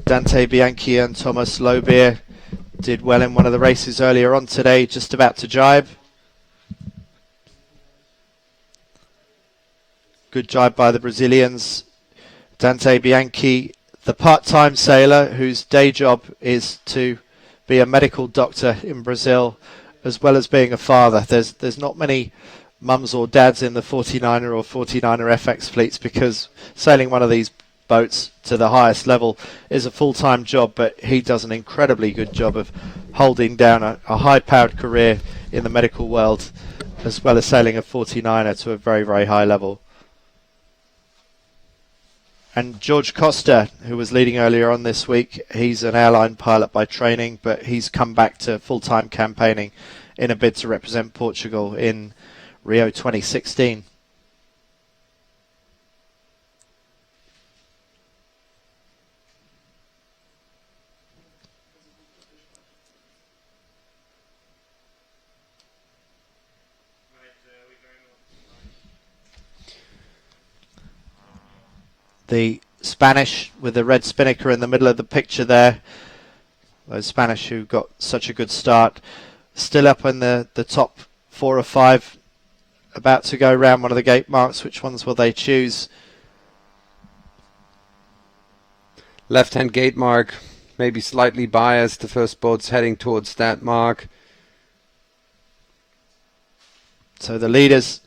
S1: Dante Bianchi and Thomas Lobier did well in one of the races earlier on today, just about to jibe. Good jibe by the Brazilians. Dante Bianchi, the part-time sailor whose day job is to be a medical doctor in Brazil, as well as being a father. There's not many mums or dads in the 49er or 49er FX fleets, because sailing one of these boats to the highest level is a full-time job, but he does an incredibly good job of holding down a high-powered career in the medical world, as well as sailing a 49er to a very, very high level. And George Costa, who was leading earlier on this week, he's an airline pilot by training, but he's come back to full-time campaigning in a bid to represent Portugal in Rio 2016. The Spanish with the red Spinnaker in the middle of the picture there. Those Spanish who got such a good start. Still up in the top 4 or 5. About to go round one of the gate marks. Which ones will they choose?
S2: Left-hand gate mark, maybe slightly biased. The first boat's heading towards that mark.
S1: So the leaders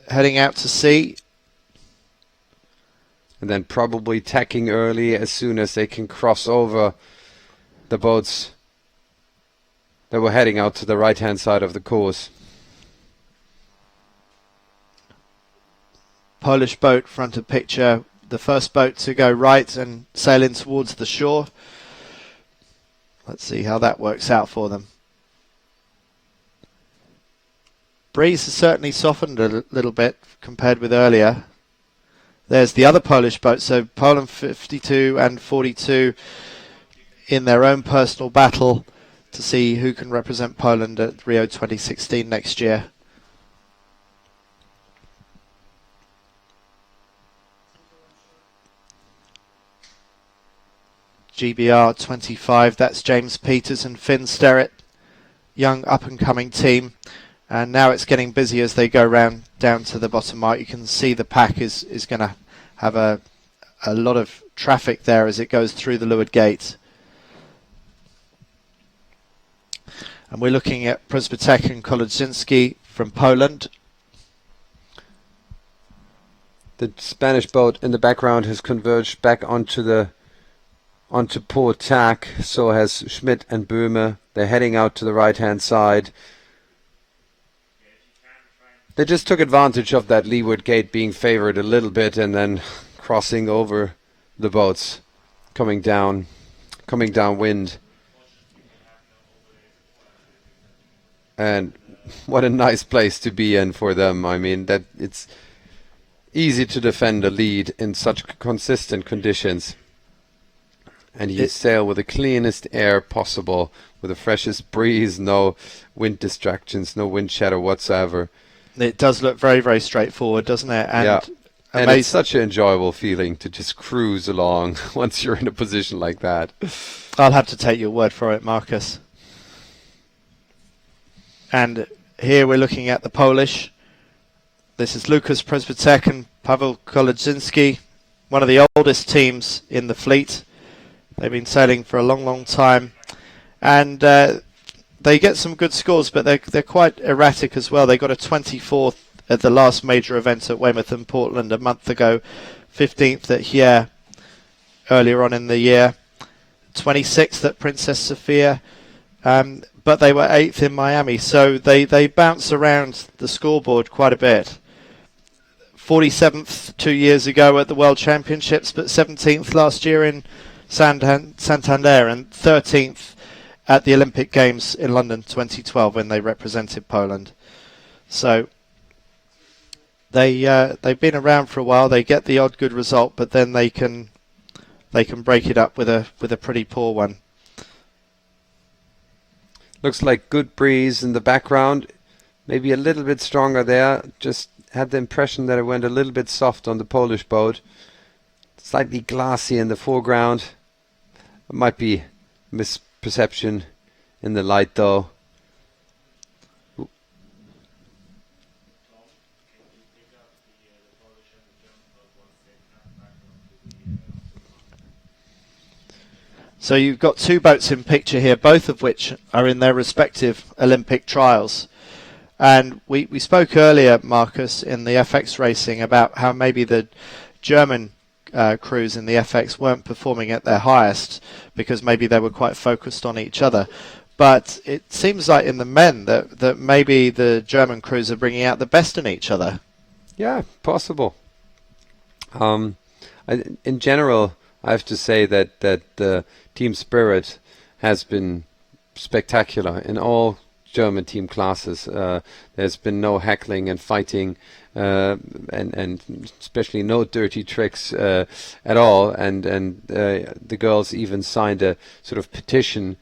S1: heading out to sea.
S2: And then probably tacking early as soon as they can cross over the boats that were heading out to the right-hand side of the course.
S1: Polish boat front of picture, the first boat to go right and sail in towards the shore. Let's see how that works out for them. Breeze has certainly softened a little bit compared with earlier. There's the other Polish boat, so Poland 52 and 42 in their own personal battle to see who can represent Poland at Rio 2016 next year. GBR 25, that's James Peters and Finn Sterrett, young up-and-coming team. And now it's getting busy as they go round down to the bottom mark. You can see the pack is going to have a lot of traffic there as it goes through the leeward gate. And we're looking at Przbytek and Kolodzinski from Poland.
S2: The Spanish boat in the background has converged back onto port tack. So has Schmidt and Böhme. They're heading out to the right-hand side. They just took advantage of that leeward gate being favored a little bit and then crossing over the boats, coming downwind. And what a nice place to be in for them. I mean, that it's easy to defend a lead in such consistent conditions. And you sail with the cleanest air possible, with the freshest breeze, no wind distractions, no wind shadow whatsoever.
S1: It does look very, very straightforward, doesn't it? And
S2: yeah. And it's such an enjoyable feeling to just cruise along once you're in a position like that.
S1: I'll have to take your word for it, Marcus. And here we're looking at the Polish. This is Lukas Przbytek and Paweł Kolodzinski, one of the oldest teams in the fleet. They've been sailing for a long, long time. And they get some good scores, but they're quite erratic as well. They got a 24th at the last major event at Weymouth and Portland a month ago, 15th at here earlier on in the year, 26th at Princess Sophia, but they were 8th in Miami, so they bounce around the scoreboard quite a bit. 47th 2 years ago at the World Championships, but 17th last year in Santander, and 13th at the Olympic Games in London 2012 when they represented Poland. So they've been around for a while. They get the odd good result, but then they can break it up with a pretty poor one.
S2: Looks like good breeze in the background, maybe a little bit stronger there. Just had the impression that it went a little bit soft on the Polish boat. Slightly glassy in the foreground. It might be misperception in the light though.
S1: So you've got two boats in picture here, both of which are in their respective Olympic trials. And we spoke earlier, Marcus, in the FX racing about how maybe the German crews in the FX weren't performing at their highest because maybe they were quite focused on each other. But it seems like in the men that maybe the German crews are bringing out the best in each other.
S2: Yeah, possible. In general, I have to say that the team spirit has been spectacular in all German team classes. There's been no heckling and fighting, and especially no dirty tricks at all. And the girls even signed a sort of petition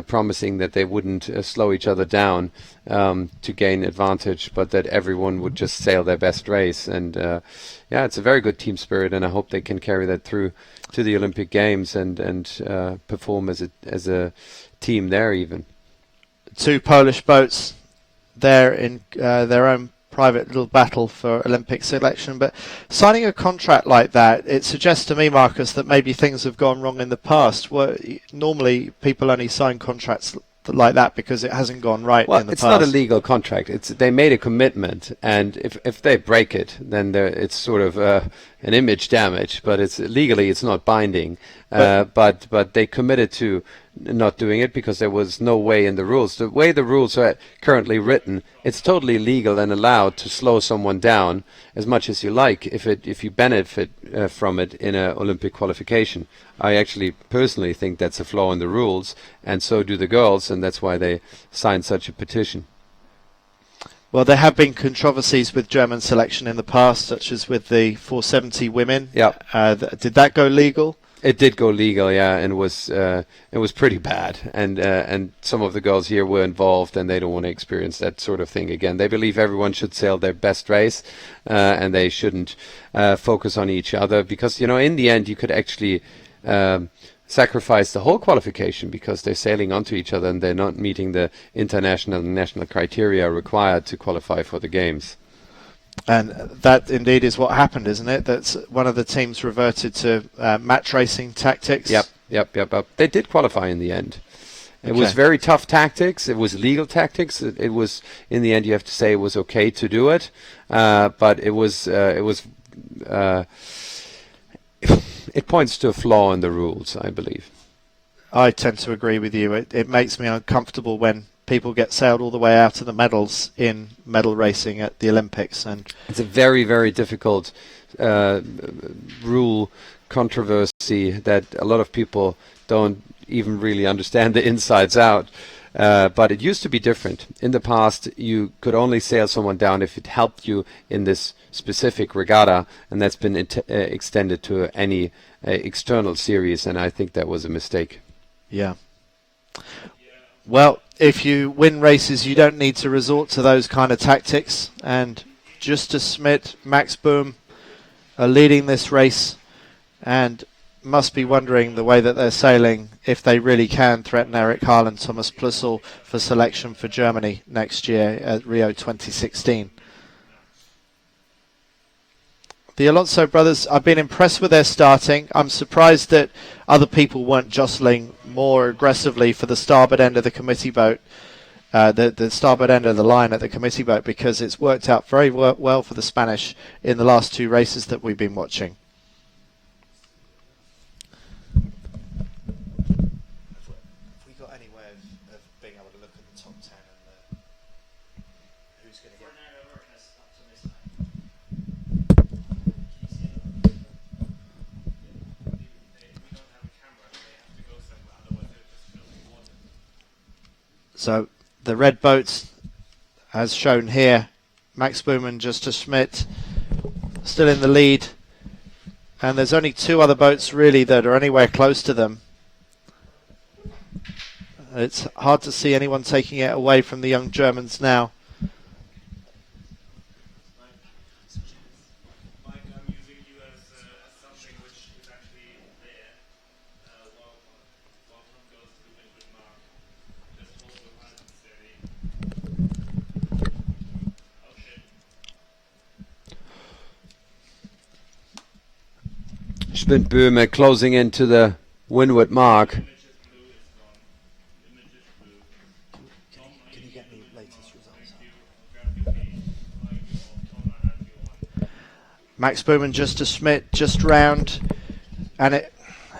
S2: promising that they wouldn't slow each other down to gain advantage, but that everyone would just sail their best race. And yeah, it's a very good team spirit, and I hope they can carry that through to the Olympic Games and perform as a team there even.
S1: Two Polish boats there in their own private little battle for Olympic selection, but signing a contract like that, it suggests to me, Marcus, that maybe things have gone wrong in the past. Normally people only sign contracts like that because it hasn't gone right in the past.
S2: It's not a legal contract. They made a commitment, and if they break it, then it's sort of an image damage. But it's legally it's not binding. But they committed to not doing it because there was no way in the rules. The way the rules are currently written, it's totally legal and allowed to slow someone down as much as you like if you benefit from it in an Olympic qualification. I actually personally think that's a flaw in the rules, and so do the girls, and that's why they signed such a petition.
S1: Well, there have been controversies with German selection in the past, such as with the 470 women.
S2: Yeah.
S1: Did that go legal?
S2: It did go legal, yeah, and it was pretty bad. And some of the girls here were involved, and they don't want to experience that sort of thing again. They believe everyone should sail their best race, and they shouldn't focus on each other, because in the end you could actually sacrifice the whole qualification because they're sailing onto each other and they're not meeting the international and national criteria required to qualify for the games.
S1: And that indeed is what happened, isn't it? That's one of the teams reverted to match racing tactics.
S2: Yep. They did qualify in the end. It was very tough tactics. It was legal tactics. It was, in the end, you have to say it was okay to do it, but it was it points to a flaw in the rules, I believe.
S1: I tend to agree with you. It makes me uncomfortable when people get sailed all the way out of the medals in medal racing at the Olympics, and
S2: it's a very, very difficult rule controversy that a lot of people don't even really understand the insides out. But it used to be different. In the past, you could only sail someone down if it helped you in this specific regatta, and that's been extended to any external series, and I think that was a mistake.
S1: Yeah. Well, if you win races, you don't need to resort to those kind of tactics, and Justus Schmidt, Max Bohm are leading this race and must be wondering the way that they're sailing if they really can threaten Eric Harl and Thomas Plussel for selection for Germany next year at Rio 2016. The Alonso brothers, I've been impressed with their starting. I'm surprised that other people weren't jostling more aggressively for the starboard end of the committee boat, the starboard end of the line at the committee boat, because it's worked out very well for the Spanish in the last two races that we've been watching. So the red boats, as shown here, Max Bohm and Justus Schmidt still in the lead, and there's only two other boats really that are anywhere close to them. It's hard to see anyone taking it away from the young Germans now.
S2: Schmidt-Böhme closing into the windward mark.
S1: Can you get me latest results? Max Bohm and Justus Schmidt just round, and a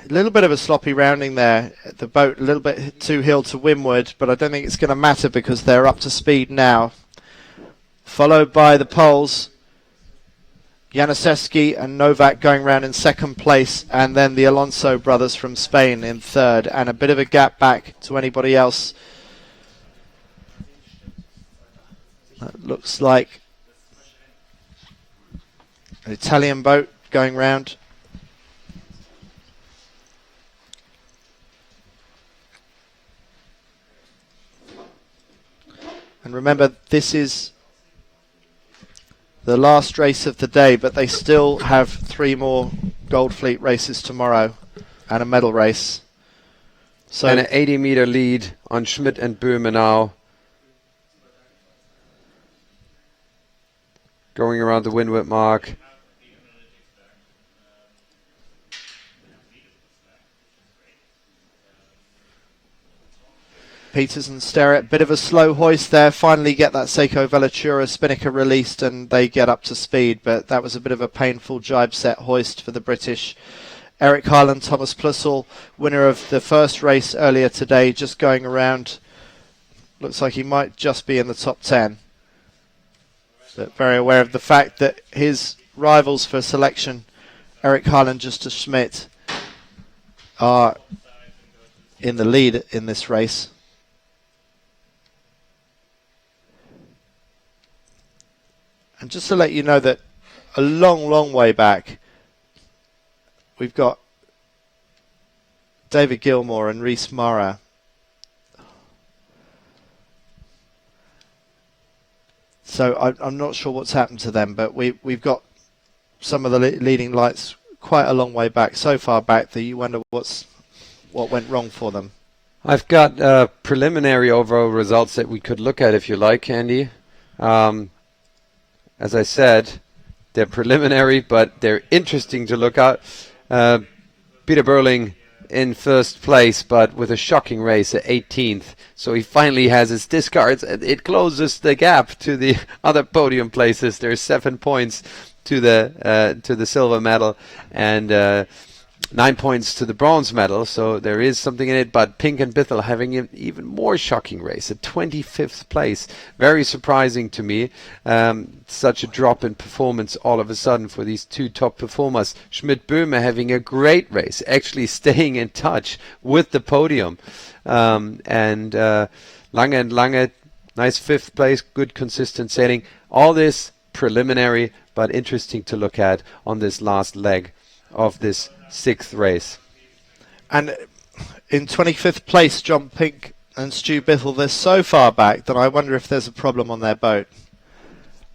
S1: little bit of a sloppy rounding there. The boat a little bit too hill to windward, but I don't think it's going to matter because they're up to speed now. Followed by the Poles, Januszewski and Novak going round in second place, and then the Alonso brothers from Spain in third, and a bit of a gap back to anybody else. That looks like an Italian boat going round. And remember, this is the last race of the day, but they still have 3 more Gold Fleet races tomorrow and a medal race. So
S2: and an 80-meter lead on Schmidt and Böhme now. Going around the windward mark.
S1: Peters and Sterrett, bit of a slow hoist there. Finally get that Seiko Velatura Spinnaker released and they get up to speed, but that was a bit of a painful jibe set hoist for the British. Eric Harl and Thomas Plussel, winner of the first race earlier today, just going around. Looks like he might just be in the top 10. But very aware of the fact that his rivals for selection, Eric Harl and Justus Schmidt, are in the lead in this race. And just to let you know that a long way back, we've got David Gilmore and Rhys Mara. So I'm not sure what's happened to them, but we've got some of the leading lights quite a long way back, so far back that you wonder what's what went wrong for them?
S2: I've got preliminary overall results that we could look at if you like, Andy. As I said, they're preliminary, but they're interesting to look at. Peter Burling in first place, but with a shocking race at 18th. So he finally has his discards. It closes the gap to the other podium places. There's 7 points to the silver medal, and 9 points to the bronze medal, so there is something in it. But Pink and Bithell having an even more shocking race at 25th place. Very surprising to me. Such a drop in performance all of a sudden for these two top performers. Schmidt-Böhme having a great race, actually staying in touch with the podium. And Lange and Lange, nice 5th place, good consistent sailing. All this preliminary, but interesting to look at on this last leg of this 6th race.
S1: And in 25th place, John Pink and Stu Bithell, they're so far back that I wonder if there's a problem on their boat.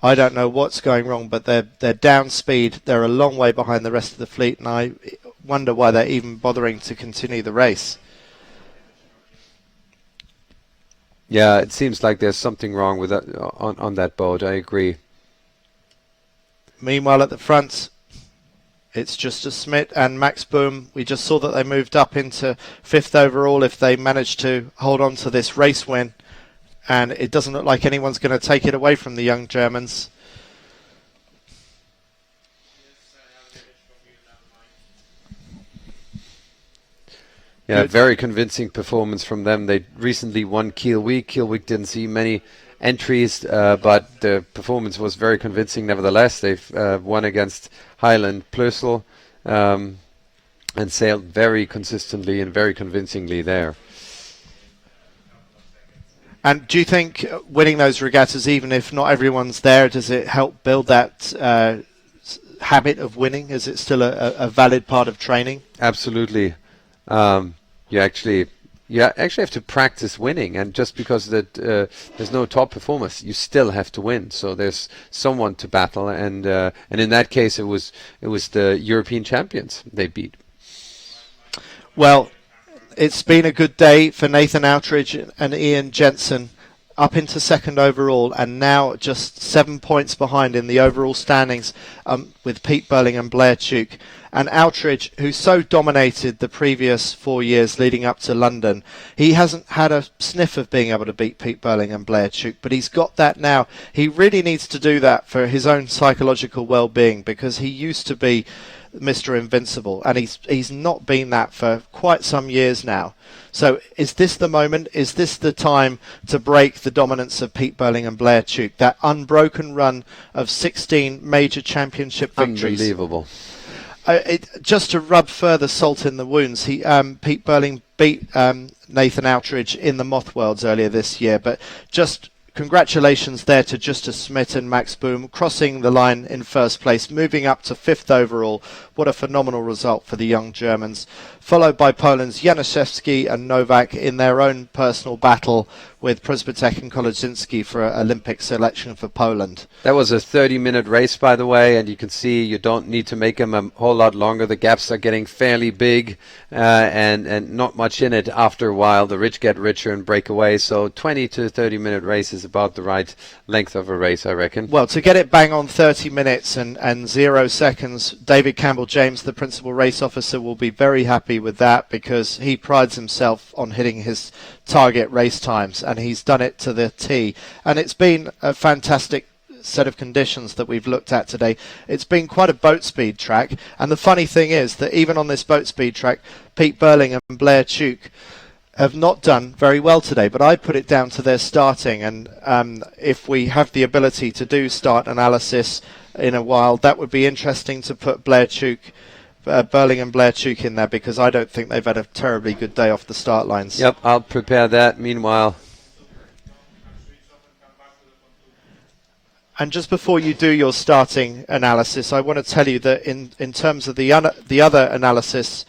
S1: I don't know what's going wrong, but they're down speed. They're a long way behind the rest of the fleet, and I wonder why they're even bothering to continue the race.
S2: Yeah, it seems like there's something wrong with that, on that boat. I agree.
S1: Meanwhile, at the front, it's Justus Schmidt and Max Boom. We just saw that they moved up into 5th overall if they manage to hold on to this race win. And it doesn't look like anyone's going to take it away from the young Germans.
S2: Yeah, good. Very convincing performance from them. They recently won Kiel Week. Kiel Week didn't see many entries, but the performance was very convincing nevertheless. They've won against Highland Plössl and sailed very consistently and very convincingly there.
S1: And do you think winning those regattas, even if not everyone's there, does it help build that habit of winning? Is it still a valid part of training?
S2: Absolutely. You actually have to practice winning, and just because there's no top performers, you still have to win. So there's someone to battle, and in that case, it was the European champions they beat.
S1: Well, it's been a good day for Nathan Outridge and Ian Jensen, up into 2nd overall, and now just 7 points behind in the overall standings with Pete Burling and Blair Tuke. And Outridge, who so dominated the previous 4 years leading up to London, he hasn't had a sniff of being able to beat Pete Burling and Blair Tuke, but he's got that now. He really needs to do that for his own psychological well-being, because he used to be Mr. Invincible, and he's not been that for quite some years now. So is this the moment? Is this the time to break the dominance of Pete Burling and Blair Tuke? That unbroken run of 16 major championship victories.
S2: Unbelievable.
S1: Just to rub further salt in the wounds, Pete Burling beat Nathan Outridge in the Moth Worlds earlier this year, but just congratulations there to Justus Schmidt and Max Boom, crossing the line in 1st place, moving up to 5th overall. What a phenomenal result for the young Germans. Followed by Poland's Januszewski and Novak in their own personal battle with Przbytek and Kolodzinski for Olympic selection for Poland.
S2: That was a 30-minute race, by the way, and you can see you don't need to make them a whole lot longer. The gaps are getting fairly big and not much in it after a while. The rich get richer and break away, so 20 to 30-minute race is about the right length of a race, I reckon.
S1: Well, to get it bang on 30 minutes and 0 seconds, David Campbell-James, the principal race officer, will be very happy with that, because he prides himself on hitting his target race times, and he's done it to the T. And it's been a fantastic set of conditions that we've looked at today. It's been quite a boat speed track, and the funny thing is that even on this boat speed track, Pete Burling and Blair Tuke have not done very well today, but I put it down to their starting, and if we have the ability to do start analysis in a while, that would be interesting to put Burling and Blair Tuke in there, because I don't think they've had a terribly good day off the start lines.
S2: Yep, I'll prepare that meanwhile.
S1: And just before you do your starting analysis, I want to tell you that in terms of the other analysis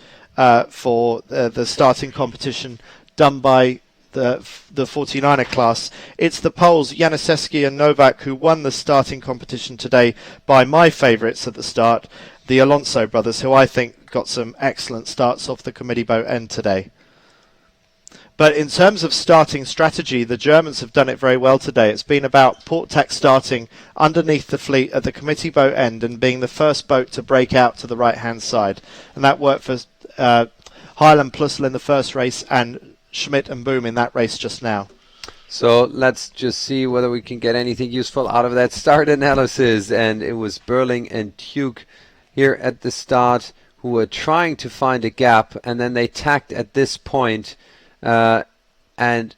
S1: for the starting competition done by the 49er class, it's the Poles Januszewski and Novak who won the starting competition today by my favourites at the start, the Alonso brothers, who I think got some excellent starts off the committee boat end today. But in terms of starting strategy, the Germans have done it very well today. It's been about Portac starting underneath the fleet at the committee boat end and being the first boat to break out to the right-hand side. And that worked for Highland Plussel in the first race and Schmidt and Boom in that race just now.
S2: So let's just see whether we can get anything useful out of that start analysis. And it was Burling and Tuke here at the start who were trying to find a gap, and then they tacked at this point, and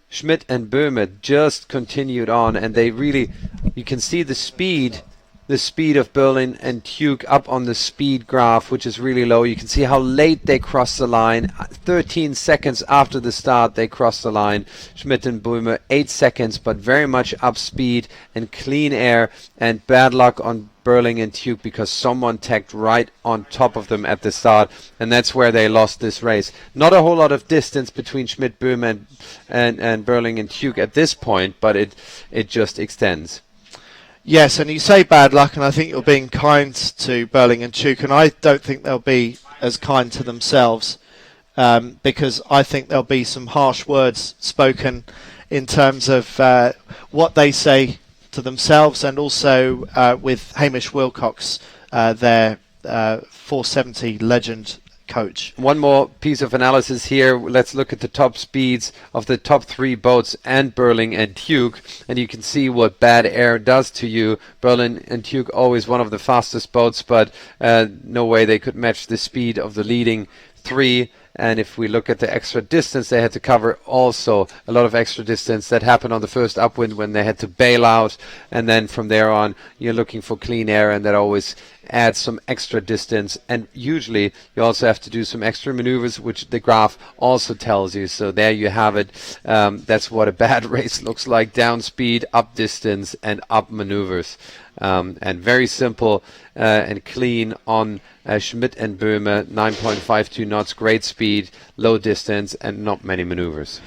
S2: Schmidt and Böhme just continued on, and they really, you can see the speed of Berlin and Tuke up on the speed graph, which is really low. You can see how late they crossed the line. 13 seconds after the start they crossed the line. Schmidt and Böhme 8 seconds, but very much up speed and clean air, and bad luck on Berling and Tuke because someone tacked right on top of them at the start, and that's where they lost this race. Not a whole lot of distance between Schmidt, Böhme and Berling and Tuke at this point, but it just extends.
S1: Yes, and you say bad luck, and I think you're being kind to Berling and Tuke, and I don't think they'll be as kind to themselves, because I think there'll be some harsh words spoken in terms of what they say to themselves, and also with Hamish Wilcox, their 470 legend coach.
S2: One more piece of analysis here. Let's look at the top speeds of the top three boats and Berling and Tuke, and you can see what bad air does to you. Berling and Tuke always one of the fastest boats, but no way they could match the speed of the leading three. And if we look at the extra distance they had to cover, also a lot of extra distance that happened on the first upwind when they had to bail out, and then from there on you're looking for clean air, and that always adds some extra distance, and usually you also have to do some extra maneuvers, which the graph also tells you. So there you have it. That's what a bad race looks like: down speed, up distance, and up maneuvers. And very simple and clean on Schmidt and Böhme, 9.52 knots, great speed, low distance, and not many maneuvers.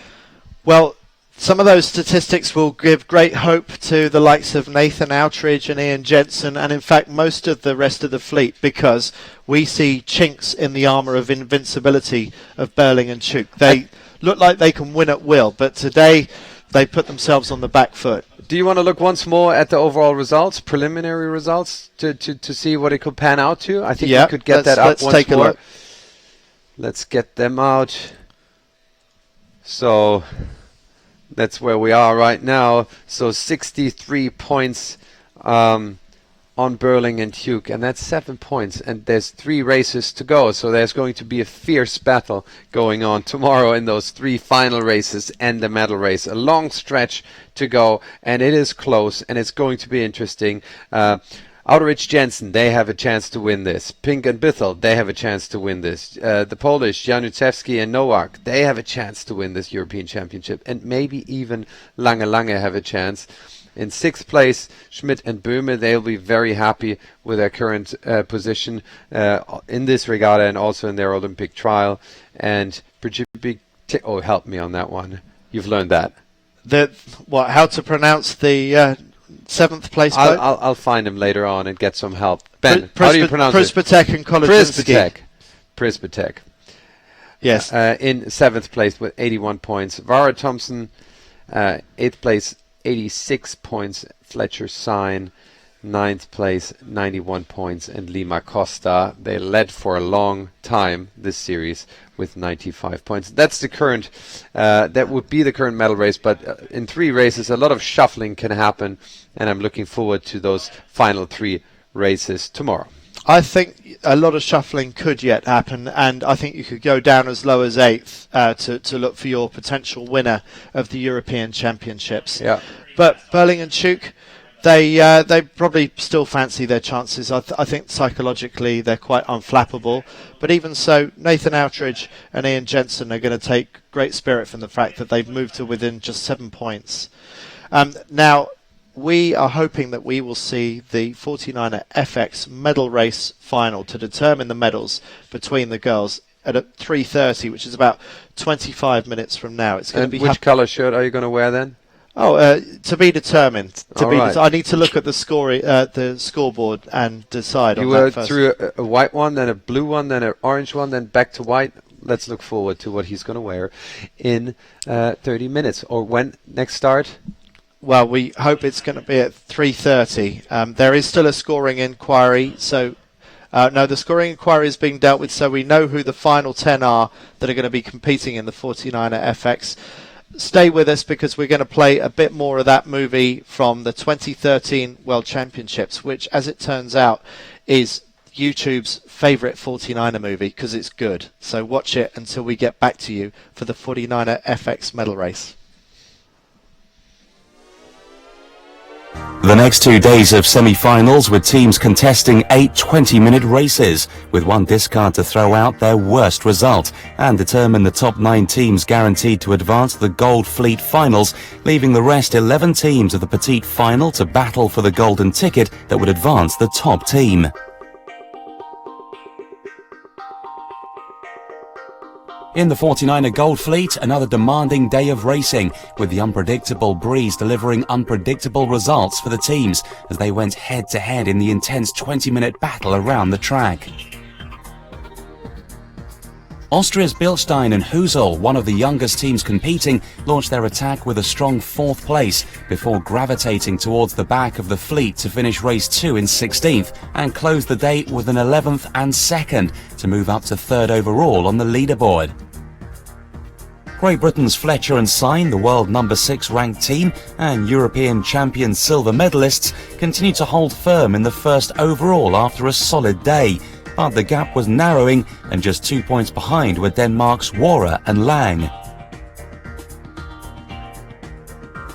S1: Well, some of those statistics will give great hope to the likes of Nathan Outridge and Ian Jensen, and in fact most of the rest of the fleet, because we see chinks in the armour of invincibility of Berling and Tuke. They look like they can win at will, but today they put themselves on the back foot.
S2: Do you want to look once more at the overall results, preliminary results, to see what it could pan out to? I think we could get that up once more. Let's take a look. Let's get them out. So that's where we are right now. So 63 points on Berling and Tuke, and that's 7 points, and there's 3 races to go, so there's going to be a fierce battle going on tomorrow in those 3 final races and the medal race. A long stretch to go, and it is close, and it's going to be interesting. Outridge Jensen, they have a chance to win this. Pink and Bithell, they have a chance to win this. The Polish, Januszewski and Nowak, they have a chance to win this European Championship, and maybe even Lange have a chance. In 6th place, Schmidt and Böhme, they'll be very happy with their current position in this regatta and also in their Olympic trial. And oh, help me on that one. You've learned that.
S1: How to pronounce the 7th place boat?
S2: I'll find him later on and get some help. Ben, how do you pronounce it?
S1: Prispatek and Kolodziński.
S2: Prispatek.
S1: Yes.
S2: In 7th place with 81 points. Vara Thompson, 8th place, 86 points. Fletcher Sign, 9th place, 91 points. And Lima Costa, they led for a long time this series with 95 points. That's the current, that would be the current medal race, but in 3 races a lot of shuffling can happen, and I'm looking forward to those final 3 races tomorrow.
S1: I think a lot of shuffling could yet happen, and I think you could go down as low as 8th to look for your potential winner of the European Championships.
S2: Yeah.
S1: But Berling and Tuke, they probably still fancy their chances. I think psychologically they're quite unflappable. But even so, Nathan Outridge and Ian Jensen are going to take great spirit from the fact that they've moved to within just 7 points. Now, we are hoping that we will see the 49er FX medal race final to determine the medals between the girls at 3:30, which is about 25 minutes from now. It's going to be.
S2: Which colour shirt are you going to wear then?
S1: Oh, to be determined.
S2: Right.
S1: I need to look at the scoreboard and decide.
S2: You
S1: on that
S2: were
S1: first.
S2: through a white one, then a blue one, then an orange one, then back to white. let's look forward to what he's going to wear in 30 minutes. Or when next start?
S1: Well, we hope it's going to be at 3:30. There is still a scoring inquiry, so no, the scoring inquiry is being dealt with, so we know who the final 10 are that are going to be competing in the 49er FX. Stay with us because we're going to play a bit more of that movie from the 2013 World Championships, which, as it turns out, is YouTube's favourite 49er movie because it's good. So watch it until we get back to you for the 49er FX medal race.
S15: The next 2 days of semi-finals with teams contesting 8 20-minute races, with one discard to throw out their worst result and determine the top 9 teams guaranteed to advance to the Gold Fleet finals, leaving the rest 11 teams of the Petite final to battle for the golden ticket that would advance the top team. In the 49er Gold Fleet, another demanding day of racing, with the unpredictable breeze delivering unpredictable results for the teams as they went head-to-head in the intense 20-minute battle around the track. Austria's Bilstein and Husel, one of the youngest teams competing, launched their attack with a strong 4th place before gravitating towards the back of the fleet to finish race 2 in 16th and close the day with an 11th and 2nd to move up to 3rd overall on the leaderboard. Great Britain's Fletcher and Syne, the world number 6 ranked team, and European champion silver medalists continued to hold firm in the 1st overall after a solid day, but the gap was narrowing and just 2 points behind were Denmark's Wara and Lang.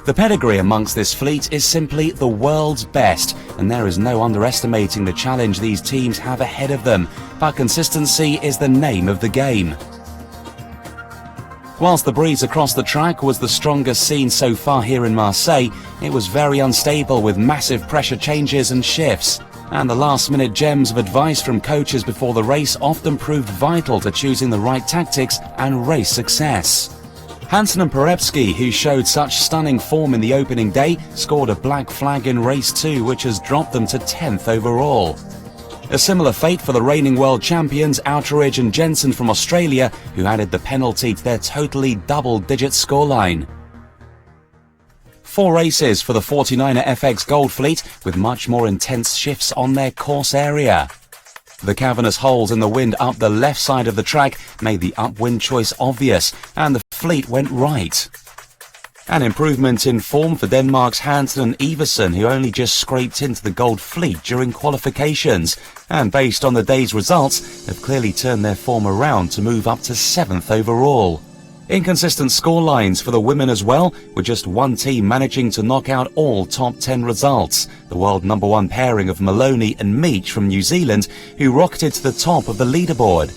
S15: The pedigree amongst this fleet is simply the world's best, and there is no underestimating the challenge these teams have ahead of them, but consistency is the name of the game. Whilst the breeze across the track was the strongest seen so far here in Marseille, it was very unstable with massive pressure changes and shifts, and the last-minute gems of advice from coaches before the race often proved vital to choosing the right tactics and race success. Hansen and Perepsky, who showed such stunning form in the opening day, scored a black flag in race 2, which has dropped them to 10th overall. A similar fate for the reigning world champions Outeridge and Jensen from Australia, who added the penalty to their totally double-digit scoreline. 4 races for the 49er FX Gold Fleet, with much more intense shifts on their course area. The cavernous holes in the wind up the left side of the track made the upwind choice obvious, and the fleet went right. An improvement in form for Denmark's Hansen and Iversen, who only just scraped into the Gold Fleet during qualifications, and based on the day's results, have clearly turned their form around to move up to 7th overall. Inconsistent scorelines for the women as well, with just one team managing to knock out all top 10 results, the world number 1 pairing of Maloney and Meach from New Zealand, who rocketed to the top of the leaderboard.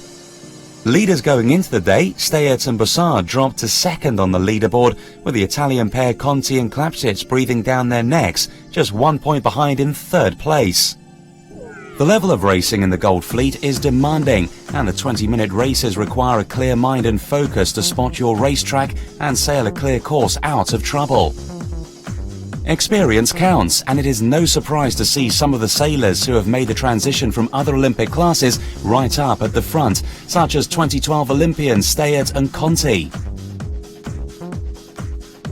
S15: Leaders going into the day, Steyert and Bussard dropped to 2nd on the leaderboard, with the Italian pair Conti and Klapsich breathing down their necks, just 1 point behind in 3rd place. The level of racing in the Gold Fleet is demanding, and the 20-minute races require a clear mind and focus to spot your racetrack and sail a clear course out of trouble. Experience counts, and it is no surprise to see some of the sailors who have made the transition from other Olympic classes right up at the front, such as 2012 Olympians Steyert and Conti.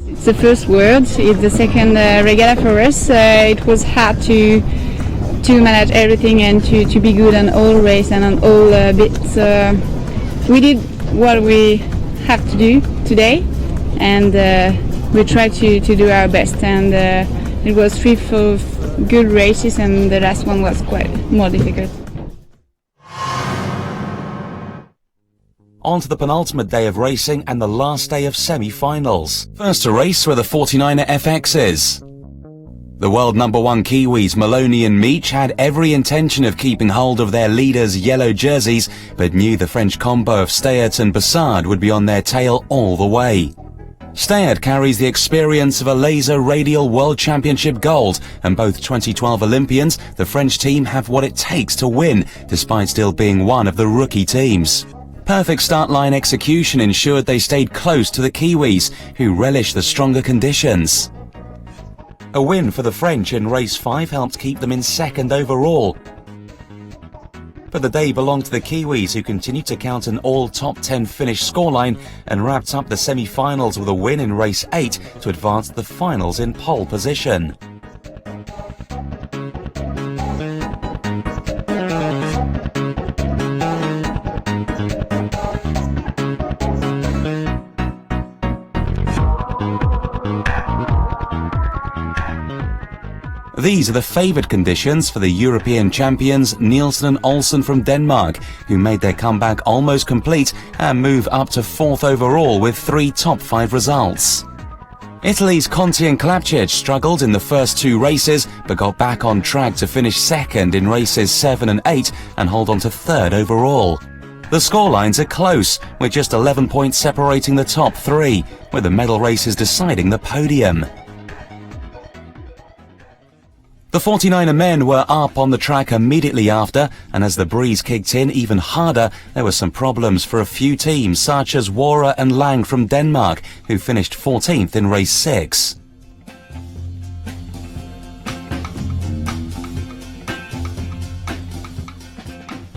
S18: It's the first World, it's the second regatta for us. It was hard to manage everything and to be good on all race and on all bits. We did what we have to do today, and we tried to do our best, and it was 3 good races, and the last one was quite more difficult.
S15: On to the penultimate day of racing and the last day of semi-finals. First to race were the 49er FXs. The world number 1 Kiwis Maloney and Meach had every intention of keeping hold of their leaders' yellow jerseys, but knew the French combo of Steyert and Bussard would be on their tail all the way. Steyert carries the experience of a laser radial world championship gold, and both 2012 Olympians, the French team, have what it takes to win, despite still being one of the rookie teams. Perfect start line execution ensured they stayed close to the Kiwis, who relished the stronger conditions. A win for the French in race 5 helped keep them in 2nd overall. but the day belonged to the Kiwis, who continued to count an all top 10 finish scoreline and wrapped up the semi-finals with a win in race 8 to advance to the finals in pole position. These are the favoured conditions for the European champions Nielsen and Olsen from Denmark, who made their comeback almost complete and move up to 4th overall with 3 top 5 results. Italy's Conti and Klapcic struggled in the first 2 races, but got back on track to finish 2nd in races 7 and 8 and hold on to 3rd overall. The scorelines are close, with just 11 points separating the top 3, with the medal races deciding the podium. The 49er men were up on the track immediately after, and as the breeze kicked in even harder, there were some problems for a few teams such as Wara and Lang from Denmark, who finished 14th in race 6.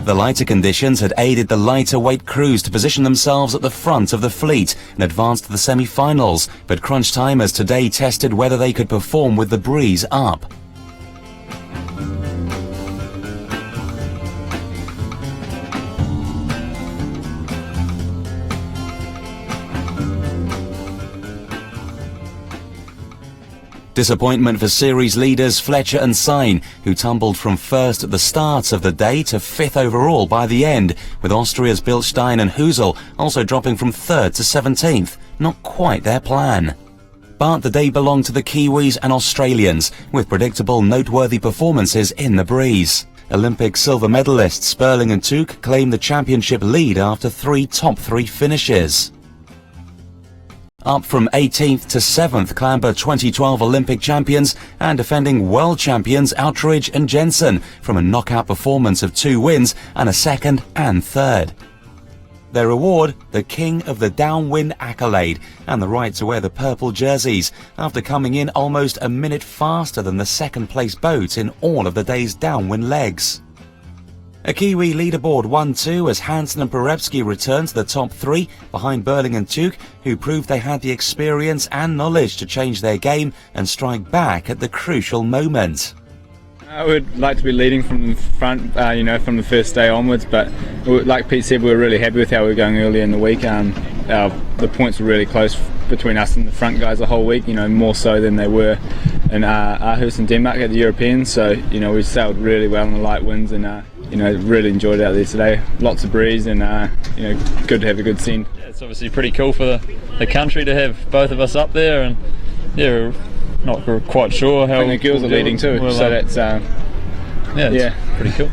S15: The lighter conditions had aided the lighter weight crews to position themselves at the front of the fleet and advance to the semi-finals, but crunch timers today tested whether they could perform with the breeze up. Disappointment for series leaders Fletcher and Sain, who tumbled from 1st at the start of the day to 5th overall by the end, with Austria's Bilstein and Husel also dropping from 3rd to 17th. Not quite their plan. But the day belonged to the Kiwis and Australians, with predictable, noteworthy performances in the breeze. Olympic silver medalists Sperling and Tuke claimed the championship lead after 3 top 3 finishes. Up from 18th to 7th clamber 2012 Olympic champions and defending world champions Outridge and Jensen from a knockout performance of 2 wins and a 2nd and 3rd. Their reward, the King of the Downwind accolade and the right to wear the purple jerseys after coming in almost a minute faster than the 2nd place boat in all of the day's downwind legs. A Kiwi leaderboard 1-2 as Hansen and Perepsky returned to the top 3 behind Burling and Tuke, who proved they had the experience and knowledge to change their game and strike back at the crucial moment.
S10: I would like to be leading from the front, from the first day onwards, but like Pete said, we were really happy with how we were going early in the week. The points were really close between us and the front guys the whole week, more so than they were in Aarhus and Denmark at the Europeans. So, we sailed really well in the light winds and really enjoyed it out there today. Lots of breeze and, good to have a good scene.
S19: Yeah, it's obviously pretty cool for the country to have both of us up there, and we're not quite sure how.
S10: And the girls are leading too, so that's
S19: pretty cool.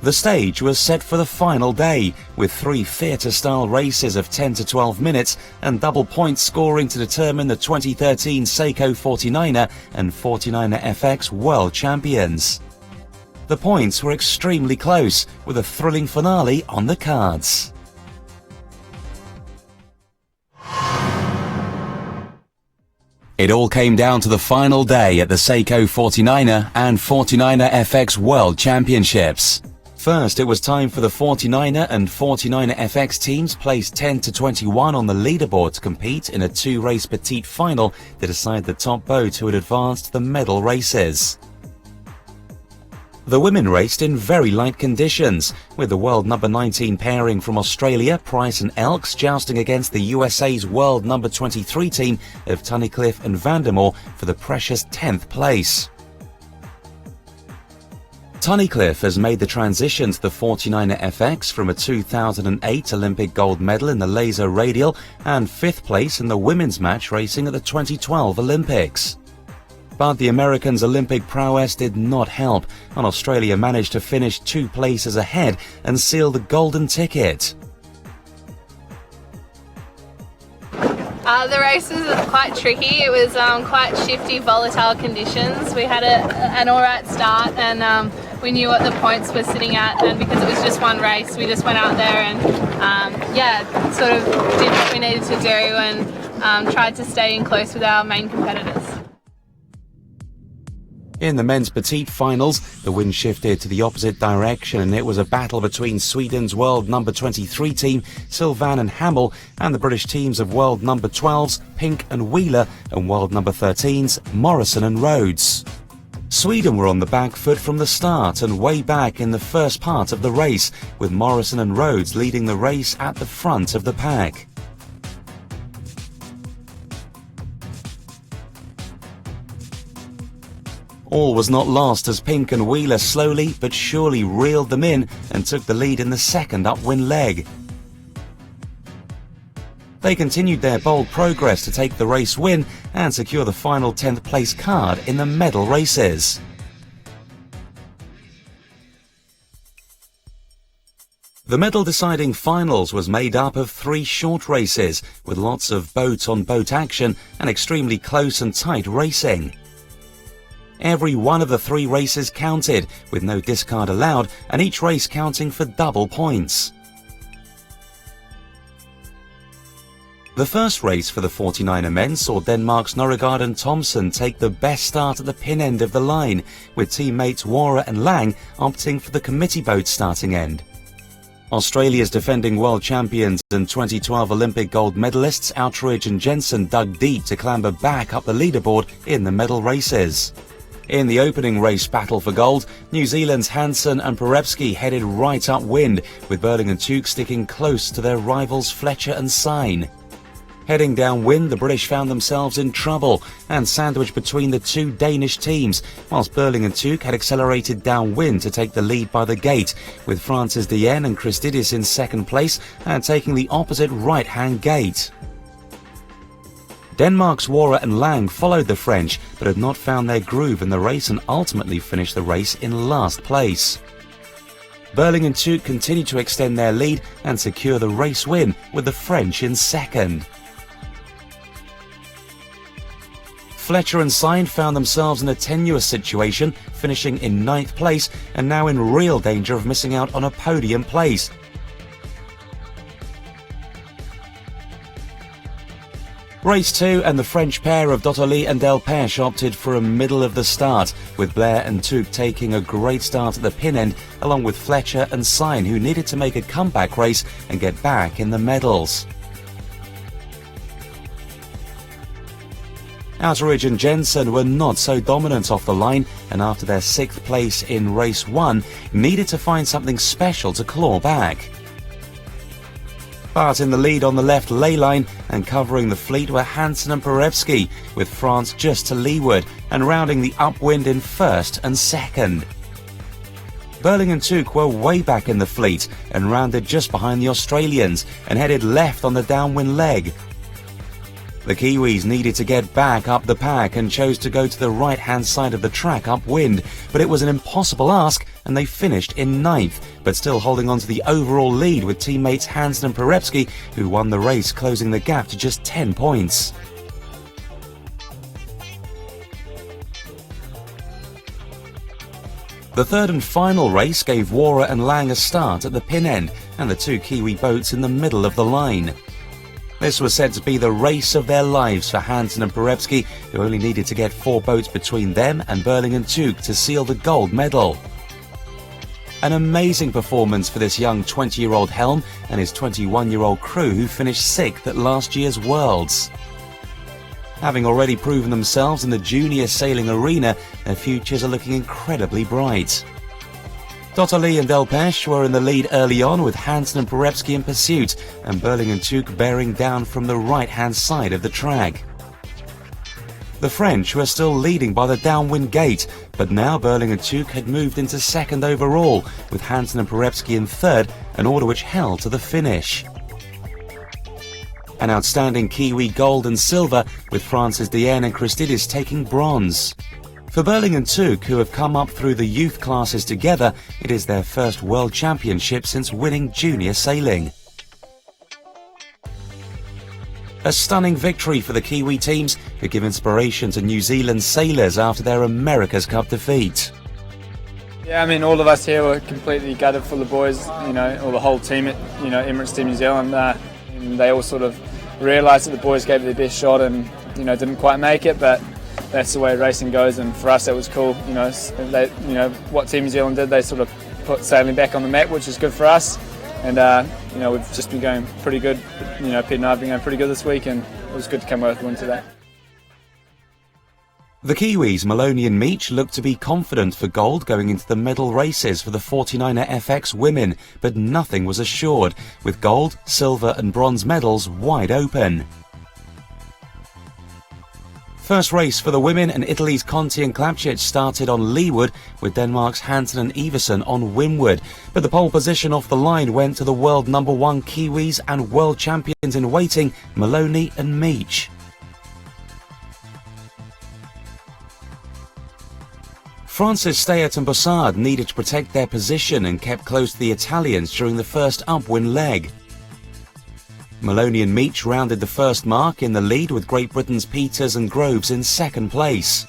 S15: The stage was set for the final day, with 3 theatre-style races of 10 to 12 minutes and double point scoring to determine the 2013 Seiko 49er and 49er FX World Champions. The points were extremely close, with a thrilling finale on the cards. It all came down to the final day at the Seiko 49er and 49er FX World Championships. First, it was time for the 49er and 49er FX teams placed 10 to 21 on the leaderboard to compete in a 2-race petite final to decide the top boat who had advanced to the medal races. The women raced in very light conditions, with the world number 19 pairing from Australia, Price and Elks, jousting against the USA's world number 23 team of Tunnicliffe and Vandermoor for the precious 10th place. Tunnicliffe has made the transition to the 49er FX from a 2008 Olympic gold medal in the laser radial and 5th place in the women's match racing at the 2012 Olympics. But the Americans' Olympic prowess did not help, and Australia managed to finish 2 places ahead and seal the golden ticket.
S20: The race was quite tricky. It was quite shifty, volatile conditions. We had an alright start and we knew what the points were sitting at, and because it was just one race, we just went out there and sort of did what we needed to do and tried to stay in close with our main competitors.
S15: In the men's petite finals, the wind shifted to the opposite direction and it was a battle between Sweden's world number 23 team, Sylvan and Hamill, and the British teams of world number 12s, Pink and Wheeler, and world number 13s, Morrison and Rhodes. Sweden were on the back foot from the start and way back in the first part of the race, with Morrison and Rhodes leading the race at the front of the pack. All was not lost as Pink and Wheeler slowly but surely reeled them in and took the lead in the second upwind leg. They continued their bold progress to take the race win and secure the final 10th place card in the medal races. The medal deciding finals was made up of 3 short races with lots of boat-on-boat action and extremely close and tight racing. Every one of the 3 races counted, with no discard allowed, and each race counting for double points. The first race for the 49er men saw Denmark's Norregaard and Thomsen take the best start at the pin end of the line, with teammates Wara and Lang opting for the committee boat starting end. Australia's defending world champions and 2012 Olympic gold medalists Outridge and Jensen dug deep to clamber back up the leaderboard in the medal races. In the opening race battle for gold, New Zealand's Hansen and Porepsky headed right upwind, with Burling and Tuke sticking close to their rivals Fletcher and Sine. Heading downwind, the British found themselves in trouble and sandwiched between the 2 Danish teams, whilst Burling and Tuke had accelerated downwind to take the lead by the gate, with Francis Dien and Christidis in second place and taking the opposite right-hand gate. Denmark's Wara and Lang followed the French, but had not found their groove in the race and ultimately finished the race in last place. Burling and Tuke continued to extend their lead and secure the race win, with the French in second. Fletcher and Sine found themselves in a tenuous situation, finishing in 9th place and now in real danger of missing out on a podium place. Race 2 and the French pair of Dotterly and Delpech opted for a middle of the start, with Blair and Tuke taking a great start at the pin end, along with Fletcher and Sine, who needed to make a comeback race and get back in the medals. Outridge and Jensen were not so dominant off the line, and after their 6th place in race 1, needed to find something special to claw back. But in the lead on the left ley line and covering the fleet were Hansen and Porepsky, with France just to leeward and rounding the upwind in 1st and 2nd. Burling and Tuke were way back in the fleet and rounded just behind the Australians and headed left on the downwind leg. The Kiwis needed to get back up the pack and chose to go to the right-hand side of the track upwind, but it was an impossible ask and they finished in 9th, but still holding on to the overall lead with teammates Hansen and Porepsky, who won the race, closing the gap to just 10 points. The third and final race gave Wara and Lang a start at the pin end and the 2 Kiwi boats in the middle of the line. This was said to be the race of their lives for Hansen and Porepsky, who only needed to get 4 boats between them and Burling and Tuke to seal the gold medal. An amazing performance for this young 20-year-old Helm and his 21-year-old crew, who finished 6th at last year's Worlds. Having already proven themselves in the junior sailing arena, their futures are looking incredibly bright. Dotterly and Delpech were in the lead early on, with Hansen and Porepsky in pursuit, and Burling and Tuke bearing down from the right-hand side of the track. The French were still leading by the downwind gate, but now Burling and Tuke had moved into 2nd overall, with Hansen and Porepsky in 3rd, an order which held to the finish. An outstanding Kiwi gold and silver, with Francis Dien and Christidis taking bronze. For Burling and Tuke, who have come up through the youth classes together, it is their first World Championship since winning junior sailing. A stunning victory for the Kiwi teams, who give inspiration to New Zealand sailors after their America's Cup defeat.
S21: Yeah, I mean, all of us here were completely gutted for the boys, you know, or the whole team at, you know, Emirates Team New Zealand. And they all sort of realised that the boys gave it their best shot and, you know, didn't quite make it, but that's the way racing goes, and for us that was cool. What Team New Zealand did, they sort of put sailing back on the map, which is good for us. And we've just been going pretty good. Pete and I have been going pretty good this week, and it was good to come away with a win today.
S15: The Kiwis, Maloney and Meach, looked to be confident for gold going into the medal races for the 49er FX women, but nothing was assured, with gold, silver and bronze medals wide open. First race for the women, and Italy's Conti and Klapcic started on leeward, with Denmark's Hansen and Iversen on windward. But the pole position off the line went to the world number 1 Kiwis and world champions in waiting, Maloney and Meach. France's Stayat and Bossard needed to protect their position and kept close to the Italians during the first upwind leg. Maloney and Meach rounded the first mark in the lead, with Great Britain's Peters and Groves in second place.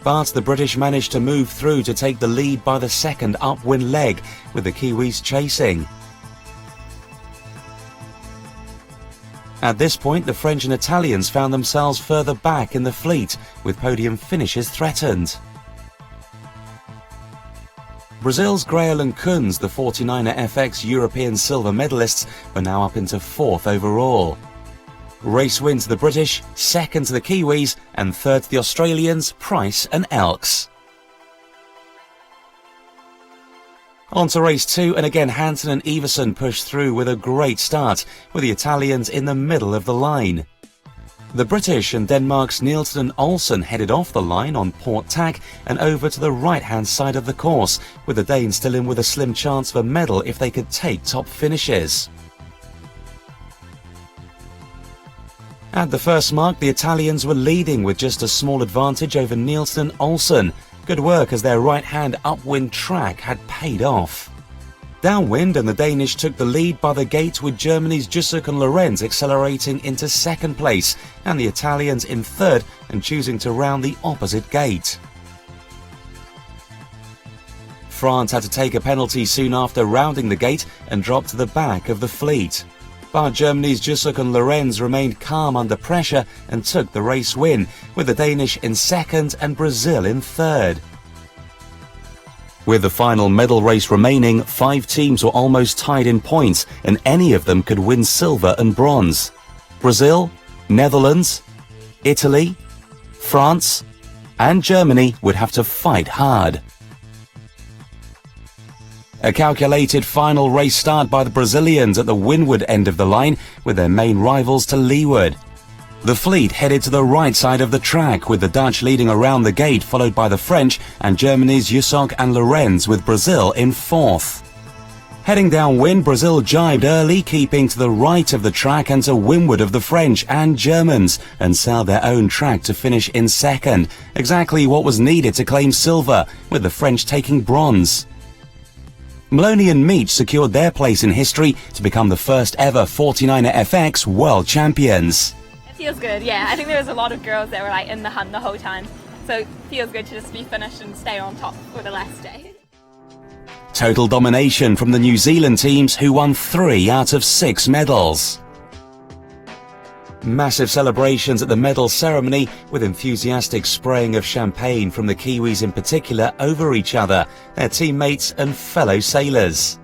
S15: But the British managed to move through to take the lead by the second upwind leg, with the Kiwis chasing. At this point, the French and Italians found themselves further back in the fleet, with podium finishes threatened. Brazil's Grael and Kunz, the 49er FX European silver medalists, were now up into 4th overall. Race win to the British, 2nd to the Kiwis, and 3rd to the Australians, Price and Elks. On to race 2, and again Hansen and Iversen pushed through with a great start, with the Italians in the middle of the line. The British and Denmark's Nielsen and Olsen headed off the line on port tack and over to the right-hand side of the course, with the Danes still in with a slim chance of a medal if they could take top finishes. At the first mark, the Italians were leading with just a small advantage over Nielsen and Olsen. Good work, as their right-hand upwind track had paid off. Downwind, and the Danish took the lead by the gate, with Germany's Jusuk and Lorenz accelerating into second place, and the Italians in third and choosing to round the opposite gate. France had to take a penalty soon after rounding the gate and dropped to the back of the fleet. But Germany's Jusuk and Lorenz remained calm under pressure and took the race win, with the Danish in second and Brazil in third. With the final medal race remaining, 5 teams were almost tied in points, and any of them could win silver and bronze. Brazil, Netherlands, Italy, France, and Germany would have to fight hard. A calculated final race start by the Brazilians at the windward end of the line, with their main rivals to leeward. The fleet headed to the right side of the track, with the Dutch leading around the gate, followed by the French and Germany's Jusuk and Lorenz, with Brazil in 4th. Heading downwind, Brazil jibed early, keeping to the right of the track and to windward of the French and Germans, and sailed their own track to finish in second, exactly what was needed to claim silver, with the French taking bronze. Maloney and Meach secured their place in history to become the first ever 49er FX world champions.
S4: It feels good, yeah. I think there was a lot of girls that were in the hunt the whole time. So it feels good to just be finished and stay on top for the last day.
S15: Total domination from the New Zealand teams, who won 3 out of 6 medals. Massive celebrations at the medal ceremony, with enthusiastic spraying of champagne from the Kiwis in particular over each other, their teammates and fellow sailors.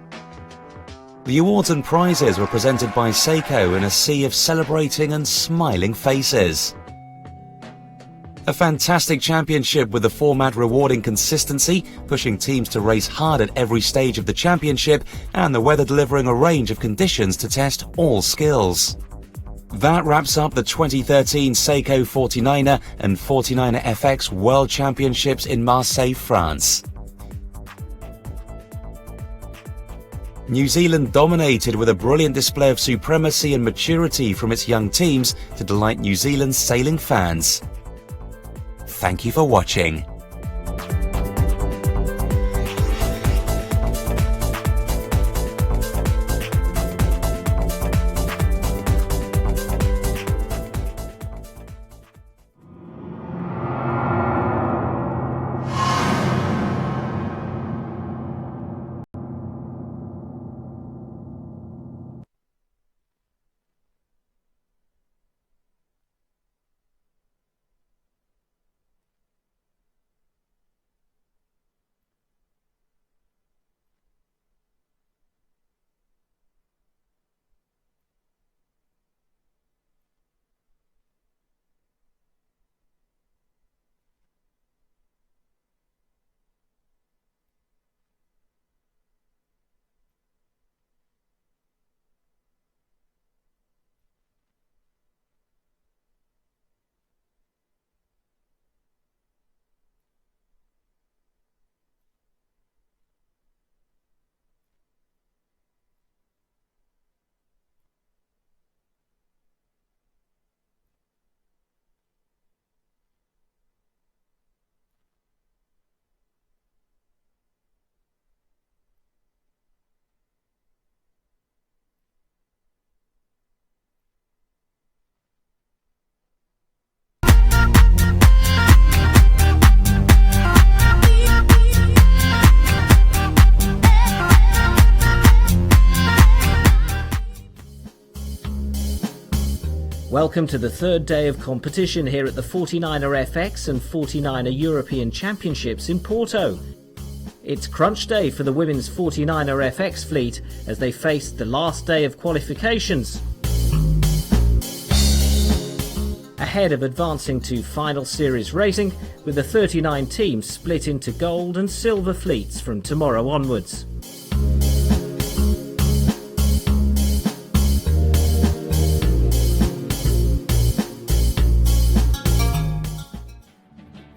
S15: The awards and prizes were presented by Seiko in a sea of celebrating and smiling faces. A fantastic championship, with the format rewarding consistency, pushing teams to race hard at every stage of the championship, and the weather delivering a range of conditions to test all skills. That wraps up the 2013 Seiko 49er and 49er FX World Championships in Marseille, France. New Zealand dominated, with a brilliant display of supremacy and maturity from its young teams to delight New Zealand's sailing fans. Thank you for watching.
S3: Welcome to the third day of competition here at the 49er FX and 49er European Championships in Porto. It's crunch day for the women's 49er FX fleet as they face the last day of qualifications. Ahead of advancing to final series racing, with the 39 teams split into gold and silver fleets from tomorrow onwards.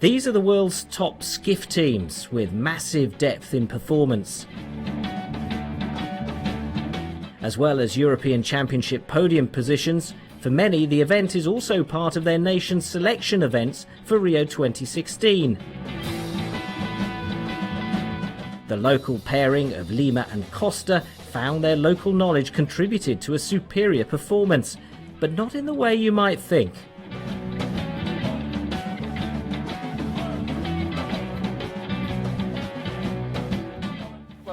S3: These are the world's top skiff teams with massive depth in performance. As well as European Championship podium positions, for many the event is also part of their nation's selection events for Rio 2016. The local pairing of Lima and Costa found their local knowledge contributed to a superior performance, but not in the way you might think.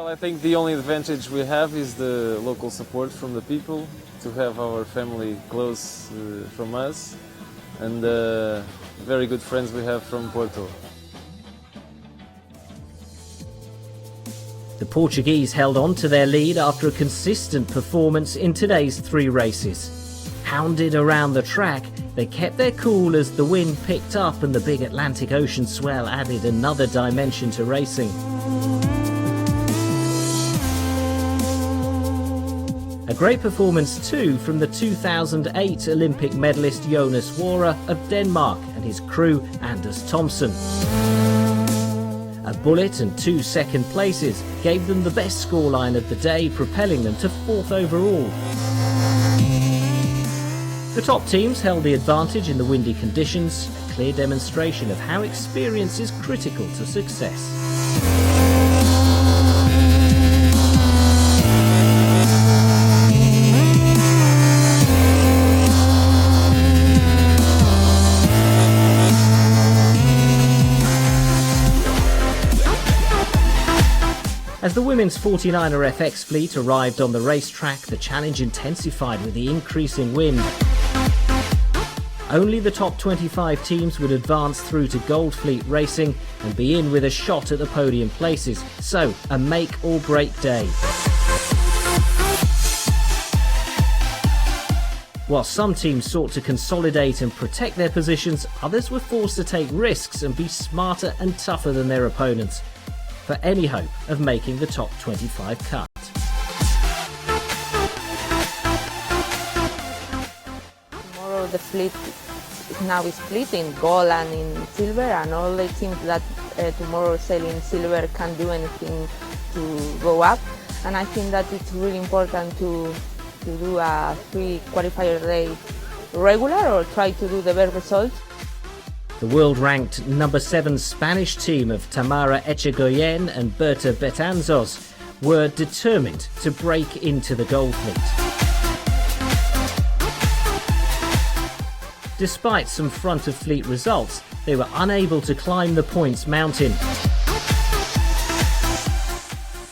S5: I think the only advantage we have is the local support from the people, to have our family close from us, and very good friends we have from Porto.
S3: The Portuguese held on to their lead after a consistent performance in today's 3 races. Hounded around the track, they kept their cool as the wind picked up and the big Atlantic Ocean swell added another dimension to racing. A great performance too from the 2008 Olympic medalist Jonas Wåre of Denmark and his crew Anders Thomsen. A bullet and 2 second places gave them the best scoreline of the day, propelling them to 4th overall. The top teams held the advantage in the windy conditions, a clear demonstration of how experience is critical to success. As the women's 49er FX fleet arrived on the racetrack, the challenge intensified with the increasing wind. Only the top 25 teams would advance through to Gold Fleet racing and be in with a shot at the podium places, so a make or break day. While some teams sought to consolidate and protect their positions, others were forced to take risks and be smarter and tougher than their opponents, for any hope of making the top 25 cut.
S22: Tomorrow the fleet now is split in gold and in silver, and all the teams that tomorrow sail in silver can do anything to go up. And I think that it's really important to do a 3 qualifier day regular, or try to do the best result.
S3: The world-ranked number 7 Spanish team of Tamara Echegoyen and Berta Betanzos were determined to break into the Gold Fleet. Despite some front-of-fleet results, they were unable to climb the points mountain.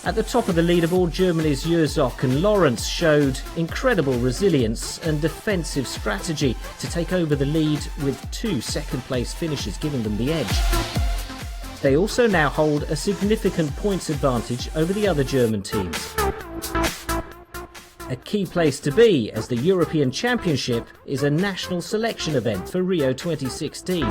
S3: At the top of the leaderboard, Germany's Jurzock and Lawrence showed incredible resilience and defensive strategy to take over the lead, with 2 second-place finishes giving them the edge. They also now hold a significant points advantage over the other German teams. A key place to be, as the European Championship is a national selection event for Rio 2016.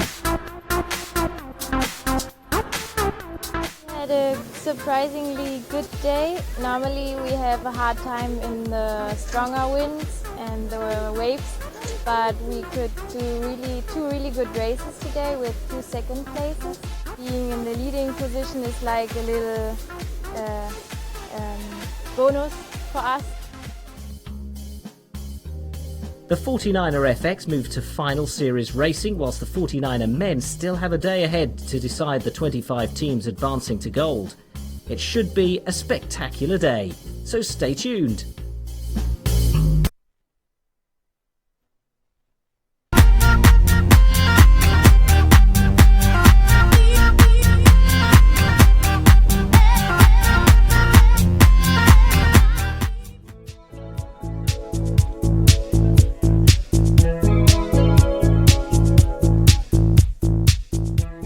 S6: Surprisingly good day. Normally we have a hard time in the stronger winds and the waves, but we could do 2 really good races today with 2 second places. Being in the leading position is like a little bonus for us.
S3: The 49er FX moved to final series racing, whilst the 49er men still have a day ahead to decide the 25 teams advancing to gold. It should be a spectacular day, so stay tuned.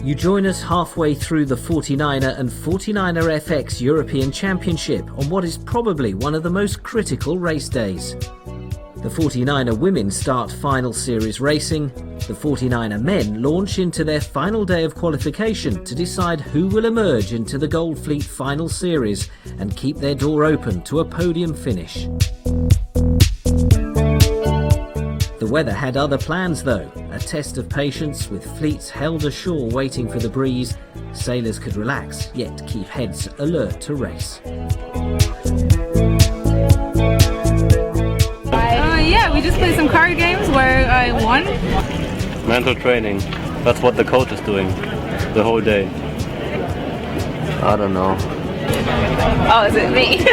S3: You join us halfway through the 49er and 49er FX European Championship on what is probably one of the most critical race days. The 49er women start final series racing. The 49er men launch into their final day of qualification to decide who will emerge into the Gold Fleet final series and keep their door open to a podium finish. The weather had other plans though, a test of patience with fleets held ashore waiting for the breeze. Sailors could relax, yet keep heads alert to race.
S8: Yeah, we just played some card games where I won.
S9: Mental training, that's what the coach is doing the whole day. I don't know.
S4: Oh, is it me?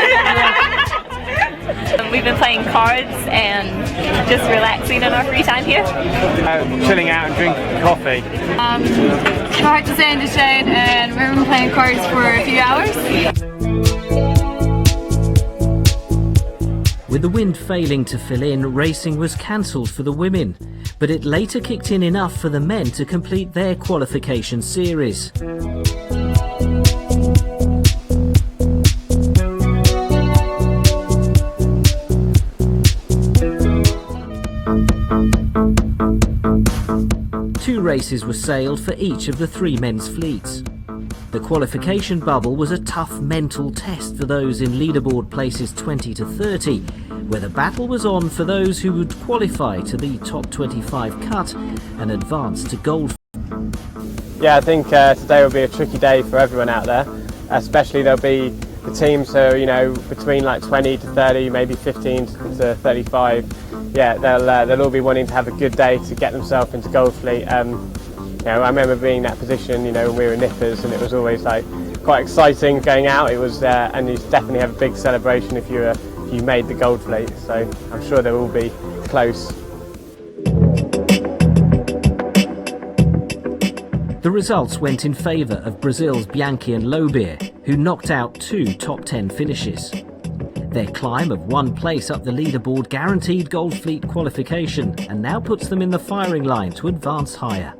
S4: We've been playing cards and just relaxing in our free time here.
S21: Chilling out and drinking coffee.
S8: Tried to stay in the shade and we've been playing cards for a few hours.
S3: With the wind failing to fill in, racing was cancelled for the women, but it later kicked in enough for the men to complete their qualification series. Two races were sailed for each of the three men's fleets. The qualification bubble was a tough mental test for those in leaderboard places 20 to 30, where the battle was on for those who would qualify to the top 25 cut and advance to gold.
S21: Yeah, I think today will be a tricky day for everyone out there, especially there'll be the teams who are, you know, between like 20 to 30, maybe 15 to 35. Yeah, they'll all be wanting to have a good day to get themselves into Gold Fleet. You know, I remember being in that position, you know, when we were nippers, and it was always like quite exciting going out. It was, and you definitely have a big celebration if you made the Gold Fleet. So I'm sure they will be close.
S3: The results went in favour of Brazil's Bianchi and Lobier, who knocked out two top 10 finishes. Their climb of one place up the leaderboard guaranteed Gold Fleet qualification and now puts them in the firing line to advance higher.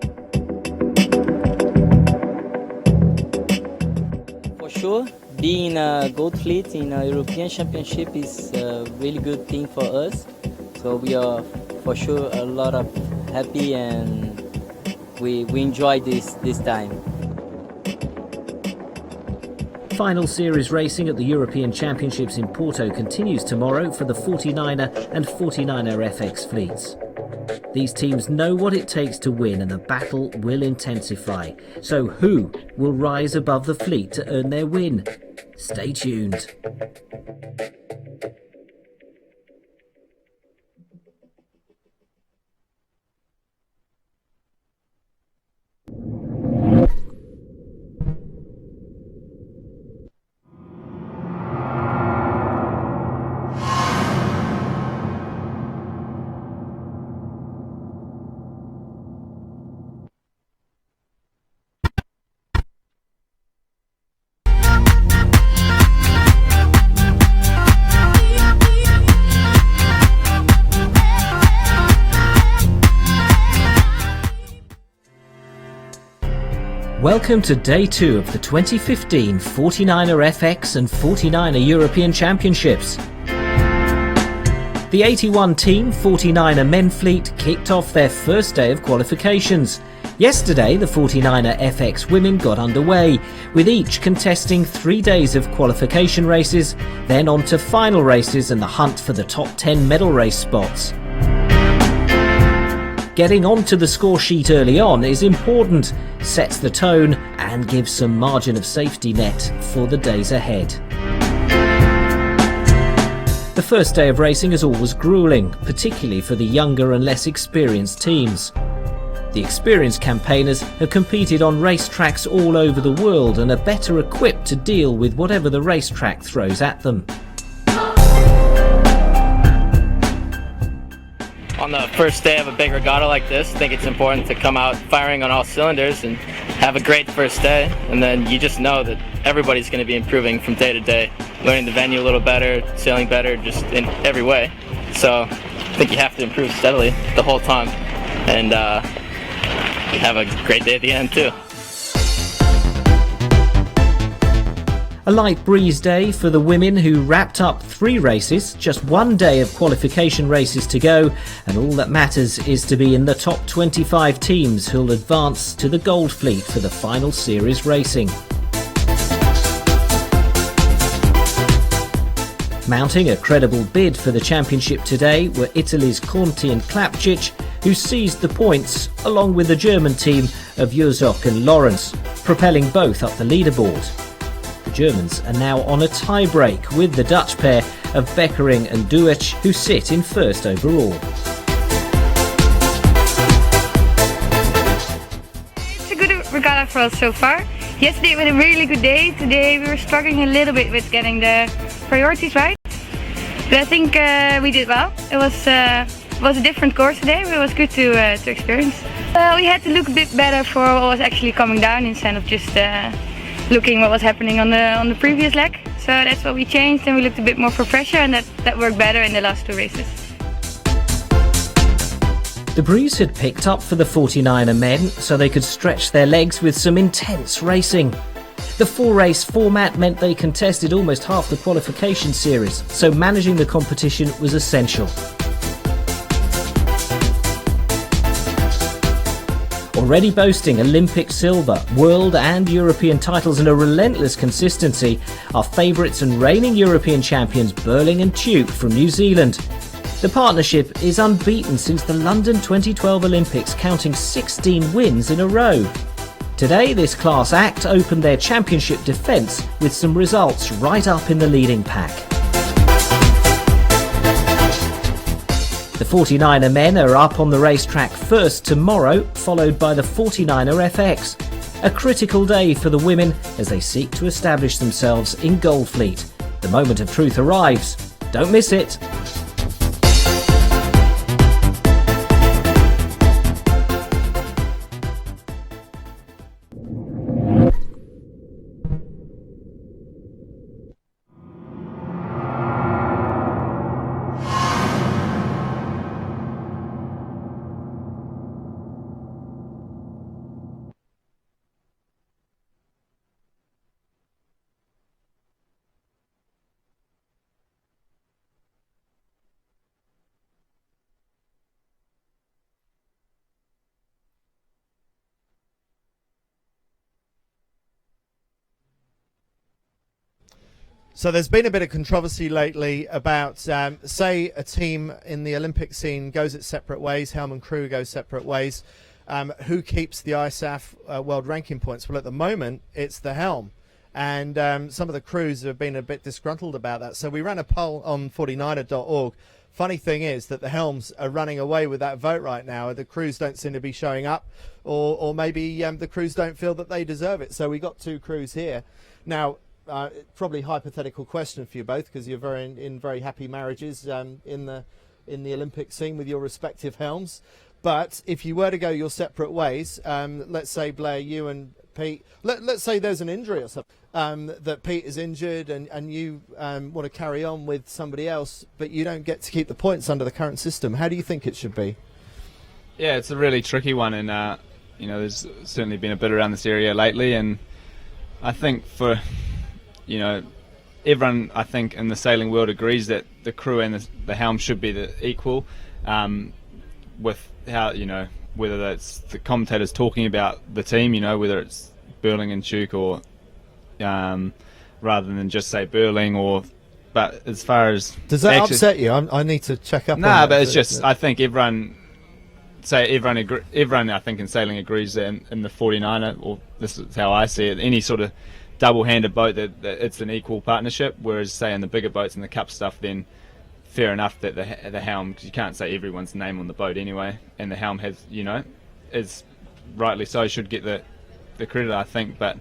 S23: For sure, being a Gold Fleet in a European Championship is a really good thing for us. So we are for sure a lot of happy and we enjoy this time.
S3: Final series racing at the European Championships in Porto continues tomorrow for the 49er and 49er FX fleets. These teams know what it takes to win and the battle will intensify. So who will rise above the fleet to earn their win? Stay tuned. Welcome to Day 2 of the 2015 49er FX and 49er European Championships. The 81-team 49er men fleet kicked off their first day of qualifications. Yesterday, the 49er FX women got underway, with each contesting 3 days of qualification races, then on to final races and the hunt for the top 10 medal race spots. Getting onto the score sheet early on is important, sets the tone and gives some margin of safety net for the days ahead. The first day of racing is always gruelling, particularly for the younger and less experienced teams. The experienced campaigners have competed on racetracks all over the world and are better equipped to deal with whatever the racetrack throws at them.
S24: On the first day of a big regatta like this, I think it's important to come out firing on all cylinders and have a great first day, and then you just know that everybody's going to be improving from day to day, learning the venue a little better, sailing better, just in every way. So I think you have to improve steadily the whole time and have a great day at the end too.
S3: A light breeze day for the women who wrapped up 3 races, just 1 day of qualification races to go, and all that matters is to be in the top 25 teams who'll advance to the Gold Fleet for the final series racing. Mounting a credible bid for the championship today were Italy's Conti and Klapčić, who seized the points along with the German team of Jozok and Lawrence, propelling both up the leaderboard. The Germans are now on a tie-break with the Dutch pair of Beckering and Duech, who sit in first overall.
S8: It's a good regatta for us so far. Yesterday was a really good day. Today we were struggling a little bit with getting the priorities right. But I think we did well. It was a different course today, but it was good to experience. We had to look a bit better for what was actually coming down instead of just looking what was happening on the previous leg. So that's what we changed, and we looked a bit more for pressure, and that worked better in the last 2 races.
S3: The breeze had picked up for the 49er men, so they could stretch their legs with some intense racing. The 4-race format meant they contested almost half the qualification series, so managing the competition was essential. Already boasting Olympic silver, world and European titles and a relentless consistency are favourites and reigning European champions Burling and Tuke from New Zealand. The partnership is unbeaten since the London 2012 Olympics, counting 16 wins in a row. Today, this class act opened their championship defence with some results right up in the leading pack. The 49er men are up on the racetrack first tomorrow, followed by the 49er FX. A critical day for the women as they seek to establish themselves in Gold Fleet. The moment of truth arrives. Don't miss it.
S11: So there's been a bit of controversy lately about, say, a team in the Olympic scene goes its separate ways, helm and crew go separate ways. Who keeps the ISAF world ranking points? Well, at the moment, it's the helm. And some of the crews have been a bit disgruntled about that. So we ran a poll on 49er.org. Funny thing is that the helms are running away with that vote right now. The crews don't seem to be showing up, or maybe the crews don't feel that they deserve it. So we got 2 crews here. Now, probably hypothetical question for you both, because you're in very happy marriages in the Olympic scene with your respective helms. But if you were to go your separate ways, let's say, Blair, you and Pete, let's say there's an injury or something, that Pete is injured and you want to carry on with somebody else, but you don't get to keep the points under the current system. How do you think it should be?
S10: Yeah, it's a really tricky one, and there's certainly been a bit around this area lately, and I think for everyone, I think, in the sailing world agrees that the crew and the helm should be equal, with how, whether that's the commentators talking about the team, whether it's Burling and Tuke or rather than just say Burling, but as far as...
S11: Does that upset you? I need to check up on that.
S10: No, but it's just, I think everyone I think in sailing agrees that in the 49er, or this is how I see it, any sort of double-handed boat that it's an equal partnership, whereas say in the bigger boats and the cup stuff, then fair enough that the helm, you can't say everyone's name on the boat anyway, and the helm has, is rightly so, should get the credit, I think. But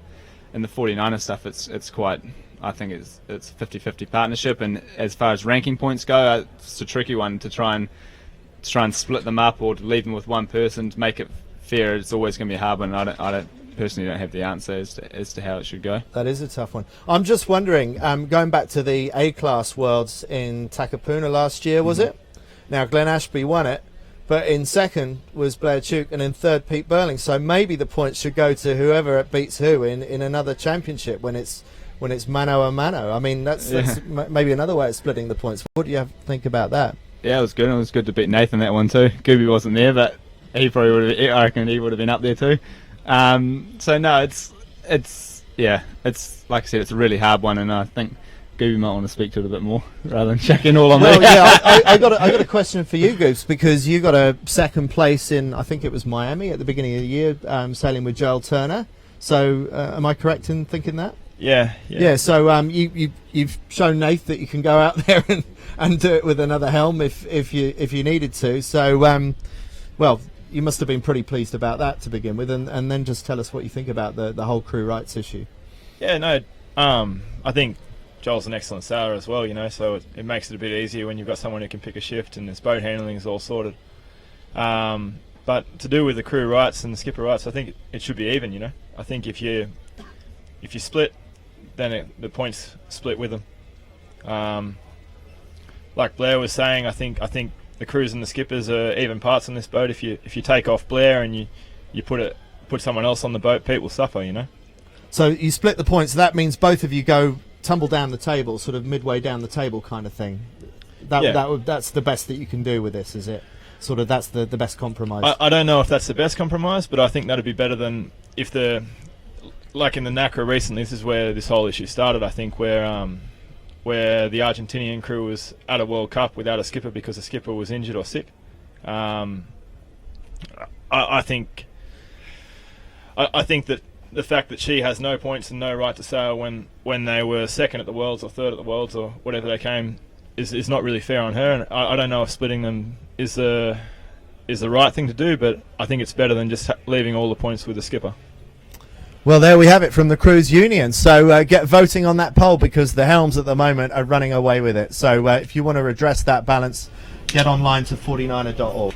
S10: in the 49er stuff, it's quite, I think it's 50-50 partnership, and as far as ranking points go, it's a tricky one to try and split them up or to leave them with one person to make it fair. It's always going to be a hard one. I don't personally don't have the answer as to how it should go.
S11: That is a tough one. I'm just wondering, going back to the A-Class Worlds in Takapuna last year, was it? Now, Glenn Ashby won it, but in second was Blair Tuke, and in third Pete Burling. So maybe the points should go to whoever beats who in another championship when it's when it's mano a mano. I mean, that's maybe another way of splitting the points. What do you think about that?
S10: Yeah, it was good. It was good to beat Nathan that one too. Gooby wasn't there, but he probably would have. I reckon he would have been up there too. So no, it's like I said, it's a really hard one, and I think Gooby might want to speak to it a bit more rather than check in all on me.
S11: Yeah, I got a question for you, Goose, because you got a second place in, I think it was Miami at the beginning of the year, sailing with Joel Turner. So am I correct in thinking that?
S10: Yeah.
S11: So you've shown Nath that you can go out there and do it with another helm if you needed to. So well, you must have been pretty pleased about that to begin with, and then just tell us what you think about the whole crew rights issue.
S7: Yeah, no, I think Joel's an excellent sailor as well, so it makes it a bit easier when you've got someone who can pick a shift and his boat handling is all sorted. But to do with the crew rights and the skipper rights, I think it should be even, I think if you split, then the points split with them. Like Blair was saying, I think the crews and the skippers are even parts on this boat. If you take off Blair and you put someone else on the boat, Pete will suffer,
S11: So you split the points. That means both of you go tumble down the table, sort of midway down the table kind of thing. That's the best that you can do with this, is it? Sort of that's the best compromise.
S7: I don't know if that's the best compromise, but I think that'd be better than if like in the NACRA recently. This is where this whole issue started, I think, where the Argentinian crew was at a World Cup without a skipper because the skipper was injured or sick. I think that the fact that she has no points and no right to sail when they were second at the Worlds or third at the Worlds or whatever they came is not really fair on her. And I don't know if splitting them is the right thing to do, but I think it's better than just leaving all the points with the skipper.
S11: Well, there we have it from the Cruise Union. So get voting on that poll, because the helms at the moment are running away with it. So if you want to redress that balance, get online to 49er.org.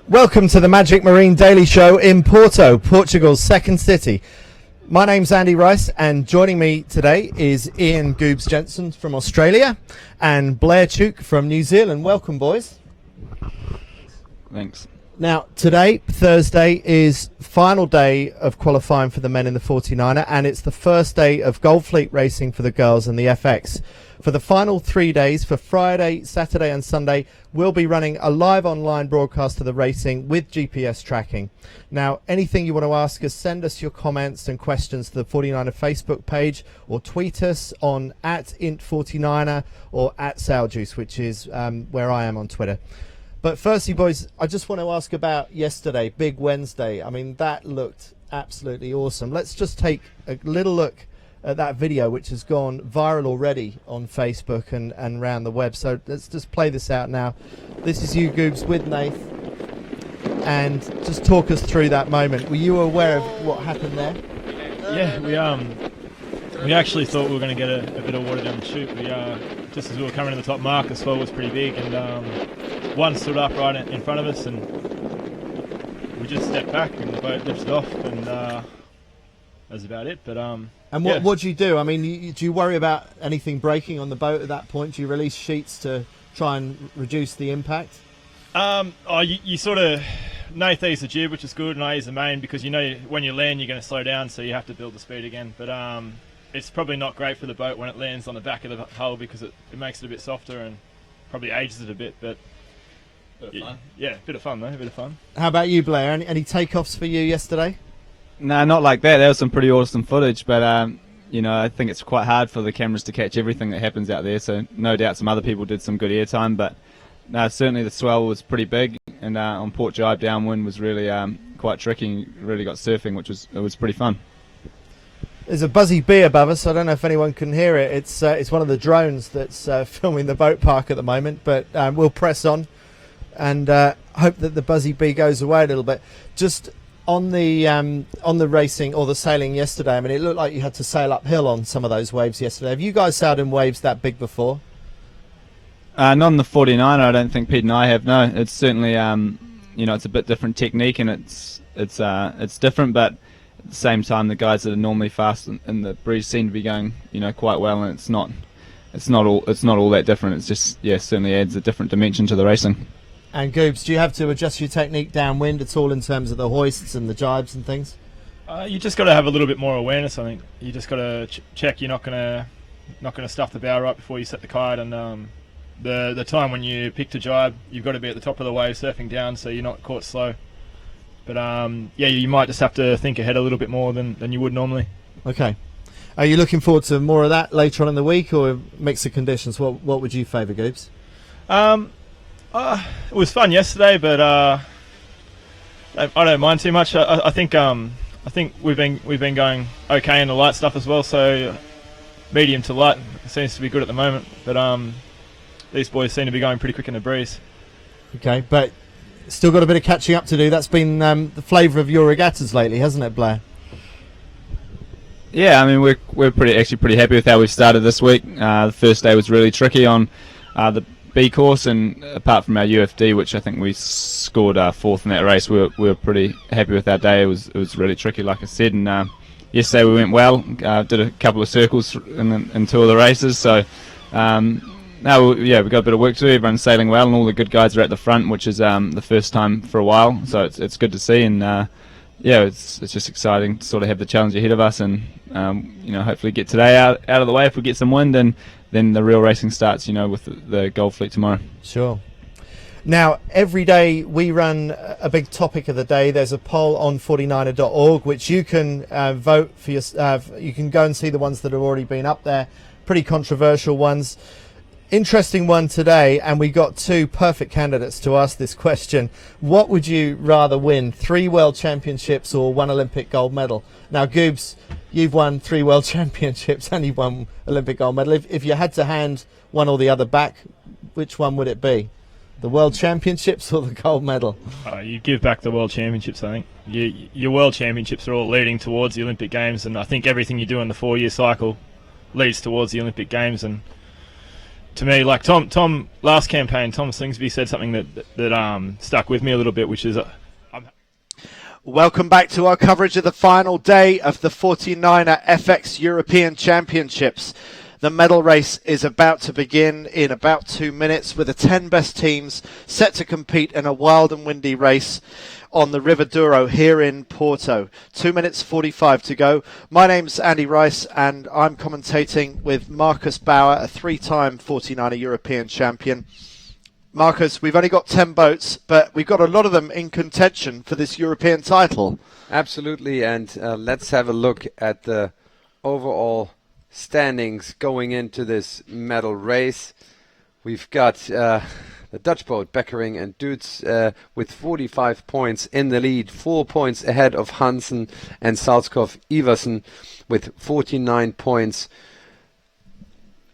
S11: Welcome to the Magic Marine Daily Show in Porto, Portugal's second city. My name's Andy Rice, and joining me today is Ian Goobs Jensen from Australia and Blair Chook from New Zealand. Welcome, boys.
S10: Thanks.
S11: Now, today, Thursday, is final day of qualifying for the men in the 49er, and it's the first day of Gold Fleet racing for the girls in the FX. For the final 3 days, for Friday, Saturday and Sunday, we'll be running a live online broadcast of the racing with GPS tracking. Now, anything you want to ask us, send us your comments and questions to the 49er Facebook page, or tweet us on @int49er or @sailjuice, which is where I am on Twitter. But firstly, boys, I just want to ask about yesterday, Big Wednesday. I mean, that looked absolutely awesome. Let's just take a little look at that video, which has gone viral already on Facebook and around the web. So let's just play this out now. This is you, Goobs, with Nath, and just talk us through that moment. Were you aware of what happened there?
S7: Yeah, we actually thought we were going to get a bit of water down the chute. We just as we were coming to the top mark, the swell was pretty big, and one stood up right in front of us, and we just stepped back, and the boat lifted off, and that's about it. But
S11: and what do you do? I mean, do you worry about anything breaking on the boat at that point? Do you release sheets to try and reduce the impact?
S7: You sort of, Nath eased the jib, which is good, and I ease the main, because when you land you're going to slow down, so you have to build the speed again. But it's probably not great for the boat when it lands on the back of the hull, because it makes it a bit softer and probably ages it a bit. But bit of fun. Yeah, a bit of fun though, a bit of fun.
S11: How about you, Blair? Any takeoffs for you yesterday?
S10: No, not like that. There was some pretty awesome footage, but I think it's quite hard for the cameras to catch everything that happens out there. So no doubt some other people did some good airtime, but no, certainly the swell was pretty big, and on Port Jibe downwind was really quite tricky. Really got surfing, which was pretty fun.
S11: There's a buzzy bee above us. I don't know if anyone can hear it. It's one of the drones that's filming the boat park at the moment, but we'll press on and hope that the buzzy bee goes away a little bit. Just on the racing or the sailing yesterday, I mean, it looked like you had to sail uphill on some of those waves yesterday. Have you guys sailed in waves that big before?
S10: Not on the 49er, I don't think Pete and I have. No, it's certainly it's a bit different technique, and it's different, but at the same time the guys that are normally fast in the breeze seem to be going quite well, and it's not it's not all that different. It's just certainly adds a different dimension to the racing.
S11: And Goobs, do you have to adjust your technique downwind at all in terms of the hoists and the jibes and things?
S7: You just got to have a little bit more awareness. I think you just got to check you're not gonna stuff the bow right before you set the kite, and the time when you pick to jibe, you've got to be at the top of the wave surfing down, so you're not caught slow. But you might just have to think ahead a little bit more than you would normally.
S11: Okay. Are you looking forward to more of that later on in the week, or a mix of conditions? What would you favour, Goobs?
S7: It was fun yesterday, but I don't mind too much. I think we've been going okay in the light stuff as well. So medium to light seems to be good at the moment. But these boys seem to be going pretty quick in the breeze.
S11: Okay, but still got a bit of catching up to do. That's been the flavour of your regattas lately, hasn't it, Blair?
S10: Yeah, I mean we're pretty happy with how we've started this week. The first day was really tricky on the B course, and apart from our UFD, which I think we scored fourth in that race, we were pretty happy with our day. It was really tricky, like I said, and yesterday we went well. Did a couple of circles in two of the races, so now we've got a bit of work to do. Everyone's sailing well, and all the good guys are at the front, which is the first time for a while, so it's good to see, and it's just exciting to sort of have the challenge ahead of us, and hopefully get today out of the way if we get some wind, and then the real racing starts, with the Gold Fleet tomorrow.
S11: Sure. Now, every day we run a big topic of the day. There's a poll on 49er.org, which you can vote for. You can go and see the ones that have already been up there. Pretty controversial ones. Interesting one today, and we got two perfect candidates to ask this question. What would you rather win, 3 World Championships or 1 Olympic gold medal? Now, Goobs, you've won 3 World Championships and you've won Olympic gold medal. If you had to hand one or the other back, which one would it be? The World Championships or the gold medal?
S7: You give back the World Championships, I think. Your World Championships are all leading towards the Olympic Games, and I think everything you do in the 4-year cycle leads towards the Olympic Games. And to me, like Tom last campaign, Tom Slingsby said something that stuck with me a little bit, which is
S1: welcome back to our coverage of the final day of the 49er FX European Championships. The medal race is about to begin in about 2 minutes, with the 10 best teams set to compete in a wild and windy race on the River Douro here in Porto. 2 minutes 45 to go. My name's Andy Rice, and I'm commentating with Marcus Bauer, a 3-time 49er European champion. Marcus, we've only got 10 boats, but we've got a lot of them in contention for this European title.
S2: Absolutely, and let's have a look at the overall standings going into this medal race. We've got the Dutch boat Beckering and Duits with 45 points in the lead, 4 points ahead of Hansen and Salzkopf Iversen with 49 points.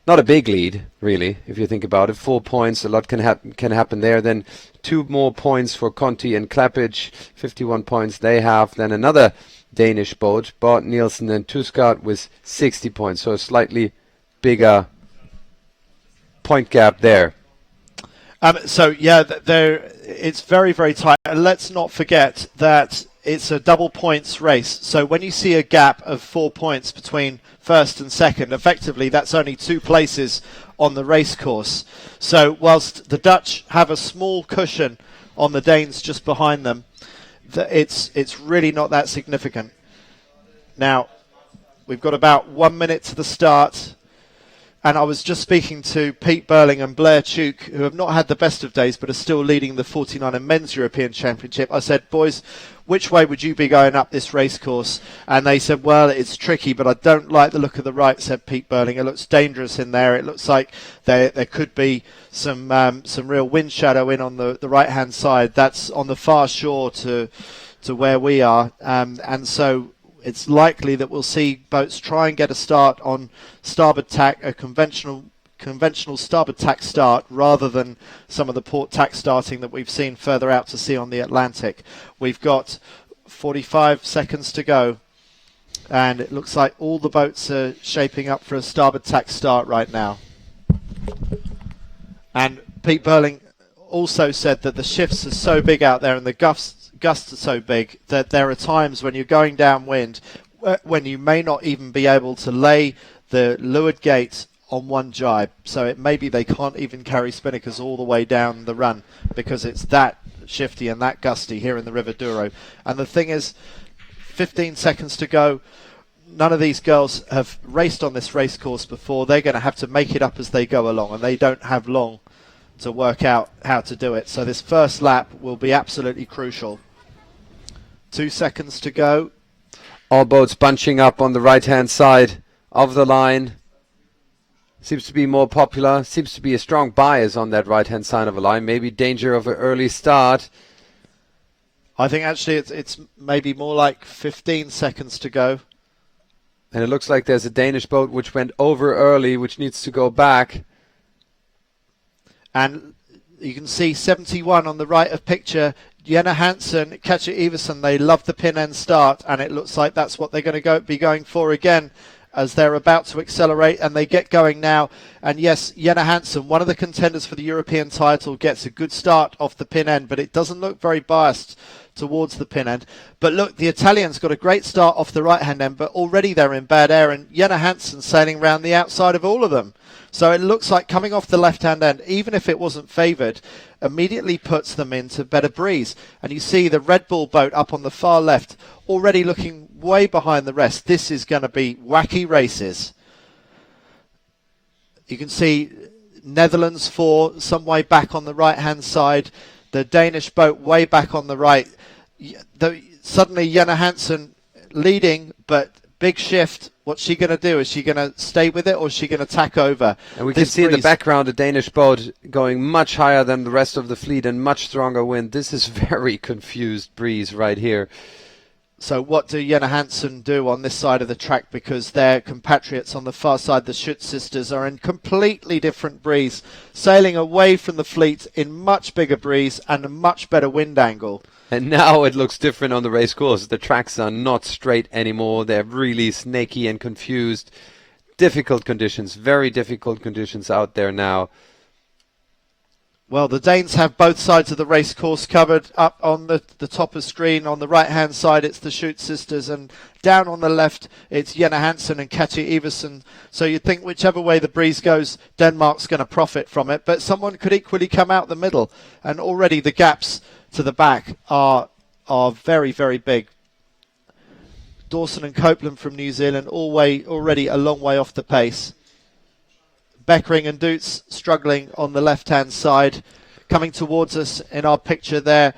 S2: Not a big lead, really, if you think about it. 4 points, a lot can happen there. Then 2 more points for Conti and Klappich, 51 points they have. Then another Danish boat, Bart Nielsen and Tusgaard with 60 points. So a slightly bigger point gap there.
S1: It's very, very tight. And let's not forget that it's a double points race. So when you see a gap of 4 points between first and second, effectively that's only 2 places on the race course. So whilst the Dutch have a small cushion on the Danes just behind them, it's really not that significant. Now, we've got about 1 minute to the start. And I was just speaking to Pete Burling and Blair Tuke, who have not had the best of days, but are still leading the 49er Men's European Championship. I said, boys, which way would you be going up this race course? And they said, well, it's tricky, but I don't like the look of the right, said Pete Burling. It looks dangerous in there. It looks like there could be some real wind shadow in on the right-hand side. That's on the far shore to where we are. And so it's likely that we'll see boats try and get a start on starboard tack, a conventional starboard tack start, rather than some of the port tack starting that we've seen further out to sea on the Atlantic. We've got 45 seconds to go, and it looks like all the boats are shaping up for a starboard tack start right now. And Pete Burling also said that the shifts are so big out there and the gusts are so big that there are times when you're going downwind when you may not even be able to lay the leeward gate on one jibe. So it maybe they can't even carry Spinnakers all the way down the run because it's that shifty and that gusty here in the River Douro. And the thing is, 15 seconds to go. None of these girls have raced on this race course before. They're going to have to make it up as they go along, and they don't have long to work out how to do it. So this first lap will be absolutely crucial. 2 seconds to go.
S2: All boats bunching up on the right-hand side of the line. Seems to be more popular. Seems to be a strong bias on that right-hand side of the line. Maybe danger of an early start.
S1: I think actually it's maybe more like 15 seconds to go.
S2: And it looks like there's a Danish boat which went over early, which needs to go back.
S1: And you can see 71 on the right of picture. Jenna Hansen, Katja Iversen, they love the pin end start, and it looks like that's what they're going to be going for again as they're about to accelerate, and they get going now. And yes, Jenna Hansen, one of the contenders for the European title, gets a good start off the pin end, but it doesn't look very biased towards the pin end. But look, the Italians got a great start off the right-hand end, but already they're in bad air, and Jenna Hansen sailing around the outside of all of them. So it looks like coming off the left-hand end, even if it wasn't favoured, immediately puts them into better breeze. And you see the Red Bull boat up on the far left, already looking way behind the rest. This is going to be wacky races. You can see Netherlands 4 some way back on the right-hand side, the Danish boat way back on the right. Suddenly Jenna Hansen leading, but big shift. What's she going to do? Is she going to stay with it, or is she going to tack over?
S2: And we can see in the background a Danish boat going much higher than the rest of the fleet and much stronger wind. This is very confused breeze right here.
S1: So what do Jenna Hansen do on this side of the track? Because their compatriots on the far side, the Schütz sisters, are in completely different breeze, sailing away from the fleet in much bigger breeze and a much better wind angle.
S2: And now it looks different on the race course. The tracks are not straight anymore. They're really snaky and confused. Difficult conditions, very difficult conditions out there now.
S1: Well, the Danes have both sides of the race course covered. Up on the top of screen, on the right-hand side, it's the Schütz sisters, and down on the left, it's Jenna Hansen and Katja Iversen. So you'd think whichever way the breeze goes, Denmark's going to profit from it. But someone could equally come out the middle, and already the gaps to the back are very, very big. Dawson and Copeland from New Zealand already a long way off the pace. Beckering and Dutz struggling on the left-hand side. Coming towards us in our picture there,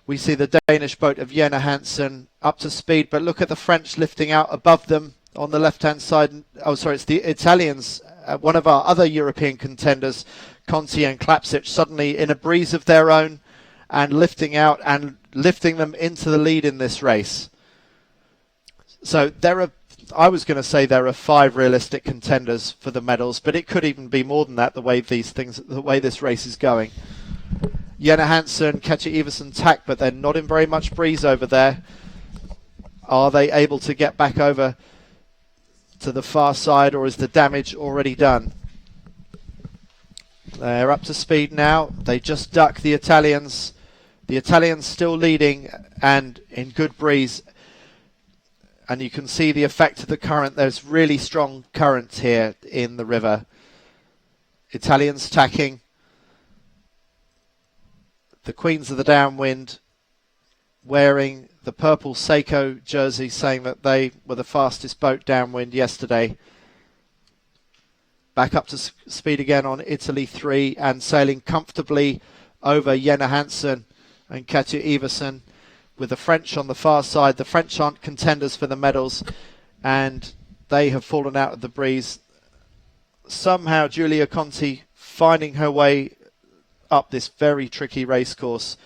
S1: we see the Danish boat of Jenna Hansen up to speed, but look at the French lifting out above them on the left-hand side. Oh, sorry, it's the Italians, one of our other European contenders, Conti and Klapsic, suddenly in a breeze of their own and lifting out and lifting them into the lead in this race. So I was going to say there are 5 realistic contenders for the medals, but it could even be more than that the way this race is going. Jenna Hansen, Katja Iversen tack, but they're not in very much breeze over there. Are they able to get back over to the far side, or is the damage already done? They're up to speed now. They just duck the Italians. The Italians still leading and in good breeze. And you can see the effect of the current. There's really strong currents here in the river. Italians tacking. The Queens of the Downwind wearing the purple Seiko jersey, saying that they were the fastest boat downwind yesterday. Back up to speed again on Italy 3 and sailing comfortably over Jenna Hansen and Katja Iversen. With the French on the far side. The French aren't contenders for the medals, and they have fallen out of the breeze. Somehow Giulia Conti finding her way up this very tricky race course.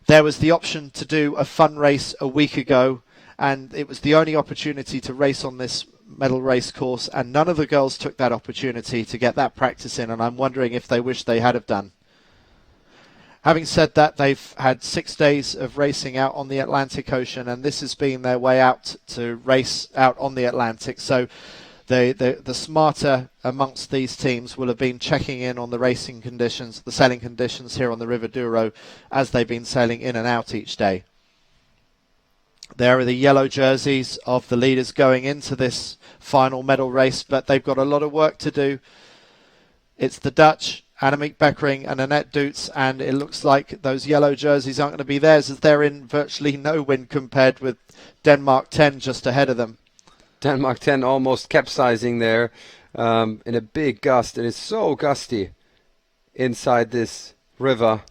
S1: There was the option to do a fun race a week ago, and it was the only opportunity to race on this medal race course, and none of the girls took that opportunity to get that practice in, and I'm wondering if they wish they had have done. Having said that, they've had 6 days of racing out on the Atlantic Ocean, and this has been their way out to race out on the Atlantic. So the smarter amongst these teams will have been checking in on the racing conditions, the sailing conditions here on the River Douro as they've been sailing in and out each day. There are the yellow jerseys of the leaders going into this final medal race, but they've got a lot of work to do. It's the Dutch, Annemiek Beckering and Annette Doets, and it looks like those yellow jerseys aren't going to be theirs, as they're in virtually no wind compared with Denmark 10 just ahead of them.
S2: Denmark 10 almost capsizing there in a big gust. It is so gusty inside this river.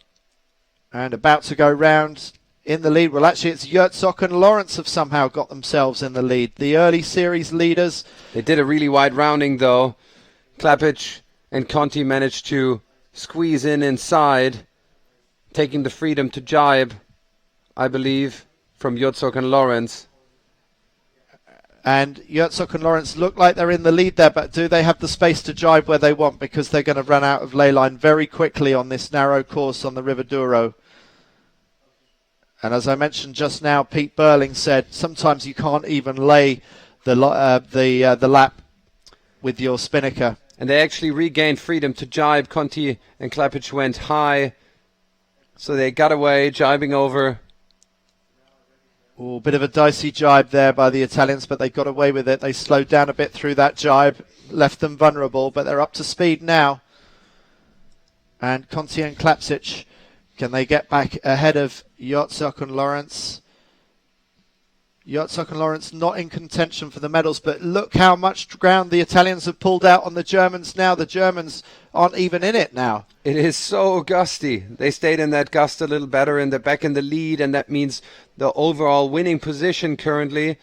S1: And about to go round in the lead. Well, actually, it's Yurtzok and Lawrence have somehow got themselves in the lead. The early series leaders.
S2: They did a really wide rounding, though. Klapic and Conti managed to squeeze in inside, taking the freedom to jibe, I believe, from Yurtzok and Lawrence.
S1: And Yurtzok and Lawrence look like they're in the lead there, but do they have the space to jibe where they want? Because they're going to run out of ley line very quickly on this narrow course on the River Douro. And as I mentioned just now, Pete Burling said sometimes you can't even lay the lap with your Spinnaker.
S2: And they actually regained freedom to jibe. Conti and Klapic went high, so they got away, jibing over.
S1: Oh, bit of a dicey jibe there by the Italians, but they got away with it. They slowed down a bit through that jibe, left them vulnerable, but they're up to speed now. And Conti and Klapic, can they get back ahead of Yurtzok and Lawrence? Yurtzok and Lawrence not in contention for the medals, but look how much ground the Italians have pulled out on the Germans now. The Germans aren't even in it now.
S2: It is so gusty. They stayed in that gust a little better, and they're back in the lead, and that means the overall winning position currently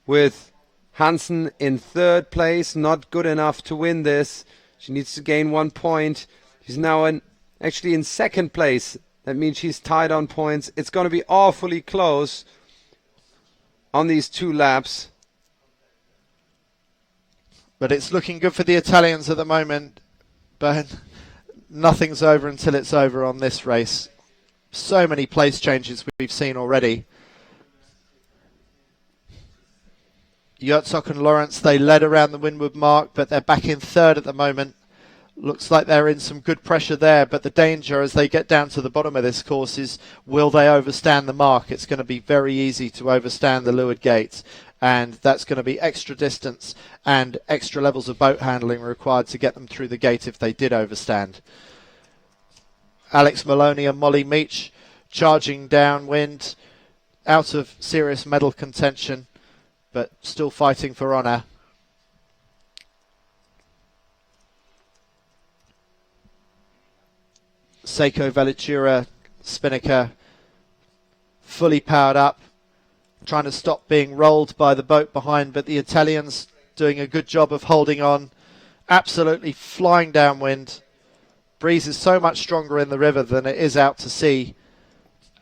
S2: with Hansen in third place, not good enough to win this. She needs to gain 1 point. She's now actually in second place. That means she's tied on points. It's going to be awfully close on these 2 laps.
S1: But it's looking good for the Italians at the moment. But nothing's over until it's over on this race. So many place changes we've seen already. Yurtzok and Lawrence, they led around the windward mark, but they're back in third at the moment. Looks like they're in some good pressure there, but the danger as they get down to the bottom of this course is, will they overstand the mark? It's going to be very easy to overstand the leeward gate, and that's going to be extra distance and extra levels of boat handling required to get them through the gate if they did overstand. Alex Maloney and Molly Meach charging downwind, out of serious medal contention, but still fighting for honour. Seiko Velitura, Spinnaker, fully powered up, trying to stop being rolled by the boat behind, but the Italians doing a good job of holding on, absolutely flying downwind. Breeze is so much stronger in the river than it is out to sea,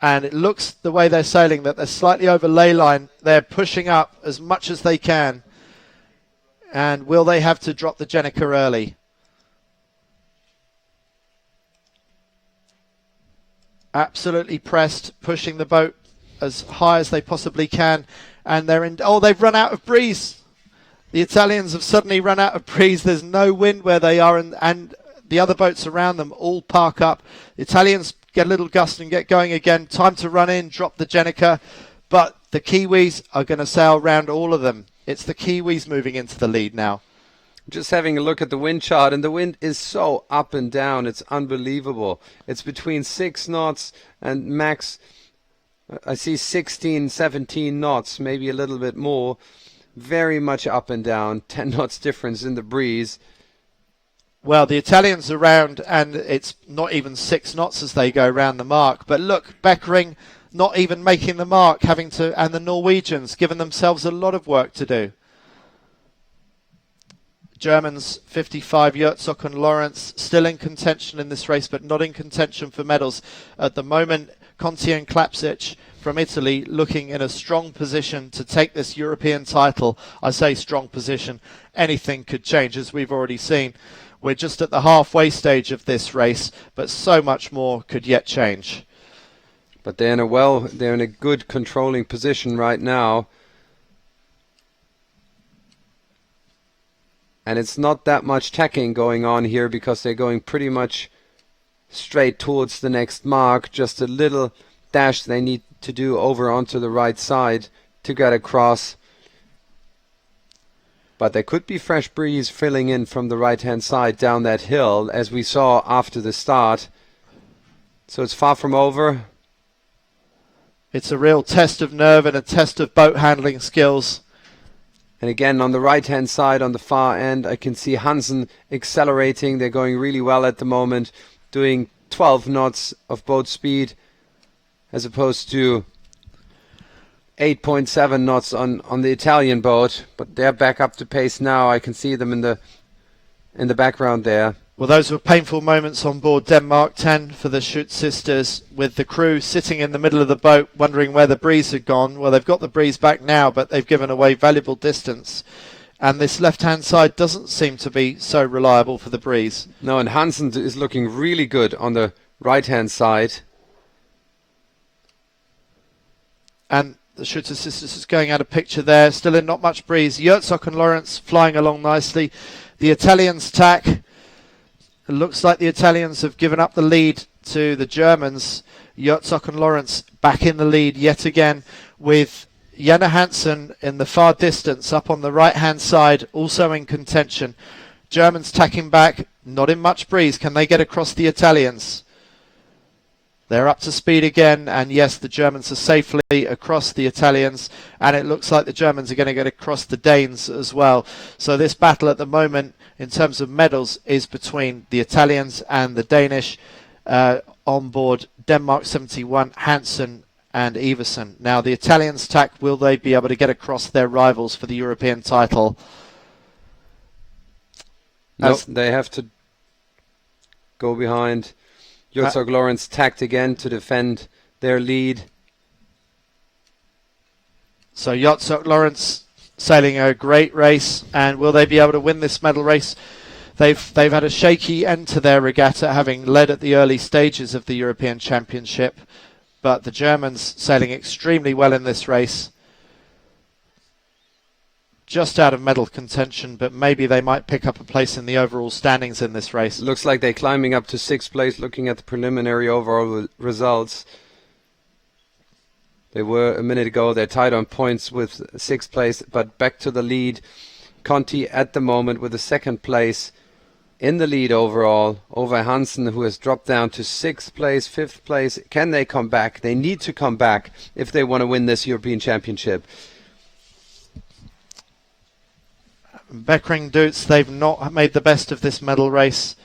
S1: and it looks the way they're sailing that they're slightly over ley line. They're pushing up as much as they can, and will they have to drop the Jenica early? Absolutely pressed, pushing the boat as high as they possibly can, and they're in. Oh, they've run out of breeze. The Italians have suddenly run out of breeze. There's no wind where they are, and the other boats around them all park up. The Italians get a little gust and get going again. Time to run in, drop the Jenica, but the Kiwis are going to sail round all of them. It's the Kiwis moving into the lead now.
S2: Just having a look at the wind chart, and the wind is so up and down, it's unbelievable. It's between 6 knots and max, I see 16, 17 knots, maybe a little bit more. Very much up and down, 10 knots difference in the breeze.
S1: Well, the Italians are round, and it's not even 6 knots as they go round the mark. But look, Beckering not even making the mark, having to, and the Norwegians giving themselves a lot of work to do. Germans 55, Yurtzok and Lawrence still in contention in this race, but not in contention for medals at the moment. Conti and Klapic from Italy looking in a strong position to take this European title. I say strong position, anything could change, as we've already seen. We're just at the halfway stage of this race, but so much more could yet change.
S2: But they're in a good controlling position right now. And it's not that much tacking going on here, because they're going pretty much straight towards the next mark. Just a little dash they need to do over onto the right side to get across. But there could be fresh breeze filling in from the right-hand side down that hill, as we saw after the start. So it's far from over.
S1: It's a real test of nerve and a test of boat handling skills.
S2: And again, on the right-hand side, on the far end, I can see Hansen accelerating. They're going really well at the moment, doing 12 knots of boat speed, as opposed to 8.7 knots on the Italian boat. But they're back up to pace now. I can see them in the background there.
S1: Well, those were painful moments on board Denmark 10 for the Schutt sisters, with the crew sitting in the middle of the boat wondering where the breeze had gone. Well, they've got the breeze back now, but they've given away valuable distance. And this left-hand side doesn't seem to be so reliable for the breeze.
S2: No, and Hansen is looking really good on the right-hand side.
S1: And the Schutter sisters is going out of picture there. Still in not much breeze. Yurtzok and Lawrence flying along nicely. The Italians tack. It looks like the Italians have given up the lead to the Germans. Yurtzok and Lawrence back in the lead yet again, with Janne Hansen in the far distance up on the right-hand side, also in contention. Germans tacking back, not in much breeze. Can they get across the Italians? They're up to speed again, and yes, the Germans are safely across the Italians, and it looks like the Germans are going to get across the Danes as well. So this battle at the moment, in terms of medals, is between the Italians and the Danish on board Denmark 71, Hansen and Iversen. Now, the Italians tack, will they be able to get across their rivals for the European title?
S2: No, they have to go behind. Yurtzok Lawrence tacked again to defend their lead.
S1: So Yurtzok Lawrence sailing a great race, and will they be able to win this medal race? They've had a shaky end to their regatta, having led at the early stages of the European Championship, but the Germans sailing extremely well in this race. Just out of medal contention, but maybe they might pick up a place in the overall standings in this race.
S2: Looks like they're climbing up to 6th place, looking at the preliminary overall results. They were a minute ago. They're tied on points with 6th place, but back to the lead. Conti at the moment with the 2nd place in the lead overall over Hansen, who has dropped down to 6th place, 5th place. Can they come back? They need to come back if they want to win this European Championship.
S1: Beckering Dutz, they've not made the best of this medal race.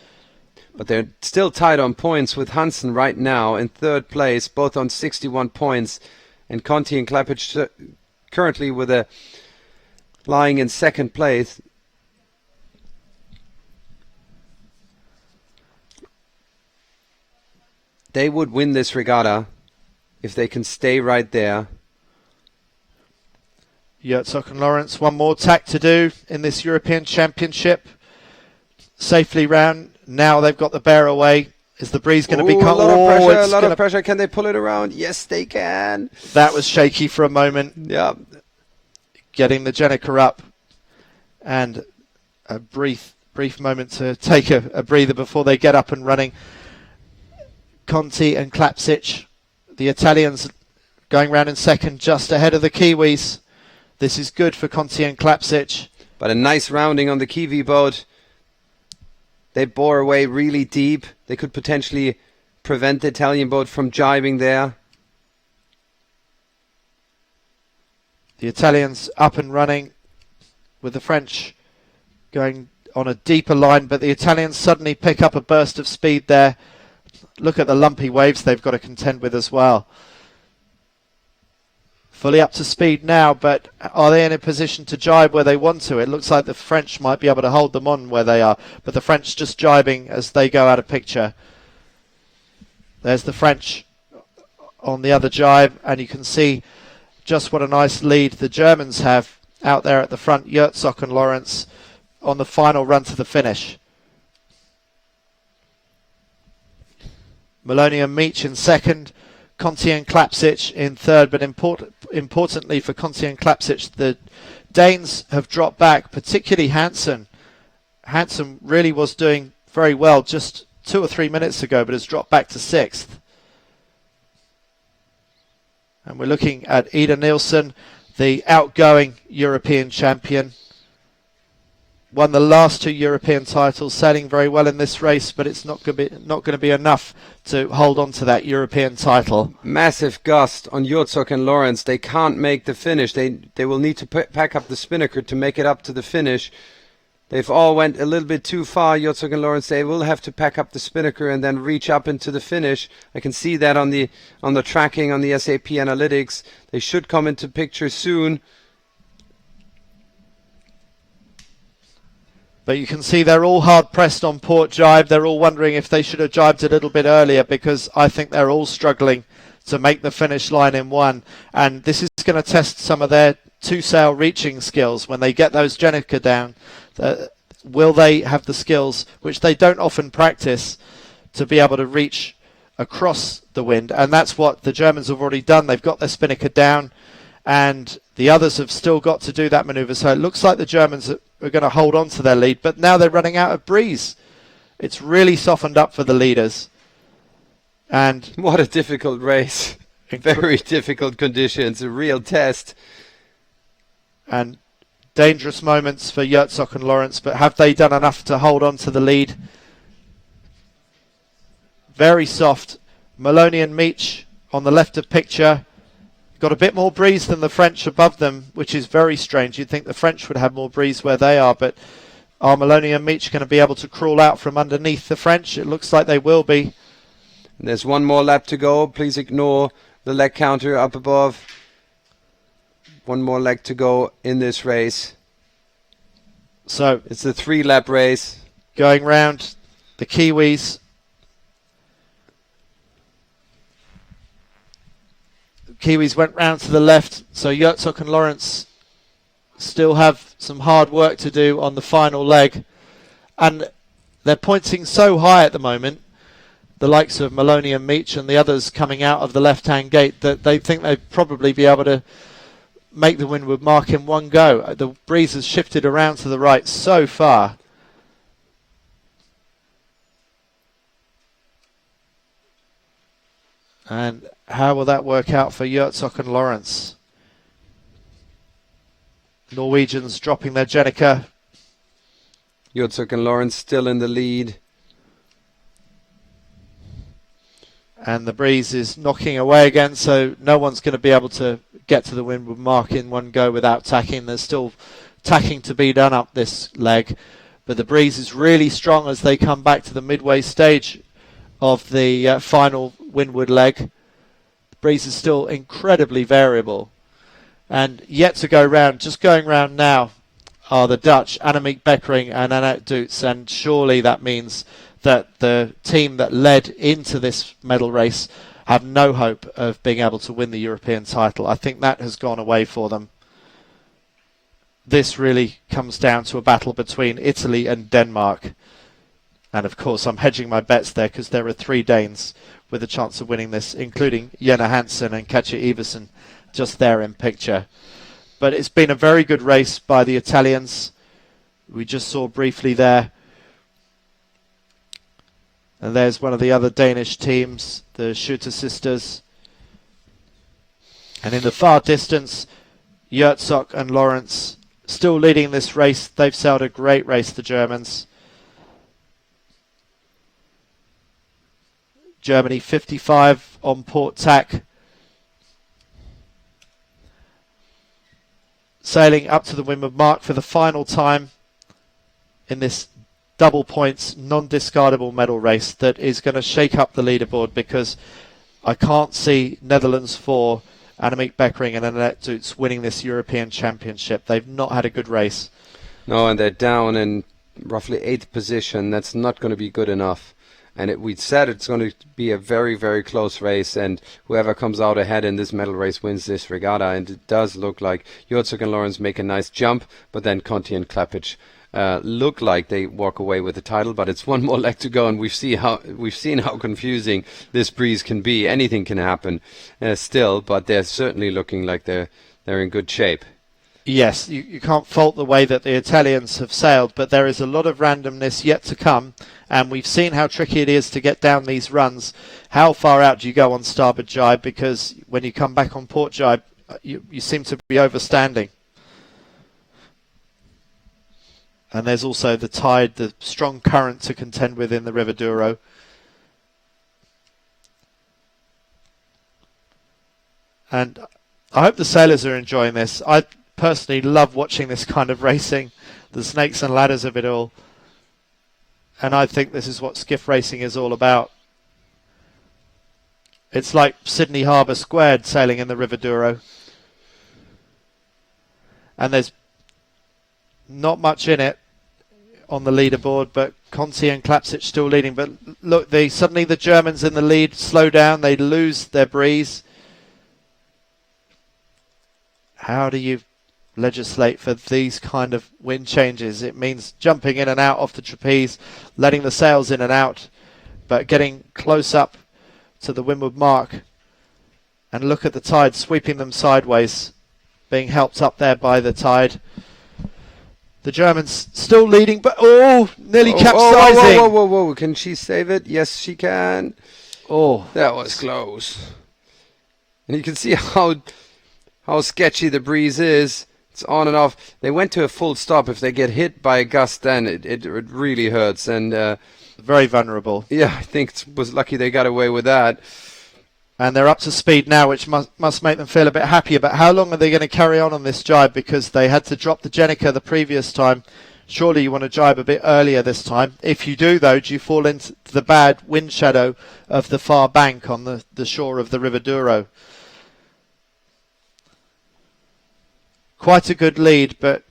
S2: But they're still tied on points with Hansen right now in 3rd place, both on 61 points. And Conti and Klappich currently with lying in 2nd place. They would win this regatta if they can stay right there.
S1: Yurtzok and Lawrence, one more tack to do in this European Championship. Safely round. Now they've got the bear away. Is the breeze going to be cut?
S2: A lot of pressure. Can they pull it around? Yes, they can.
S1: That was shaky for a moment.
S2: Yeah.
S1: Getting the Jenica up. And a brief moment to take a breather before they get up and running. Conti and Klapsic, the Italians, going round in 2nd, just ahead of the Kiwis. This is good for Conti and Klapsic.
S2: But a nice rounding on the Kiwi boat. They bore away really deep. They could potentially prevent the Italian boat from jibing there.
S1: The Italians up and running, with the French going on a deeper line, but the Italians suddenly pick up a burst of speed there. Look at the lumpy waves they've got to contend with as well. Fully up to speed now, but are they in a position to jibe where they want to? It looks like the French might be able to hold them on where they are, but the French just jibing as they go out of picture. There's the French on the other jibe, and you can see just what a nice lead the Germans have out there at the front. Yurtzok and Lawrence on the final run to the finish. Maloney and Meach in 2nd. Conti and Klapsic in 3rd, but importantly for Conti and Klapsic, the Danes have dropped back, particularly Hansen. Hansen really was doing very well just 2 or 3 minutes ago, but has dropped back to 6th. And we're looking at Ida Nielsen, the outgoing European champion. Won the last 2 European titles, sailing very well in this race, but it's not going to be enough to hold on to that European title.
S2: Massive gust on Yurtsok and Lawrence. They can't make the finish. They will need to pack up the Spinnaker to make it up to the finish. They've all went a little bit too far, Yurtsok and Lawrence. They will have to pack up the Spinnaker and then reach up into the finish. I can see that on the tracking on the SAP analytics. They should come into picture soon.
S1: But you can see they're all hard pressed on port jibe. They're all wondering if they should have jibed a little bit earlier, because I think they're all struggling to make the finish line in one. And this is going to test some of their 2-sail reaching skills when they get those Jenica down. Will they have the skills, which they don't often practice, to be able to reach across the wind? And that's what the Germans have already done. They've got their Spinnaker down, and the others have still got to do that manoeuvre. So it looks like the Germans are going to hold on to their lead, but now they're running out of breeze. It's really softened up for the leaders. And
S2: what a difficult race. Very difficult conditions, a real test.
S1: And dangerous moments for Yurtsok and Lawrence, but have they done enough to hold on to the lead? Very soft. Maloney and Meach on the left of picture. Got a bit more breeze than the French above them, which is very strange. You'd think the French would have more breeze where they are, but are Maloney and Meach going to be able to crawl out from underneath the French? It looks like they will be.
S2: There's one more lap to go. Please ignore the leg counter up above. One more leg to go in this race.
S1: So
S2: it's a 3-lap race.
S1: Going round the Kiwis. Kiwis went round to the left, so Yurtsok and Lawrence still have some hard work to do on the final leg. And they're pointing so high at the moment, the likes of Maloney and Meach and the others coming out of the left-hand gate, that they think they'd probably be able to make the windward mark in one go. The breeze has shifted around to the right so far. And how will that work out for Yurtsok and Lawrence? Norwegians dropping their Jenica.
S2: Yurtsok and Lawrence still in the lead.
S1: And the breeze is knocking away again, so no one's going to be able to get to the windward mark in one go without tacking. There's still tacking to be done up this leg, but the breeze is really strong as they come back to the midway stage of the final windward leg. The breeze is still incredibly variable, and yet to go round. Just going round now are the Dutch, Annemiek Beckering and Annette Doets, and surely that means that the team that led into this medal race have no hope of being able to win the European title. I think that has gone away for them. This really comes down to a battle between Italy and Denmark. And of course, I'm hedging my bets there because there are 3 Danes with a chance of winning this, including Jenna Hansen and Katja Iversen, just there in picture. But it's been a very good race by the Italians. We just saw briefly there. And there's one of the other Danish teams, the Shooter sisters. And in the far distance, Yurtsok and Lawrence still leading this race. They've sailed a great race, the Germans. Germany 55 on port tack. Sailing up to the windward mark for the final time in this double points, non-discardable medal race that is going to shake up the leaderboard, because I can't see Netherlands 4, Annemiek Beckering and Annette Doets winning this European Championship. They've not had a good race.
S2: No, and they're down in roughly 8th position. That's not going to be good enough. And we said it's going to be a very, very close race, and whoever comes out ahead in this medal race wins this regatta. And it does look like Yurtsok and Lawrence make a nice jump, but then Conti and Klapic look like they walk away with the title. But it's one more leg to go, and we've seen how confusing this breeze can be. Anything can happen still, but they're certainly looking like they're in good shape.
S1: Yes, you can't fault the way that the Italians have sailed, but there is a lot of randomness yet to come, and we've seen how tricky it is to get down these runs. How far out do you go on starboard jibe? Because when you come back on port jibe, you seem to be overstanding. And there's also the tide, the strong current to contend with in the River Douro. And I hope the sailors are enjoying this. I personally love watching this kind of racing, the snakes and ladders of it all. And I think this is what skiff racing is all about. It's like Sydney Harbour squared sailing in the River Douro. And there's not much in it on the leaderboard, but Conti and Klapsic still leading. But look, suddenly the Germans in the lead slow down, they lose their breeze. How do you legislate for these kind of wind changes? It means jumping in and out off the trapeze, letting the sails in and out, but getting close up to the windward mark. And look at the tide sweeping them sideways, being helped up there by the tide. The Germans still leading, but nearly capsizing.
S2: Whoa. Can she save it? Yes, she can.
S1: Oh,
S2: that was close. And you can see how sketchy the breeze is. It's on and off. They went to a full stop. If they get hit by a gust, then it really hurts. And
S1: very vulnerable.
S2: Yeah, I think it was lucky they got away with that.
S1: And they're up to speed now, which must make them feel a bit happier. But how long are they going to carry on this jibe? Because they had to drop the Jenica the previous time. Surely you want to jibe a bit earlier this time. If you do, though, do you fall into the bad wind shadow of the far bank on the shore of the River Douro? Quite a good lead, but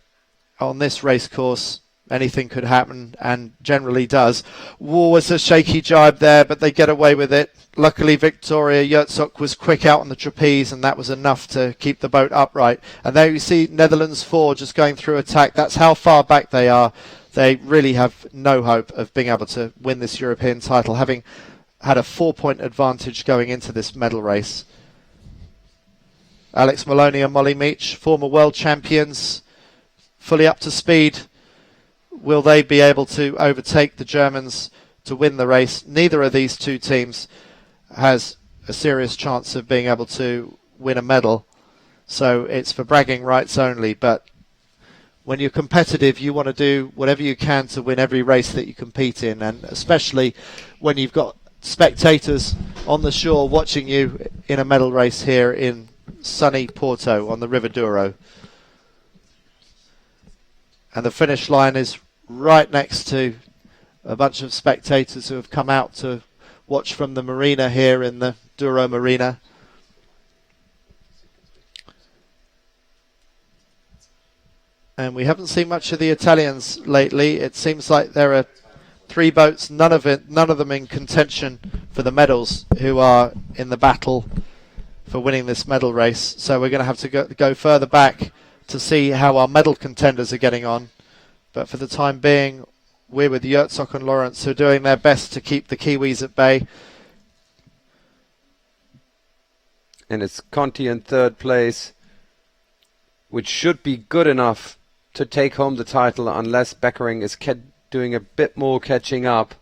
S1: on this race course, anything could happen, and generally does. Was a shaky jibe there, but they get away with it. Luckily, Victoria Yurtzok was quick out on the trapeze, and that was enough to keep the boat upright. And there you see Netherlands 4 just going through attack. That's how far back they are. They really have no hope of being able to win this European title, having had a 4-point advantage going into this medal race. Alex Maloney and Molly Meach, former world champions, fully up to speed. Will they be able to overtake the Germans to win the race? Neither of these two teams has a serious chance of being able to win a medal, so it's for bragging rights only. But when you're competitive, you want to do whatever you can to win every race that you compete in, and especially when you've got spectators on the shore watching you in a medal race here in sunny Porto on the River Douro. And the finish line is right next to a bunch of spectators who have come out to watch from the marina here in the Douro Marina. And we haven't seen much of the Italians lately. It seems like there are 3 boats, none of them in contention for the medals, who are in the battle for winning this medal race. So we're going to have to go further back to see how our medal contenders are getting on. But for the time being, we're with Yurtzok and Lawrence, who are doing their best to keep the Kiwis at bay.
S2: And it's Conti in 3rd place, which should be good enough to take home the title unless Beckering is doing a bit more catching up.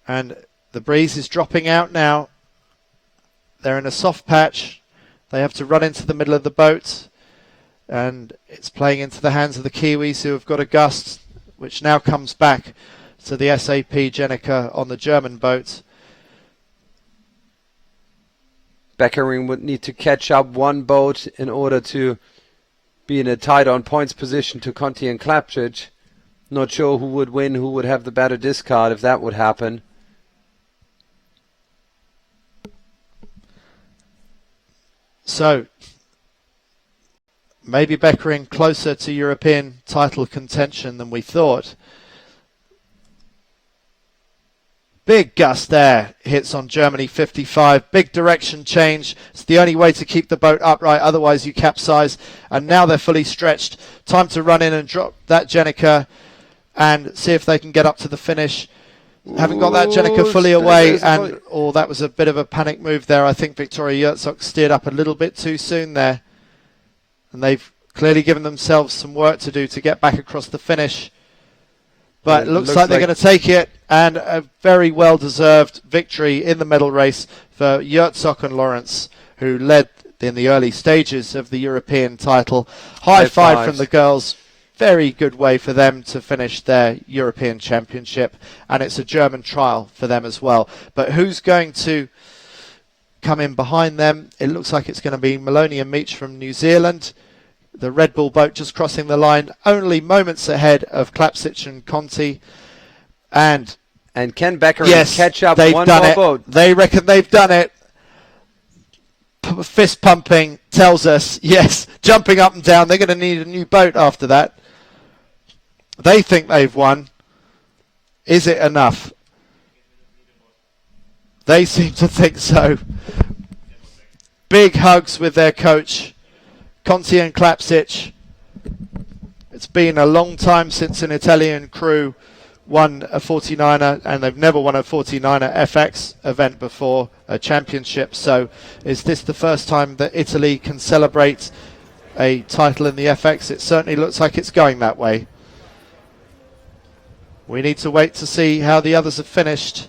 S1: And the breeze is dropping out now. They're in a soft patch. They have to run into the middle of the boat, and it's playing into the hands of the Kiwis, who have got a gust, which now comes back to the SAP Jenica on the German boat.
S2: Beckering would need to catch up 1 boat in order to be in a tied on points position to Conti and Klapsic. Not sure who would win, who would have the better discard if that would happen.
S1: So, maybe Beckering closer to European title contention than we thought. Big gust there, hits on Germany 55. Big direction change. It's the only way to keep the boat upright, otherwise you capsize. And now they're fully stretched. Time to run in and drop that Jenica and see if they can get up to the finish. Haven't got that Jenica fully away, and that was a bit of a panic move there. I think Victoria Yurtzok steered up a little bit too soon there, and they've clearly giving themselves some work to do to get back across the finish. But it looks like they're going to take it, and a very well-deserved victory in the medal race for Yurtsok and Lawrence, who led in the early stages of the European title. High five from the girls. Very good way for them to finish their European Championship, and it's a German trial for them as well. But who's going to come in behind them? It looks like it's going to be Maloney and Meach from New Zealand. The Red Bull boat just crossing the line, only moments ahead of Klapsic and Conti. And
S2: Ken Becker
S1: yes,
S2: catch up
S1: they've
S2: one
S1: done
S2: more
S1: it.
S2: boat.
S1: They reckon they've done it. Fist pumping tells us, yes, jumping up and down. They're going to need a new boat after that. They think they've won. Is it enough? They seem to think so. Big hugs with their coach, Conti and Klapsic. It's been a long time since an Italian crew won a 49er, and they've never won a 49er FX event before, a championship. So is this the first time that Italy can celebrate a title in the FX? It certainly looks like it's going that way. We need to wait to see how the others have finished.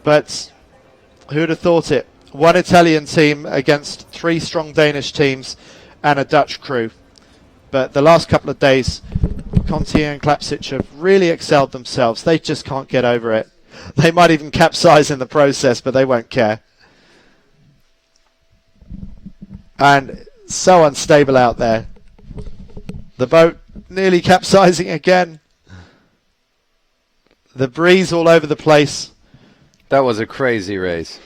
S1: But who'd have thought it? One Italian team against 3 strong Danish teams and a Dutch crew. But the last couple of days, Conti and Klapsic have really excelled themselves. They just can't get over it. They might even capsize in the process, but they won't care. And so unstable out there. The boat nearly capsizing again. The breeze all over the place.
S2: That was a crazy race.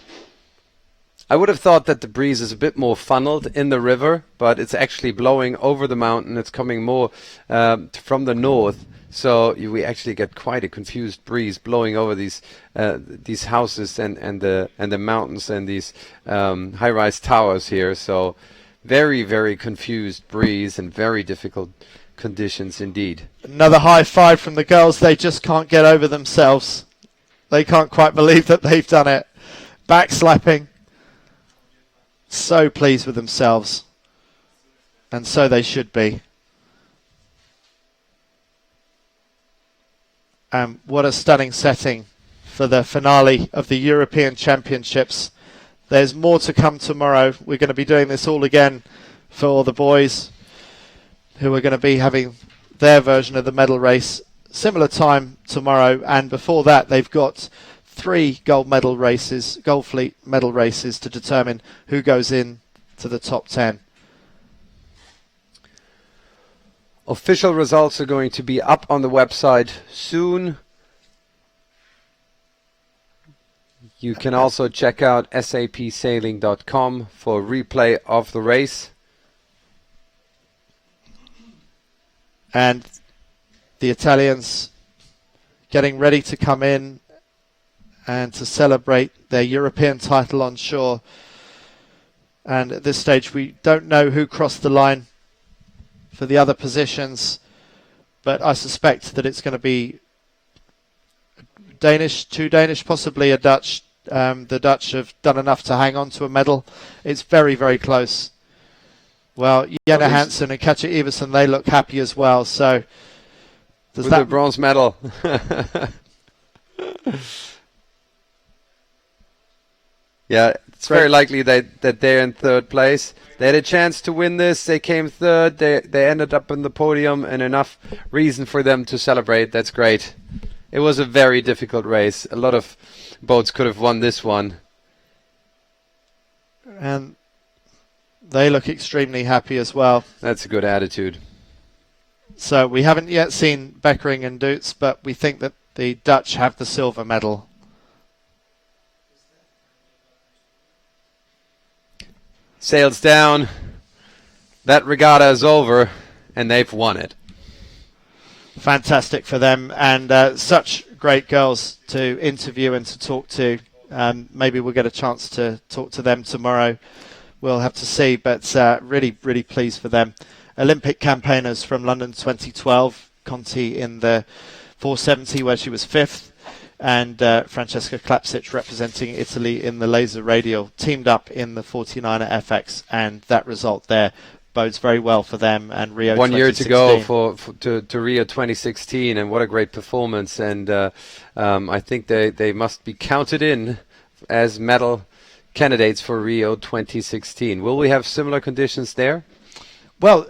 S2: I would have thought that the breeze is a bit more funneled in the river, but it's actually blowing over the mountain. It's coming more from the north, so we actually get quite a confused breeze blowing over these houses and the mountains and these high-rise towers here. So very, very confused breeze and very difficult conditions indeed.
S1: Another high five from the girls. They just can't get over themselves. They can't quite believe that they've done it. Backslapping. So pleased with themselves. And so they should be. And what a stunning setting for the finale of the European Championships. There's more to come tomorrow. We're going to be doing this all again for the boys, who are going to be having their version of the medal race. Similar time tomorrow, and before that they've got 3 gold medal races, Gold Fleet medal races, to determine who goes in to the top 10.
S2: Official results are going to be up on the website soon. You can also check out sapsailing.com for replay of the race.
S1: And the Italians getting ready to come in and to celebrate their European title on shore. And at this stage we don't know who crossed the line for the other positions, but I suspect that it's going to be Danish, 2 Danish, possibly a Dutch. The Dutch have done enough to hang on to a medal. It's very, very close. Well, Jenna Hansen and Katja Iversen, they look happy as well. So does
S2: with
S1: that
S2: the bronze medal? Yeah, it's very likely that they're in 3rd place. They had a chance to win this. They came 3rd. They ended up on the podium, and enough reason for them to celebrate. That's great. It was a very difficult race. A lot of boats could have won this one.
S1: And they look extremely happy as well.
S2: That's a good attitude.
S1: So we haven't yet seen Beckering and Dutz, but we think that the Dutch have the silver medal.
S2: Sails down. That regatta is over, and they've won it.
S1: Fantastic for them, and such great girls to interview and to talk to. Maybe we'll get a chance to talk to them tomorrow. We'll have to see, but really, really pleased for them. Olympic campaigners from London 2012, Conti in the 470 where she was 5th, and Francesca Klapsic representing Italy in the laser radial, teamed up in the 49er FX, and that result there bodes very well for them and Rio
S2: 1 year to
S1: 2016.
S2: go to Rio 2016, and what a great performance. And I think they must be counted in as medal candidates for Rio 2016. Will we have similar conditions there?
S1: Well,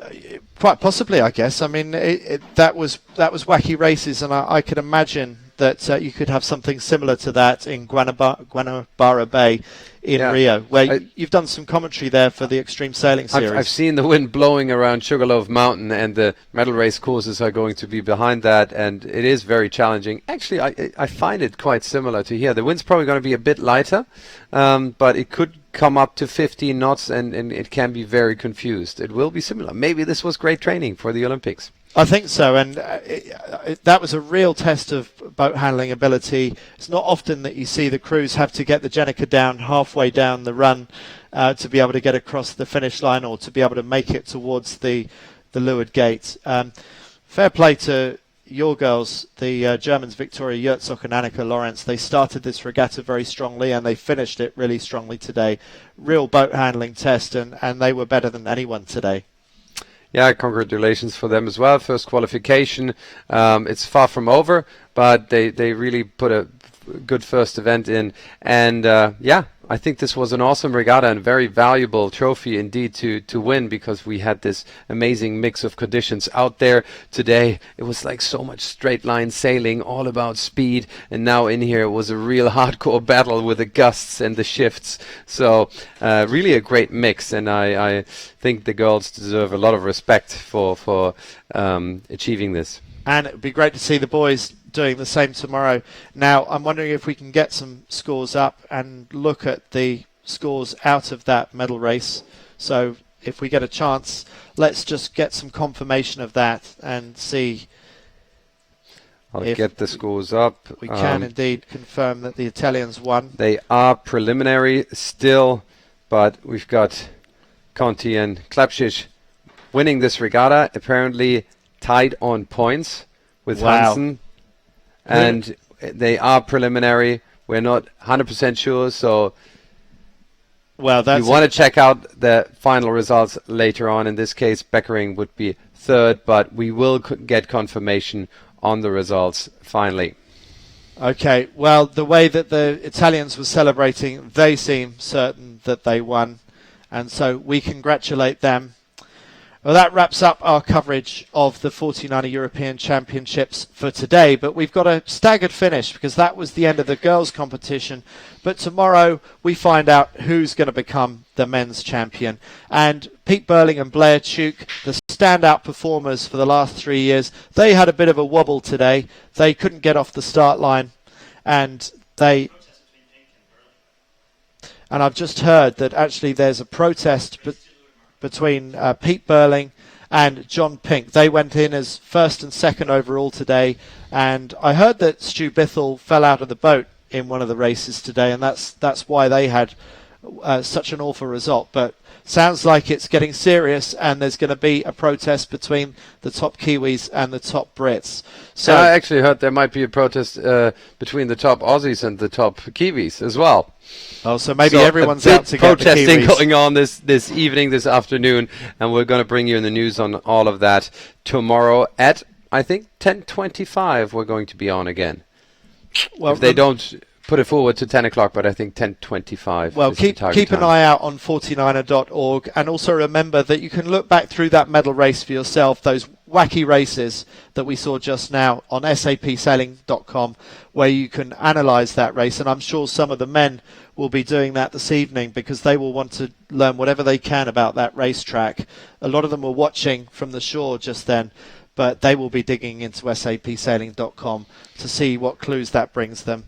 S1: quite possibly, I guess. I mean, that was wacky races, and I could imagine that you could have something similar to that in Guanabara Bay in Rio, where you've done some commentary there for the Extreme Sailing Series.
S2: I've seen the wind blowing around Sugarloaf Mountain, and the medal race courses are going to be behind that, and it is very challenging. Actually, I find it quite similar to here. The wind's probably going to be a bit lighter, but it could come up to 15 knots, and it can be very confused. It will be similar. Maybe this was great training for the Olympics.
S1: I think so, and that was a real test of boat handling ability. It's not often that you see the crews have to get the Jenica down halfway down the run to be able to get across the finish line or to be able to make it towards the leeward gate. Fair play to your girls, the Germans Victoria Yurtzok and Annika Lawrence. They started this regatta very strongly and they finished it really strongly today. Real boat handling test, and they were better than anyone today.
S2: Yeah, congratulations for them as well. First qualification. It's far from over, but they really put a good first event in. And I think this was an awesome regatta and very valuable trophy indeed to win, because we had this amazing mix of conditions out there today. It was like so much straight line sailing, all about speed, and now in here it was a real hardcore battle with the gusts and the shifts. So really a great mix, and I think the girls deserve a lot of respect for achieving this.
S1: And it would be great to see the boys doing the same tomorrow. Now, I'm wondering if we can get some scores up and look at the scores out of that medal race. So if we get a chance, let's just get some confirmation of that and see.
S2: I'll get the scores up.
S1: We can indeed confirm that the Italians won.
S2: They are preliminary still, but we've got Conti and Klapšič winning this regatta, apparently tied on points with Hansen. And they are preliminary. We're not 100% sure, so you want to check out the final results later on. In this case, Beckering would be third, but we will get confirmation on the results finally.
S1: Okay, well, the way that the Italians were celebrating, they seem certain that they won, and so we congratulate them. Well, that wraps up our coverage of the 49er European Championships for today, but we've got a staggered finish because that was the end of the girls' competition. But tomorrow we find out who's going to become the men's champion. And Pete Burling and Blair Tuke, the standout performers for the last 3 years, they had a bit of a wobble today. They couldn't get off the start line, and I've just heard that actually there's a protest between Pete Burling and John Pink. They went in as first and second overall today, and I heard that Stu Bithell fell out of the boat in one of the races today, and that's why they had such an awful result. But sounds like it's getting serious, and there's going to be a protest between the top Kiwis and the top Brits. So
S2: I actually heard there might be a protest between the top Aussies and the top Kiwis as well.
S1: Oh, so maybe everyone's out to get the
S2: protesting
S1: Kiwis.
S2: going on this evening, this afternoon, and we're going to bring you in the news on all of that tomorrow at, I think, 10:25 we're going to be on again.
S1: Well,
S2: if they don't put it forward to 10 o'clock, but I think 10:25.
S1: Well,
S2: is the
S1: keep
S2: target
S1: an
S2: time.
S1: eye out on 49er.org, and also remember that you can look back through that medal race for yourself, those wacky races that we saw just now on sapsailing.com, where you can analyse that race. And I'm sure some of the men will be doing that this evening because they will want to learn whatever they can about that racetrack. A lot of them were watching from the shore just then, but they will be digging into sapsailing.com to see what clues that brings them.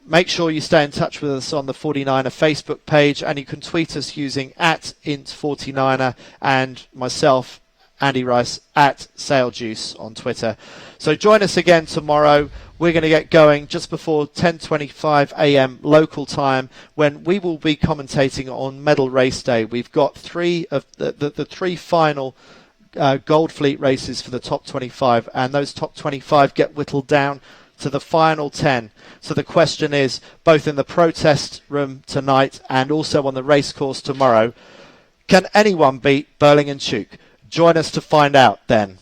S1: Make sure you stay in touch with us on the 49er Facebook page, and you can tweet us using @int49er and myself, Andy Rice, @SailJuice on Twitter. So join us again tomorrow. We're going to get going just before 10:25 a.m. local time, when we will be commentating on Medal Race Day. We've got three of the three final Gold Fleet races for the top 25, and those top 25 get whittled down to the final 10. So the question is, both in the protest room tonight and also on the race course tomorrow, Can anyone beat Burling and Chuk? Join us to find out then.